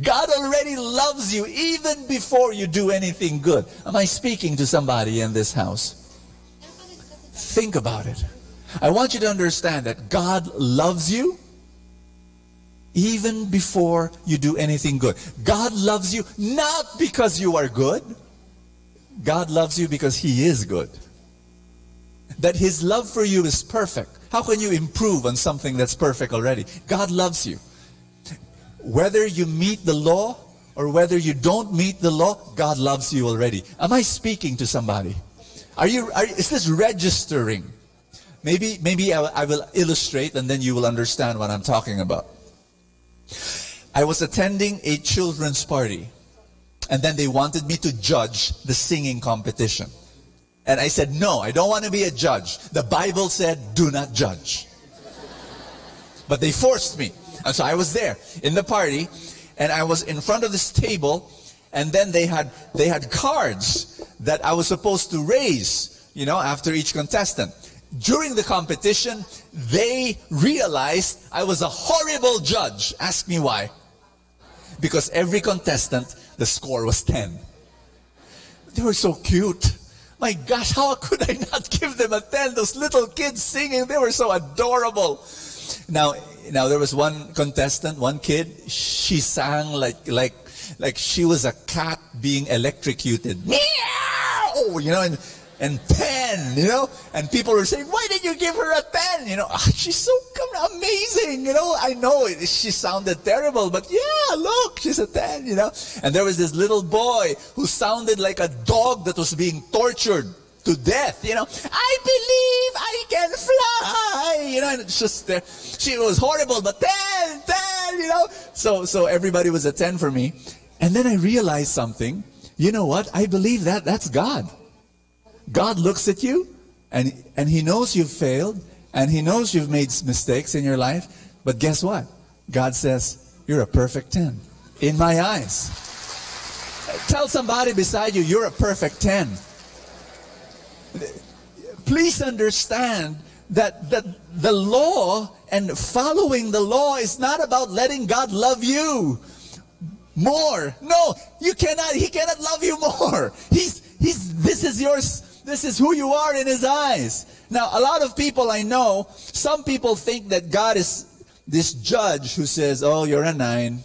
God already loves you even before you do anything good. Am I speaking to somebody in this house? Think about it. I want you to understand that God loves you even before you do anything good. God loves you not because you are good. God loves you because He is good. That His love for you is perfect. How can you improve on something that's perfect already? God loves you. Whether you meet the law or whether you don't meet the law, God loves you already. Am I speaking to somebody? Is this registering? Maybe I will illustrate and then you will understand what I'm talking about. I was attending a children's party, and then they wanted me to judge the singing competition. And I said, no, I don't want to be a judge. The Bible said, do not judge. But they forced me. And so I was there in the party, and I was in front of this table, and then they had cards that I was supposed to raise, after each contestant. During the competition, they realized I was a horrible judge. Ask me why. Because every contestant, the score was 10. They were so cute. My gosh, how could I not give them a 10? Those little kids singing, they were so adorable. Now there was one contestant, one kid, she sang like she was a cat being electrocuted. Meow! And 10, and people were saying, why did you give her a 10? She's so amazing, I know she sounded terrible, but yeah, look, she's a 10, And there was this little boy who sounded like a dog that was being tortured to death, I believe I can fly, and it's just there. She was horrible, but 10, So everybody was a 10 for me. And then I realized something. You know what? I believe that's God. God looks at you, and He knows you've failed, and He knows you've made mistakes in your life. But guess what? God says, you're a perfect 10 in my eyes. Tell somebody beside you, you're a perfect 10. Please understand that the law and following the law is not about letting God love you more. No, He cannot love you more. This is yours. This is who you are in His eyes. Now, a lot of people I know, some people think that God is this judge who says, oh, you're a 9.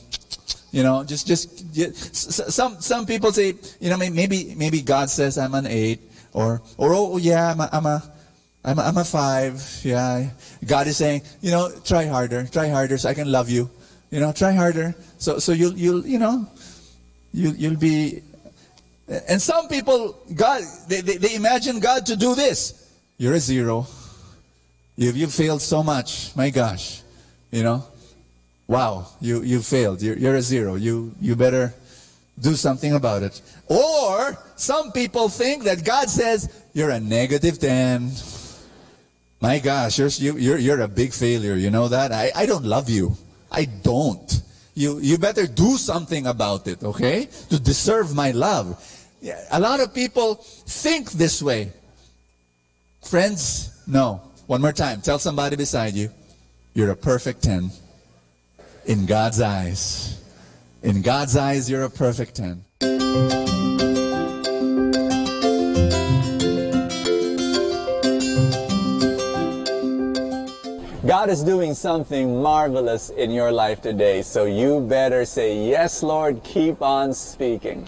Some people say, maybe God says I'm an 8, or oh yeah, I'm a 5. Yeah, God is saying, try harder so I can love you. Try harder so you'll be. And some people, God, they imagine God to do this. You're a 0. You've failed so much. My gosh, wow, you failed. You're a 0. You better do something about it. Or some people think that God says you're a negative 10. My gosh, you're a big failure. You know that? I don't love you. I don't. You better do something about it, okay? To deserve my love. Yeah, a lot of people think this way. Friends, no. One more time. Tell somebody beside you, you're a perfect 10 in God's eyes. In God's eyes, you're a perfect 10. God is doing something marvelous in your life today, so you better say, yes, Lord, keep on speaking.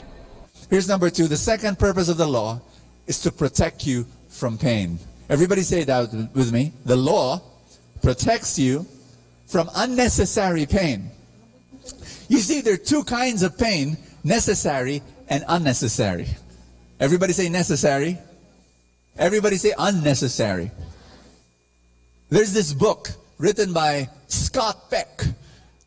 Here's number 2. The second purpose of the law is to protect you from pain. Everybody say that with me. The law protects you from unnecessary pain. You see, there are two kinds of pain, necessary and unnecessary. Everybody say necessary. Everybody say unnecessary. There's this book written by Scott Peck,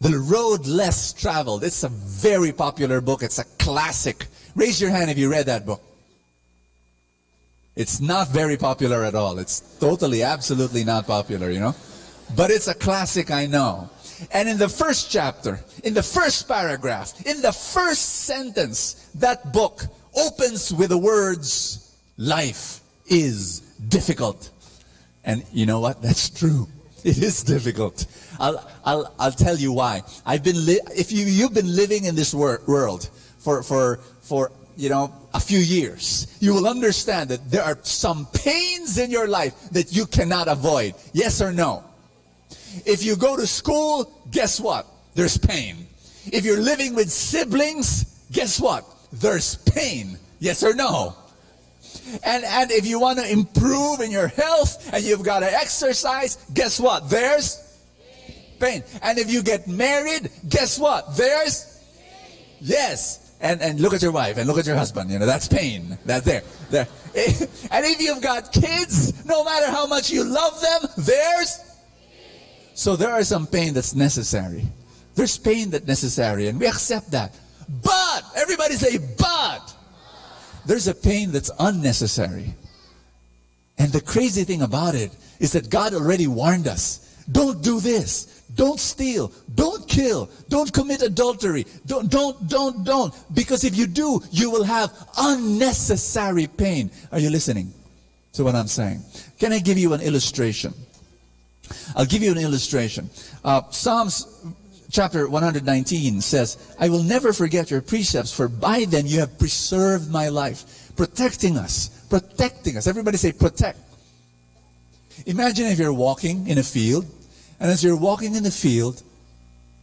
The Road Less Traveled. It's a very popular book. It's a classic. Raise your hand if you read that book. It's not very popular at all. It's totally, absolutely not popular, you know. But it's a classic, I know. And in the first chapter, in the first paragraph, in the first sentence, that book opens with the words, life is difficult. And you know what? That's true. It is difficult. I'll tell you why. If you've been living in this world for you know, a few years, you will understand that there are some pains in your life that you cannot avoid. Yes or no? If you go to school, guess what? There's pain. If you're living with siblings, guess what? There's pain. Yes or no? And if you want to improve in your health and you've got to exercise, guess what? There's pain. And if you get married, guess what? There's yes. And look at your wife and look at your husband. You know, that's pain. That's there. And if you've got kids, no matter how much you love them, there's so there are some pain that's necessary. There's pain that's necessary, and we accept that. But everybody say, but there's a pain that's unnecessary. And the crazy thing about it is that God already warned us. Don't do this. Don't steal. Don't kill. Don't commit adultery. Don't. Because if you do, you will have unnecessary pain. Are you listening to what I'm saying? Can I give you an illustration? I'll give you an illustration. Psalms chapter 119 says, I will never forget your precepts, for by them you have preserved my life, protecting us. Everybody say protect. Imagine if you're walking in a field, and as you're walking in the field,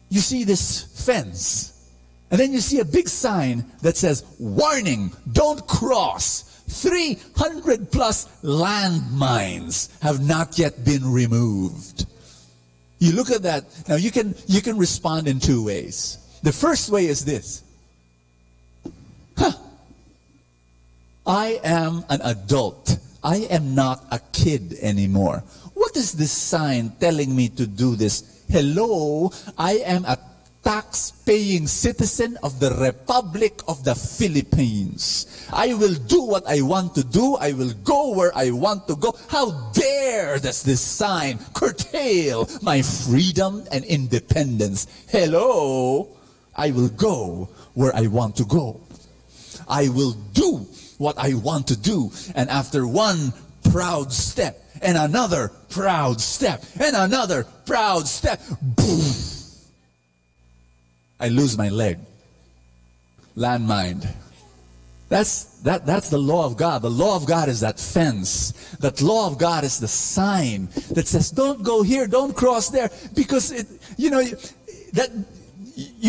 you see this fence. And then you see a big sign that says, warning, don't cross. 300 plus landmines have not yet been removed. You look at that. Now you can respond in two ways. The first way is this. I am an adult. I am not a kid anymore. What is this sign telling me to do this? Hello, I am a tax-paying citizen of the Republic of the Philippines. I will do what I want to do. I will go where I want to go. How dare does this sign curtail my freedom and independence? Hello, I will go where I want to go. I will do what I want to do. And after one proud step, and another proud step, and another proud step, boom, I lose my leg. Landmine. That's the law of God. The law of God is that fence. That law of God is the sign that says, don't go here, don't cross there. Because, you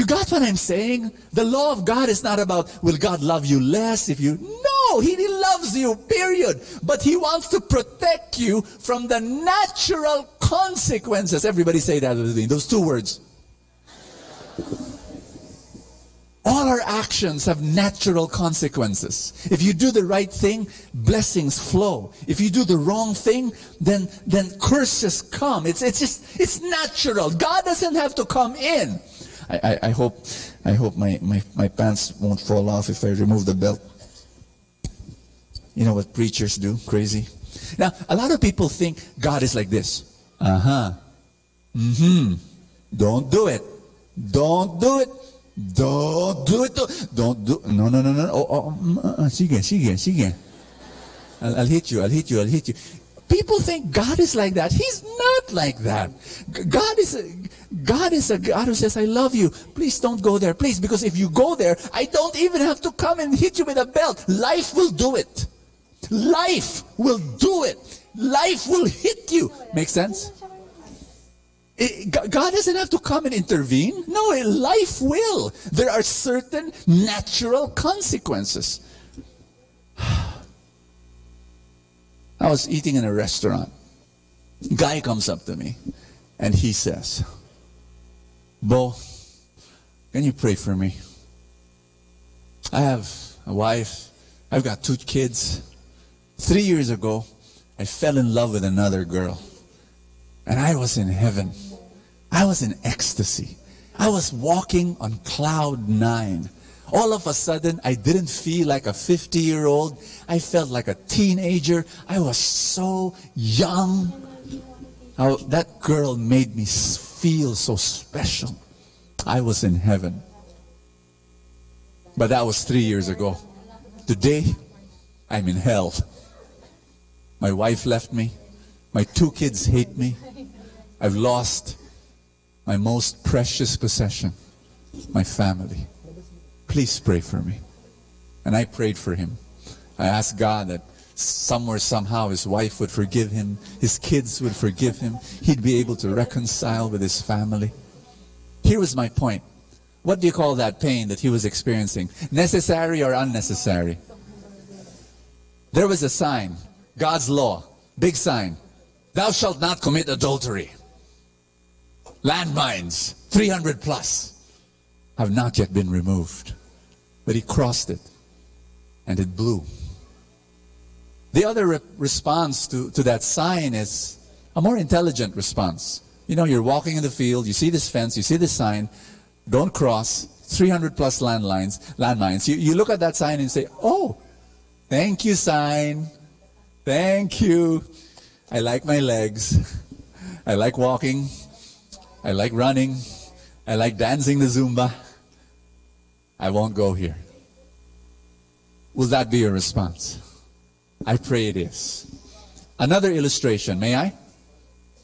got what I'm saying? The law of God is not about, will God love you less if you... No, He loves you, period. But He wants to protect you from the natural consequences. Everybody say that with me. Those two words. All our actions have natural consequences. If you do the right thing, blessings flow. If you do the wrong thing, then curses come. It's natural. God doesn't have to come in. I hope my pants won't fall off if I remove the belt. You know what preachers do? Crazy. Now, a lot of people think God is like this. Don't do it. Don't do it. Don't do it. Don't do. No. Sige. I'll hit you. People think God is like that. He's not like that. God is a God who says, I love you. Please don't go there. Please, because if you go there, I don't even have to come and hit you with a belt. Life will do it. Life will do it. Life will hit you. Make sense? God doesn't have to come and intervene. No, life will. There are certain natural consequences. I was eating in a restaurant. Guy comes up to me and he says, Bo, can you pray for me? I have a wife. I've got 2 kids. 3 years ago, I fell in love with another girl. And I was in heaven. I was in ecstasy. I was walking on cloud 9. All of a sudden, I didn't feel like a 50-year-old. I felt like a teenager. I was so young. How that girl made me feel so special. I was in heaven. But that was 3 years ago. Today, I'm in hell. My wife left me. My 2 kids hate me. I've lost my most precious possession, my family. Please pray for me. And I prayed for him. I asked God that somewhere, somehow, his wife would forgive him, his kids would forgive him, he'd be able to reconcile with his family. Here was my point. What do you call that pain that he was experiencing? Necessary or unnecessary? There was a sign, God's law, big sign. Thou shalt not commit adultery. Landmines, 300 plus, have not yet been removed. But he crossed it, and it blew. The other response to that sign is a more intelligent response. You know, you're walking in the field, you see this fence, you see this sign, don't cross, 300 plus landmines. You look at that sign and say, oh, thank you, sign. Thank you. I like my legs. I like walking. I like running. I like dancing the Zumba. I won't go here. Will that be your response? I pray it is. Another illustration, may I?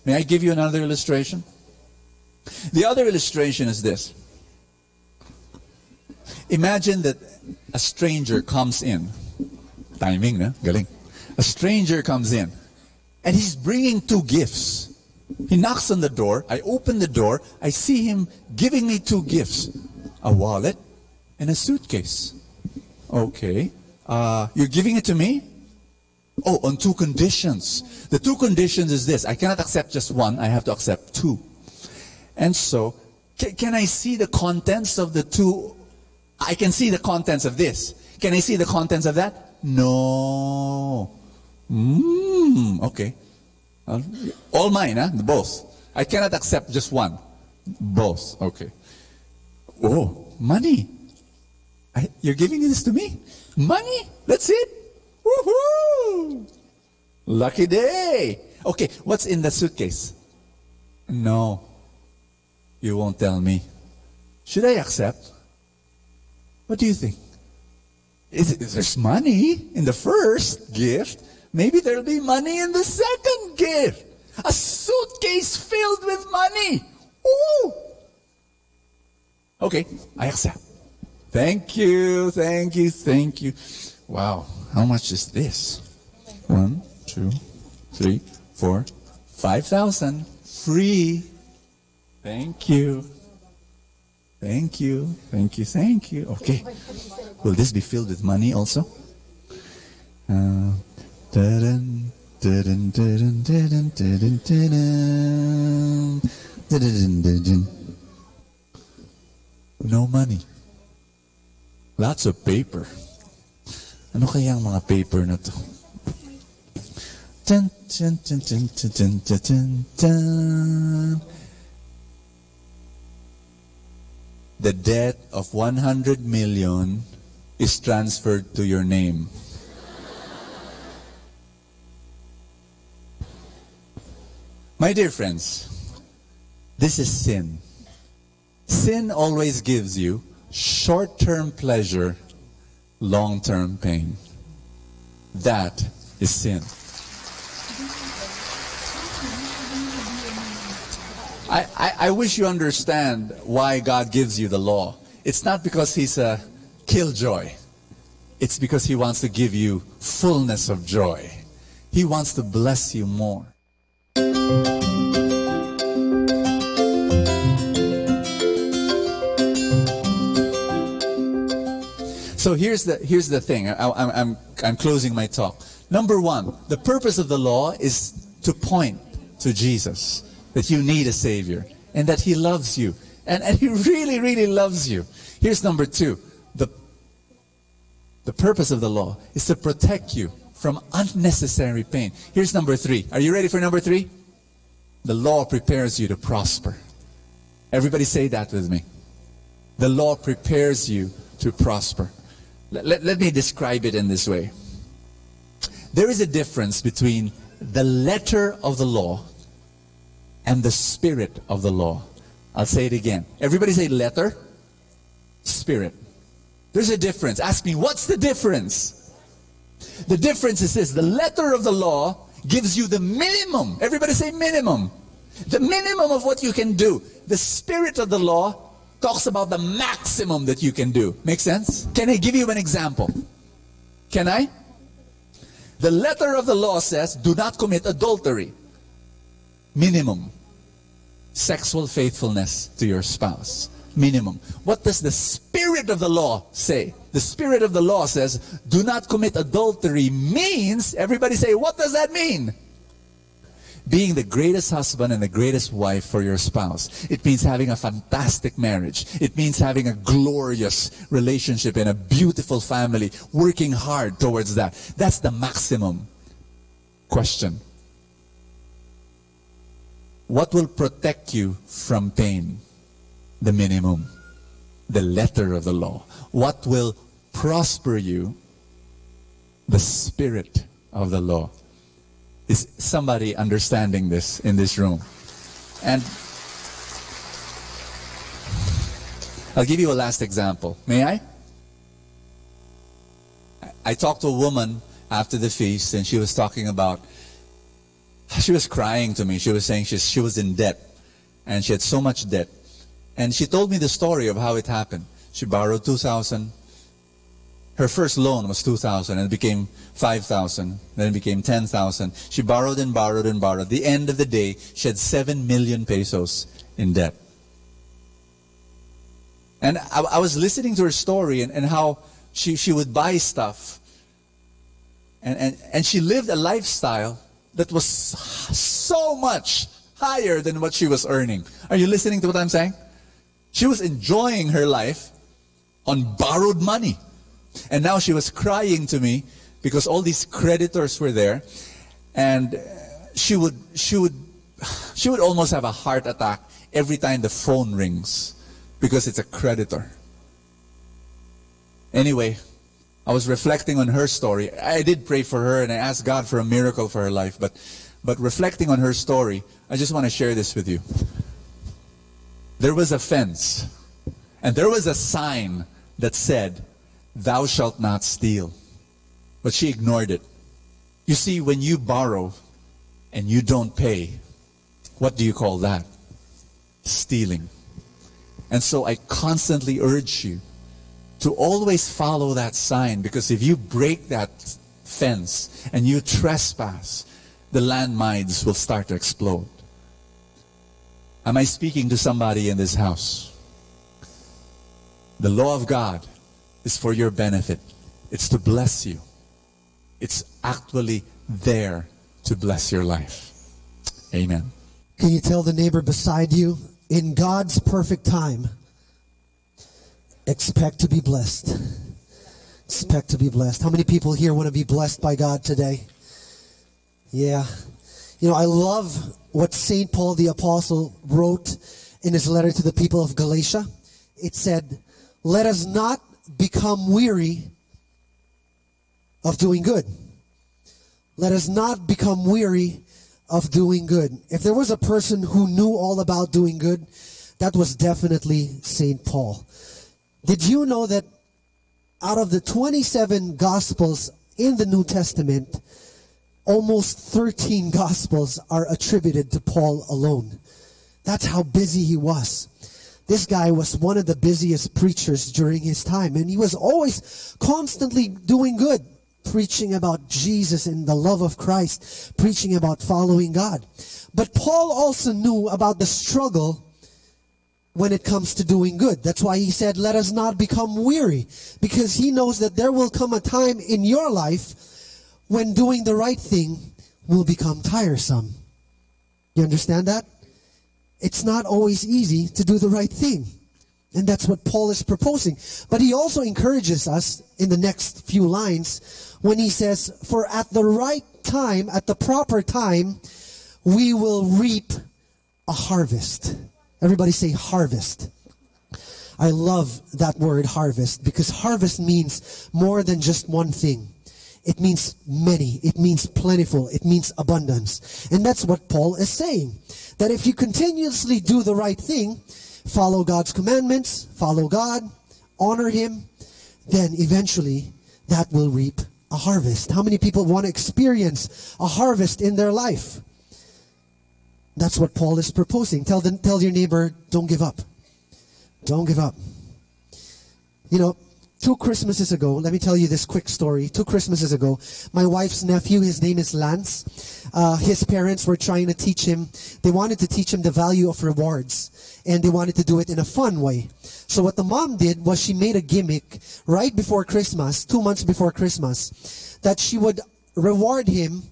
May I give you another illustration? The other illustration is this. Imagine that a stranger comes in. Timing, na? Galing. A stranger comes in, and he's bringing 2 gifts. He knocks on the door. I open the door. I see him giving me 2 gifts. A wallet and a suitcase. Okay. You're giving it to me? Oh, on 2 conditions. The 2 conditions is this. I cannot accept just one. I have to accept 2. And so, can I see the contents of the 2? I can see the contents of this. Can I see the contents of that? No. Okay. All mine, huh? Both. I cannot accept just one. Both. Okay. Oh, money. You're giving this to me? Money? That's it? Woohoo! Lucky day. Okay, what's in the suitcase? No. You won't tell me. Should I accept? What do you think? There's money in the first gift. Maybe there'll be money in the second gift. A suitcase filled with money. Ooh! Okay, I accept. Thank you, thank you, thank you. Wow, how much is this? 1, 2, 3, 4, 5,000. Free. Thank you. Thank you, thank you, thank you. Okay. Will this be filled with money also? No money. Lots of paper. Ano kaya ang mga paper na to? The debt of 100 million is transferred to your name. My dear friends, this is sin. Sin always gives you short-term pleasure, long-term pain. That is sin. I wish you understand why God gives you the law. It's not because He's a killjoy. It's because He wants to give you fullness of joy. He wants to bless you more. So here's the thing. I'm closing my talk. Number 1, the purpose of the law is to point to Jesus, that you need a Savior, and that He loves you, And He really, really loves you. Here's number 2. The purpose of the law is to protect you from unnecessary pain. Here's number 3. Are you ready for number 3? The law prepares you to prosper. Everybody say that with me. The law prepares you to prosper. Let me describe it in this way. There is a difference between the letter of the law and the spirit of the law. I'll say it again. Everybody say letter, spirit. There's a difference. Ask me, what's the difference? The difference is this. The letter of the law gives you the minimum. Everybody say minimum. The minimum of what you can do. The spirit of the law talks about the maximum that you can do. Make sense? Can I give you an example? Can I? The letter of the law says, do not commit adultery. Minimum. Sexual faithfulness to your spouse. Minimum. What does the spirit of the law say? The spirit of the law says, do not commit adultery means, everybody say, what does that mean? Being the greatest husband and the greatest wife for your spouse. It means having a fantastic marriage. It means having a glorious relationship and a beautiful family, working hard towards that. That's the maximum. Question. What will protect you from pain? The minimum. The letter of the law. What will prosper you? The spirit of the law. Is somebody understanding this in this room? And I'll give you a last example. May I? I talked to a woman after the feast, and she was talking about, she was crying to me. She was saying she was in debt, and she had so much debt. And she told me the story of how it happened. She borrowed $2,000. Her first loan was $2,000, and it became $5,000. Then it became $10,000. She borrowed and borrowed and borrowed. At the end of the day, she had 7 million pesos in debt. And I was listening to her story and how she would buy stuff. And she lived a lifestyle that was so much higher than what she was earning. Are you listening to what I'm saying? She was enjoying her life on borrowed money. And now she was crying to me because all these creditors were there, and she would almost have a heart attack every time the phone rings because it's a creditor. Anyway, I was reflecting on her story. I did pray for her and I asked God for a miracle for her life, but reflecting on her story, I just want to share this with you. There was a fence, and there was a sign that said, "Thou shalt not steal." But she ignored it. You see, when you borrow and you don't pay, what do you call that? Stealing. And so I constantly urge you to always follow that sign, because if you break that fence and you trespass, the landmines will start to explode. Am I speaking to somebody in this house? The law of God is for your benefit. It's to bless you. It's actually there to bless your life. Amen. Can you tell the neighbor beside you, in God's perfect time, expect to be blessed. Expect to be blessed. How many people here want to be blessed by God today? Yeah. You know, I love what St. Paul the Apostle wrote in his letter to the people of Galatia. It said, "Let us not become weary of doing good." Let us not become weary of doing good. If there was a person who knew all about doing good, that was definitely St. Paul. Did you know that out of the 27 Gospels in the New Testament, almost 13 Gospels are attributed to Paul alone? That's how busy he was. This guy was one of the busiest preachers during his time, and he was always constantly doing good, preaching about Jesus and the love of Christ, preaching about following God. But Paul also knew about the struggle when it comes to doing good. That's why he said, "Let us not become weary," because he knows that there will come a time in your life when doing the right thing will become tiresome. You understand that? it's not always easy to do the right thing. And that's what Paul is proposing. But he also encourages us in the next few lines when he says, for at the right time, at the proper time, we will reap a harvest. Everybody say harvest. I love that word harvest, because harvest means more than just one thing. It means many. It means plentiful. It means abundance. And that's what Paul is saying. That if you continuously do the right thing, follow God's commandments, follow God, honor Him, then eventually that will reap a harvest. How many people want to experience a harvest in their life? That's what Paul is proposing. Tell your neighbor, don't give up. Don't give up. You know, 2 Christmases ago, let me tell you this quick story. 2 Christmases ago, my wife's nephew, his name is Lance. His parents were trying to teach him, they wanted to teach him the value of rewards. And they wanted to do it in a fun way. So what the mom did was she made a gimmick right before Christmas, 2 months before Christmas, that she would reward him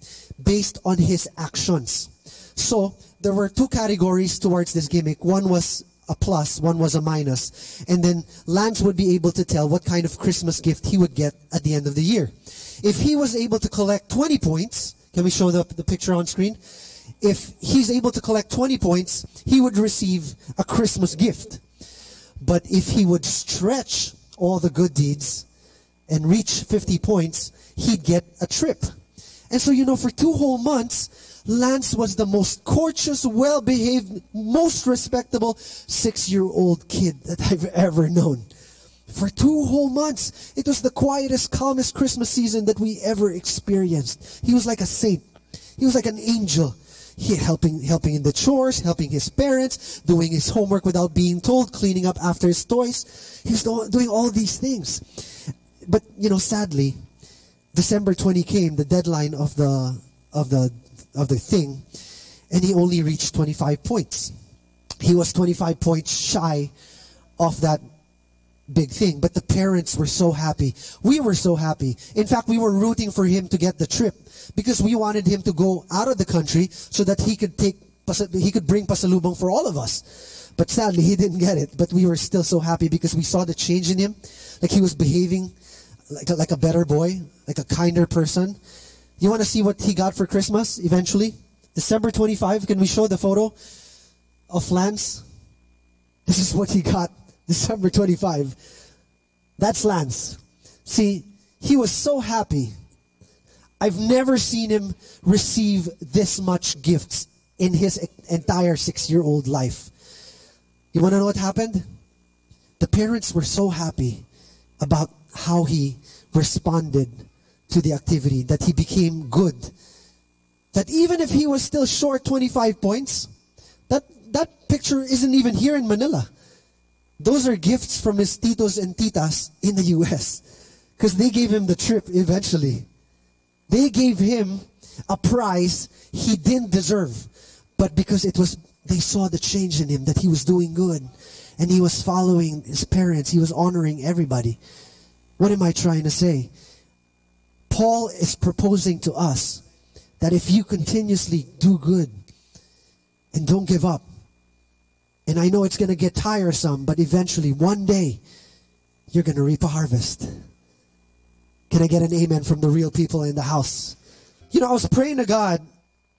based on his actions. So there were 2 categories towards this gimmick. One was a plus, one was a minus. And then Lance would be able to tell what kind of Christmas gift he would get at the end of the year. If he was able to collect 20 points, can we show the picture on screen? If he's able to collect 20 points, he would receive a Christmas gift. But if he would stretch all the good deeds and reach 50 points, he'd get a trip. And so, you know, for 2 whole months, Lance was the most courteous, well-behaved, most respectable 6-year-old kid that I've ever known. For 2 whole months, it was the quietest, calmest Christmas season that we ever experienced. He was like a saint. He was like an angel. He helping in the chores, helping his parents, doing his homework without being told, cleaning up after his toys. He was doing all these things. But, you know, sadly, December 20 came, the deadline of the thing, and he only reached 25 points. He was 25 points shy of that big thing, but the parents were so happy. We were so happy. In fact, we were rooting for him to get the trip because we wanted him to go out of the country so that he could bring pasalubong for all of us. But sadly, he didn't get it. But we were still so happy because we saw the change in him. Like he was behaving like a better boy, like a kinder person. You want to see what he got for Christmas eventually? December 25, can we show the photo of Lance? This is what he got December 25. That's Lance. See, he was so happy. I've never seen him receive this much gifts in his entire 6-year-old life. You want to know what happened? The parents were so happy about how he responded to the activity, that he became good, that even if he was still short 25 points, that picture isn't even here in Manila. Those are gifts from his titos and titas in the U.S. because they gave him the trip eventually. They gave him a prize he didn't deserve, but because they saw the change in him, that he was doing good and he was following his parents, he was honoring everybody. What am I trying to say? Paul is proposing to us that if you continuously do good and don't give up, and I know it's going to get tiresome, but eventually, one day, you're going to reap a harvest. Can I get an amen from the real people in the house? You know, I was praying to God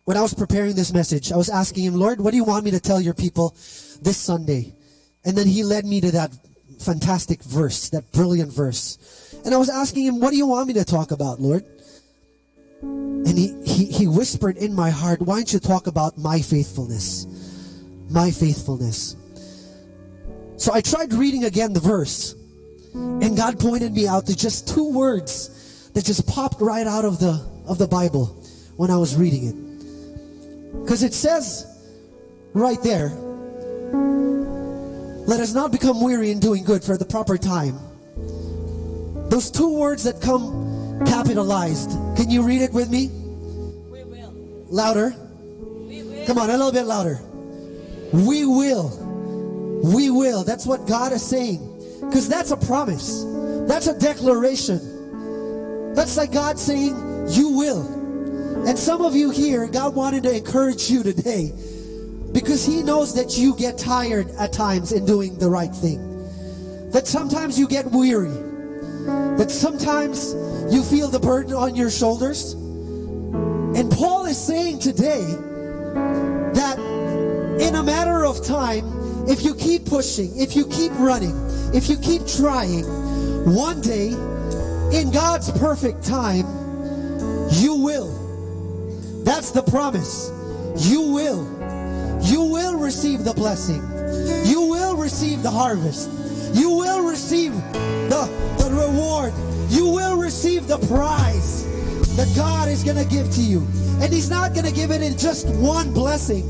when I was preparing this message. I was asking Him, Lord, what do you want me to tell your people this Sunday? And then He led me to that fantastic verse, that brilliant verse. And I was asking Him, what do you want me to talk about, Lord? And he whispered in my heart, why don't you talk about my faithfulness? My faithfulness. So I tried reading again the verse, and God pointed me out to just 2 words that just popped right out of the Bible when I was reading it. Because it says right there, let us not become weary in doing good, for at the proper time. Those 2 words that come capitalized. Can you read it with me? We will. Louder. We will. Come on, a little bit louder. We will. We will. That's what God is saying. Because that's a promise. That's a declaration. That's like God saying, you will. And some of you here, God wanted to encourage you today. Because He knows that you get tired at times in doing the right thing. That sometimes you get weary. That sometimes you feel the burden on your shoulders. And Paul is saying today that in a matter of time, if you keep pushing, if you keep running, if you keep trying, one day, in God's perfect time, you will. That's the promise. You will. You will receive the blessing. You will receive the harvest. You will receive the reward. You will receive the prize that God is going to give to you. And He's not going to give it in just one blessing.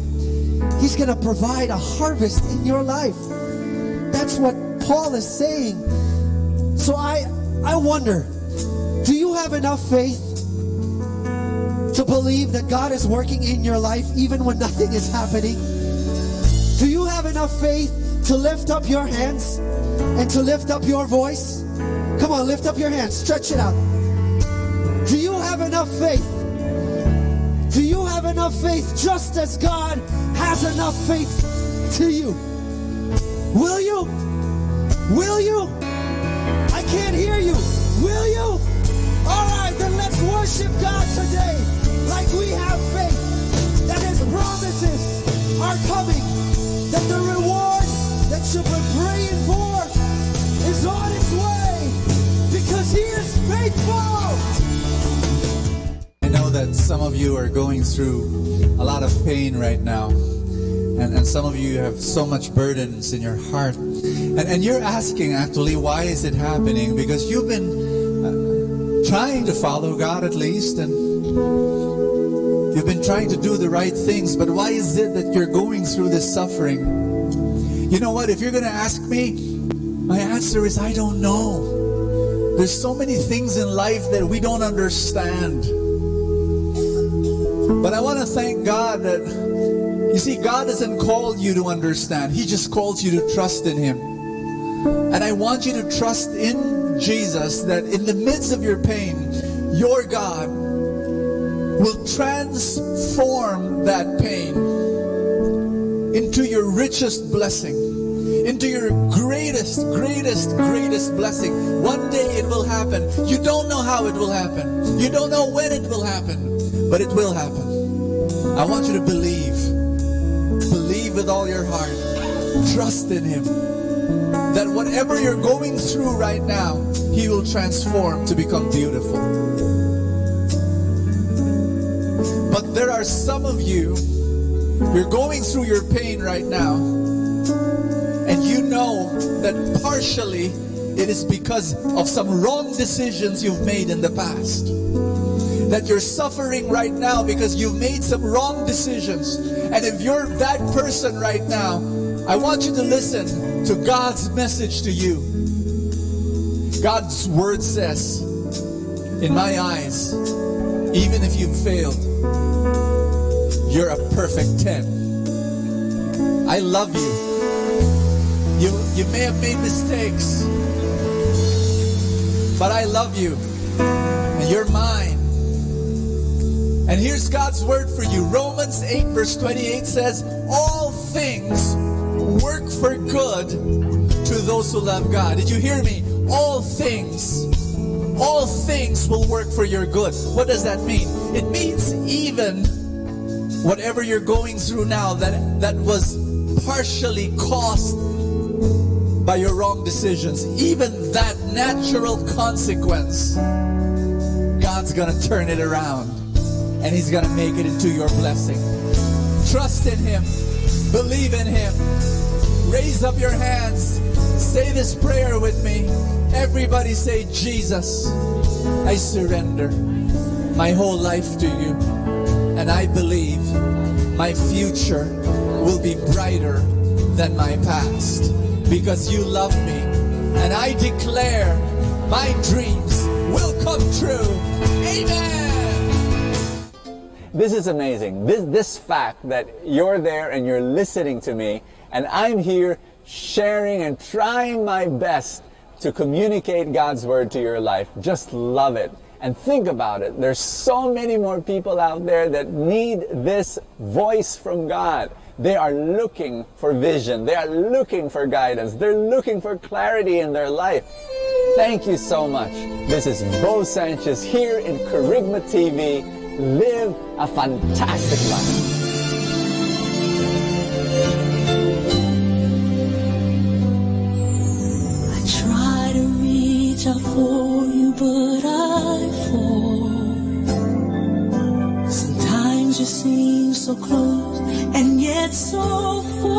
He's going to provide a harvest in your life. That's what Paul is saying. So I wonder, do you have enough faith to believe that God is working in your life even when nothing is happening? Do you have enough faith to lift up your hands and to lift up your voice? Come on, lift up your hands, stretch it out. Do you have enough faith? Do you have enough faith just as God has enough faith to you? Will you? Will you? I can't hear you. Will you? All right, then let's worship God today like we have faith that His promises are coming, that the reward that you've been praying for is on its way because He is faithful. I know that some of you are going through a lot of pain right now. And some of you have so much burdens in your heart. And you're asking actually, why is it happening? Because you've been trying to follow God at least. And you've been trying to do the right things. But why is it that you're going through this suffering? You know what? If you're going to ask me, my answer is I don't know. There's so many things in life that we don't understand. But I want to thank God that, you see, God doesn't call you to understand. He just calls you to trust in Him. And I want you to trust in Jesus that in the midst of your pain, your God will transform that pain into your richest blessing, into your greatest blessing. One day it will happen. You don't know how it will happen. You don't know when it will happen, but it will happen. I want you to believe. Believe with all your heart. Trust in Him. That whatever you're going through right now, He will transform to become beautiful. But there are some of you, you're going through your pain right now, and you know that partially it is because of some wrong decisions you've made in the past. That you're suffering right now because you've made some wrong decisions. And if you're that person right now, I want you to listen to God's message to you. God's word says, in my eyes, even if you've failed, you're a perfect 10. I love you. You may have made mistakes, but I love you, and you're mine. And here's God's word for you. Romans 8 verse 28 says, all things work for good to those who love God. Did you hear me? All things will work for your good. What does that mean? It means even whatever you're going through now that was partially caused by your wrong decisions, even that natural consequence, God's gonna turn it around. And He's going to make it into your blessing. Trust in Him. Believe in Him. Raise up your hands. Say this prayer with me. Everybody say, Jesus, I surrender my whole life to You. And I believe my future will be brighter than my past. Because You love me. And I declare my dreams will come true. Amen. This is amazing. This fact that you're there and you're listening to me, and I'm here sharing and trying my best to communicate God's word to your life. Just love it. And think about it. There's so many more people out there that need this voice from God. They are looking for vision. They are looking for guidance. They're looking for clarity in their life. Thank you so much. This is Bo Sanchez here in Kerygma TV. Live a fantastic life. I try to reach out for you, but I fall. Sometimes you seem so close and yet so far.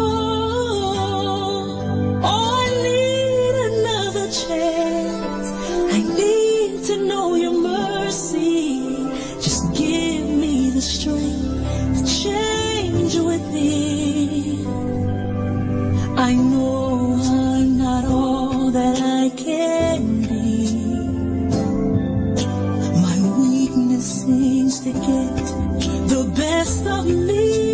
Oh, I need another chance. I need to know your mercy. Just give me the strength to change within. I know I'm not all that I can be. My weakness seems to get the best of me.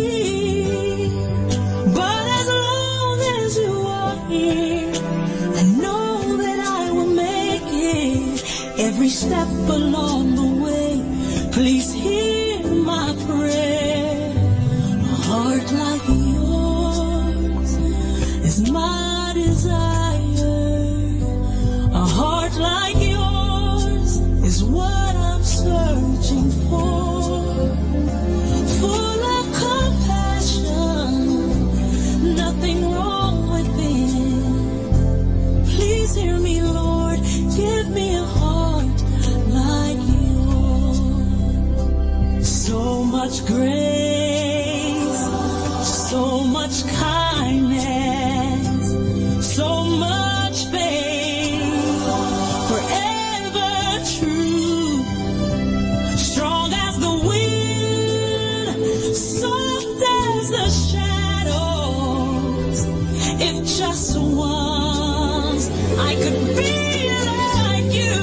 But as long as you are here, I know that I will make it. Every step along the way, please hear my prayer. A heart like yours is my desire. A heart like yours is what I'm searching for. Full of compassion, nothing wrong within. Please hear me, Lord, give me a heart like yours. So much grace, so much kindness, so much faith, forever true, strong as the wind, soft as the shadows. If just once I could be like you,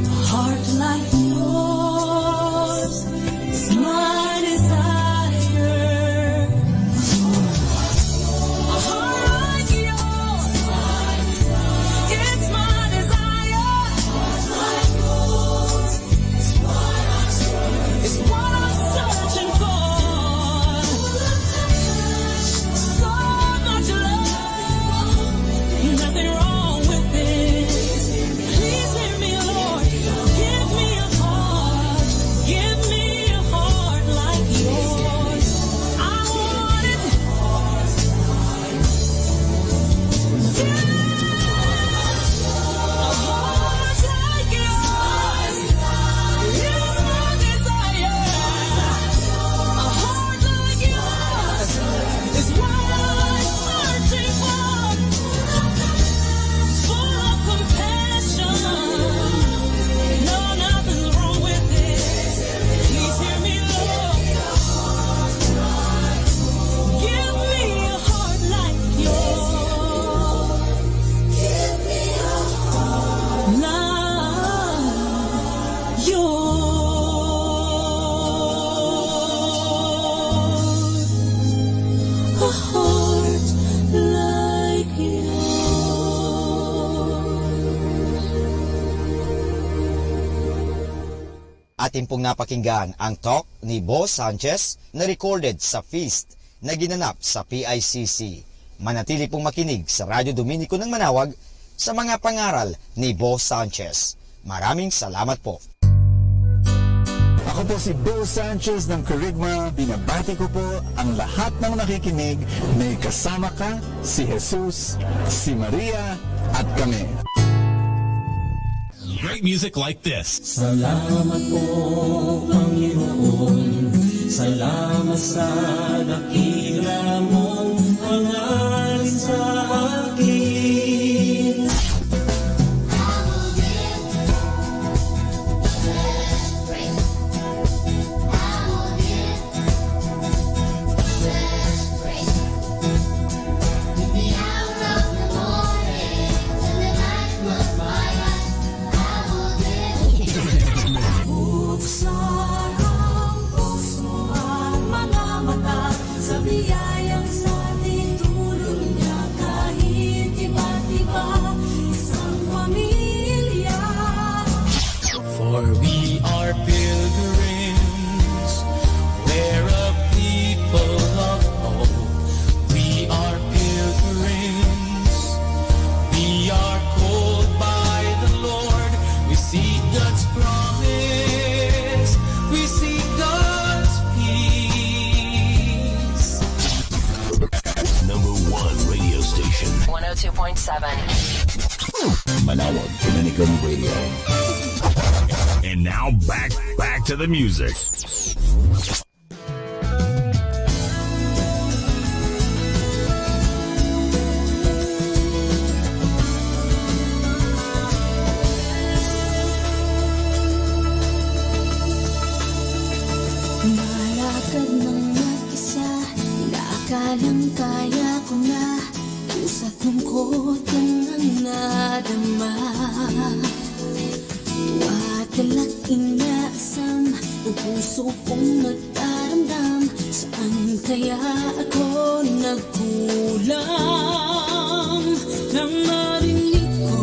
a heart like yours is my desire. A heart like yours, it's my desire. It's what I'm searching for. So much love, nothing wrong with it. Please hear me, Lord. Give me a heart. Give me a heart like yours. I want it. A heart like yours. It's my desire. A heart like yours is what I'm searching for. Full of compassion. No, nothing's wrong with it. Please hear me, Lord. Give me a heart like yours. Give me a heart like yours. A heart like Atin pong napakinggan ang talk ni Bo Sanchez na recorded sa feast na ginanap sa PICC. Manatili pong makinig sa Radyo Dominico ng Manawag sa mga pangaral ni Bo Sanchez. Maraming salamat po. Ako po si Bo Sanchez ng Kerygma. Binabati ko po ang lahat ng nakikinig. May kasama ka, si Jesus, si Maria, at kami. Great music like this. Salamat po, Panginoon. Salamat sa dakila mong hangarin sa akin. Buksan ang puso at mga mata, sabi Manawag Dominican Radio. And now back to the music. Malakad ng mag-isa, inaakalang kaya ko na, pusa't lungkot yan ang nadama. Wadalak inaasam, ang puso kong nagdaramdam, saan kaya ako nagkulang? Nang marinig ko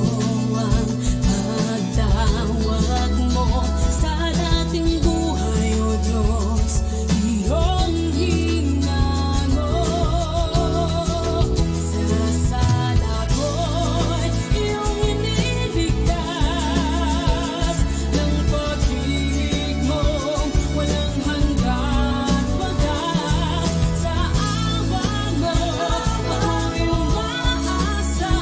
ang pagtawag mo sa dating buhay, O Diyos, iyong hinango. Sa sala ko'y iyong iniligtas, ng pag-ibig mo walang hanggan wagas. Sa awa mo ako'y umaasa,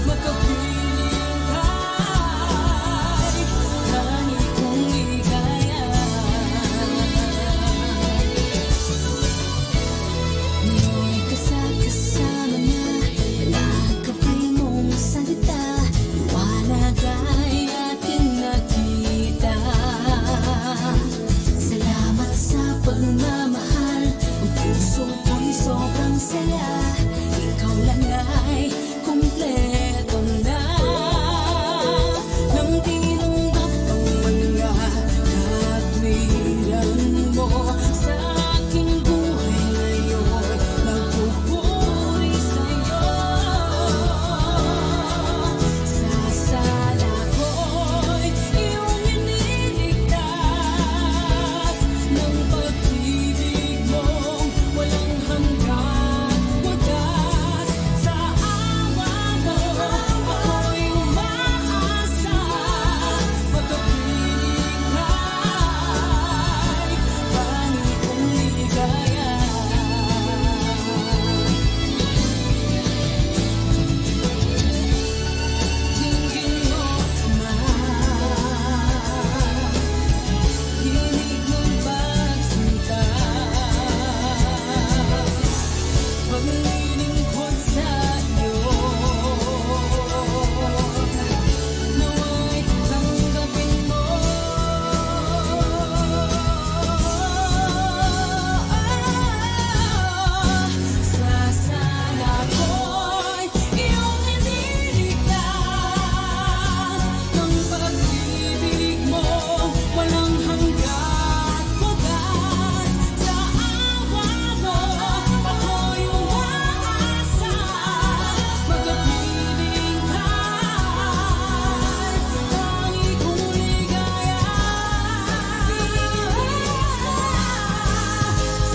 magkapiling kay tani kong ligaya. Ngayon'y kasama na, nagkabay mong salita, liwanag ay ating nakita. Salamat sa pagmamahal, ang puso ko'y sobrang saya, ikaw lang ay kumpleto na. Nang tinanggap ang mga katwiran mo sa aking buhay ngayon, nagpupuri sa'yo. Sa sala ko'y iyong iniligtas, ng pag-ibig mo walang hanggan wagas. Sa awa mo ako'y umaasa, magkapiling kay tani kong ligaya. Dinggin mo, Ama, tinig ng pagsinta, paglilingkod sa'yo, nawa'y tanggapin mo. Sa sala ko'y iyong iniligtas, ng pag-ibig mo walang hanggan wagas. Sa awa mo ako'y umaasa, magkapiling kay tani kong ligaya.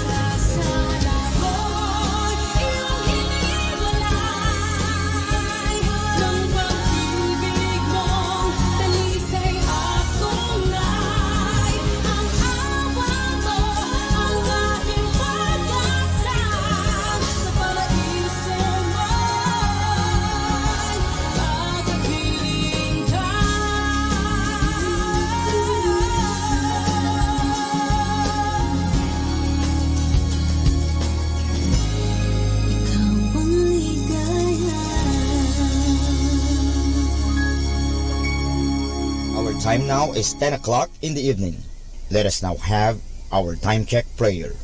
Sa sala ko'y iyong hiniwalay, ng pag-ibig mong dalisay at tunay. Ang awa mo ang aking pag-asa, sa paraiso mo'y magkapiling ka. Ikaw ang ligaya. Our time now is 10 o'clock in the evening. Let us now have our time check prayer.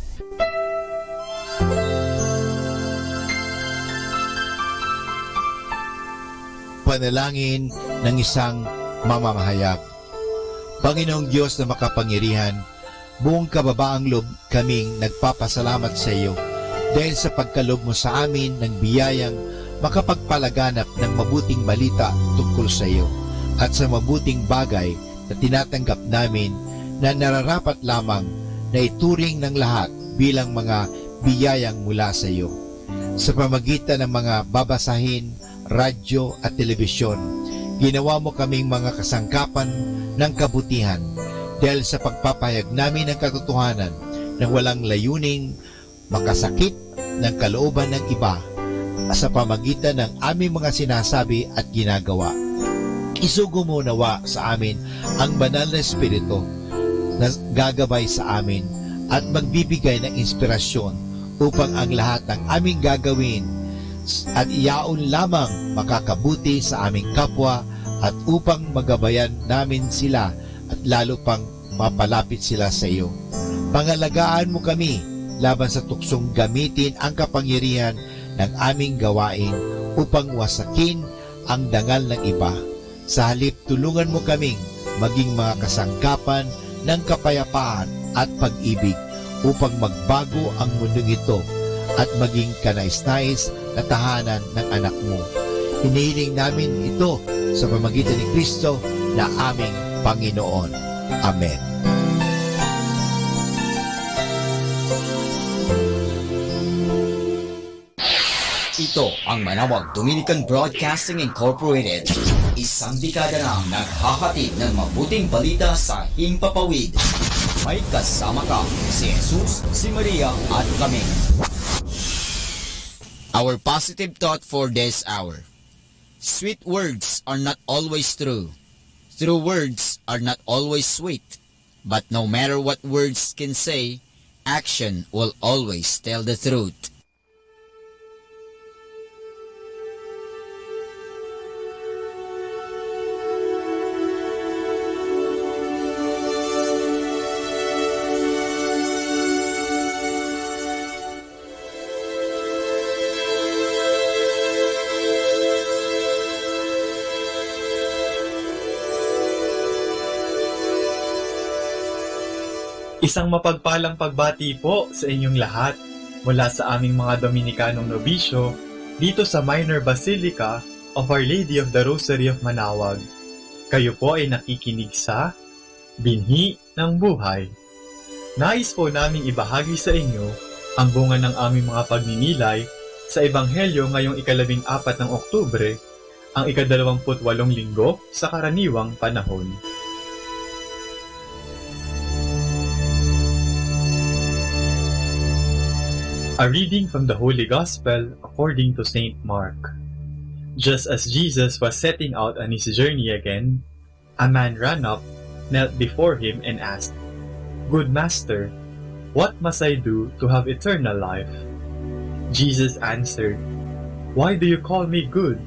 Panalangin ng isang mamamahayag. Panginoong Diyos na makapangyarihan, buong kababaang loob kaming nagpapasalamat sa iyo dahil sa pagkalob mo sa amin ng biyayang makapagpalaganap ng mabuting balita tungkol sa iyo at sa mabuting bagay na tinatanggap namin na nararapat lamang na ituring ng lahat bilang mga biyayang mula sa iyo. Sa pamagitan ng mga babasahin, radyo at telebisyon, ginawa mo kaming mga kasangkapan ng kabutihan dahil sa pagpapahayag namin ng katotohanan na walang layuning makasakit ng kalooban ng iba, sa pamagitan ng aming mga sinasabi at ginagawa. Isugo mo nawa sa amin ang banal na Espiritu na gagabay sa amin at magbibigay ng inspirasyon upang ang lahat ng aming gagawin at iyaon lamang makakabuti sa aming kapwa at upang magabayan namin sila at lalo pang mapalapit sila sa iyo. Pangalagaan mo kami laban sa tuksong gamitin ang kapangyarihan ng aming gawain upang wasakin ang dangal ng iba. Sa halip, tulungan mo kaming maging mga kasangkapan ng kapayapaan at pag-ibig upang magbago ang mundong ito at maging kanais-nais na tahanan ng anak mo. Hinihiling namin ito sa pamamagitan ni Kristo na aming Panginoon. Amen. Ito ang Manawag Dominican Broadcasting Incorporated. Isang dekada nang naghahatid ng mabuting balita sa himpapawid. May kasama ka, si Jesus, si Maria at kami. Our positive thought for this hour. Sweet words are not always true. True words are not always sweet. But no matter what words can say, action will always tell the truth. Isang mapagpalang pagbati po sa inyong lahat mula sa aming mga Dominikanong nobisyo dito sa Minor Basilica of Our Lady of the Rosary of Manawag. Kayo po ay nakikinig sa Binhi ng Buhay. Nais po naming ibahagi sa inyo ang bunga ng aming mga pagninilay sa Ebanghelyo ngayong 14 ng Oktubre, ang 28 linggo sa karaniwang panahon. A reading from the Holy Gospel according to Saint Mark. Just as Jesus was setting out on his journey again, a man ran up, knelt before him and asked, "Good Master, what must I do to have eternal life?" Jesus answered, "Why do you call me good?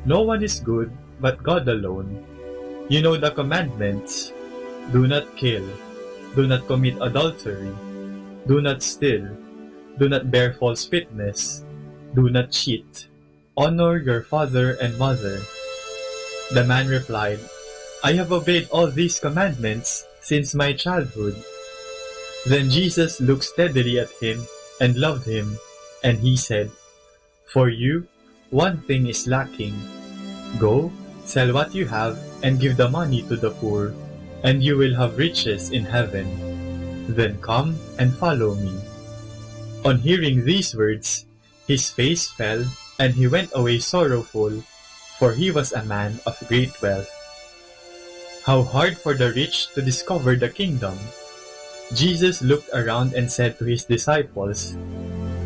No one is good but God alone. You know the commandments. Do not kill. Do not commit adultery. Do not steal. Do not bear false witness. Do not cheat. Honor your father and mother." The man replied, "I have obeyed all these commandments since my childhood." Then Jesus looked steadily at him and loved him, and he said, "For you, one thing is lacking. Go, sell what you have and give the money to the poor, and you will have riches in heaven. Then come and follow me." On hearing these words, his face fell, and he went away sorrowful, for he was a man of great wealth. How hard for the rich to discover the kingdom! Jesus looked around and said to his disciples,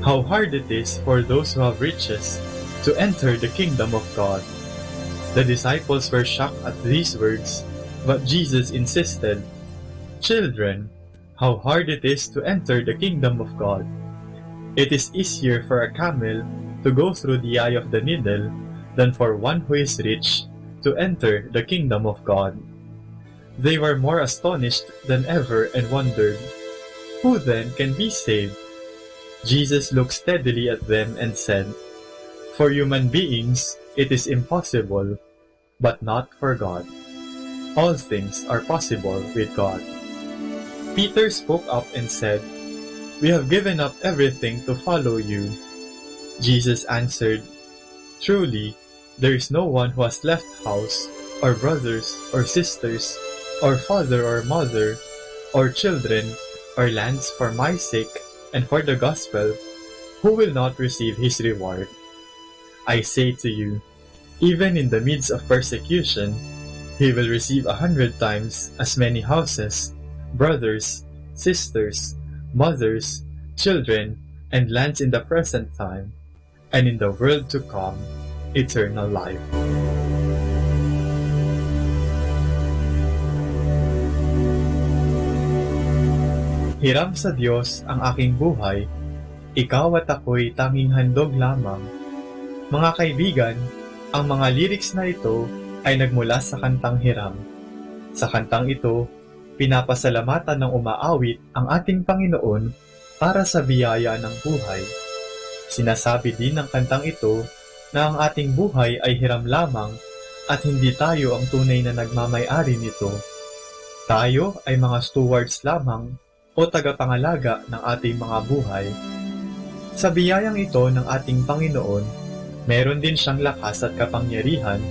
"How hard it is for those who have riches to enter the kingdom of God." The disciples were shocked at these words, but Jesus insisted, "Children, how hard it is to enter the kingdom of God! It is easier for a camel to go through the eye of the needle than for one who is rich to enter the kingdom of God." They were more astonished than ever and wondered, "Who then can be saved?" Jesus looked steadily at them and said, "For human beings it is impossible, but not for God. All things are possible with God." Peter spoke up and said, "We have given up everything to follow you." Jesus answered, "Truly, there is no one who has left house, or brothers, or sisters, or father or mother, or children, or lands for my sake and for the gospel, who will not receive his reward. I say to you, even in the midst of persecution, he will receive 100 times as many houses, brothers, sisters, mothers, children, and lands in the present time, and in the world to come, eternal life. Hiram sa Diyos ang aking buhay, ikaw at ako'y tanging handog lamang. Mga kaibigan, ang mga lyrics na ito ay nagmula sa kantang Hiram. Sa kantang ito, pinapasalamatan ng umaawit ang ating Panginoon para sa biyaya ng buhay. Sinasabi din ng kantang ito na ang ating buhay ay hiram lamang at hindi tayo ang tunay na nagmamay-ari nito. Tayo ay mga stewards lamang o tagapangalaga ng ating mga buhay. Sa biyayang ito ng ating Panginoon, meron din siyang lakas at kapangyarihan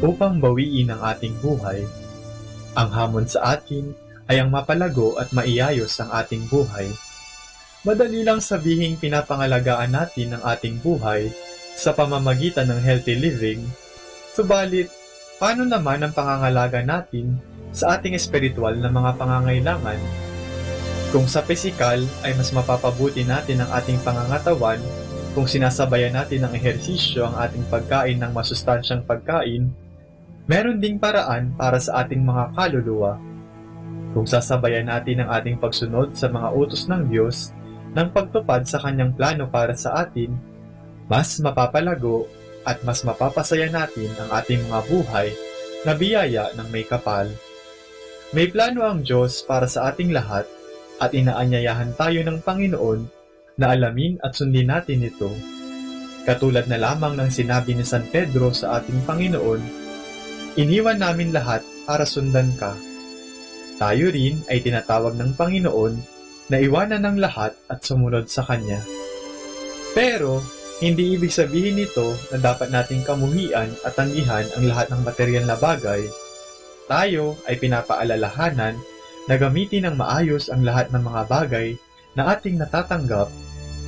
upang bawiin ang ating buhay. Ang hamon sa atin ay ang mapalago at maiyayos ang ating buhay. Madali lang sabihing pinapangalagaan natin ang ating buhay sa pamamagitan ng healthy living, subalit, paano naman ang pangangalaga natin sa ating espiritual na mga pangangailangan? Kung sa pisikal ay mas mapapabuti natin ang ating pangangatawan kung sinasabayan natin ng ehersisyo ang ating pagkain ng masustansyang pagkain, meron ding paraan para sa ating mga kaluluwa. Kung sasabayan natin ang ating pagsunod sa mga utos ng Diyos ng pagtupad sa Kanyang plano para sa atin, mas mapapalago at mas mapapasaya natin ang ating mga buhay na biyaya ng may kapal. May plano ang Diyos para sa ating lahat at inaanyayahan tayo ng Panginoon na alamin at sundin natin ito. Katulad na lamang ng sinabi ni San Pedro sa ating Panginoon, "Iniwan namin lahat para sundan ka." Tayo rin ay tinatawag ng Panginoon na iwanan ng lahat at sumunod sa Kanya. Pero, hindi ibig sabihin nito na dapat nating kamuhian at tanggihan ang lahat ng materyal na bagay. Tayo ay pinapaalalahanan na gamitin ng maayos ang lahat ng mga bagay na ating natatanggap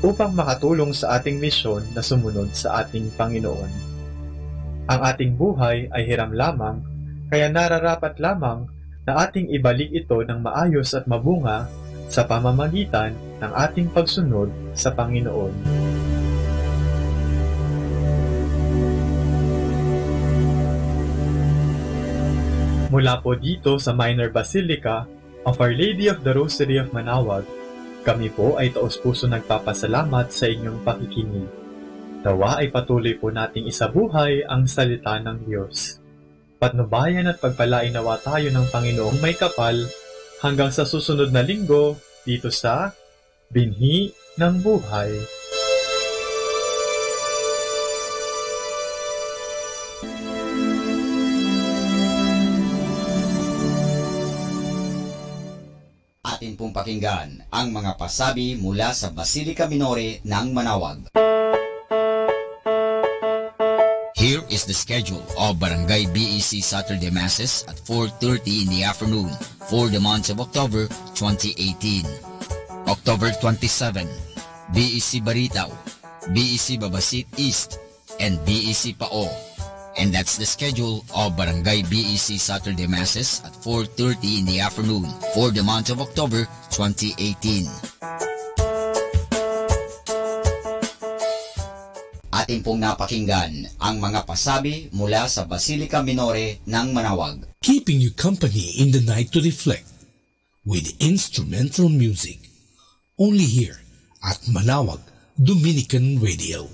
upang makatulong sa ating misyon na sumunod sa ating Panginoon. Ang ating buhay ay hiram lamang, kaya nararapat lamang na ating ibalik ito ng maayos at mabunga sa pamamagitan ng ating pagsunod sa Panginoon. Mula po dito sa Minor Basilica of Our Lady of the Rosary of Manaoag, kami po ay taos-puso nagpapasalamat sa inyong pakikinig. Nawa ay patuloy po nating isabuhay ang salita ng Diyos. Patnubayan at pagpalain nawa tayo ng Panginoong may kapal hanggang sa susunod na linggo dito sa Binhi ng Buhay. Atin pong pakinggan ang mga pasabi mula sa Basilica Minore ng Manaoag. Here is the schedule of Barangay BEC Saturday Masses at 4:30 in the afternoon for the month of October 2018. October 27, BEC Baritao, BEC Babasit East, and BEC Pao. And that's the schedule of Barangay BEC Saturday Masses at 4:30 in the afternoon for the month of October 2018. Atin pong napakinggan ang mga pasabi mula sa Basilica Minore ng Manaoag. Keeping you company in the night to reflect with instrumental music. Only here at Manaoag Dominican Radio.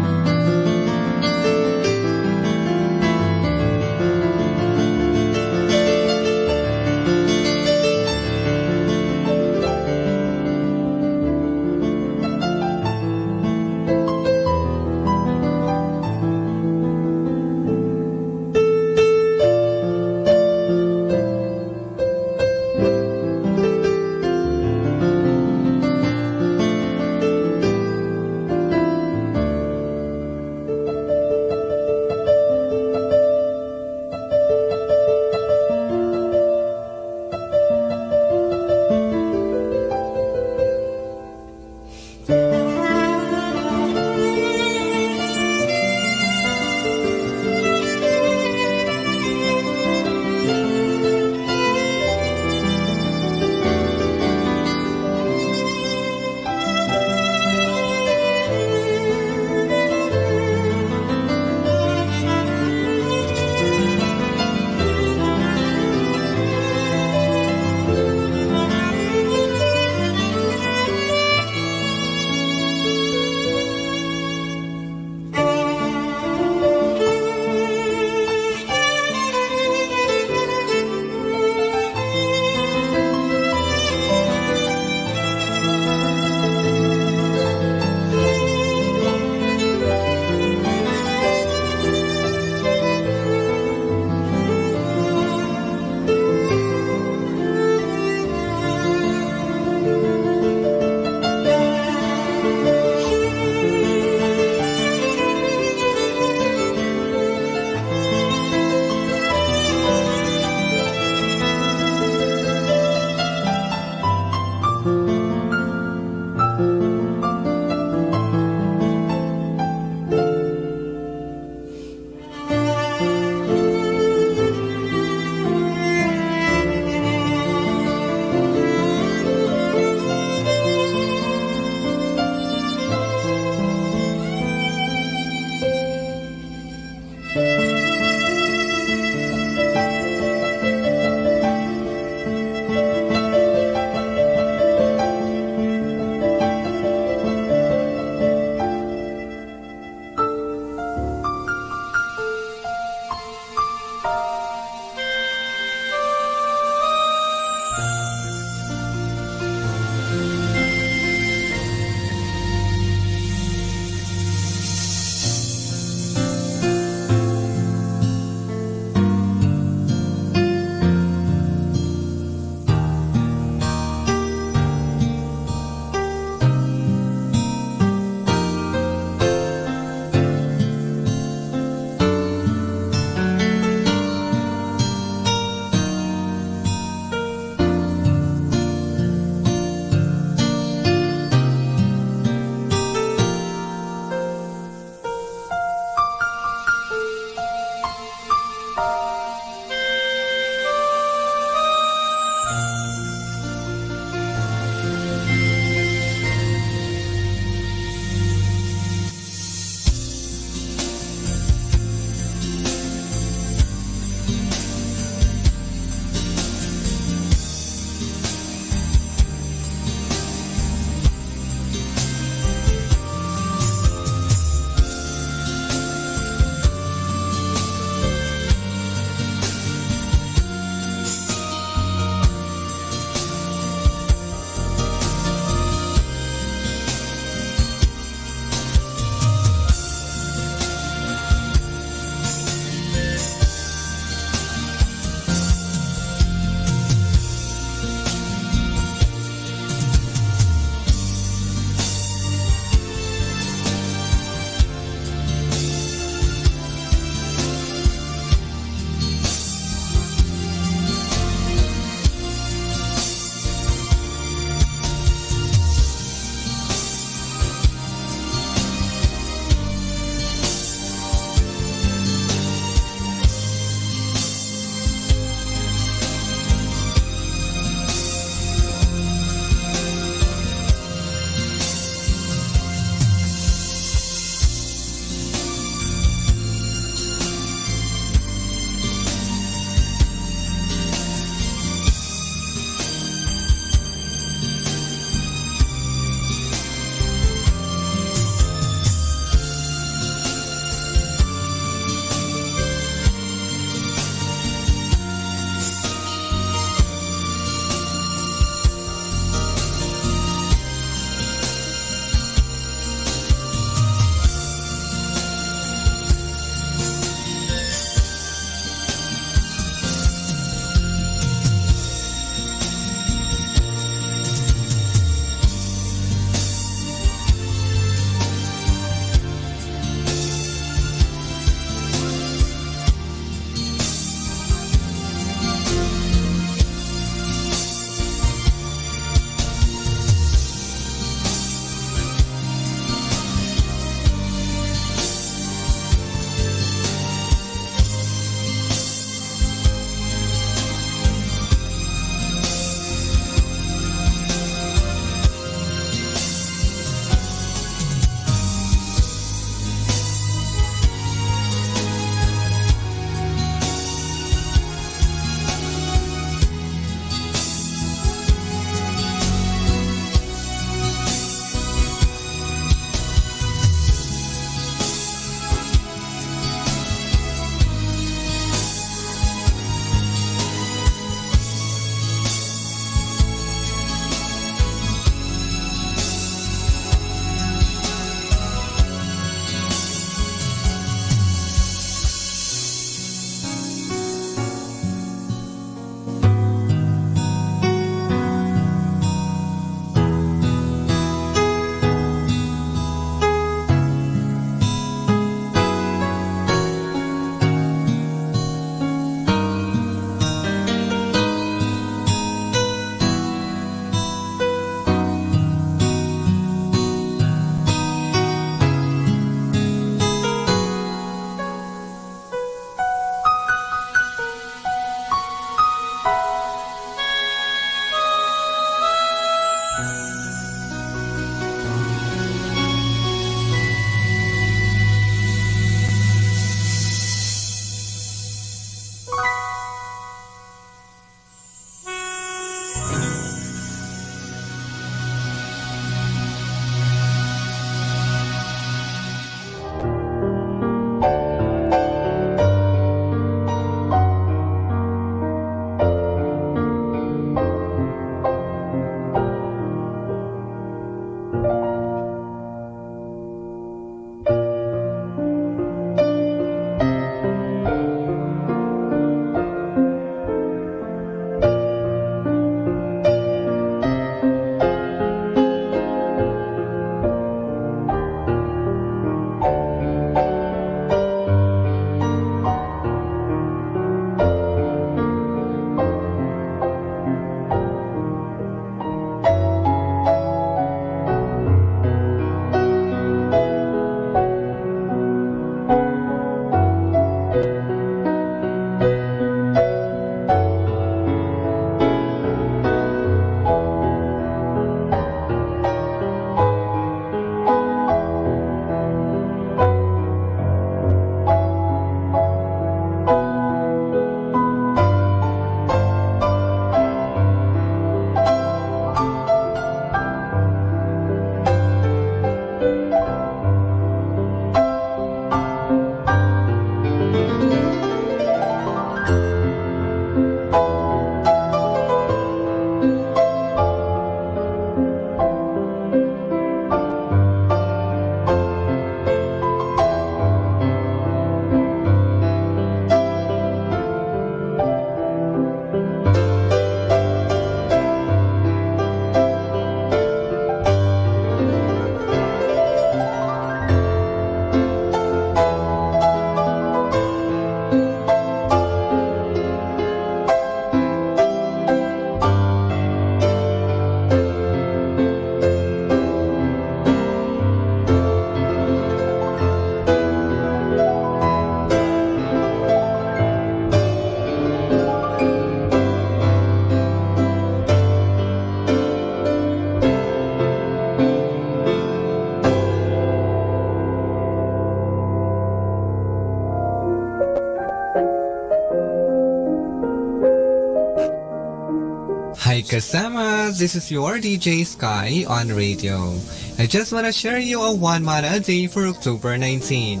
Hi kasama, this is your DJ Sky on radio. I just want to share you a one manna day for October 19,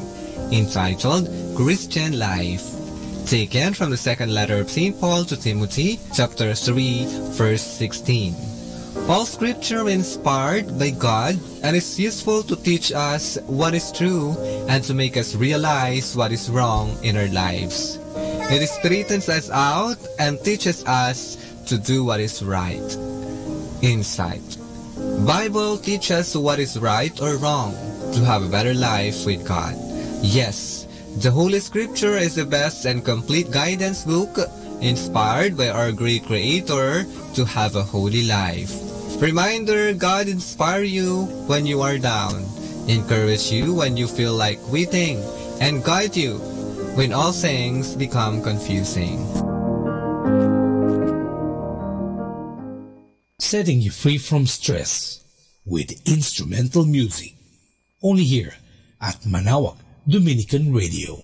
entitled Christian Life. Taken from the second letter of St. Paul to Timothy, chapter 3, verse 16. All scripture inspired by God and is useful to teach us what is true and to make us realize what is wrong in our lives. It straightens us out and teaches us to do what is right. Insight. Bible teaches what is right or wrong to have a better life with God. Yes, the Holy Scripture is the best and complete guidance book inspired by our great Creator to have a holy life. Reminder, God inspire you when you are down, encourage you when you feel like quitting, and guide you when all things become confusing. Setting you free from stress with instrumental music. Only here at Manaoag Dominican Radio.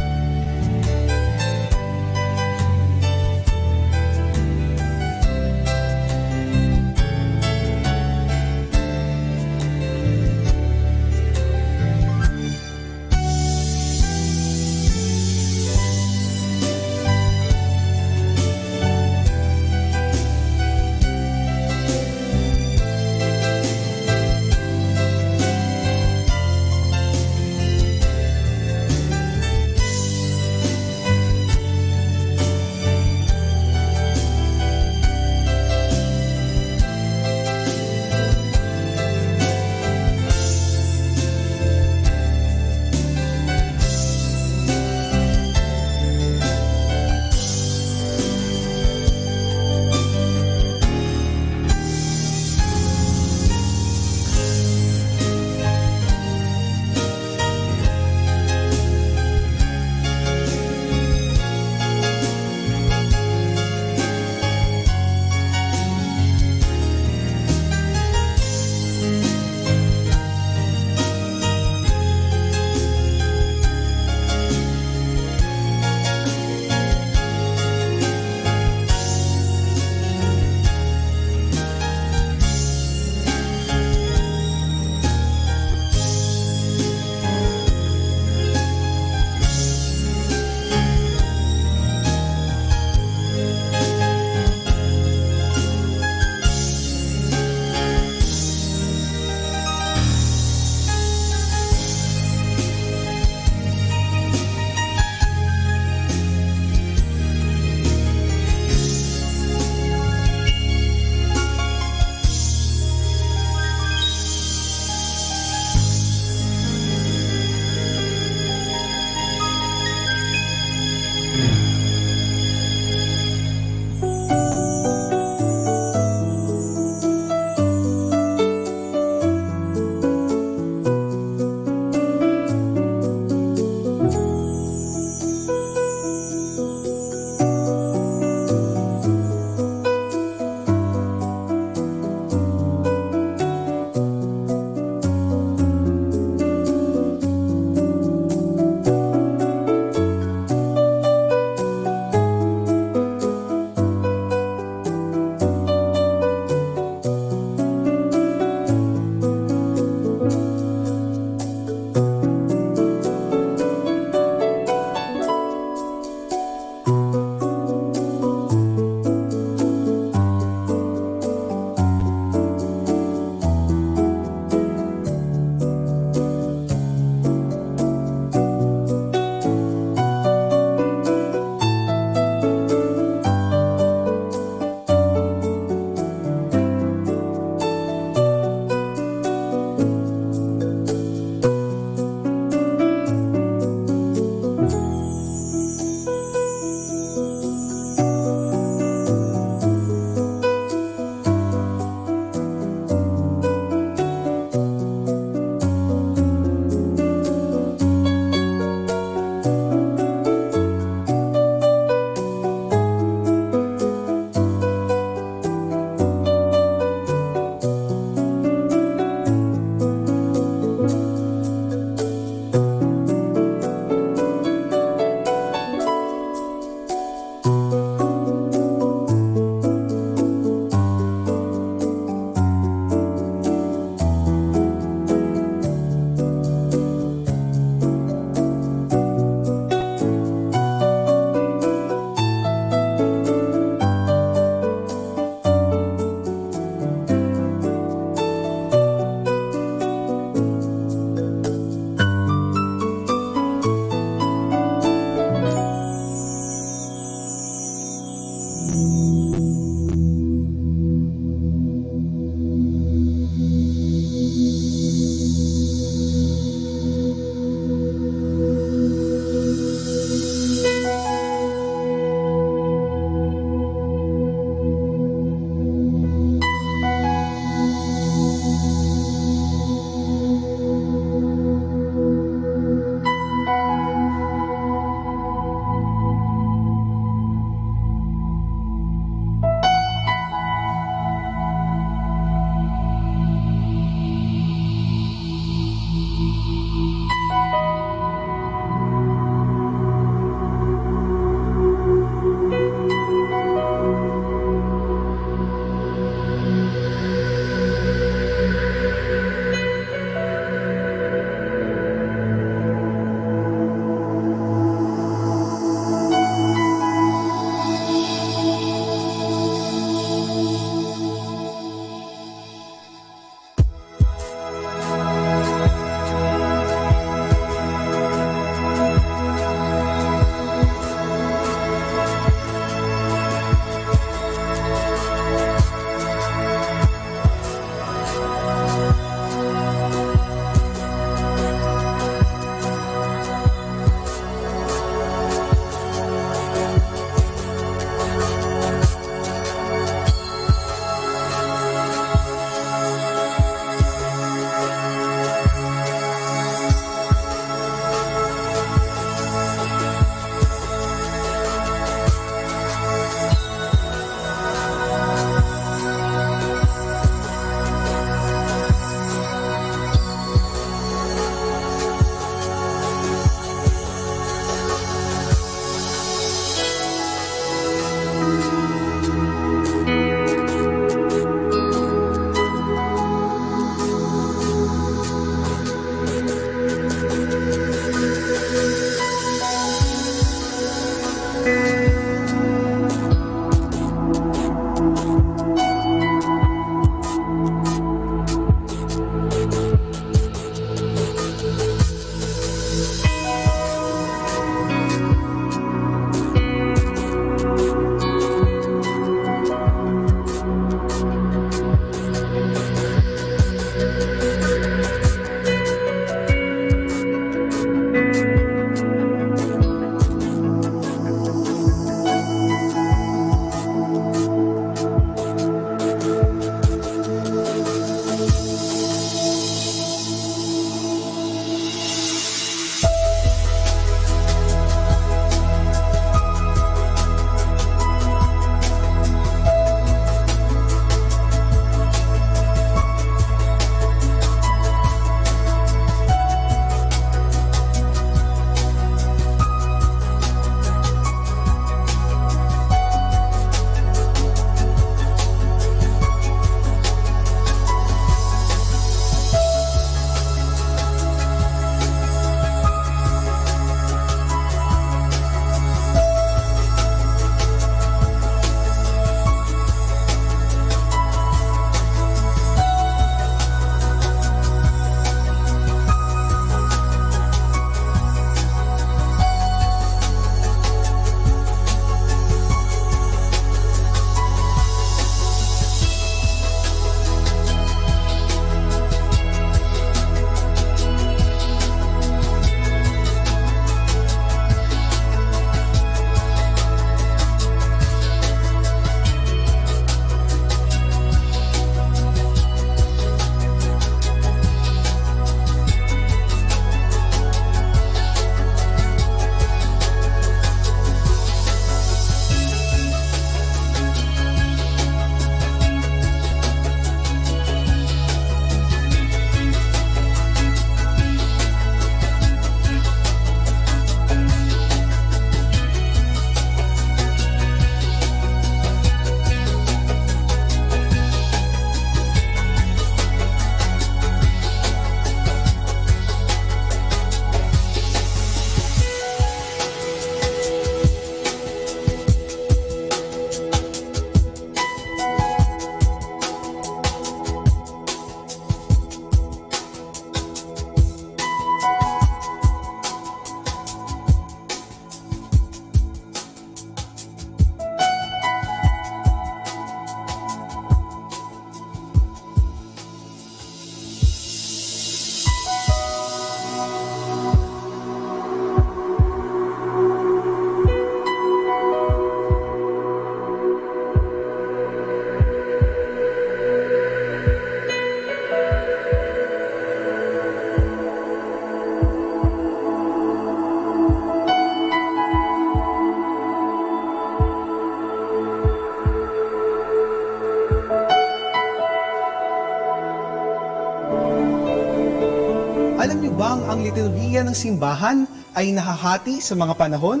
Alam niyo bang ang liturhiya ng simbahan ay nahahati sa mga panahon?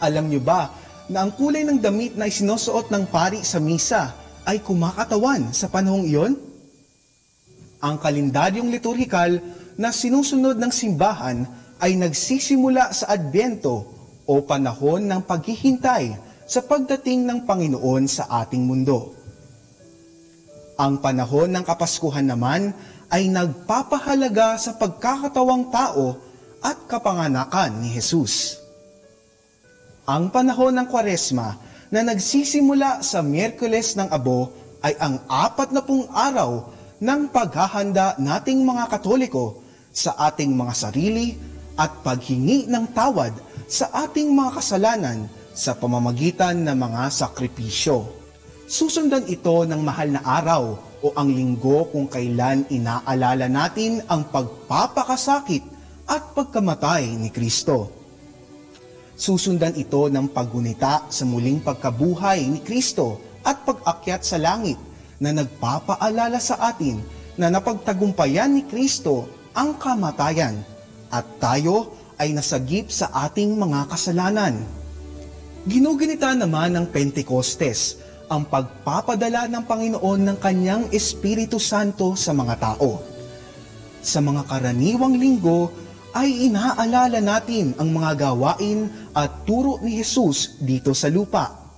Alam niyo ba na ang kulay ng damit na isinusuot ng pari sa misa ay kumakatawan sa panahong iyon? Ang kalendaryong liturhikal na sinusunod ng simbahan ay nagsisimula sa Adbyento o panahon ng paghihintay sa pagdating ng Panginoon sa ating mundo. Ang panahon ng Kapaskuhan naman ay nagpapahalaga sa pagkakatawang tao at kapanganakan ni Jesus. Ang panahon ng Kwaresma na nagsisimula sa Miyerkules ng Abo ay ang 40 araw ng paghahanda nating mga Katoliko sa ating mga sarili at paghingi ng tawad sa ating mga kasalanan sa pamamagitan ng mga sakripisyo. Susundan ito ng mahal na araw o ang linggo kung kailan inaalala natin ang pagpapakasakit at pagkamatay ni Kristo. Susundan ito ng paggunita sa muling pagkabuhay ni Kristo at pag-akyat sa langit na nagpapaalala sa atin na napagtagumpayan ni Kristo ang kamatayan at tayo ay nasagip sa ating mga kasalanan. Ginugunita naman ng Pentecostes ang pagpapadala ng Panginoon ng Kanyang Espiritu Santo sa mga tao. Sa mga karaniwang linggo ay inaalala natin ang mga gawain at turo ni Jesus dito sa lupa.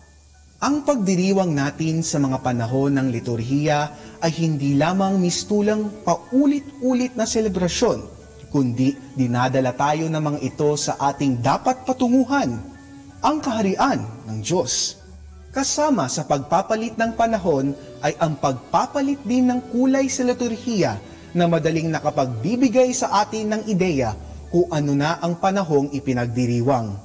Ang pagdiriwang natin sa mga panahon ng liturhiya ay hindi lamang mistulang paulit-ulit na selebrasyon, kundi dinadala tayo ng mga ito sa ating dapat patunguhan, ang kaharian ng Diyos. Kasama sa pagpapalit ng panahon ay ang pagpapalit din ng kulay sa liturhiya na madaling nakapagbibigay sa atin ng ideya kung ano na ang panahong ipinagdiriwang.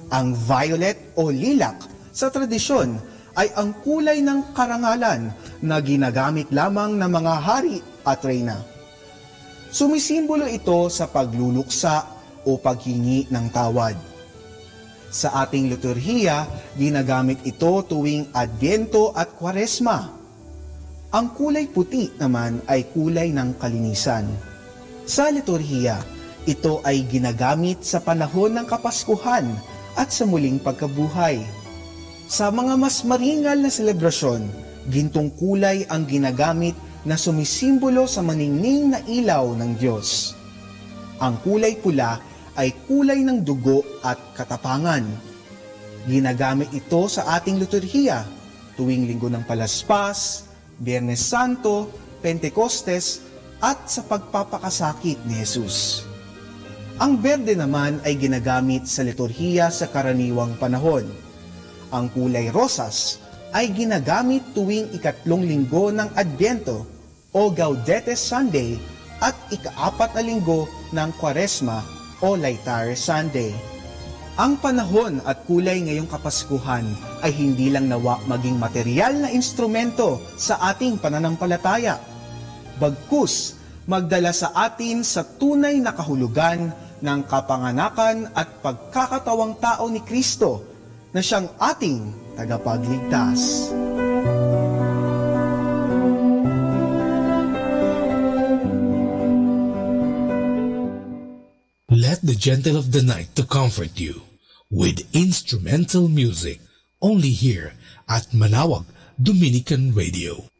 Ang violet o lilac sa tradisyon ay ang kulay ng karangalan na ginagamit lamang ng mga hari at reyna. Sumisimbolo ito sa pagluluksa o paghingi ng tawad. Sa ating liturhiya, ginagamit ito tuwing Adbyento at Kwaresma. Ang kulay puti naman ay kulay ng kalinisan. Sa liturhiya, ito ay ginagamit sa panahon ng Kapaskuhan at sa muling pagkabuhay. Sa mga mas maringal na selebrasyon, gintong kulay ang ginagamit na sumisimbolo sa maningning na ilaw ng Diyos. Ang kulay pula ay kulay ng dugo at katapangan. Ginagamit ito sa ating liturhiya tuwing Linggo ng Palaspas, Biyernes Santo, Pentecostes at sa pagpapakasakit ni Jesus. Ang berde naman ay ginagamit sa liturhiya sa karaniwang panahon. Ang kulay rosas ay ginagamit tuwing 3 linggo ng Adbyento o Gaudete Sunday at 4 na linggo ng Kwaresma o Laetare Sunday. Ang panahon at kulay ngayong Kapaskuhan ay hindi lang nawa maging material na instrumento sa ating pananampalataya. Bagkus, magdala sa atin sa tunay na kahulugan ng kapanganakan at pagkakatawang tao ni Kristo na siyang ating tagapagligtas. Let the gentle of the night to comfort you with instrumental music only here at Manawag Dominican Radio.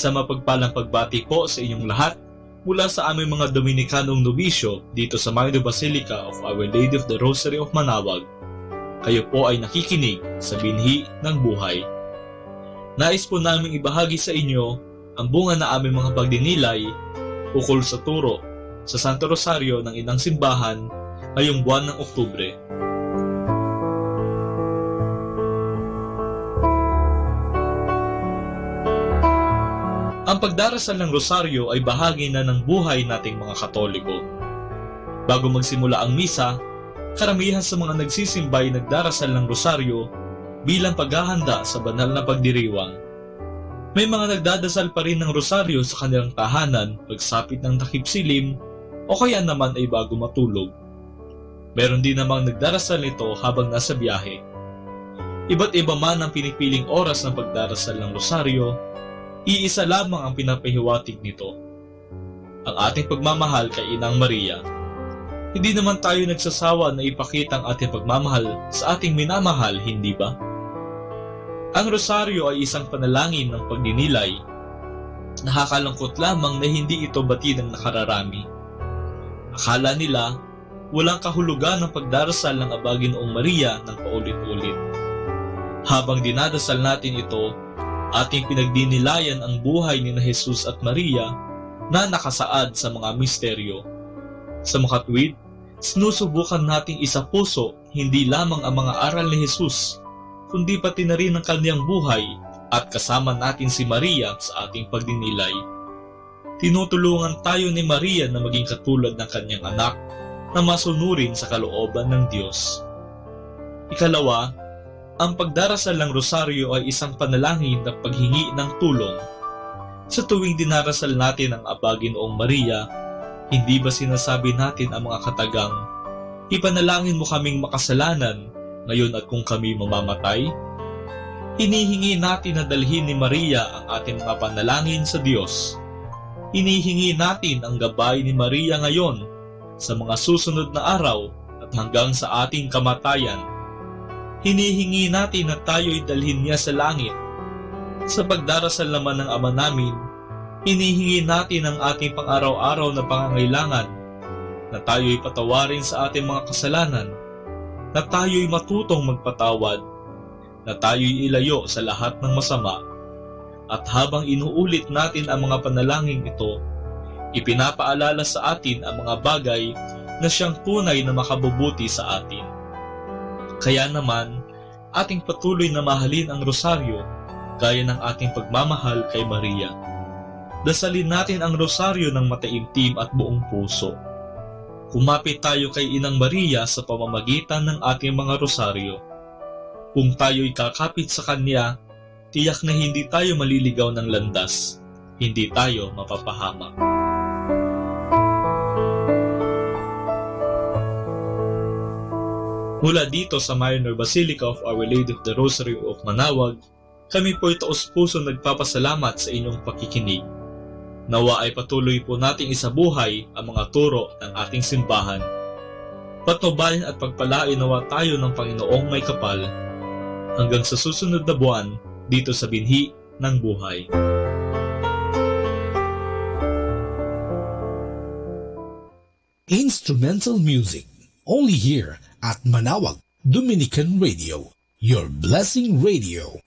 Sa mapagpalang pagbati po sa inyong lahat mula sa aming mga Dominikanong nobisyo dito sa Magna Basilica of Our Lady of the Rosary of Manaoag. Kayo po ay nakikinig sa binhi ng buhay. Nais po naming ibahagi sa inyo ang bunga na aming mga pagdinilay ukol sa turo sa Santo Rosario ng Inang Simbahan ngayong buwan ng Oktubre. Ang pagdarasal ng rosaryo ay bahagi na ng buhay nating mga Katoliko. Bago magsimula ang misa, karamihan sa mga nagsisimba ay nagdarasal ng rosaryo bilang paghahanda sa banal na pagdiriwang. May mga nagdadasal pa rin ng rosaryo sa kanilang tahanan pagsapit ng takip silim o kaya naman ay bago matulog. Meron din namang nagdarasal nito habang nasa biyahe. Iba't iba man ang pinipiling oras ng pagdarasal ng rosaryo, iisa lamang ang pinapahiwatig nito, ang ating pagmamahal kay Inang Maria. Hindi naman tayo nagsasawa na ipakita ang ating pagmamahal sa ating minamahal, hindi ba? Ang rosaryo ay isang panalangin ng pagdinilay. Nakakalungkot lamang na hindi ito bati ng nakararami. Akala nila walang kahulugan ng pagdarasal ng Aba Ginoong Maria ng paulit-ulit. Habang dinadasal natin ito, ating pinagdinilayan ang buhay ni na Jesus at Maria, na nakasaad sa mga misteryo. Sa makatwid, sinusubukan nating isapuso hindi lamang ang mga aral ni Jesus, kundi pati na rin ang kanyang buhay at kasama natin si Maria sa ating pagdinilay. Tinutulungan tayo ni Maria na maging katulad ng kanyang anak na masunurin sa kalooban ng Diyos. Ikalawa, ang pagdarasal ng rosaryo ay isang panalangin na paghingi ng tulong. Sa tuwing dinarasal natin ang Aba Ginoong Maria, hindi ba sinasabi natin ang mga katagang, "Ipanalangin mo kaming makasalanan ngayon at kung kami mamamatay"? Hinihingi natin na dalhin ni Maria ang ating mga panalangin sa Diyos. Hinihingi natin ang gabay ni Maria ngayon sa mga susunod na araw at hanggang sa ating kamatayan. Hinihingi natin na tayo'y dalhin niya sa langit. Sa pagdarasal naman ng Ama namin, hinihingi natin ang ating pang-araw-araw na pangangailangan, na tayo'y patawarin sa ating mga kasalanan, na tayo'y matutong magpatawad, na tayo'y ilayo sa lahat ng masama. At habang inuulit natin ang mga panalangin ito, ipinapaalala sa atin ang mga bagay na siyang tunay na makabubuti sa atin. Kaya naman, ating patuloy na mahalin ang rosaryo gaya ng ating pagmamahal kay Maria. Dasalin natin ang rosaryo ng mataimtim at buong puso. Kumapit tayo kay Inang Maria sa pamamagitan ng ating mga rosaryo. Kung tayo'y kakapit sa Kanya, tiyak na hindi tayo maliligaw ng landas, hindi tayo mapapahamak. Mula dito sa Minor Basilica of Our Lady of the Rosary of Manaoag, kami po'y taos-puso nagpapasalamat sa inyong pakikinig. Nawa ay patuloy po nating isabuhay ang mga turo ng ating simbahan. Patnubayan at pagpalain nawa tayo ng Panginoong may kapal hanggang sa susunod na buwan dito sa binhi ng buhay. Instrumental music, only here at Manaoag Dominican Radio, your blessing radio.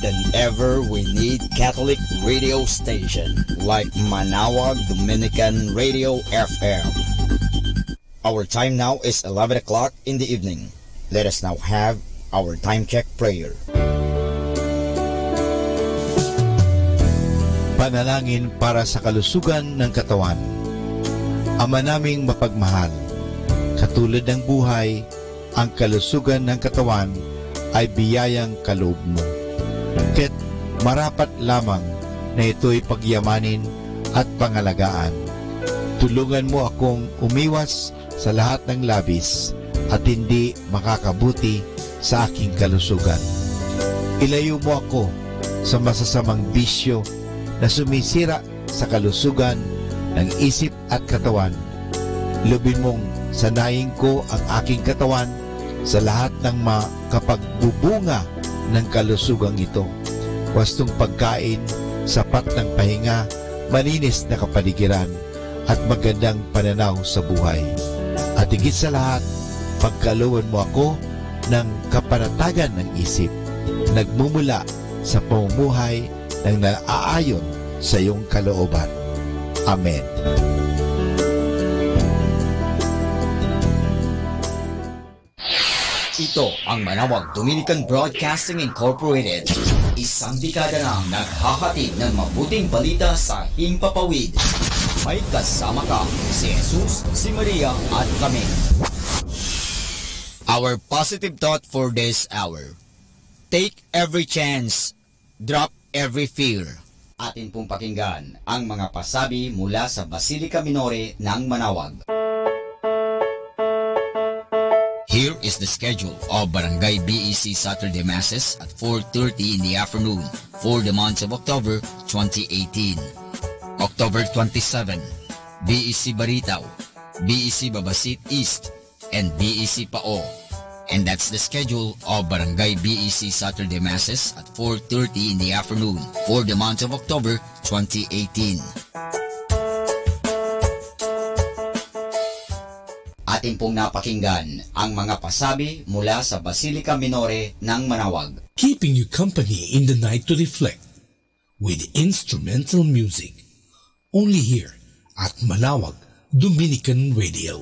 than ever, we need Catholic radio station like Manawag Dominican Radio FM. Our time now is 11 o'clock in the evening. Let us now have our time check prayer. Panalangin para sa kalusugan ng katawan. Ama naming mapagmahal, katulad ng buhay, ang kalusugan ng katawan ay biyayang kaloob mo. Kaya't marapat lamang na ito'y pagyamanin at pangalagaan. Tulungan mo akong umiwas sa lahat ng labis at hindi makakabuti sa aking kalusugan. Ilayo mo ako sa masasamang bisyo na sumisira sa kalusugan ng isip at katawan. Lubin mong sanayin ko ang aking katawan sa lahat ng makapagbubunga ng kalusugang ito. Wastong pagkain, sapat ng pahinga, malinis na kapaligiran, at magandang pananaw sa buhay. At higit sa lahat, pagkalooban mo ako ng kapanatagan ng isip, nagmumula sa pamumuhay ng naaayon sa iyong kalooban. Amen. Ito ang Manawag Dominican Broadcasting Incorporated. Isang dekada nang naghahatid ng mabuting balita sa himpapawid. May kasama ka, si Jesus, si Maria at kami. Our positive thought for this hour. Take every chance, drop every fear. Atin pong pakinggan ang mga pasabi mula sa Basilica Minore ng Manawag. Here is the schedule of Barangay BEC Saturday Masses at 4:30 in the afternoon for the month of October 2018. October 27, BEC Baritao, BEC Babasit East, and BEC Pao. And that's the schedule of Barangay BEC Saturday Masses at 4:30 in the afternoon for the month of October 2018. Atin pong napakinggan ang mga pasabi mula sa Basilica Minore ng Manawag. Keeping you company in the night to reflect with instrumental music. Only here at Manawag Dominican Radio.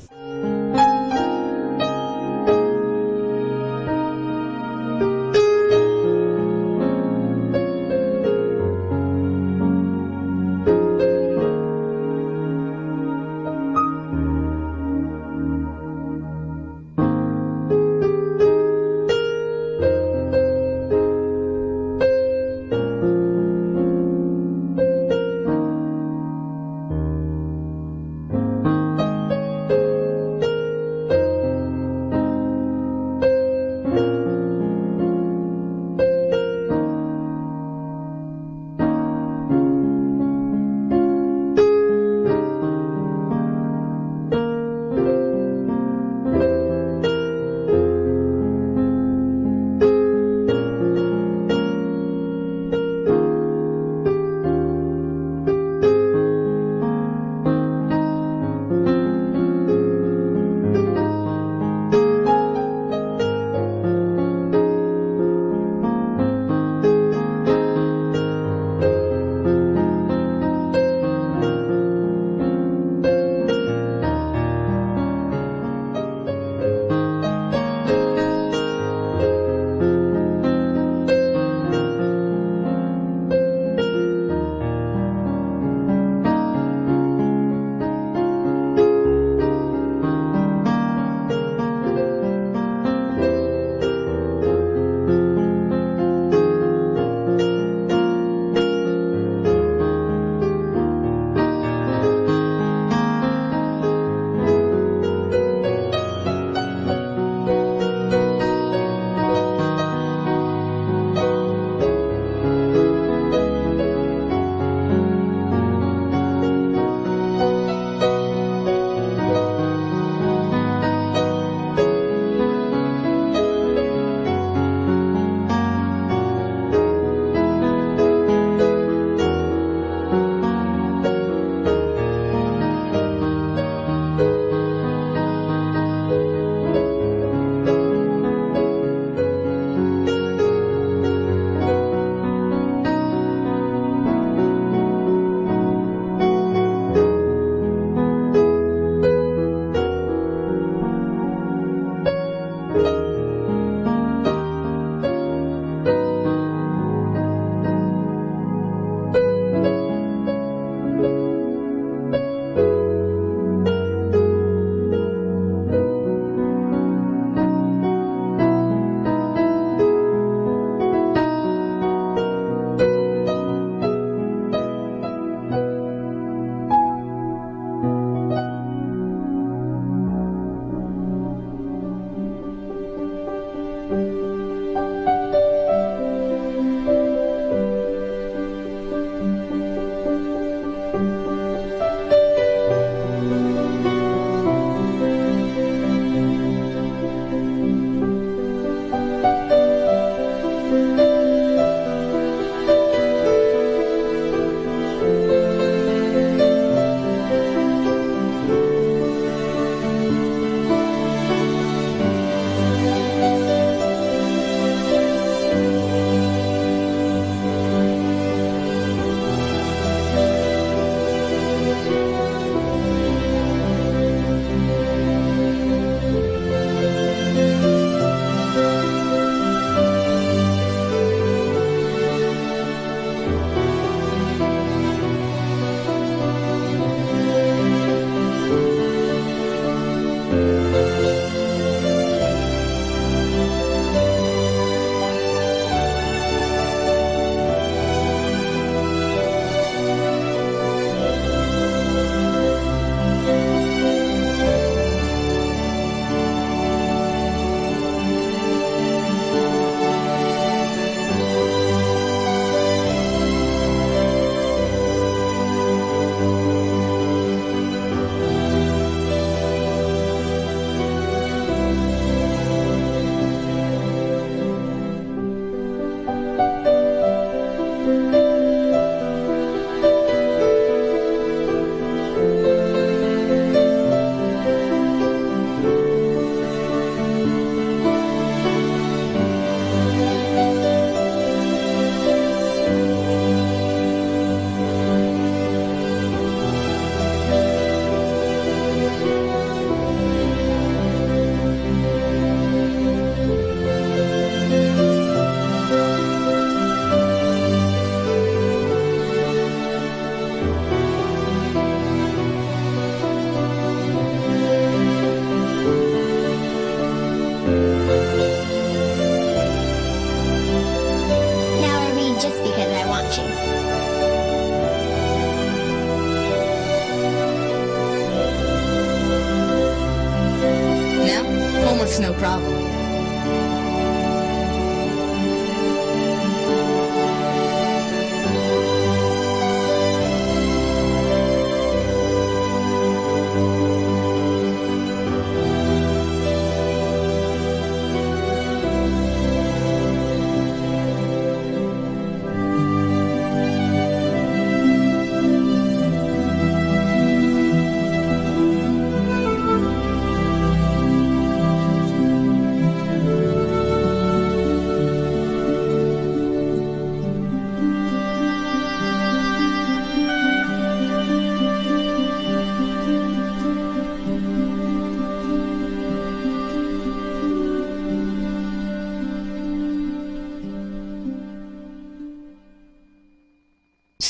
problem.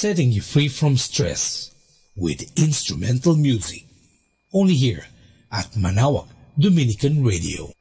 Setting you free from stress with instrumental music. Only here at Manaoag Dominican Radio.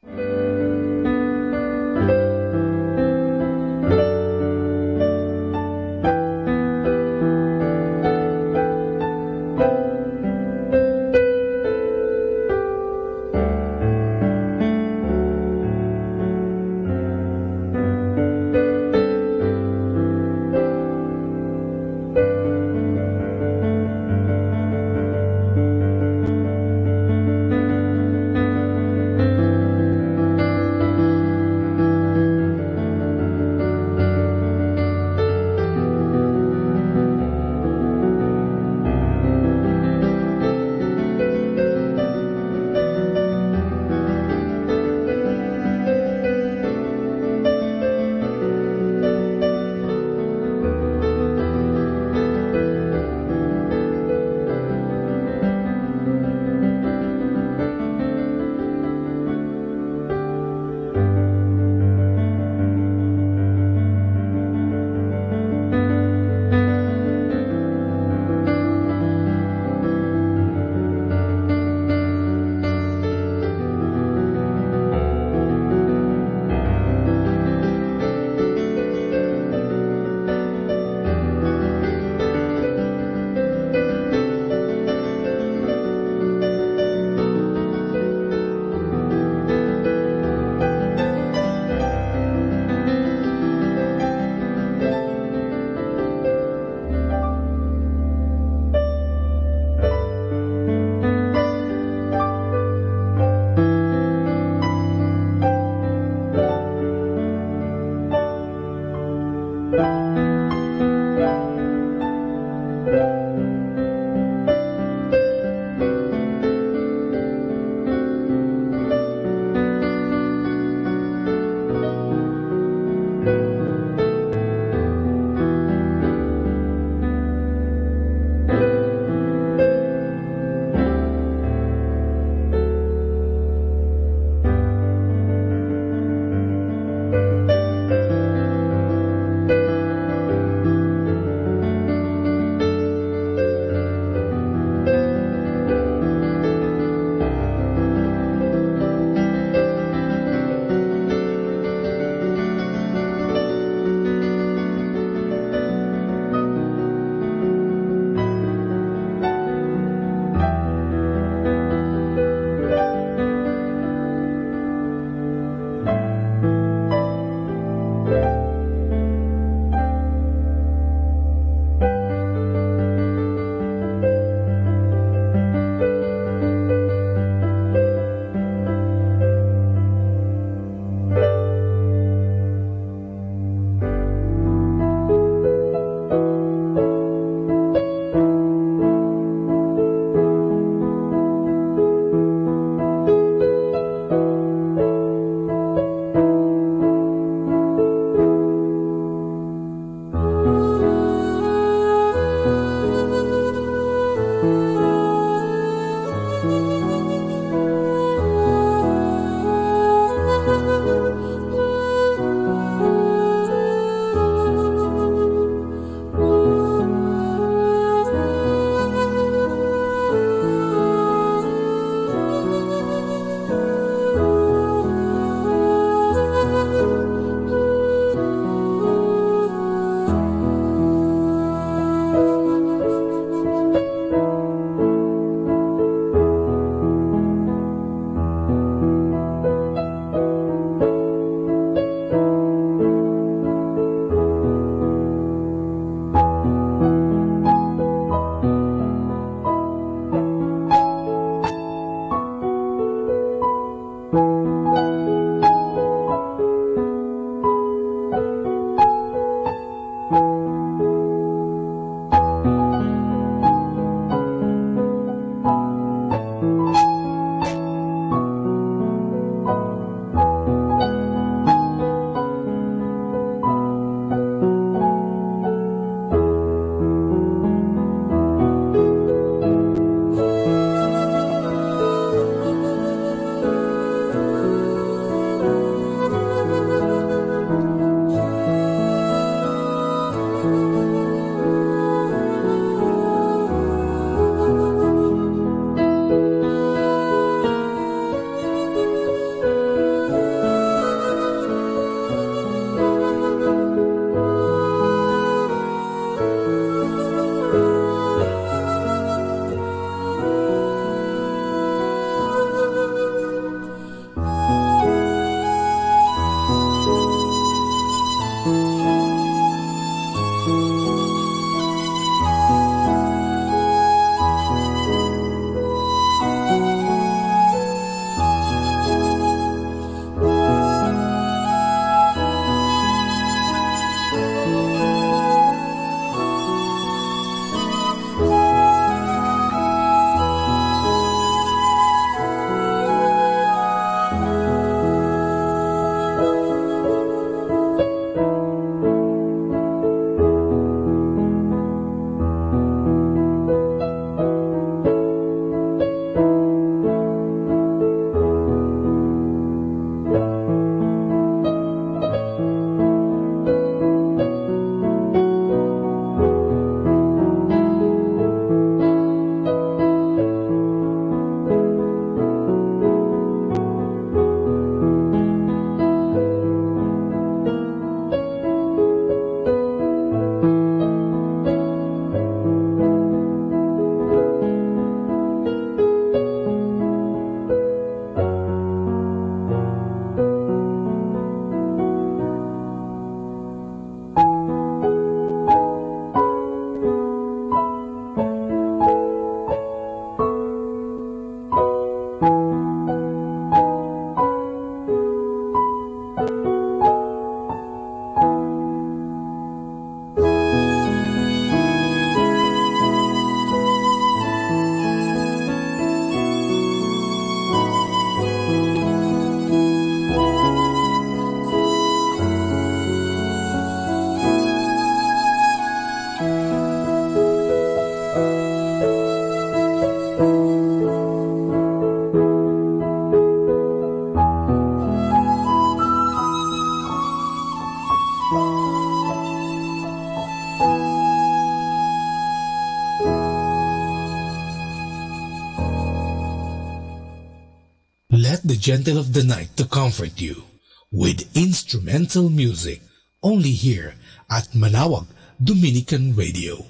Let the gentle of the night to comfort you with instrumental music, only here at Manawag Dominican Radio.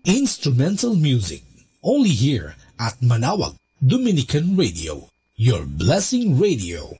instrumental music, only here at Manawag Dominican Radio, your blessing radio.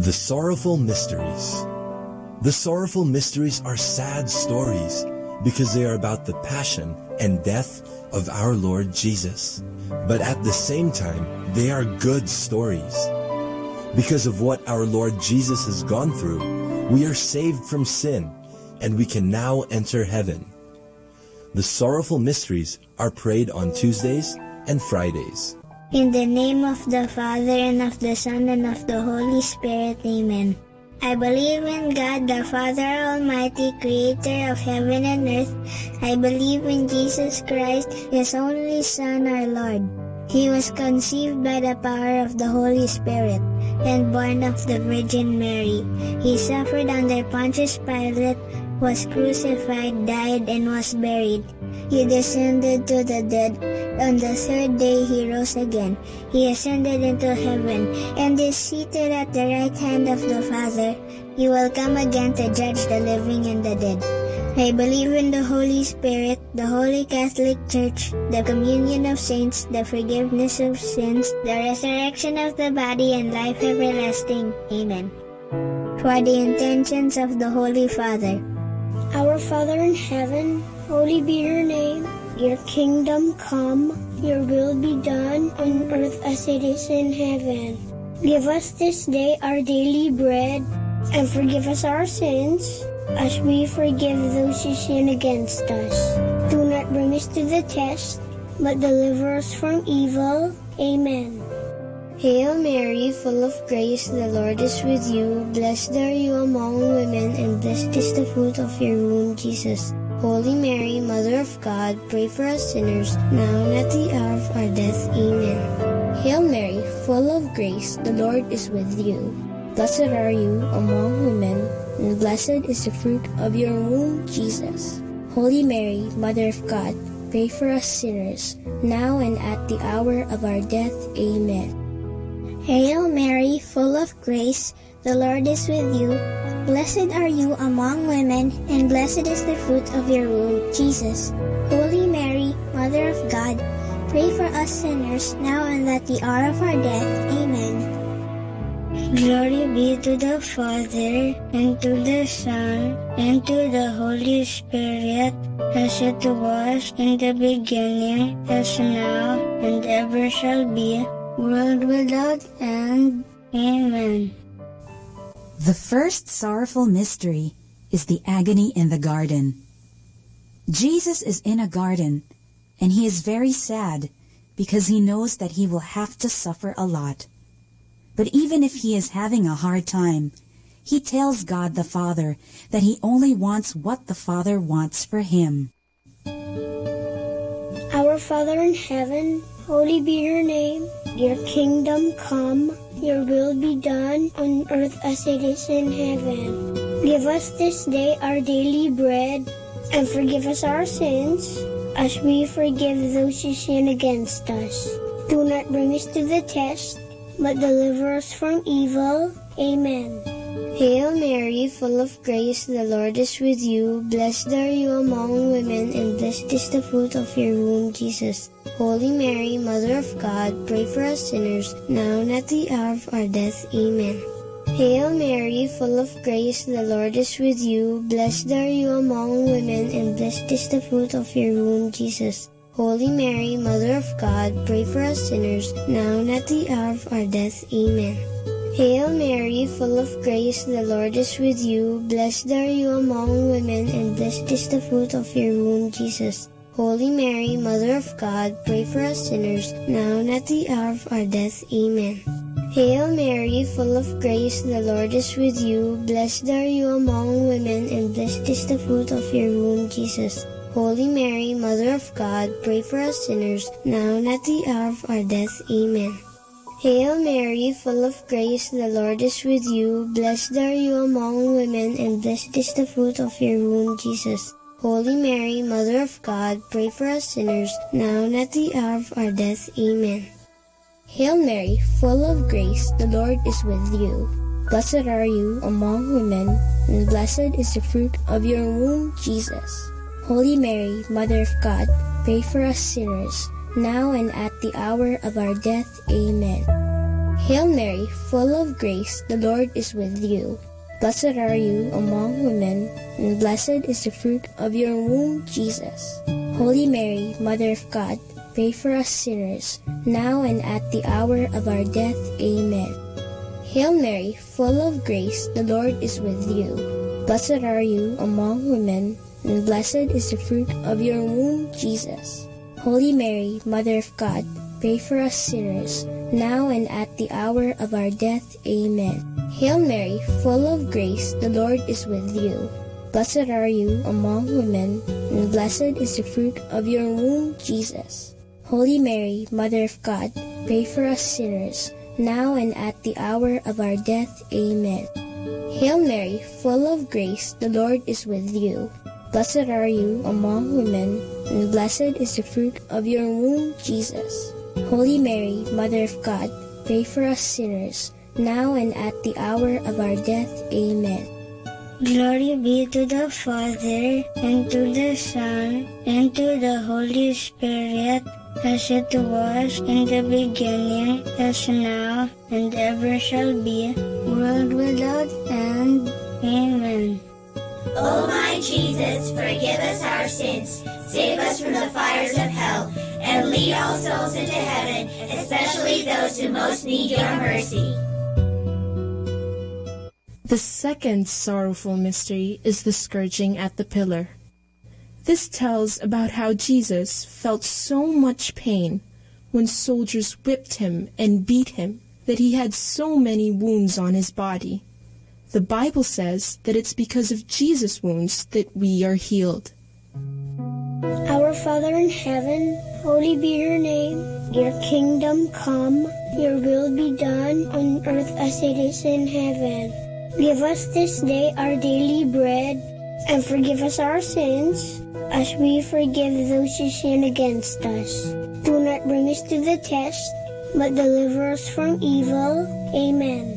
The sorrowful mysteries. The sorrowful mysteries are sad stories because they are about the passion and death of our Lord Jesus. But at the same time, they are good stories. Because of what our Lord Jesus has gone through, we are saved from sin and we can now enter heaven. The sorrowful mysteries are prayed on Tuesdays and Fridays. In the name of the Father, and of the Son, and of the Holy Spirit. Amen. I believe in God, the Father Almighty, creator of heaven and earth. I believe in Jesus Christ, His only Son, our Lord. He was conceived by the power of the Holy Spirit and born of the Virgin Mary. He suffered under Pontius Pilate, was crucified, died, and was buried. He descended to the dead. On the third day he rose again. He ascended into heaven and is seated at the right hand of the Father. He will come again to judge the living and the dead. I believe in the Holy Spirit, the Holy Catholic Church, the communion of saints, the forgiveness of sins, the resurrection of the body, and life everlasting. Amen. For the intentions of the Holy Father. Our Father in heaven, holy be your name. Your kingdom come, your will be done on earth as it is in heaven. Give us this day our daily bread, and forgive us our sins, as we forgive those who sin against us. Do not bring us to the test, but deliver us from evil. Amen. Hail Mary, full of grace, the Lord is with you. Blessed are you among women, and blessed is the fruit of your womb, Jesus. Holy Mary, Mother of God, pray for us sinners, now and at the hour of our death. Amen. Hail Mary, full of grace, the Lord is with you. Blessed are you among women, and blessed is the fruit of your womb, Jesus. Holy Mary, Mother of God, pray for us sinners, now and at the hour of our death. Amen. Hail Mary, full of grace, the Lord is with you. Blessed are you among women, and blessed is the fruit of your womb, Jesus. Holy Mary, Mother of God, pray for us sinners, now and at the hour of our death. Amen. Glory be to the Father, and to the Son, and to the Holy Spirit, as it was in the beginning, as now, and ever shall be, world without end. Amen. The first sorrowful mystery is the agony in the garden. Jesus is in a garden, and he is very sad because he knows that he will have to suffer a lot. But even if he is having a hard time, he tells God the Father that he only wants what the Father wants for him. Our Father in heaven, holy be your name. Your kingdom come, your will be done on earth as it is in heaven. Give us this day our daily bread, and forgive us our sins, as we forgive those who sin against us. Do not bring us to the test, but deliver us from evil. Amen. Hail Mary, full of grace, the Lord is with you. Blessed are you among women, and blessed is the fruit of your womb, Jesus. Holy Mary, Mother of God, pray for us sinners, now and at the hour of our death. Amen. Hail Mary, full of grace, the Lord is with you. Blessed are you among women, and blessed is the fruit of your womb, Jesus. Holy Mary, Mother of God, pray for us sinners, now and at the hour of our death. Amen. Hail Mary, full of grace, the Lord is with you. Blessed are you among women, and blessed is the fruit of your womb, Jesus. Holy Mary, Mother of God, pray for us sinners, now and at the hour of our death. Amen. Hail Mary, full of grace, the Lord is with you. Blessed are you among women, and blessed is the fruit of your womb, Jesus. Holy Mary, Mother of God, pray for us sinners, now and at the hour of our death. Amen. Hail Mary, full of grace, the Lord is with you. Blessed are you among women, and blessed is the fruit of your womb, Jesus. Holy Mary, Mother of God, pray for us sinners, now and at the hour of our death. Amen. Hail Mary, full of grace, the Lord is with you. Blessed are you among women, and blessed is the fruit of your womb, Jesus. Holy Mary, Mother of God, pray for us sinners, now and at the hour of our death. Amen. Hail Mary, full of grace, the Lord is with you. Blessed are you among women, and blessed is the fruit of your womb, Jesus. Holy Mary, Mother of God, pray for us sinners, now and at the hour of our death. Amen. Hail Mary, full of grace, the Lord is with you. Blessed are you among women, and blessed is the fruit of your womb, Jesus. Holy Mary, Mother of God, pray for us sinners, now and at the hour of our death. Amen. Hail Mary, full of grace, the Lord is with you. Blessed are you among women, and blessed is the fruit of your womb, Jesus. Holy Mary, Mother of God, pray for us sinners, now and at the hour of our death. Amen. Hail Mary, full of grace, the Lord is with you. Blessed are you among women, and blessed is the fruit of your womb, Jesus. Holy Mary, Mother of God, pray for us sinners, now and at the hour of our death. Amen. Glory be to the Father, and to the Son, and to the Holy Spirit, as it was in the beginning, as now, and ever shall be, world without end. Amen. O my Jesus, forgive us our sins, save us from the fires of hell, and lead all souls into heaven, especially those who most need your mercy. The second sorrowful mystery is the scourging at the pillar. This tells about how Jesus felt so much pain when soldiers whipped him and beat him that he had so many wounds on his body. The Bible says that it's because of Jesus' wounds that we are healed. Our Father in heaven, holy be your name. Your kingdom come, your will be done on earth as it is in heaven. Give us this day our daily bread, and forgive us our sins, as we forgive those who sin against us. Do not bring us to the test, but deliver us from evil. Amen.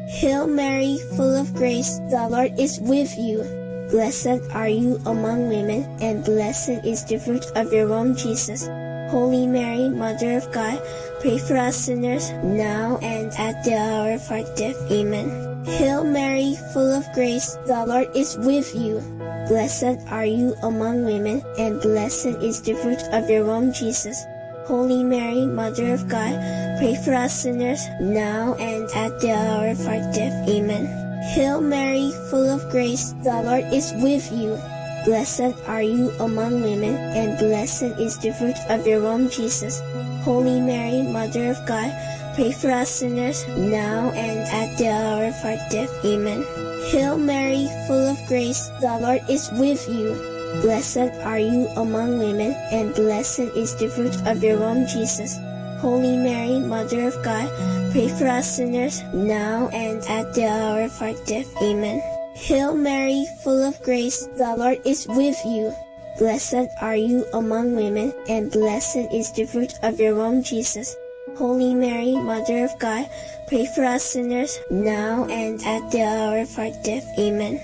Hail Mary, full of grace, the Lord is with you. Blessed are you among women, and blessed is the fruit of your womb, Jesus. Holy Mary, Mother of God, pray for us sinners, now and at the hour of our death. Amen. Hail Mary, full of grace, the Lord is with you. Blessed are you among women, and blessed is the fruit of your womb, Jesus. Holy Mary, Mother of God, pray for us sinners, now and at the hour of our death. Amen. Hail Mary, full of grace, the Lord is with you. Blessed are you among women, and blessed is the fruit of your womb, Jesus. Holy Mary, Mother of God, pray for us sinners, now and at the hour of our death. Amen. Hail Mary, full of grace, the Lord is with you. Blessed are you among women, and blessed is the fruit of your womb, Jesus. Holy Mary, Mother of God, pray for us sinners, now and at the hour of our death. Amen. Hail Mary, full of grace, the Lord is with you. Blessed are you among women, and blessed is the fruit of your womb, Jesus. Holy Mary, Mother of God, pray for us sinners, now and at the hour of our death. Amen.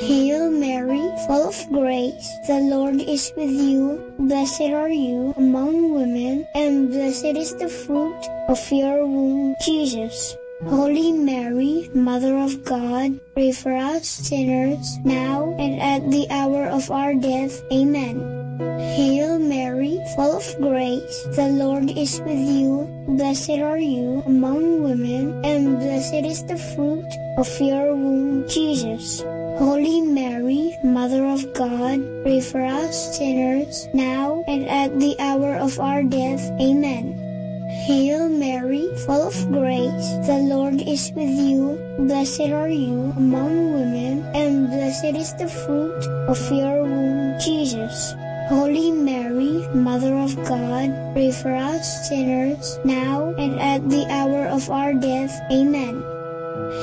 Hail Mary, full of grace, the Lord is with you. Blessed are you among women, and blessed is the fruit of your womb, Jesus. Holy Mary, Mother of God, pray for us sinners, now and at the hour of our death. Amen. Hail Mary, full of grace, the Lord is with you. Blessed are you among women, and blessed is the fruit of your womb, Jesus. Holy Mary, Mother of God, pray for us sinners, now and at the hour of our death. Amen. Hail Mary, full of grace, the Lord is with you. Blessed are you among women, and blessed is the fruit of your womb, Jesus. Holy Mary, Mother of God, pray for us sinners, now and at the hour of our death. Amen.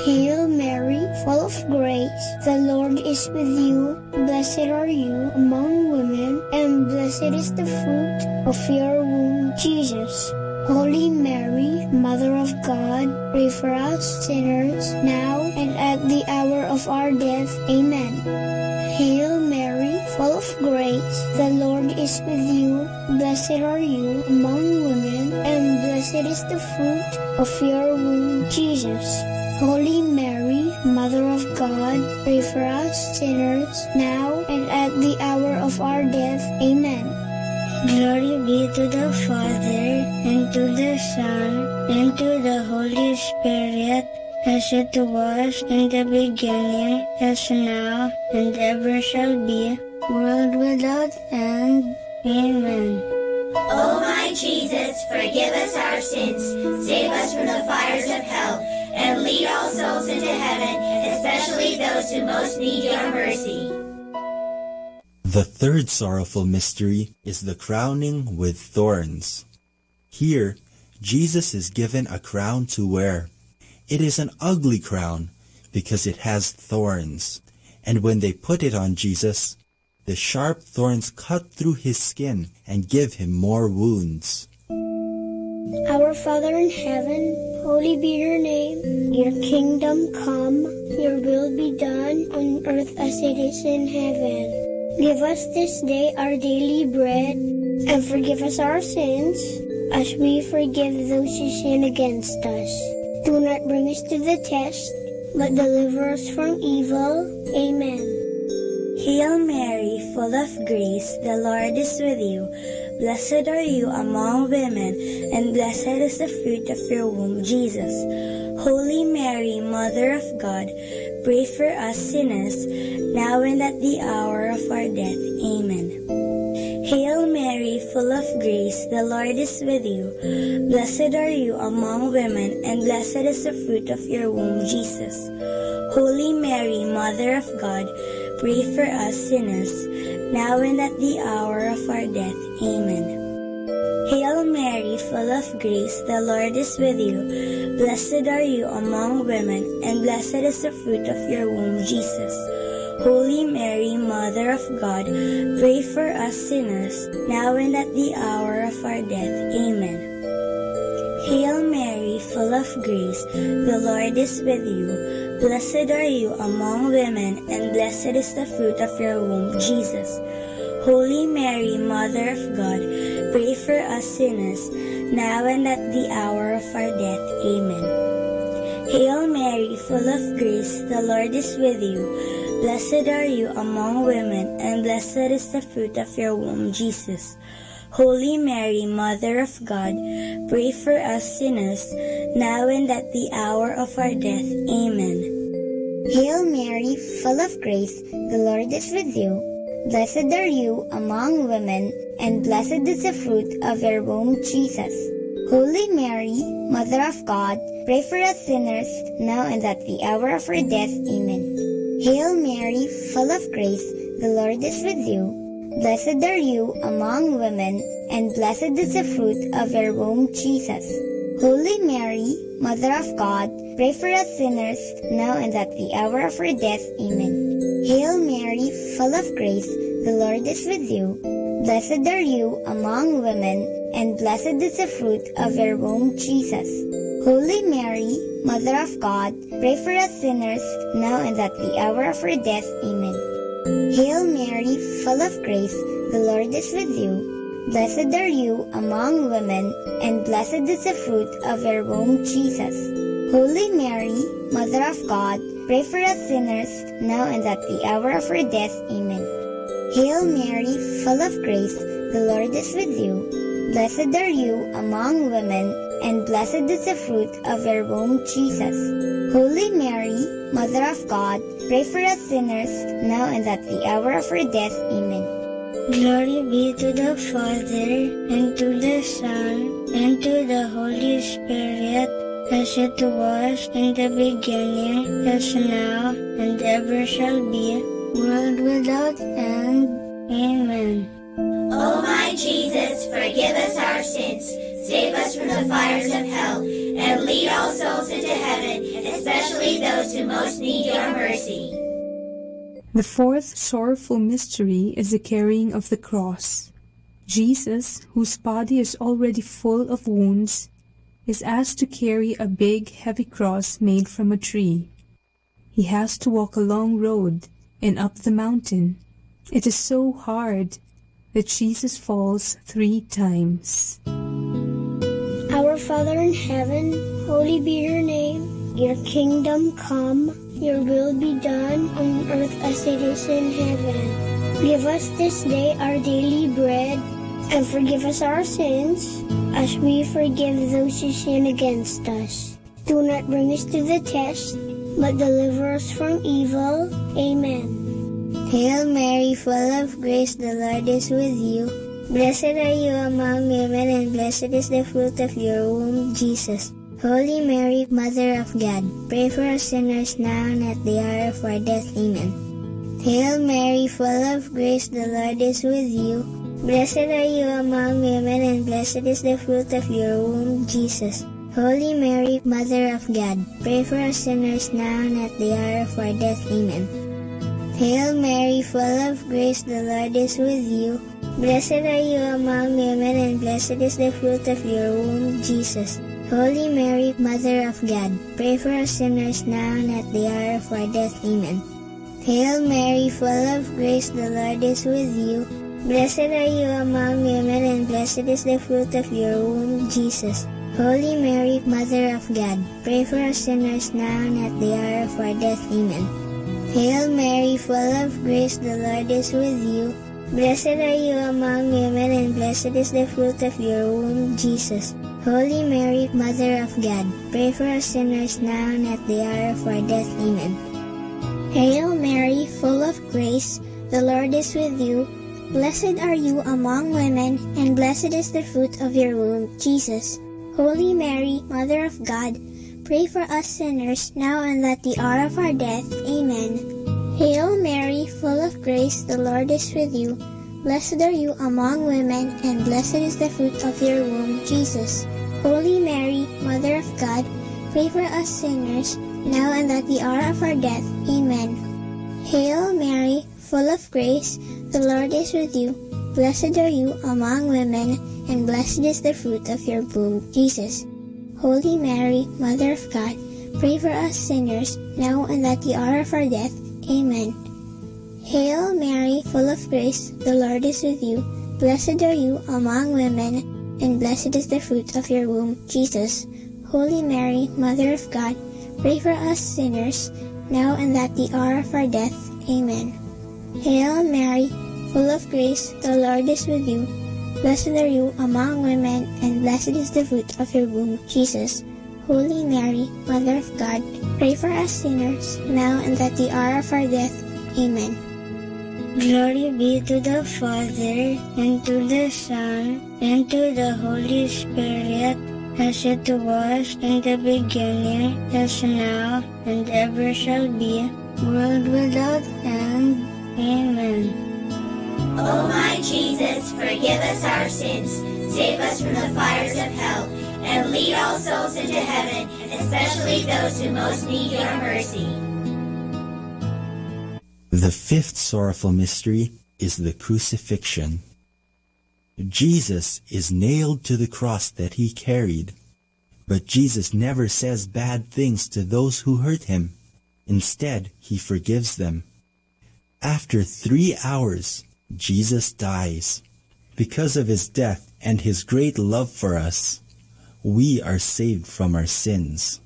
Hail Mary, full of grace, the Lord is with you. Blessed are you among women, and blessed is the fruit of your womb, Jesus. Holy Mary, Mother of God, pray for us sinners, now and at the hour of our death. Amen. Hail Mary, full of grace, the Lord is with you. Blessed are you among women, and blessed is the fruit of your womb, Jesus. Holy Mary, Mother of God, pray for us sinners, now and at the hour of our death. Amen. Glory be to the Father, and to the Son, and to the Holy Spirit, as it was in the beginning, as now, and ever shall be, world without end. Amen. O my Jesus, forgive us our sins, save us from the fires of hell, and lead all souls into heaven, especially those who most need your mercy. The third sorrowful mystery is the crowning with thorns. Here, Jesus is given a crown to wear. It is an ugly crown because it has thorns, and when they put it on Jesus, the sharp thorns cut through his skin and give him more wounds. Our Father in heaven, holy be your name. Your kingdom come, your will be done on earth as it is in heaven. Give us this day our daily bread, and forgive us our sins, as we forgive those who sin against us. Do not bring us to the test, but deliver us from evil. Amen. Hail Mary, full of grace, the Lord is with you. Blessed are you among women, and blessed is the fruit of your womb, Jesus. Holy Mary, Mother of God, pray for us sinners, now and at the hour of our death. Amen. Hail Mary, full of grace, the Lord is with you. Blessed are you among women, and blessed is the fruit of your womb, Jesus. Holy Mary, Mother of God, pray for us sinners, now and at the hour of our death. Amen. Hail Mary, full of grace, the Lord is with you. Blessed are you among women, and blessed is the fruit of your womb, Jesus. Holy Mary, Mother of God, pray for us sinners, now and at the hour of our death. Amen. Hail Mary, full of grace, the Lord is with you. Blessed are you among women, and blessed is the fruit of your womb, Jesus. Holy Mary, Mother of God, pray for us sinners, now and at the hour of our death. Amen. Hail Mary, full of grace, the Lord is with you. Blessed are you among women, and blessed is the fruit of your womb, Jesus. Holy Mary, Mother of God, pray for us sinners, now and at the hour of our death. Amen. Hail Mary, full of grace, the Lord is with you. Blessed are you among women, and blessed is the fruit of your womb, Jesus. Holy Mary, Mother of God, pray for us sinners, now and at the hour of our death. Amen. Hail Mary, full of grace, the Lord is with you. Blessed are you among women, and blessed is the fruit of your womb, Jesus. Holy Mary, Mother of God, pray for us sinners, now and at the hour of our death. Amen. Hail Mary, full of grace, the Lord is with you. Blessed are you among women, and blessed is the fruit of your womb, Jesus. Holy Mary, Mother of God, pray for us sinners, now and at the hour of our death. Amen. Hail Mary, full of grace, the Lord is with you. Blessed are you among women, and blessed is the fruit of your womb, Jesus. Holy Mary, Mother of God, pray for us sinners, now and at the hour of our death. Amen. Hail Mary, full of grace, the Lord is with you. Blessed are you among women, and blessed is the fruit of your womb, Jesus. Holy Mary, Mother of God, pray for us sinners, now and at the hour of our death. Amen. Glory be to the Father, and to the Son, and to the Holy Spirit, as it was in the beginning, as now, and ever shall be, world without end. Amen. O my Jesus, forgive us our sins, save us from the fires of hell, and lead all souls into heaven, especially those who most need your mercy. The fourth sorrowful mystery is the carrying of the cross. Jesus, whose body is already full of wounds, is asked to carry a big, heavy cross made from a tree. He has to walk a long road and up the mountain, It is so hard that Jesus falls 3 times. Our Father in heaven, holy be your name. Your kingdom come, your will be done on earth as it is in heaven. Give us this day our daily bread, and forgive us our sins, as we forgive those who sin against us. Do not bring us to the test, but deliver us from evil. Amen. Hail Mary, full of grace, the Lord is with you. Blessed are you among women, and blessed is the fruit of your womb, Jesus. Holy Mary, Mother of God, pray for us sinners now and at the hour of our death. Amen. Hail Mary, full of grace, the Lord is with you. Blessed are you among women, and blessed is the fruit of your womb, Jesus. Holy Mary, Mother of God, pray for us sinners now and at the hour of our death. Amen. Hail Mary, full of grace, the Lord is with you. Blessed are you among women, and blessed is the fruit of your womb, Jesus. Holy Mary, Mother of God, pray for us sinners now and at the hour of our death. Amen. Hail Mary, full of grace, the Lord is with you. Blessed are you among women, and blessed is the fruit of your womb, Jesus. Holy Mary, Mother of God, pray for us sinners now and at the hour of our death. Amen. Hail Mary, full of grace, the Lord is with you. Blessed are you among women, and blessed is the fruit of your womb, Jesus. Holy Mary, Mother of God, pray for us sinners now and at the hour of our death. Amen. Hail Mary, full of grace, the Lord is with you. Blessed are you among women, and blessed is the fruit of your womb, Jesus. Holy Mary, Mother of God, pray for us sinners now and at the hour of our death. Amen. Hail Mary, full of grace, the Lord is with you. Blessed are you among women, and blessed is the fruit of your womb, Jesus. Holy Mary, Mother of God, pray for us sinners, now and at the hour of our death. Amen. Hail Mary, full of grace, the Lord is with you. Blessed are you among women, and blessed is the fruit of your womb, Jesus. Holy Mary, Mother of God, pray for us sinners, now and at the hour of our death. Amen. Hail Mary, full of grace, the Lord is with you. Blessed are you among women, and blessed is the fruit of your womb, Jesus. Holy Mary, Mother of God, pray for us sinners, now and at the hour of our death. Amen. Hail Mary, full of grace, the Lord is with you. Blessed are you among women, and blessed is the fruit of your womb, Jesus. Holy Mary, Mother of God, pray for us sinners, now and at the hour of our death. Amen. Glory be to the Father, and to the Son, and to the Holy Spirit, as it was in the beginning, as now, and ever shall be, world without end. Amen. O my Jesus, forgive us our sins, save us from the fires of hell, and lead all souls into heaven, especially those who most need your mercy. The 5th sorrowful mystery is the crucifixion. Jesus is nailed to the cross that he carried, but Jesus never says bad things to those who hurt him. Instead, he forgives them. After 3 hours, Jesus dies. Because of his death and his great love for us, we are saved from our sins.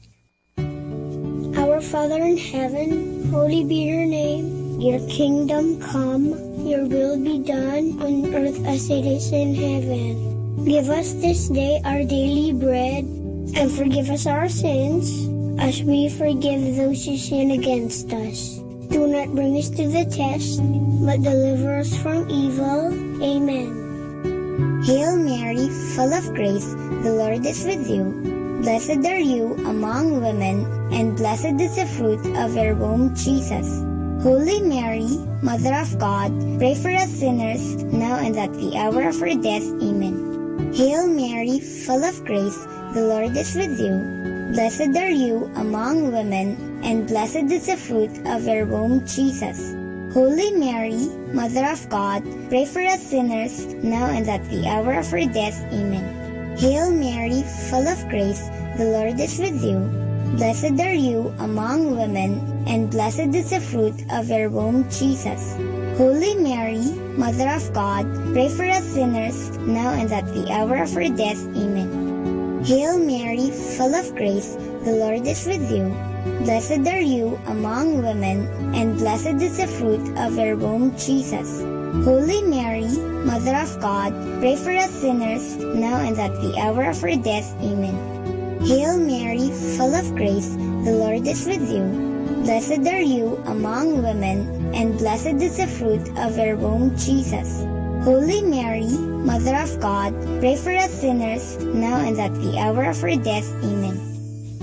Our Father in heaven, holy be your name. Your kingdom come, your will be done on earth as it is in heaven. Give us this day our daily bread, and forgive us our sins, as we forgive those who sin against us. Do not bring us to the test, but deliver us from evil. Amen. Hail Mary, full of grace, the Lord is with you. Blessed are you among women, and blessed is the fruit of your womb, Jesus. Holy Mary, Mother of God, pray for us sinners, now and at the hour of our death. Amen. Hail Mary, full of grace, the Lord is with you. Blessed are you among women, and blessed is the fruit of your womb, Jesus. Holy Mary, Mother of God, pray for us sinners, now and at the hour of our death. Amen. Hail Mary, full of grace, the Lord is with you. Blessed are you among women, and blessed is the fruit of your womb, Jesus. Holy Mary, Mother of God, pray for us sinners, now and at the hour of our death. Amen. Hail Mary, full of grace, the Lord is with you. Blessed are you among women, and blessed is the fruit of your womb, Jesus. Holy Mary, Mother of God, pray for us sinners, now and at the hour of our death. Amen. Hail Mary, full of grace, the Lord is with you. Blessed are you among women, and blessed is the fruit of your womb, Jesus. Holy Mary, Mother of God, pray for us sinners, now and at the hour of our death. Amen.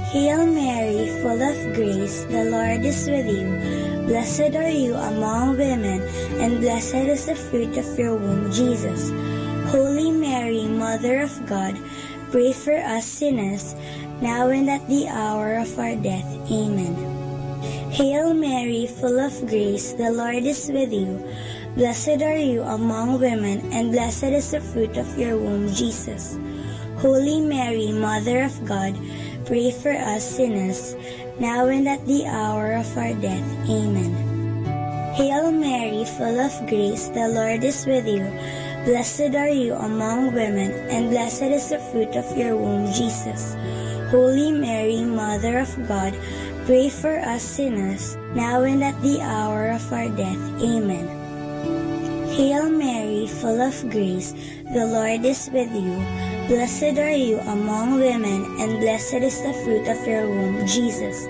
Hail Mary, full of grace, the Lord is with you. Blessed are you among women, and blessed is the fruit of your womb, Jesus. Holy Mary, Mother of God, pray for us sinners, now and at the hour of our death. Amen. Hail Mary, full of grace, the Lord is with you. Blessed are you among women, and blessed is the fruit of your womb, Jesus. Holy Mary, Mother of God, pray for us sinners, now and at the hour of our death. Amen. Hail Mary, full of grace, the Lord is with you. Blessed are you among women, and blessed is the fruit of your womb, Jesus. Holy Mary, Mother of God, pray for us sinners, now and at the hour of our death. Amen. Hail Mary, full of grace, the Lord is with you. Blessed are you among women, and blessed is the fruit of your womb, Jesus.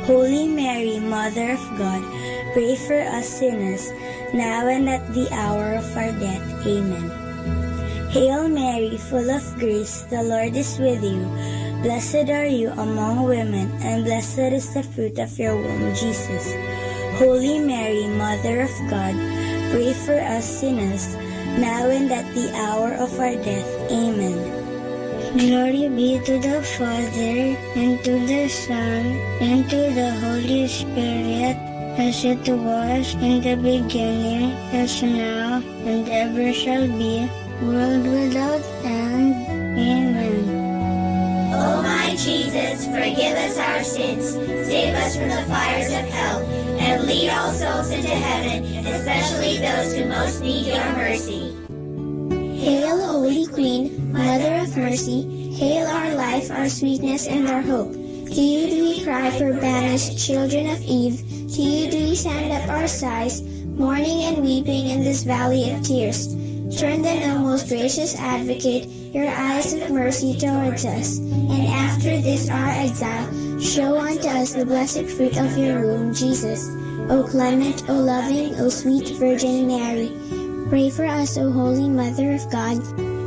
Holy Mary, Mother of God, pray for us sinners, now and at the hour of our death. Amen. Hail Mary, full of grace, the Lord is with you. Blessed are you among women, and blessed is the fruit of your womb, Jesus. Holy Mary, Mother of God, pray for us sinners, now and at the hour of our death. Amen. Glory be to the Father, and to the Son, and to the Holy Spirit, as it was in the beginning, as now, and ever shall be, world without end. Amen. O my Jesus, forgive us our sins, save us from the fires of hell, and lead all souls into heaven, especially those who most need your mercy. Hail, Holy Queen, Mother of Mercy, hail our life, our sweetness, and our hope. To you do we cry, for banished children of Eve. To you do we send up our sighs, mourning and weeping in this valley of tears. Turn then, O most gracious Advocate, your eyes of mercy towards us, and after this our exile, show unto us the blessed fruit of your womb, Jesus. O clement, O loving, O sweet Virgin Mary, pray for us, O Holy Mother of God,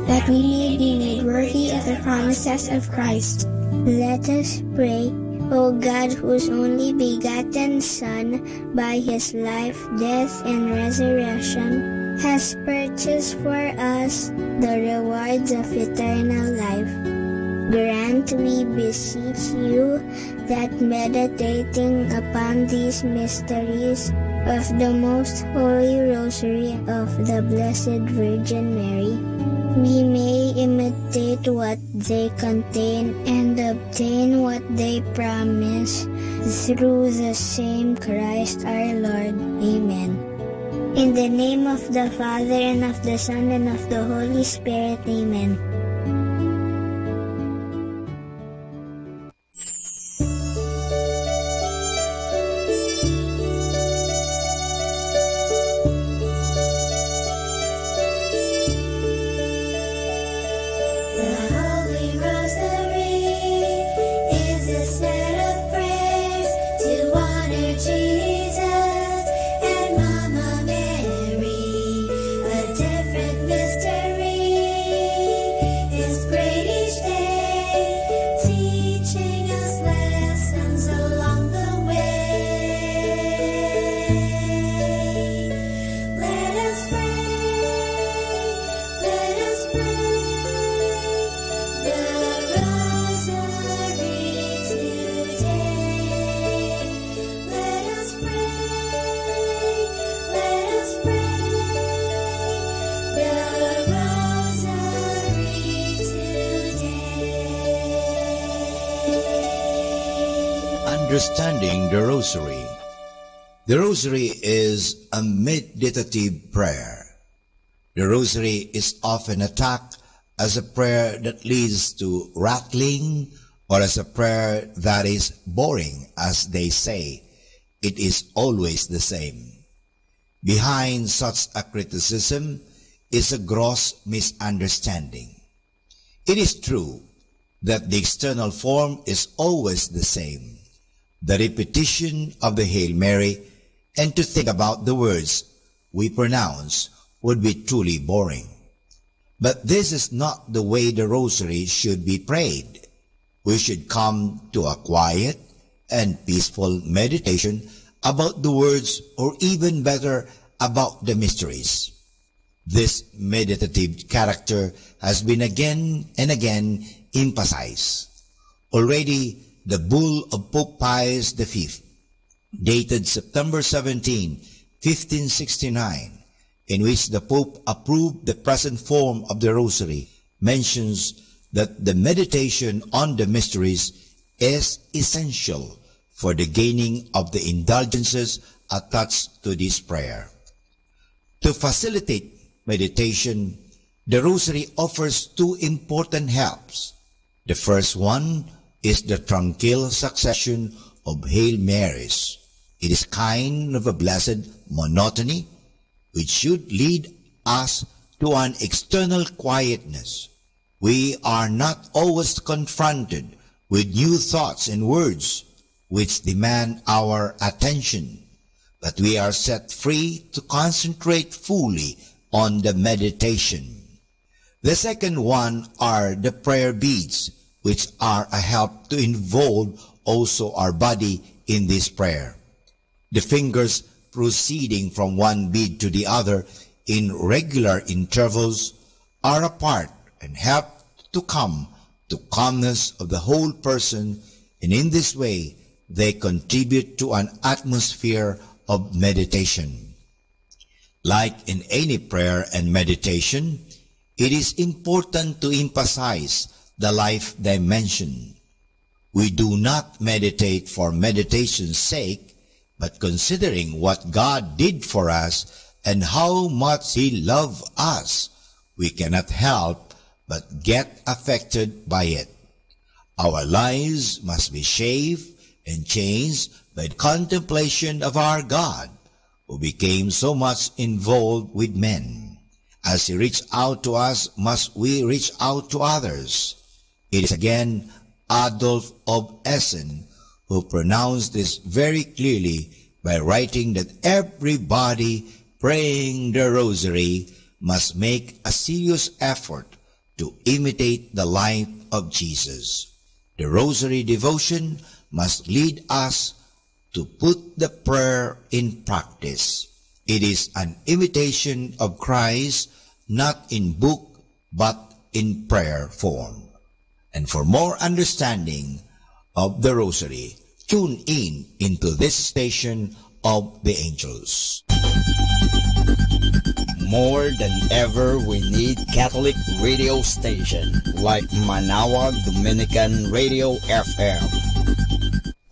that we may be made worthy of the promises of Christ. Let us pray. O God, whose only begotten Son, by his life, death, and resurrection, has purchased for us the rewards of eternal life, grant, we beseech you, that meditating upon these mysteries of the Most Holy Rosary of the Blessed Virgin Mary, we may imitate what they contain and obtain what they promise, through the same Christ our Lord. Amen. In the name of the Father, and of the Son, and of the Holy Spirit. Amen. Understanding the Rosary. The Rosary is a meditative prayer. The Rosary is often attacked as a prayer that leads to rattling or as a prayer that is boring, as they say. It is always the same. Behind such a criticism is a gross misunderstanding. It is true that the external form is always the same, the repetition of the Hail Mary, and to think about the words we pronounce would be truly boring. But this is not the way the Rosary should be prayed. We should come to a quiet and peaceful meditation about the words, or even better, about the mysteries. This meditative character has been again and again emphasized. Already, the bull of Pope Pius V, dated September 17, 1569, in which the Pope approved the present form of the Rosary, mentions that the meditation on the mysteries is essential for the gaining of the indulgences attached to this prayer. To facilitate meditation, the Rosary offers two important helps. The first one is the tranquil succession of Hail Marys. It is kind of a blessed monotony which should lead us to an external quietness. We are not always confronted with new thoughts and words which demand our attention, but we are set free to concentrate fully on the meditation. The second one are the prayer beads, which are a help to involve also our body in this prayer. The fingers proceeding from one bead to the other in regular intervals are apart and help to come to calmness of the whole person, and in this way they contribute to an atmosphere of meditation. Like in any prayer and meditation, it is important to emphasize the life dimension. We do not meditate for meditation's sake, but considering what God did for us and how much He loved us, we cannot help but get affected by it. Our lives must be shaped and changed by the contemplation of our God, who became so much involved with men. As He reached out to us, must we reach out to others. It is again Adolf of Essen who pronounced this very clearly by writing that everybody praying the Rosary must make a serious effort to imitate the life of Jesus. The Rosary devotion must lead us to put the prayer in practice. It is an imitation of Christ, not in book, but in prayer form. And for more understanding of the Rosary, tune in into this station of the angels. More than ever, we need Catholic radio station like Manawag Dominican Radio FM.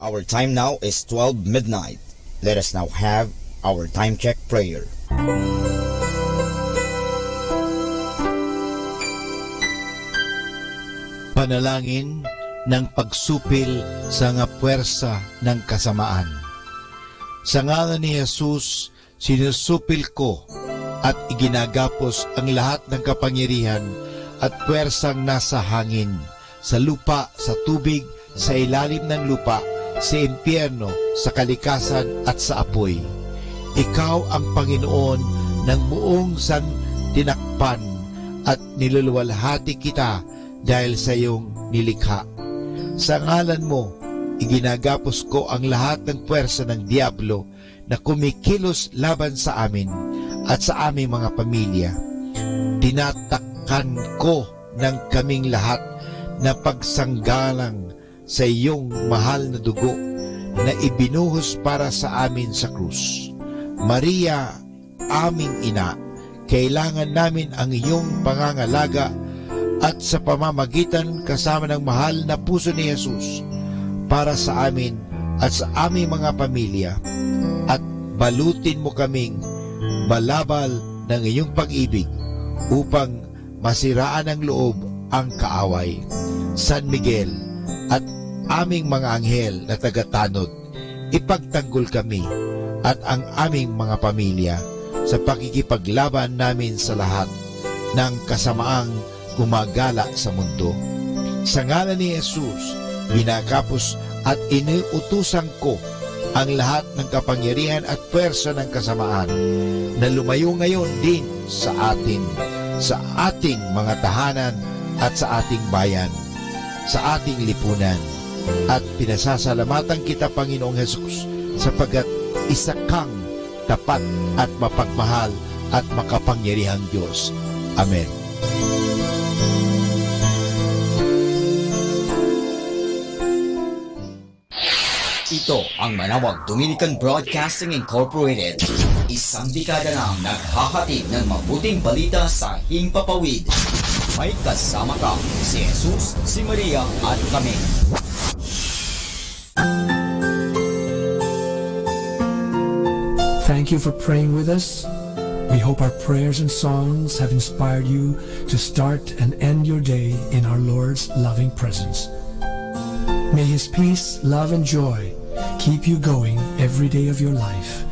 Our time now is 12 midnight. Let us now have our time check prayer. Panalangin ng pagsupil sa nga puwersa ng kasamaan. Sa ngalan ni Jesus, sinusupil ko at iginagapos ang lahat ng kapangyarihan at puwersang nasa hangin, sa lupa, sa tubig, sa ilalim ng lupa, sa impyerno, sa kalikasan at sa apoy. Ikaw ang Panginoon ng buong santinakpan at niluluwalhati kita dahil sa iyong nilikha. Sa ngalan mo, iginagapos ko ang lahat ng puwersa ng Diablo na kumikilos laban sa amin at sa aming mga pamilya. Tinatakpan ko ng kaming lahat na pagsanggalang sa iyong mahal na dugo na ibinuhos para sa amin sa krus. Maria, aming ina, kailangan namin ang iyong pangangalaga at sa pamamagitan kasama ng mahal na puso ni Jesus para sa amin at sa aming mga pamilya, at balutin mo kaming balabal ng iyong pag-ibig upang masiraan ng loob ang kaaway. San Miguel at aming mga anghel na tagatanod, ipagtanggol kami at ang aming mga pamilya sa pakikipaglaban namin sa lahat ng kasamaang gumagala sa mundo. Sa ngalan ni Jesus, binakapos at iniutusan ko ang lahat ng kapangyarihan at pwersa ng kasamaan na lumayo ngayon din sa ating mga tahanan at sa ating bayan, sa ating lipunan. At pinasasalamatan kita, Panginoong Jesus, sapagkat isa kang tapat at mapagmahal at makapangyarihang Diyos. Amen. Ito ang Manawag Dominican Broadcasting Incorporated. Isang dekada nang naghahatid ng mabuting balita sa himpapawid. May kasama ka, si Jesus, si Maria at kami. Thank you for praying with us. We hope our prayers and songs have inspired you to start and end your day in our Lord's loving presence. May His peace, love, and joy keep you going every day of your life.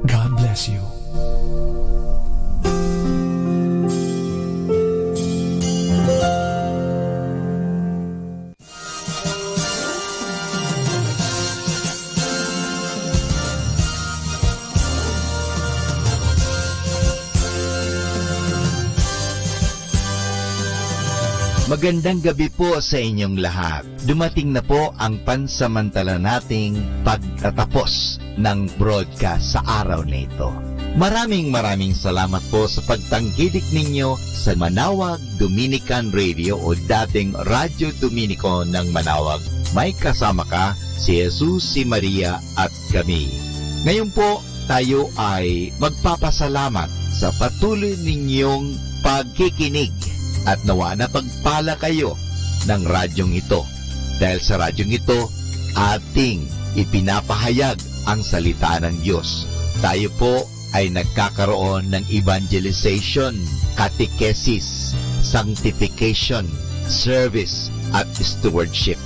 God bless you. Magandang gabi po sa inyong lahat. Dumating na po ang pansamantala nating pagtatapos ng broadcast sa araw na ito. Maraming salamat po sa pagtangkilik ninyo sa Manawag Dominican Radio o dating Radyo Dominico ng Manawag. May kasama ka, si Jesus, si Maria at kami. Ngayon po, tayo ay magpapasalamat sa patuloy ninyong pagkikinig. At nawa na pagpala kayo ng radyong ito. Dahil sa radyong ito, ating ipinapahayag ang salita ng Diyos. Tayo po ay nagkakaroon ng evangelization, catechesis, sanctification, service, at stewardship.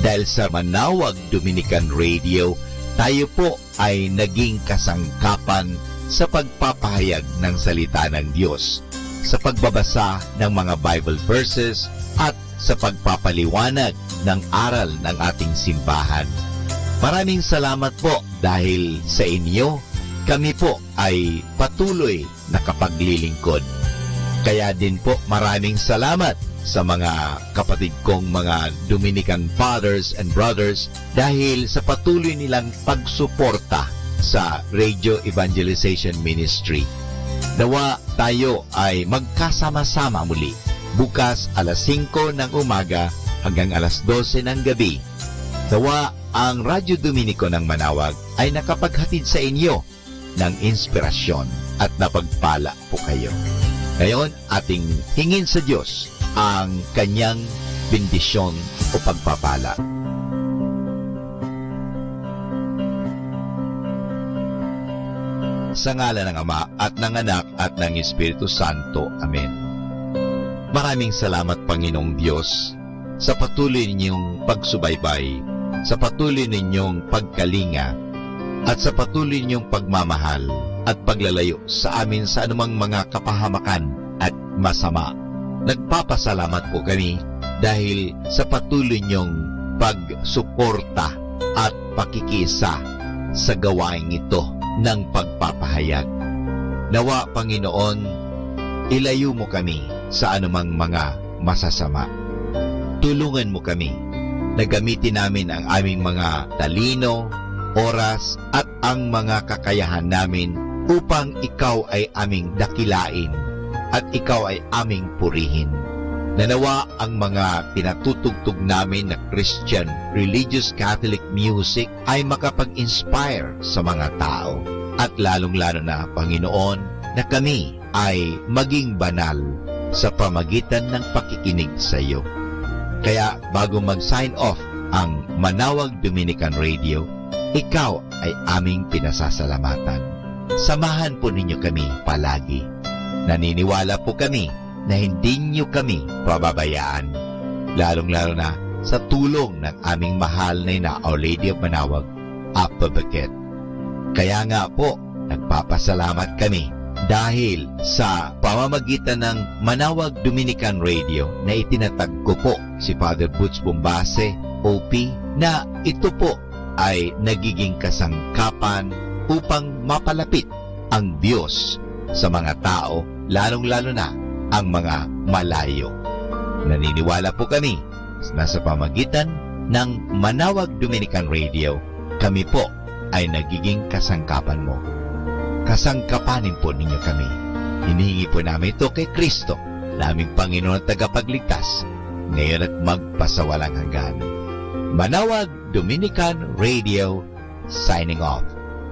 Dahil sa Manawag Dominican Radio, tayo po ay naging kasangkapan sa pagpapahayag ng salita ng Diyos, sa pagbabasa ng mga Bible verses at sa pagpapaliwanag ng aral ng ating simbahan. Maraming salamat po dahil sa inyo, kami po ay patuloy na kapaglilingkod. Kaya din po maraming salamat sa mga kapatid kong mga Dominican fathers and brothers dahil sa patuloy nilang pagsuporta sa Radio Evangelization Ministry. Nawa tayo ay magkasama-sama muli bukas alas 5 ng umaga hanggang alas 12 ng gabi. Nawa ang Radyo Dominico ng Manawag ay nakapaghatid sa inyo ng inspirasyon at napagpala po kayo. Ngayon, ating hingin sa Diyos ang kanyang bendisyon o pagpapala. Sa ngalan ng Ama at ng Anak at ng Espiritu Santo. Amen. Maraming salamat, Panginoong Diyos, sa patuloy ninyong pagsubaybay, sa patuloy ninyong pagkalinga, at sa patuloy ninyong pagmamahal at paglalayo sa amin sa anumang mga kapahamakan at masama. Nagpapasalamat po kami dahil sa patuloy ninyong pagsuporta at pakikisa sa gawain ito ng pagpapahayag. Nawa, Panginoon, ilayo mo kami sa anumang mga masasama. Tulungan mo kami na gamitin namin ang aming mga talino, oras at ang mga kakayahan namin upang ikaw ay aming dakilain at ikaw ay aming purihin. Nanawa ang mga pinatutugtog namin na Christian religious Catholic music ay makapag-inspire sa mga tao. At lalong-lalo na, Panginoon, na kami ay maging banal sa pamagitan ng pakikinig sa iyo. Kaya bago mag-sign off ang Manawag Dominican Radio, ikaw ay aming pinasasalamatan. Samahan po ninyo kami palagi. Naniniwala po kami na hindi niyo kami pababayaan. Lalong-lalo na sa tulong ng aming mahal na ina, Our Lady of Manawag, Apabakit. Kaya nga po, nagpapasalamat kami dahil sa pamamagitan ng Manawag Dominican Radio na itinatag ko po si Father Butch Bombase, OP, na ito po ay nagiging kasangkapan upang mapalapit ang Diyos sa mga tao, lalong-lalo na ang mga malayo. Naniniwala po kami na sa pamagitan ng Manawag Dominican Radio, kami po ay nagiging kasangkapan mo. Kasangkapanin po ninyo kami. Hinihingi po namin ito kay Kristo, naming Panginoon at tagapagligtas, ngayon at magpasawalang hanggan. Manawag Dominican Radio, signing off.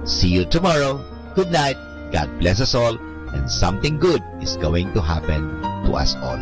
See you tomorrow. Good night. God bless us all, and something good is going to happen to us all.